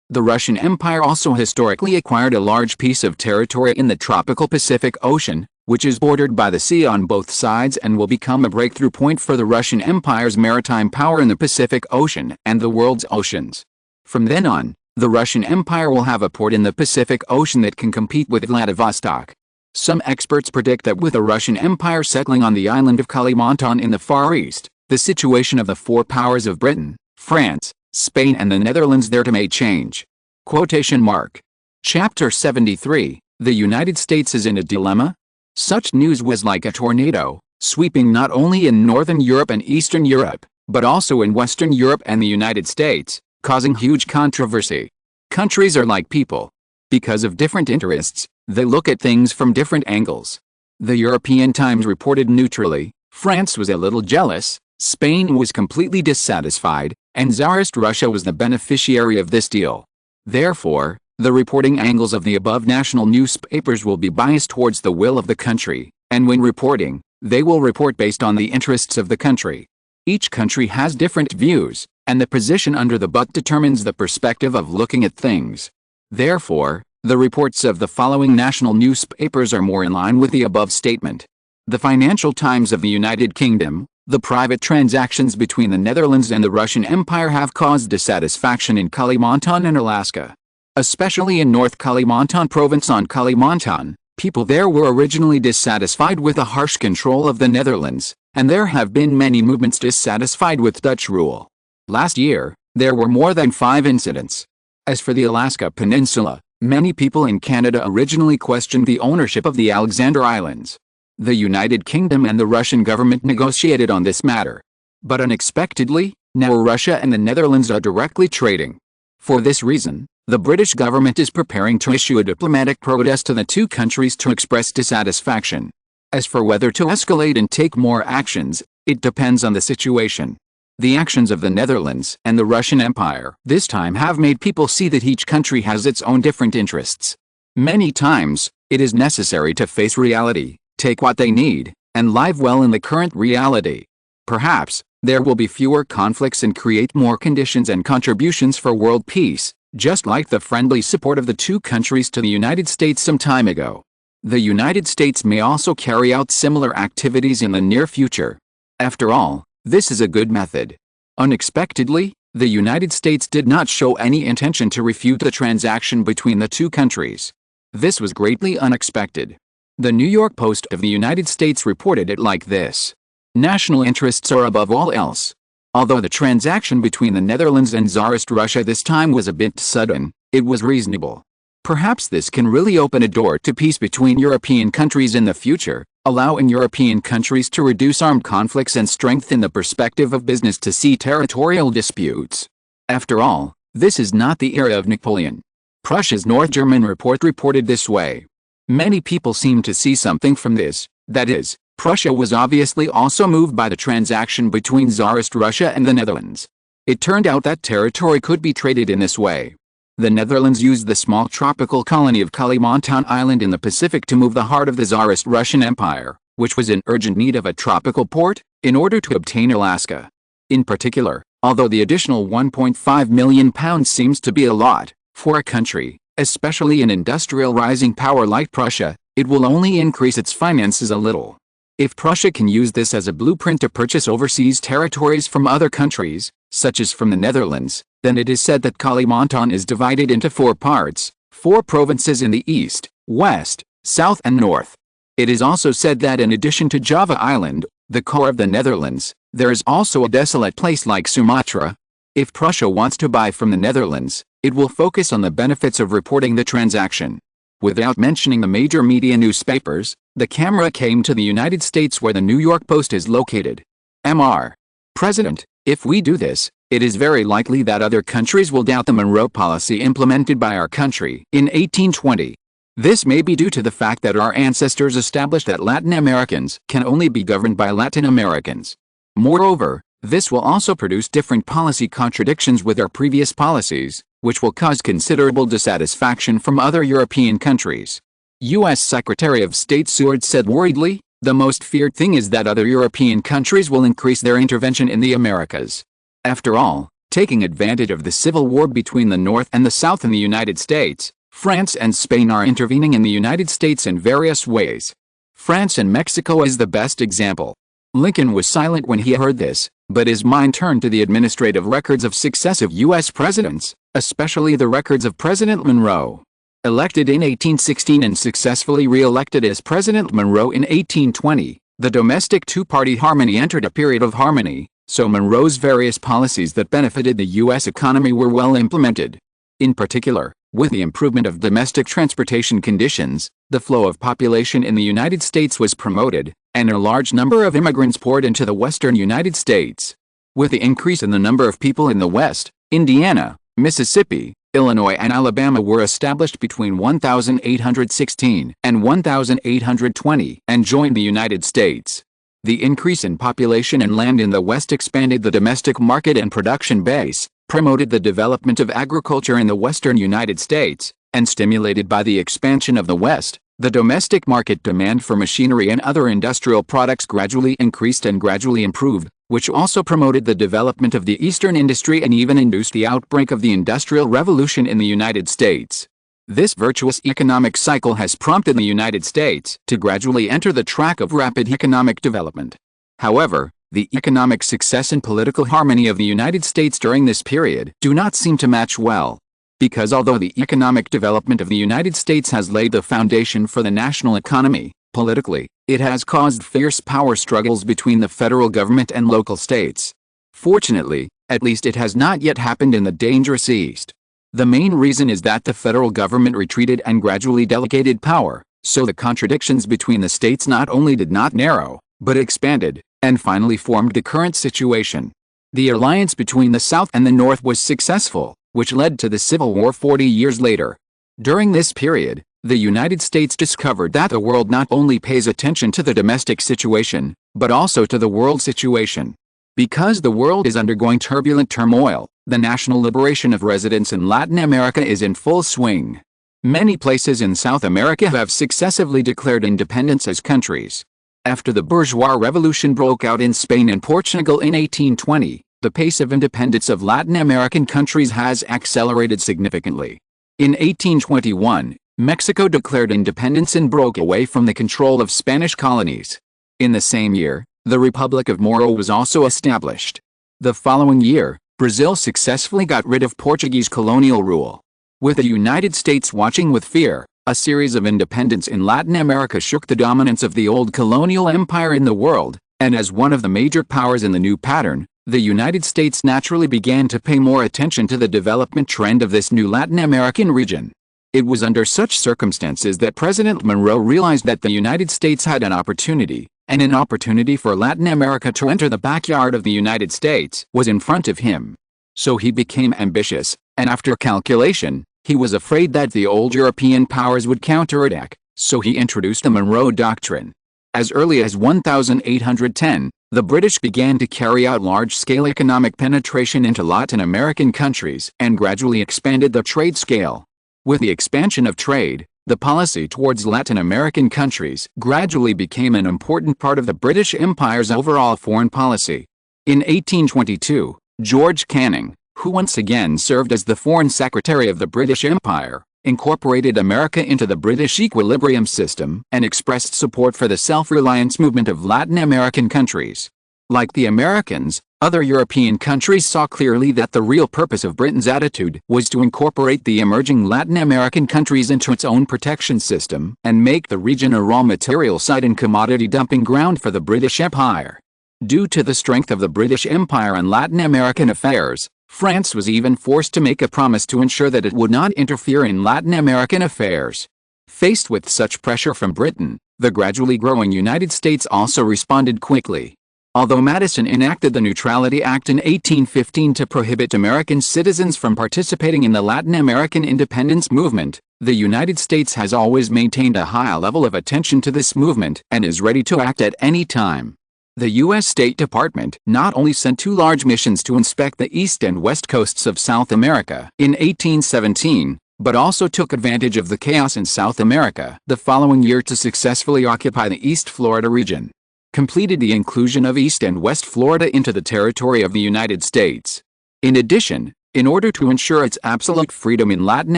the Russian Empire also historically acquired a large piece of territory in the tropical Pacific Ocean, which is bordered by the sea on both sides and will become a breakthrough point for the Russian Empire's maritime power in the Pacific Ocean and the world's oceans. From then on, the Russian Empire will have a port in the Pacific Ocean that can compete with Vladivostok. Some experts predict that with the Russian Empire settling on the island of Kalimantan in the Far East, the situation of the four powers of Britain, France, Spain and the Netherlands there may change. Quotation mark. Chapter 73, The United States is in a dilemma? Such news was like a tornado, sweeping not only in Northern Europe and Eastern Europe, but also in Western Europe and the United States, causing huge controversy. Countries are like people. Because of different interests, they look at things from different angles. The European Times reported neutrally, France was a little jealous, Spain was completely dissatisfied, and Tsarist Russia was the beneficiary of this deal. Therefore, the reporting angles of the above national newspapers will be biased towards the will of the country, and when reporting, they will report based on the interests of the country. Each country has different views, And the position under the but determines the perspective of looking at things. Therefore, the reports of the following national newspapers are more in line with the above statement. The Financial Times of the United Kingdom: the private transactions between the Netherlands and the Russian Empire have caused dissatisfaction in Kalimantan and Alaska. Especially in North Kalimantan province on Kalimantan, people there were originally dissatisfied with the harsh control of the Netherlands, and there have been many movements dissatisfied with Dutch rule. Last year, there were more than 5 incidents. As for the Alaska Peninsula, many people in Canada originally questioned the ownership of the Alexander Islands. The United Kingdom and the Russian government negotiated on this matter. But unexpectedly, now Russia and the Netherlands are directly trading. For this reason, the British government is preparing to issue a diplomatic protest to the two countries to express dissatisfaction. As for whether to escalate and take more actions, it depends on the situation. The actions of the Netherlands and the Russian Empire this time have made people see that each country has its own different interests. Many times, it is necessary to face reality, take what they need, and live well in the current reality. Perhaps, there will be fewer conflicts and create more conditions and contributions for world peace, just like the friendly support of the two countries to the United States some time ago. The United States may also carry out similar activities in the near future. After all, this is a good method. Unexpectedly, the United States did not show any intention to refute the transaction between the two countries. This was greatly unexpected. The New York Post of the United States reported it like this: national interests are above all else. Although the transaction between the Netherlands and Tsarist Russia this time was a bit sudden, it was reasonable. Perhaps this can really open a door to peace between European countries in the future, allowing European countries to reduce armed conflicts and strengthen the perspective of business to see territorial disputes. After all, this is not the era of Napoleon. Prussia's North German report reported this way. Many people seem to see something from this, that is, Prussia was obviously also moved by the transaction between Tsarist Russia and the Netherlands. It turned out that territory could be traded in this way. The Netherlands used the small tropical colony of Kalimantan Island in the Pacific to move the heart of the Tsarist Russian Empire, which was in urgent need of a tropical port, in order to obtain Alaska. In particular, although the additional £1.5 million seems to be a lot, for a country, especially an industrial rising power like Prussia, it will only increase its finances a little. If Prussia can use this as a blueprint to purchase overseas territories from other countries, such as from the Netherlands, then it is said that Kalimantan is divided into 4 parts, 4 provinces in the east, west, south and north. It is also said that in addition to Java Island, the core of the Netherlands, there is also a desolate place like Sumatra. If Prussia wants to buy from the Netherlands, it will focus on the benefits of reporting the transaction. Without mentioning the major media newspapers, the camera came to the United States where the New York Post is located. Mr. President, if we do this, it is very likely that other countries will doubt the Monroe policy implemented by our country in 1820. This may be due to the fact that our ancestors established that Latin Americans can only be governed by Latin Americans. Moreover, this will also produce different policy contradictions with our previous policies, which will cause considerable dissatisfaction from other European countries. U.S. Secretary of State Seward said worriedly, "The most feared thing is that other European countries will increase their intervention in the Americas." After all, taking advantage of the civil war between the North and the South in the United States, France and Spain are intervening in the United States in various ways. France and Mexico is the best example. Lincoln was silent when he heard this, but his mind turned to the administrative records of successive U.S. presidents, especially the records of President Monroe. Elected in 1816 and successfully re-elected as President Monroe in 1820, the domestic two-party harmony entered a period of harmony, so Monroe's various policies that benefited the U.S. economy were well implemented. In particular, with the improvement of domestic transportation conditions, the flow of population in the United States was promoted, and a large number of immigrants poured into the western United States. With the increase in the number of people in the West, Indiana, Mississippi, Illinois and Alabama were established between 1816 and 1820 and joined the United States. The increase in population and land in the West expanded the domestic market and production base, promoted the development of agriculture in the western United States, and stimulated by the expansion of the West, The domestic market demand for machinery and other industrial products gradually increased and gradually improved, which also promoted the development of the Eastern industry and even induced the outbreak of the Industrial Revolution in the United States. This virtuous economic cycle has prompted the United States to gradually enter the track of rapid economic development. However, the economic success and political harmony of the United States during this period do not seem to match well. Because although the economic development of the United States has laid the foundation for the national economy, politically, it has caused fierce power struggles between the federal government and local states. Fortunately, at least it has not yet happened in the dangerous East. The main reason is that the federal government retreated and gradually delegated power, so the contradictions between the states not only did not narrow, but expanded, and finally formed the current situation. The alliance between the South and the North was successful, which led to the Civil War 40 years later. During this period, the United States discovered that the world not only pays attention to the domestic situation, but also to the world situation. Because the world is undergoing turbulent turmoil, the national liberation of residents in Latin America is in full swing. Many places in South America have successively declared independence as countries. After the bourgeois revolution broke out in Spain and Portugal in 1820, the pace of independence of Latin American countries has accelerated significantly. In 1821, Mexico declared independence and broke away from the control of Spanish colonies. In the same year, the Republic of Moro was also established. The following year, Brazil successfully got rid of Portuguese colonial rule. With the United States watching with fear, a series of independence in Latin America shook the dominance of the old colonial empire in the world, and as one of the major powers in the new pattern, the United States naturally began to pay more attention to the development trend of this new Latin American region. It was under such circumstances that President Monroe realized that the United States had an opportunity, and an opportunity for Latin America to enter the backyard of the United States was in front of him. So he became ambitious, and after calculation, he was afraid that the old European powers would counterattack, so he introduced the Monroe Doctrine. As early as 1810, the British began to carry out large-scale economic penetration into Latin American countries and gradually expanded the trade scale. With the expansion of trade, the policy towards Latin American countries gradually became an important part of the British Empire's overall foreign policy. In 1822, George Canning, who once again served as the Foreign Secretary of the British Empire, incorporated America into the British equilibrium system and expressed support for the self-reliance movement of Latin American countries. Like the Americans, other European countries saw clearly that the real purpose of Britain's attitude was to incorporate the emerging Latin American countries into its own protection system and make the region a raw material site and commodity dumping ground for the British Empire. Due to the strength of the British Empire in Latin American affairs, France was even forced to make a promise to ensure that it would not interfere in Latin American affairs. Faced with such pressure from Britain, the gradually growing United States also responded quickly. Although Madison enacted the Neutrality Act in 1815 to prohibit American citizens from participating in the Latin American independence movement, the United States has always maintained a high level of attention to this movement and is ready to act at any time. The U.S. State Department not only sent 2 large missions to inspect the east and west coasts of South America in 1817, but also took advantage of the chaos in South America the following year to successfully occupy the East Florida region. Completed the inclusion of East and West Florida into the territory of the United States. In addition, in order to ensure its absolute freedom in Latin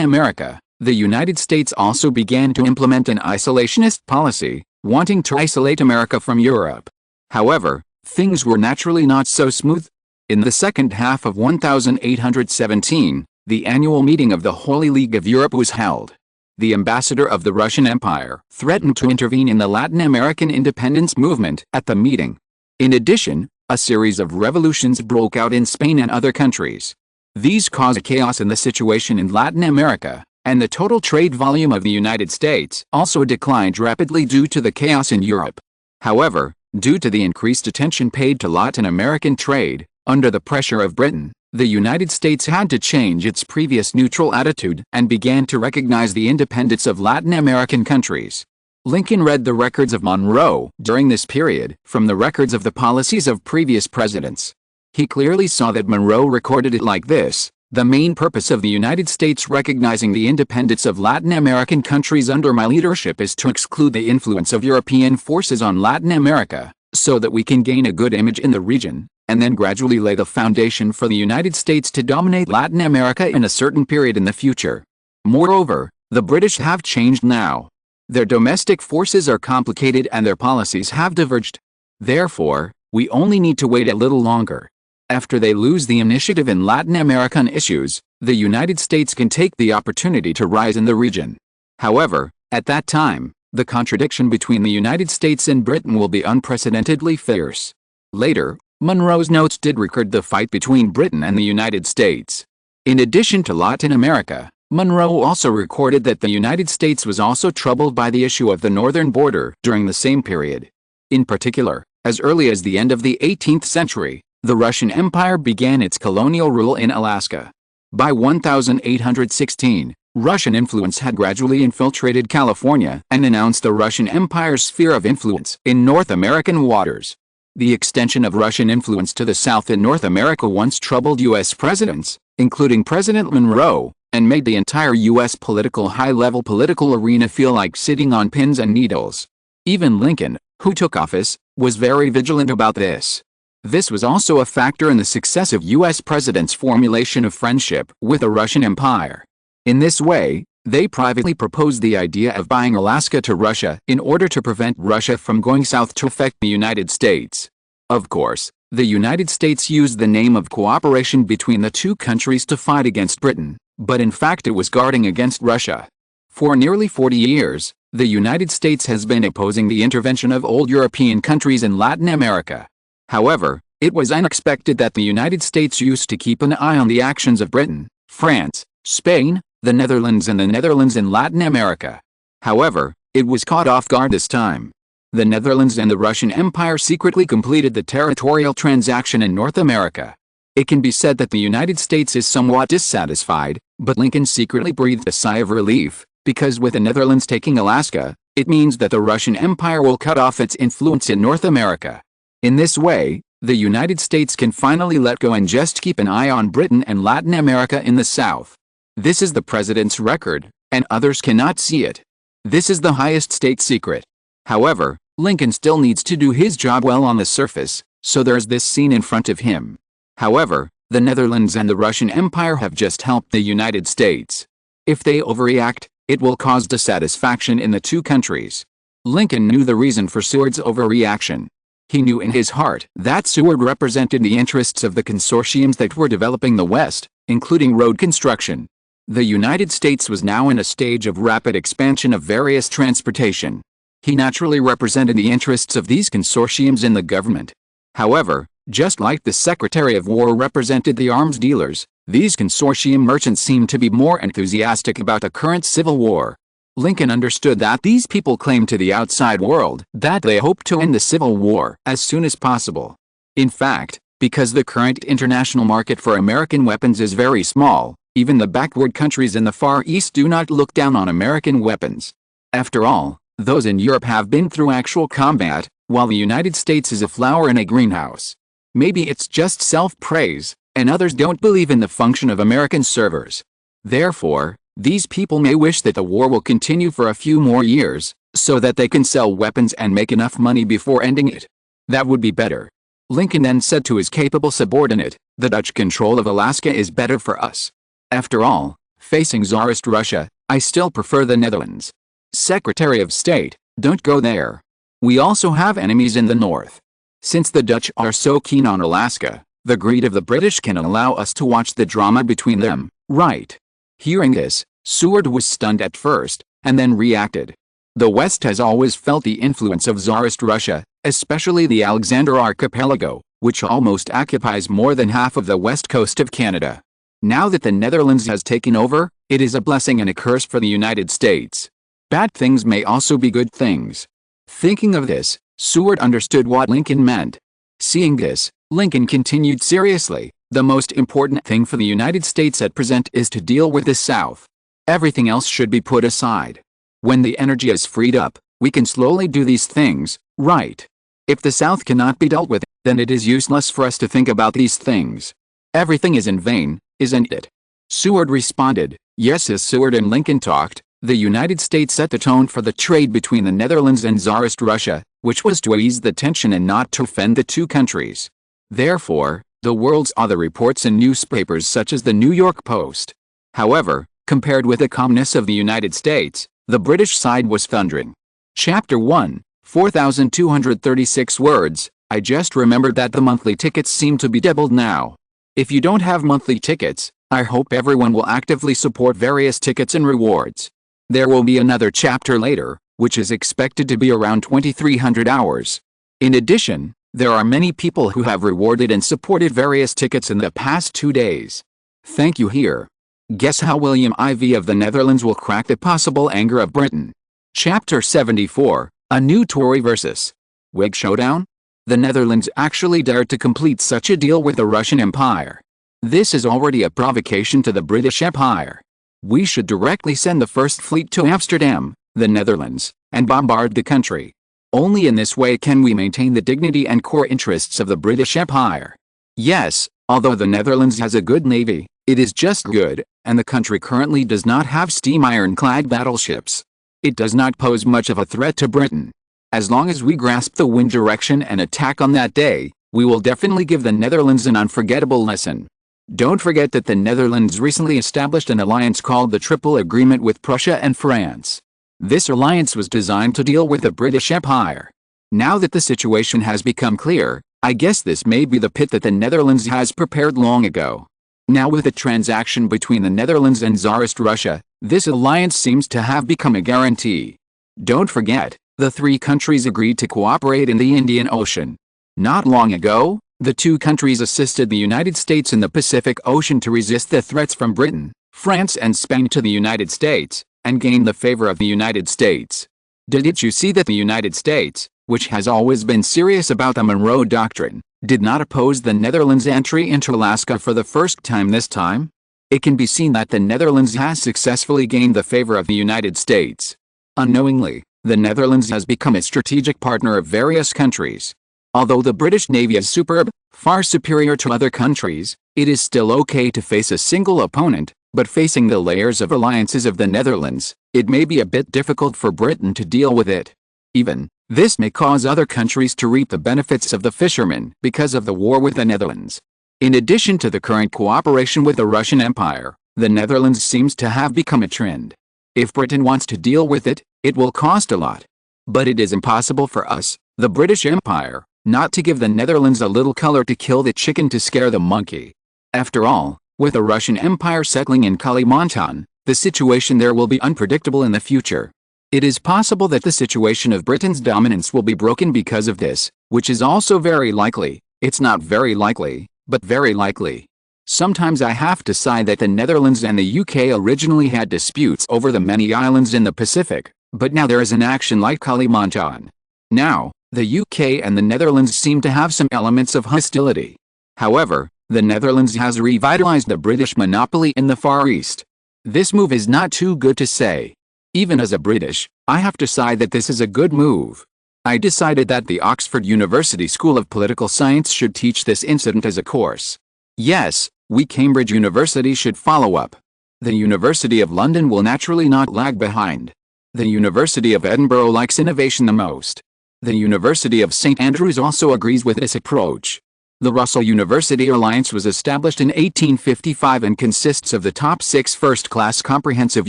America, the United States also began to implement an isolationist policy, wanting to isolate America from Europe. However, things were naturally not so smooth. In the second half of 1817, the annual meeting of the Holy League of Europe was held. The ambassador of the Russian Empire threatened to intervene in the Latin American independence movement at the meeting. In addition, a series of revolutions broke out in Spain and other countries. These caused chaos in the situation in Latin America, and the total trade volume of the United States also declined rapidly due to the chaos in Europe. However, due to the increased attention paid to Latin American trade, under the pressure of Britain, the United States had to change its previous neutral attitude and began to recognize the independence of Latin American countries. Lincoln read the records of Monroe during this period from the records of the policies of previous presidents. He clearly saw that Monroe recorded it like this: The main purpose of the United States recognizing the independence of Latin American countries under my leadership is to exclude the influence of European forces on Latin America, so that we can gain a good image in the region, and then gradually lay the foundation for the United States to dominate Latin America in a certain period in the future. Moreover, the British have changed now. Their domestic forces are complicated and their policies have diverged. Therefore, we only need to wait a little longer. After they lose the initiative in Latin American issues, the United States can take the opportunity to rise in the region. However, at that time, the contradiction between the United States and Britain will be unprecedentedly fierce. Later, Monroe's notes did record the fight between Britain and the United States. In addition to Latin America, Monroe also recorded that the United States was also troubled by the issue of the northern border during the same period. In particular, as early as the end of the 18th century, the Russian Empire began its colonial rule in Alaska. By 1816, Russian influence had gradually infiltrated California and announced the Russian Empire's sphere of influence in North American waters. The extension of Russian influence to the south in North America once troubled U.S. presidents, including President Monroe, and made the entire U.S. high-level political arena feel like sitting on pins and needles. Even Lincoln, who took office, was very vigilant about this. This was also a factor in the successive U.S. presidents' formulation of friendship with the Russian Empire. In this way, they privately proposed the idea of buying Alaska to Russia in order to prevent Russia from going south to affect the United States. Of course, the United States used the name of cooperation between the two countries to fight against Britain, but in fact it was guarding against Russia. For nearly 40 years, the United States has been opposing the intervention of old European countries in Latin America. However, it was unexpected that the United States used to keep an eye on the actions of Britain, France, Spain, the Netherlands and the Netherlands in Latin America. However, it was caught off guard this time. The Netherlands and the Russian Empire secretly completed the territorial transaction in North America. It can be said that the United States is somewhat dissatisfied, but Lincoln secretly breathed a sigh of relief, because with the Netherlands taking Alaska, it means that the Russian Empire will cut off its influence in North America. In this way, the United States can finally let go and just keep an eye on Britain and Latin America in the South. This is the president's record, and others cannot see it. This is the highest state secret. However, Lincoln still needs to do his job well on the surface, so there's this scene in front of him. However, the Netherlands and the Russian Empire have just helped the United States. If they overreact, it will cause dissatisfaction in the two countries. Lincoln knew the reason for Seward's overreaction. He knew in his heart that Seward represented the interests of the consortiums that were developing the West, including road construction. The United States was now in a stage of rapid expansion of various transportation. He naturally represented the interests of these consortiums in the government. However, just like the Secretary of War represented the arms dealers, these consortium merchants seemed to be more enthusiastic about the current civil war. Lincoln understood that these people claimed to the outside world that they hoped to end the Civil War as soon as possible. In fact, because the current international market for American weapons is very small, even the backward countries in the Far East do not look down on American weapons. After all, those in Europe have been through actual combat, while the United States is a flower in a greenhouse. Maybe it's just self-praise, and others don't believe in the function of American servers. Therefore, these people may wish that the war will continue for a few more years, so that they can sell weapons and make enough money before ending it. That would be better. Lincoln then said to his capable subordinate, "The Dutch control of Alaska is better for us. After all, facing Tsarist Russia, I still prefer the Netherlands. Secretary of State, don't go there. We also have enemies in the north. Since the Dutch are so keen on Alaska, the greed of the British can allow us to watch the drama between them, right?" Hearing this, Seward was stunned at first, and then reacted. The West has always felt the influence of Tsarist Russia, especially the Alexander Archipelago, which almost occupies more than half of the west coast of Canada. Now that the Netherlands has taken over, it is a blessing and a curse for the United States. Bad things may also be good things. Thinking of this, Seward understood what Lincoln meant. Seeing this, Lincoln continued seriously, "The most important thing for the United States at present is to deal with the South. Everything else should be put aside. When the energy is freed up, we can slowly do these things, right? If the South cannot be dealt with, then it is useless for us to think about these things. Everything is in vain, isn't it? Seward responded, "Yes." As Seward and Lincoln talked, the United States set the tone for the trade between the Netherlands and Tsarist Russia, which was to ease the tension and not to offend the two countries. Therefore, the world saw the reports in newspapers such as the New York Post. However, compared with the calmness of the United States, the British side was thundering. Chapter 1, 4,236 words. I just remembered that the monthly tickets seem to be doubled now. If you don't have monthly tickets, I hope everyone will actively support various tickets and rewards. There will be another chapter later, which is expected to be around 2,300 hours. In addition, there are many people who have rewarded and supported various tickets in the past 2 days. Thank you here. Guess how William IV of the Netherlands will crack the possible anger of Britain. Chapter 74, A New Tory versus Whig Showdown? The Netherlands actually dared to complete such a deal with the Russian Empire. This is already a provocation to the British Empire. We should directly send the First Fleet to Amsterdam, the Netherlands, and bombard the country. Only in this way can we maintain the dignity and core interests of the British Empire. Yes, although the Netherlands has a good navy, it is just good, and the country currently does not have steam ironclad battleships. It does not pose much of a threat to Britain. As long as we grasp the wind direction and attack on that day, we will definitely give the Netherlands an unforgettable lesson. Don't forget that the Netherlands recently established an alliance called the Triple Agreement with Prussia and France. This alliance was designed to deal with the British Empire. Now that the situation has become clear, I guess this may be the pit that the Netherlands has prepared long ago. Now with the transaction between the Netherlands and Tsarist Russia, this alliance seems to have become a guarantee. Don't forget, the three countries agreed to cooperate in the Indian Ocean. Not long ago, the two countries assisted the United States in the Pacific Ocean to resist the threats from Britain, France and Spain to the United States, and gained the favor of the United States. Didn't you see that the United States, which has always been serious about the Monroe Doctrine, did not oppose the Netherlands' entry into Alaska for the first time this time? It can be seen that the Netherlands has successfully gained the favor of the United States. Unknowingly, the Netherlands has become a strategic partner of various countries. Although the British Navy is superb, far superior to other countries, it is still okay to face a single opponent, but facing the layers of alliances of the Netherlands, it may be a bit difficult for Britain to deal with it. Even, this may cause other countries to reap the benefits of the fishermen because of the war with the Netherlands. In addition to the current cooperation with the Russian Empire, the Netherlands seems to have become a trend. If Britain wants to deal with it, it will cost a lot. But it is impossible for us, the British Empire, not to give the Netherlands a little color to kill the chicken to scare the monkey. After all, with the Russian Empire settling in Kalimantan, the situation there will be unpredictable in the future. It is possible that the situation of Britain's dominance will be broken because of this, which is also very likely. It's not very likely, but very likely. Sometimes I have to sigh that the Netherlands and the UK originally had disputes over the many islands in the Pacific, but now there is an action like Kalimantan. Now, the UK and the Netherlands seem to have some elements of hostility. However, the Netherlands has revitalized the British monopoly in the Far East. This move is not too good to say. Even as a British, I have to sigh that this is a good move. I decided that the Oxford University School of Political Science should teach this incident as a course. Yes, we Cambridge University should follow up. The University of London will naturally not lag behind. The University of Edinburgh likes innovation the most. The University of St. Andrews also agrees with this approach. The Russell University Alliance was established in 1855 and consists of the top 6 first-class comprehensive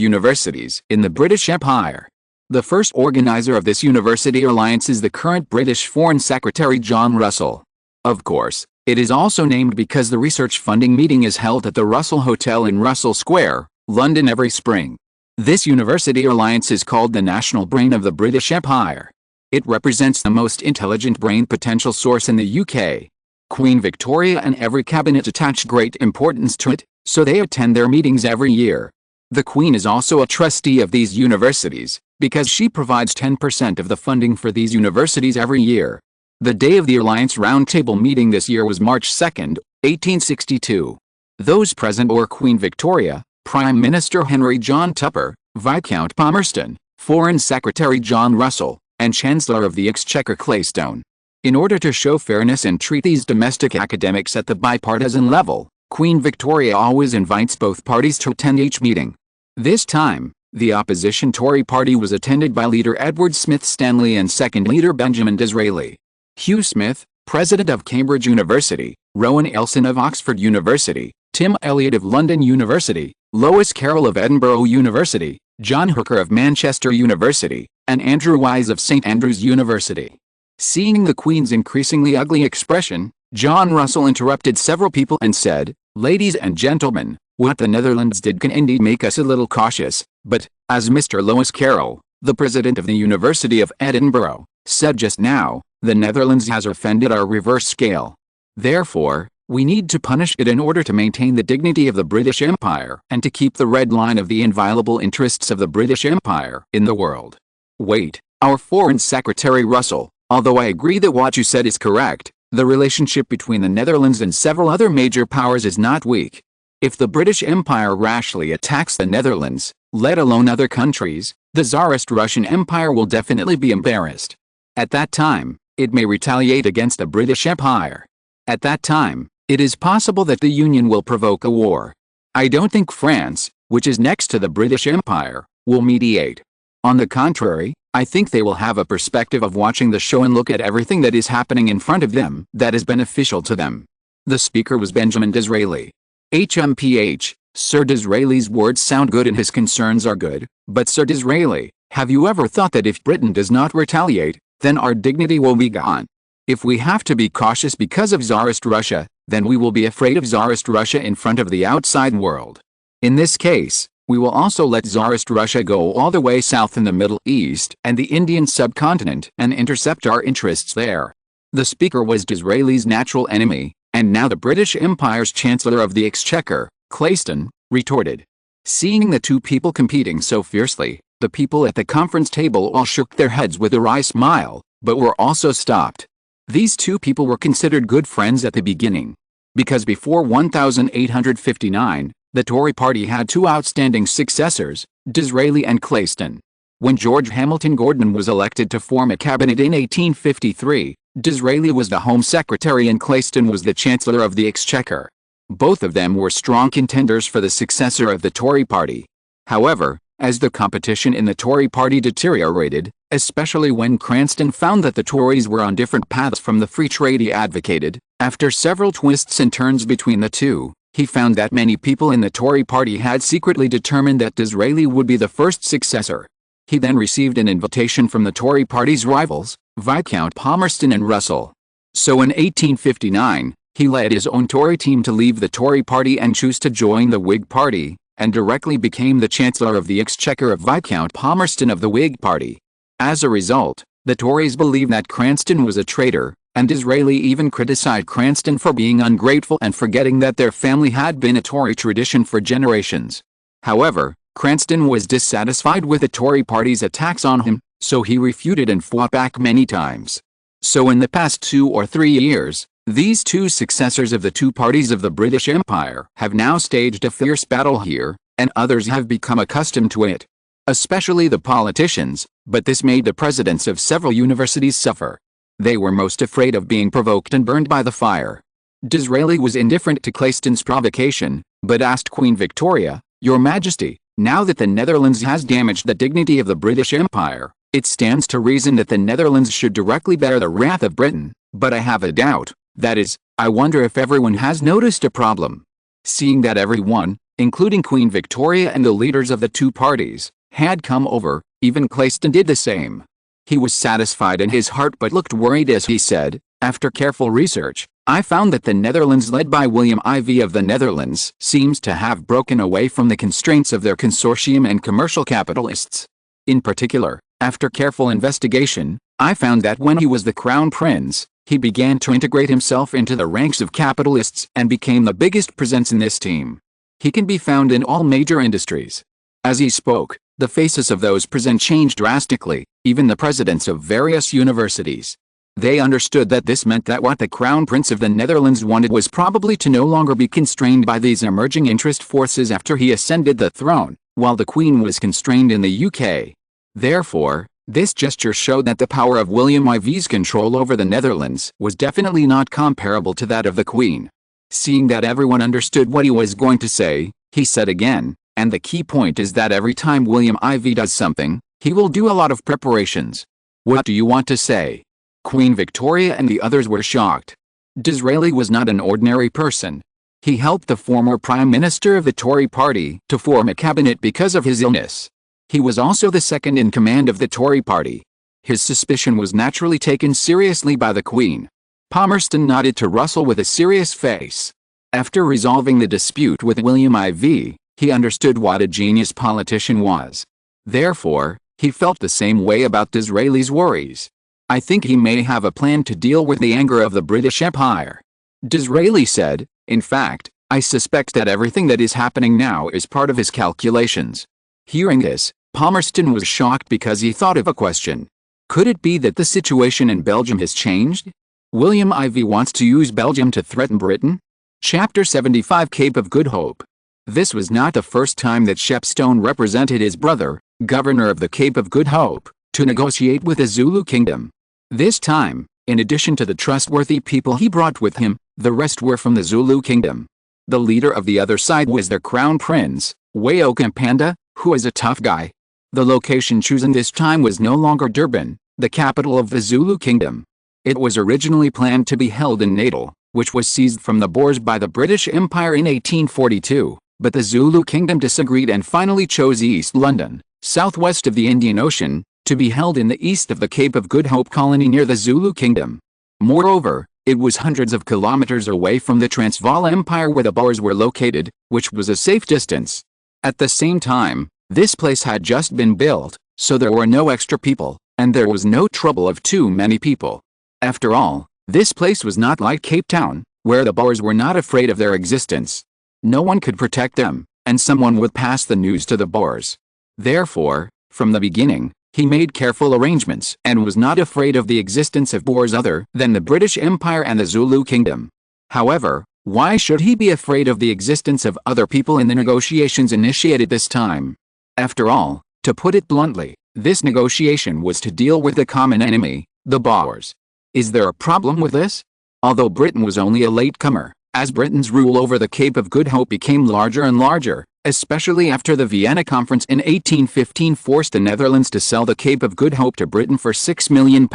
universities in the British Empire. The first organizer of this university alliance is the current British Foreign Secretary John Russell. Of course, it is also named because the research funding meeting is held at the Russell Hotel in Russell Square, London every spring. This university alliance is called the national brain of the British Empire. It represents the most intelligent brain potential source in the UK. Queen Victoria and every cabinet attach great importance to it, so they attend their meetings every year. The Queen is also a trustee of these universities, because she provides 10% of the funding for these universities every year. The day of the Alliance Roundtable meeting this year was March 2, 1862. Those present were Queen Victoria, Prime Minister Henry John Tupper, Viscount Palmerston, Foreign Secretary John Russell, and Chancellor of the Exchequer Claystone. In order to show fairness and treat these domestic academics at the bipartisan level, Queen Victoria always invites both parties to attend each meeting. This time, the opposition Tory party was attended by leader Edward Smith Stanley and second leader Benjamin Disraeli. Hugh Smith, president of Cambridge University, Rowan Elson of Oxford University, Tim Elliott of London University, Lois Carroll of Edinburgh University, John Hooker of Manchester University, and Andrew Wise of St Andrews University. Seeing the Queen's increasingly ugly expression, John Russell interrupted several people and said, "Ladies and gentlemen, what the Netherlands did can indeed make us a little cautious, but, as Mr. Lois Carroll, the president of the University of Edinburgh, said just now, the Netherlands has offended our reverse scale. Therefore, we need to punish it in order to maintain the dignity of the British Empire and to keep the red line of the inviolable interests of the British Empire in the world." Wait, our Foreign Secretary Russell, although I agree that what you said is correct, the relationship between the Netherlands and several other major powers is not weak. If the British Empire rashly attacks the Netherlands, let alone other countries, the Tsarist Russian Empire will definitely be embarrassed. At that time, it may retaliate against the British Empire. At that time, it is possible that the Union will provoke a war. I don't think France, which is next to the British Empire, will mediate. On the contrary, I think they will have a perspective of watching the show and look at everything that is happening in front of them that is beneficial to them. The speaker was Benjamin Disraeli. HMPH, Sir Disraeli's words sound good and his concerns are good, but Sir Disraeli, have you ever thought that if Britain does not retaliate, then our dignity will be gone? If we have to be cautious because of Tsarist Russia, then we will be afraid of Tsarist Russia in front of the outside world. In this case, we will also let Tsarist Russia go all the way south in the Middle East and the Indian subcontinent and intercept our interests there. The speaker was Disraeli's natural enemy, and now the British Empire's Chancellor of the Exchequer, Clayston, retorted. Seeing the two people competing so fiercely, the people at the conference table all shook their heads with a wry smile, but were also stopped. These two people were considered good friends at the beginning. Because before 1859, the Tory party had two outstanding successors, Disraeli and Clayston. When George Hamilton Gordon was elected to form a cabinet in 1853, Disraeli was the Home Secretary and Clayston was the Chancellor of the Exchequer. Both of them were strong contenders for the successor of the Tory party. However, as the competition in the Tory party deteriorated, especially when Cranston found that the Tories were on different paths from the free trade he advocated, after several twists and turns between the two, he found that many people in the Tory party had secretly determined that Disraeli would be the first successor. He then received an invitation from the Tory party's rivals, Viscount Palmerston and Russell. So in 1859, he led his own Tory team to leave the Tory party and choose to join the Whig party, and directly became the Chancellor of the Exchequer of Viscount Palmerston of the Whig party. As a result, the Tories believed that Cranston was a traitor, and Disraeli even criticized Cranston for being ungrateful and forgetting that their family had been a Tory tradition for generations. However, Cranston was dissatisfied with the Tory party's attacks on him, so he refuted and fought back many times. So in the past 2 or 3 years, these two successors of the two parties of the British Empire have now staged a fierce battle here, and others have become accustomed to it. Especially the politicians, but this made the presidents of several universities suffer. They were most afraid of being provoked and burned by the fire. Disraeli was indifferent to Clayston's provocation, but asked Queen Victoria, "Your Majesty, now that the Netherlands has damaged the dignity of the British Empire, it stands to reason that the Netherlands should directly bear the wrath of Britain, but I have a doubt, that is, I wonder if everyone has noticed a problem." Seeing that everyone, including Queen Victoria and the leaders of the two parties, had come over, even Clayston did the same. He was satisfied in his heart but looked worried as he said, "After careful research, I found that the Netherlands led by William IV of the Netherlands seems to have broken away from the constraints of their consortium and commercial capitalists. In particular, after careful investigation, I found that when he was the Crown Prince, he began to integrate himself into the ranks of capitalists and became the biggest presence in this team. He can be found in all major industries." As he spoke, the faces of those present changed drastically, even the presidents of various universities. They understood that this meant that what the Crown Prince of the Netherlands wanted was probably to no longer be constrained by these emerging interest forces after he ascended the throne, while the Queen was constrained in the UK. Therefore, this gesture showed that the power of William IV's control over the Netherlands was definitely not comparable to that of the Queen. Seeing that everyone understood what he was going to say, he said again, "And the key point is that every time William IV does something, he will do a lot of preparations. What do you want to say?" Queen Victoria and the others were shocked. Disraeli was not an ordinary person. He helped the former Prime Minister of the Tory party to form a cabinet because of his illness. He was also the second in command of the Tory party. His suspicion was naturally taken seriously by the Queen. Palmerston nodded to Russell with a serious face. After resolving the dispute with William IV, he understood what a genius politician was. Therefore, he felt the same way about Disraeli's worries. "I think he may have a plan to deal with the anger of the British Empire," Disraeli said. "In fact, I suspect that everything that is happening now is part of his calculations." Hearing this, Palmerston was shocked because he thought of a question. Could it be that the situation in Belgium has changed? William IV wants to use Belgium to threaten Britain? Chapter 75 Cape of Good Hope. This was not the first time that Shepstone represented his brother, governor of the Cape of Good Hope, to negotiate with the Zulu kingdom. This time, in addition to the trustworthy people he brought with him, the rest were from the Zulu kingdom. The leader of the other side was their crown prince, Wayo Kampanda, who was a tough guy. The location chosen this time was no longer Durban, the capital of the Zulu kingdom. It was originally planned to be held in Natal, which was seized from the Boers by the British Empire in 1842, but the Zulu kingdom disagreed and finally chose East London, southwest of the Indian Ocean, to be held in the east of the Cape of Good Hope colony near the Zulu kingdom. Moreover, it was hundreds of kilometers away from the Transvaal Empire where the Boers were located, which was a safe distance. At the same time, this place had just been built, so there were no extra people, and there was no trouble of too many people. After all, this place was not like Cape Town, where the Boers were not afraid of their existence. No one could protect them, and someone would pass the news to the Boers. Therefore, from the beginning, he made careful arrangements and was not afraid of the existence of Boers other than the British Empire and the Zulu kingdom. However, why should he be afraid of the existence of other people in the negotiations initiated this time? After all, to put it bluntly, this negotiation was to deal with the common enemy, the Boers. Is there a problem with this? Although Britain was only a latecomer, as Britain's rule over the Cape of Good Hope became larger and larger, especially after the Vienna Conference in 1815 forced the Netherlands to sell the Cape of Good Hope to Britain for £6 million,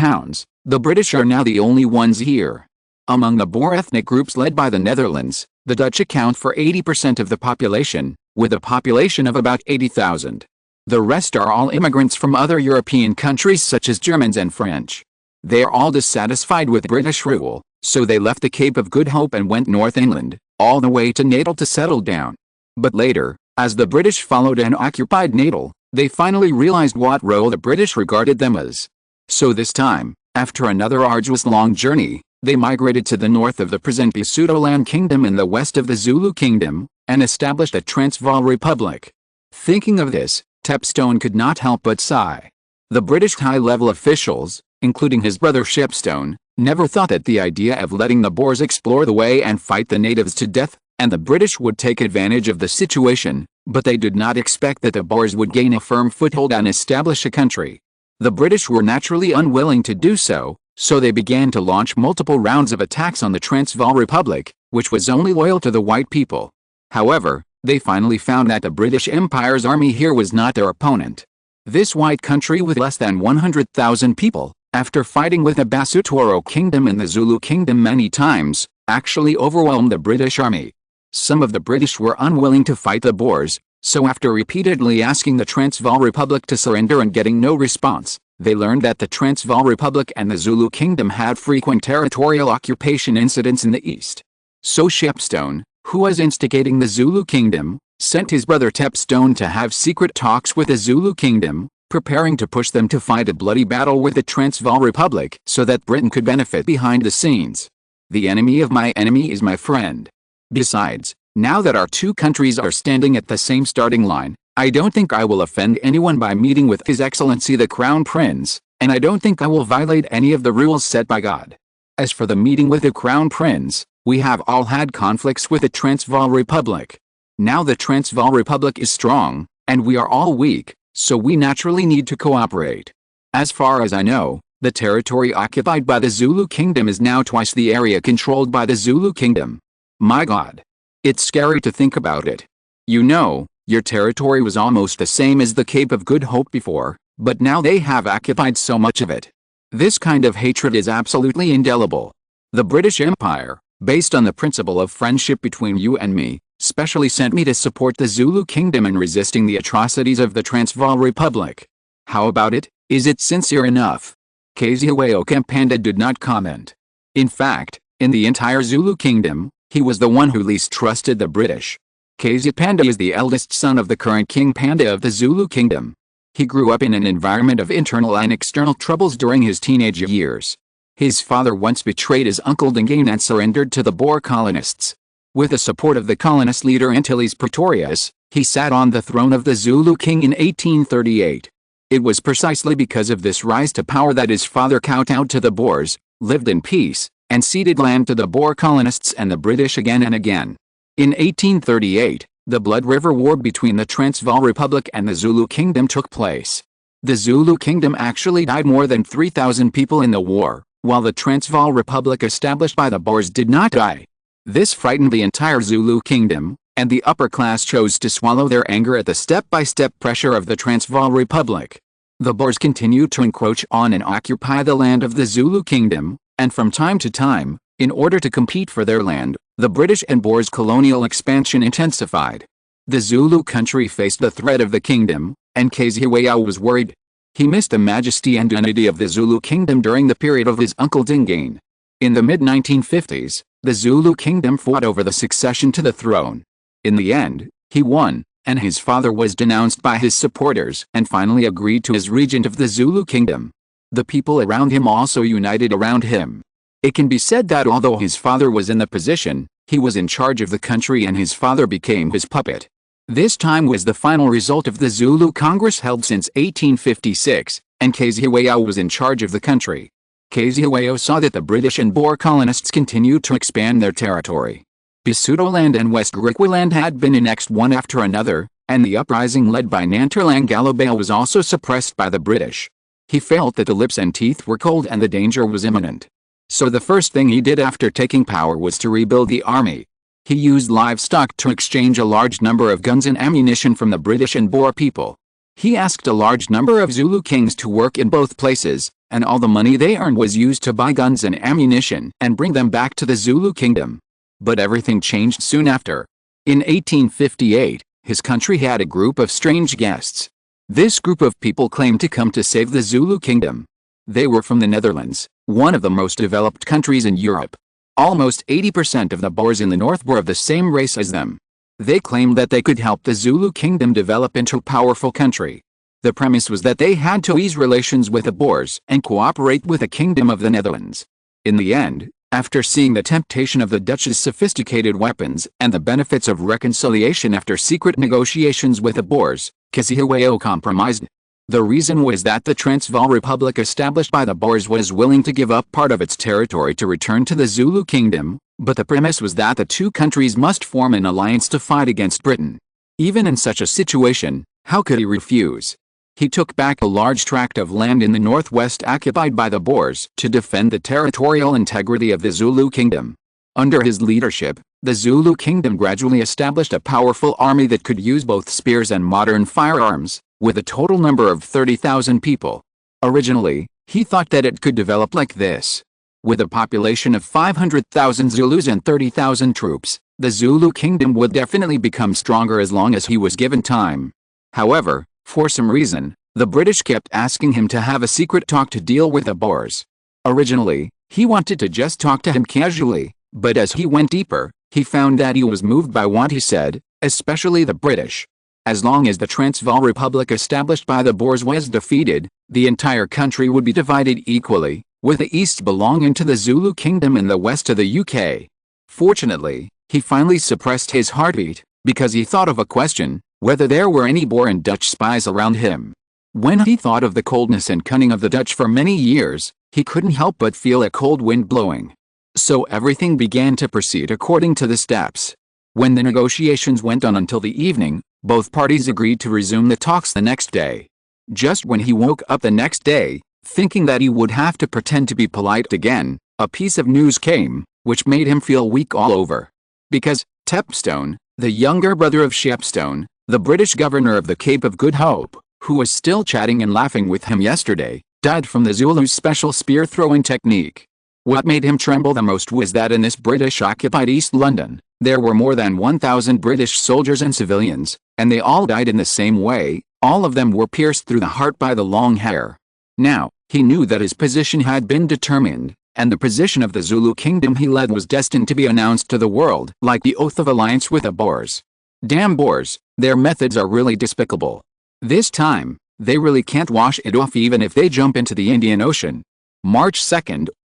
the British are now the only ones here. Among the Boer ethnic groups led by the Netherlands, the Dutch account for 80% of the population, with a population of about 80,000. The rest are all immigrants from other European countries such as Germans and French. They are all dissatisfied with British rule, so they left the Cape of Good Hope and went north inland, all the way to Natal to settle down. But later, as the British followed and occupied Natal, they finally realized what role the British regarded them as. So this time, after another arduous long journey, they migrated to the north of the present Basutoland Kingdom in the west of the Zulu Kingdom, and established a Transvaal Republic. Thinking of this, Shepstone could not help but sigh. The British high-level officials, including his brother Shepstone, never thought that the idea of letting the Boers explore the way and fight the natives to death, and the British would take advantage of the situation, but they did not expect that the Boers would gain a firm foothold and establish a country. The British were naturally unwilling to do so, so they began to launch multiple rounds of attacks on the Transvaal Republic, which was only loyal to the white people. However, they finally found that the British Empire's army here was not their opponent. This white country with less than 100,000 people, after fighting with the Basotoro Kingdom and the Zulu Kingdom many times, actually overwhelmed the British army. Some of the British were unwilling to fight the Boers, so after repeatedly asking the Transvaal Republic to surrender and getting no response, they learned that the Transvaal Republic and the Zulu Kingdom had frequent territorial occupation incidents in the east. So Shepstone, who was instigating the Zulu Kingdom, sent his brother Shepstone to have secret talks with the Zulu Kingdom, preparing to push them to fight a bloody battle with the Transvaal Republic so that Britain could benefit behind the scenes. The enemy of my enemy is my friend. Besides, now that our two countries are standing at the same starting line, I don't think I will offend anyone by meeting with His Excellency the Crown Prince, and I don't think I will violate any of the rules set by God. As for the meeting with the Crown Prince, we have all had conflicts with the Transvaal Republic. Now the Transvaal Republic is strong, and we are all weak, so we naturally need to cooperate. As far as I know, the territory occupied by the Zulu Kingdom is now twice the area controlled by the Zulu Kingdom. My God. It's scary to think about it. You know, your territory was almost the same as the Cape of Good Hope before, but now they have occupied so much of it. This kind of hatred is absolutely indelible. The British Empire, based on the principle of friendship between you and me, specially sent me to support the Zulu kingdom in resisting the atrocities of the Transvaal Republic. How about it? Is it sincere enough? Kaziaweyo Kampanda did not comment. In fact, in the entire Zulu kingdom, he was the one who least trusted the British. Kaziapanda is the eldest son of the current King Panda of the Zulu kingdom. He grew up in an environment of internal and external troubles during his teenage years. His father once betrayed his uncle Dingane and surrendered to the Boer colonists. With the support of the colonist leader Antilles Pretorius, he sat on the throne of the Zulu king in 1838. It was precisely because of this rise to power that his father kowtowed to the Boers, lived in peace, and ceded land to the Boer colonists and the British again and again. In 1838, the Blood River War between the Transvaal Republic and the Zulu Kingdom took place. The Zulu Kingdom actually died more than 3,000 people in the war, while the Transvaal Republic established by the Boers did not die. This frightened the entire Zulu Kingdom, and the upper class chose to swallow their anger at the step-by-step pressure of the Transvaal Republic. The Boers continued to encroach on and occupy the land of the Zulu Kingdom, and from time to time, in order to compete for their land, the British and Boers' colonial expansion intensified. The Zulu country faced the threat of the kingdom, and Kaziaweyo was worried. He missed the majesty and unity of the Zulu kingdom during the period of his uncle Dingane. In the mid-1950s, the Zulu kingdom fought over the succession to the throne. In the end, he won, and his father was denounced by his supporters and finally agreed to as regent of the Zulu kingdom. The people around him also united around him. It can be said that although his father was in the position, he was in charge of the country and his father became his puppet. This time was the final result of the Zulu Congress held since 1856, and Kaziaweyo was in charge of the country. Kaziaweyo saw that the British and Boer colonists continued to expand their territory. Basutoland and West Griqualand had been annexed one after another, and the uprising led by Nanterlang Galobeo was also suppressed by the British. He felt that the lips and teeth were cold and the danger was imminent. So the first thing he did after taking power was to rebuild the army. He used livestock to exchange a large number of guns and ammunition from the British and Boer people. He asked a large number of Zulu kings to work in both places, and all the money they earned was used to buy guns and ammunition and bring them back to the Zulu kingdom. But everything changed soon after. In 1858, his country had a group of strange guests. This group of people claimed to come to save the Zulu kingdom. They were from the Netherlands, one of the most developed countries in Europe. Almost 80% of the Boers in the north were of the same race as them. They claimed that they could help the Zulu kingdom develop into a powerful country. The premise was that they had to ease relations with the Boers and cooperate with the Kingdom of the Netherlands. In the end, after seeing the temptation of the Dutch's sophisticated weapons and the benefits of reconciliation after secret negotiations with the Boers, Kaziaweyo compromised. The reason was that the Transvaal Republic established by the Boers was willing to give up part of its territory to return to the Zulu kingdom, but the premise was that the two countries must form an alliance to fight against Britain. Even in such a situation, how could he refuse? He took back a large tract of land in the northwest occupied by the Boers to defend the territorial integrity of the Zulu kingdom. Under his leadership, the Zulu kingdom gradually established a powerful army that could use both spears and modern firearms, with a total number of 30,000 people. Originally, he thought that it could develop like this. With a population of 500,000 Zulus and 30,000 troops, the Zulu kingdom would definitely become stronger as long as he was given time. However, for some reason, the British kept asking him to have a secret talk to deal with the Boers. Originally, he wanted to just talk to him casually, but as he went deeper, he found that he was moved by what he said, especially the British. As long as the Transvaal Republic established by the Boers was defeated, the entire country would be divided equally, with the east belonging to the Zulu kingdom and the west to the UK. Fortunately, he finally suppressed his heartbeat, because he thought of a question, whether there were any Boer and Dutch spies around him. When he thought of the coldness and cunning of the Dutch for many years, he couldn't help but feel a cold wind blowing. So everything began to proceed according to the steps. When the negotiations went on until the evening, both parties agreed to resume the talks the next day. Just when he woke up the next day, thinking that he would have to pretend to be polite again, a piece of news came, which made him feel weak all over. Because Tepstone, the younger brother of Shepstone, the British governor of the Cape of Good Hope, who was still chatting and laughing with him yesterday, died from the Zulus' special spear-throwing technique. What made him tremble the most was that in this British-occupied East London, there were more than 1,000 British soldiers and civilians, and they all died in the same way. All of them were pierced through the heart by the long hair. Now, he knew that his position had been determined, and the position of the Zulu kingdom he led was destined to be announced to the world like the oath of alliance with the Boers. Damn Boers, their methods are really despicable. This time, they really can't wash it off even if they jump into the Indian Ocean. March 2,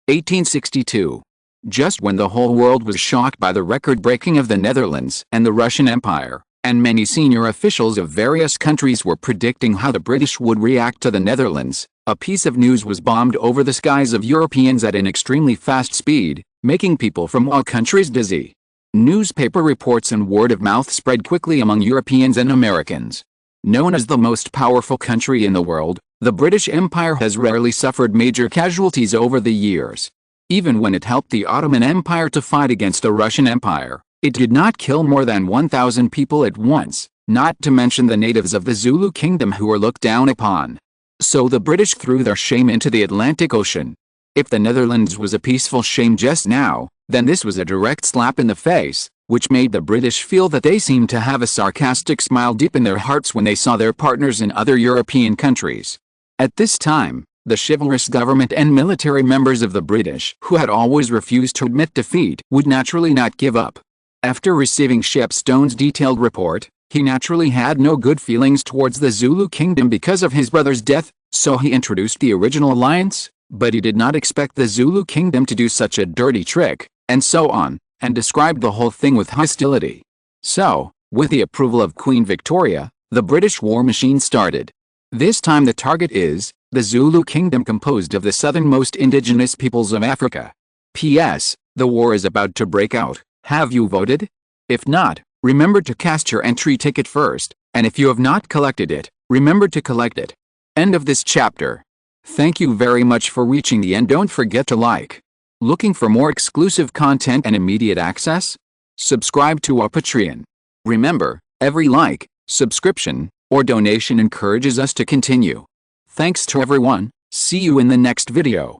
1862. Just when the whole world was shocked by the record-breaking of the Netherlands and the Russian Empire, and many senior officials of various countries were predicting how the British would react to the Netherlands, a piece of news was bombed over the skies of Europeans at an extremely fast speed, making people from all countries dizzy. Newspaper reports and word of mouth spread quickly among Europeans and Americans. Known as the most powerful country in the world, the British Empire has rarely suffered major casualties over the years. Even when it helped the Ottoman Empire to fight against the Russian Empire, it did not kill more than 1,000 people at once, not to mention the natives of the Zulu kingdom who were looked down upon. So the British threw their shame into the Atlantic Ocean. If the Netherlands was a peaceful shame just now, then this was a direct slap in the face, which made the British feel that they seemed to have a sarcastic smile deep in their hearts when they saw their partners in other European countries. At this time, the chivalrous government and military members of the British, who had always refused to admit defeat, would naturally not give up. After receiving Shepstone's detailed report, he naturally had no good feelings towards the Zulu kingdom because of his brother's death, so he introduced the original alliance, but he did not expect the Zulu kingdom to do such a dirty trick, and so on, and described the whole thing with hostility. So, with the approval of Queen Victoria, the British war machine started. This time the target is the Zulu kingdom, composed of the southernmost indigenous peoples of Africa. P.S. The war is about to break out. Have you voted? If not, remember to cast your entry ticket first, and if you have not collected it, remember to collect it. End of this chapter. Thank you very much for reaching the end. Don't forget to like. Looking for more exclusive content and immediate access? Subscribe to our Patreon. Remember, every like, subscription, or donation encourages us to continue. Thanks to everyone. See you in the next video.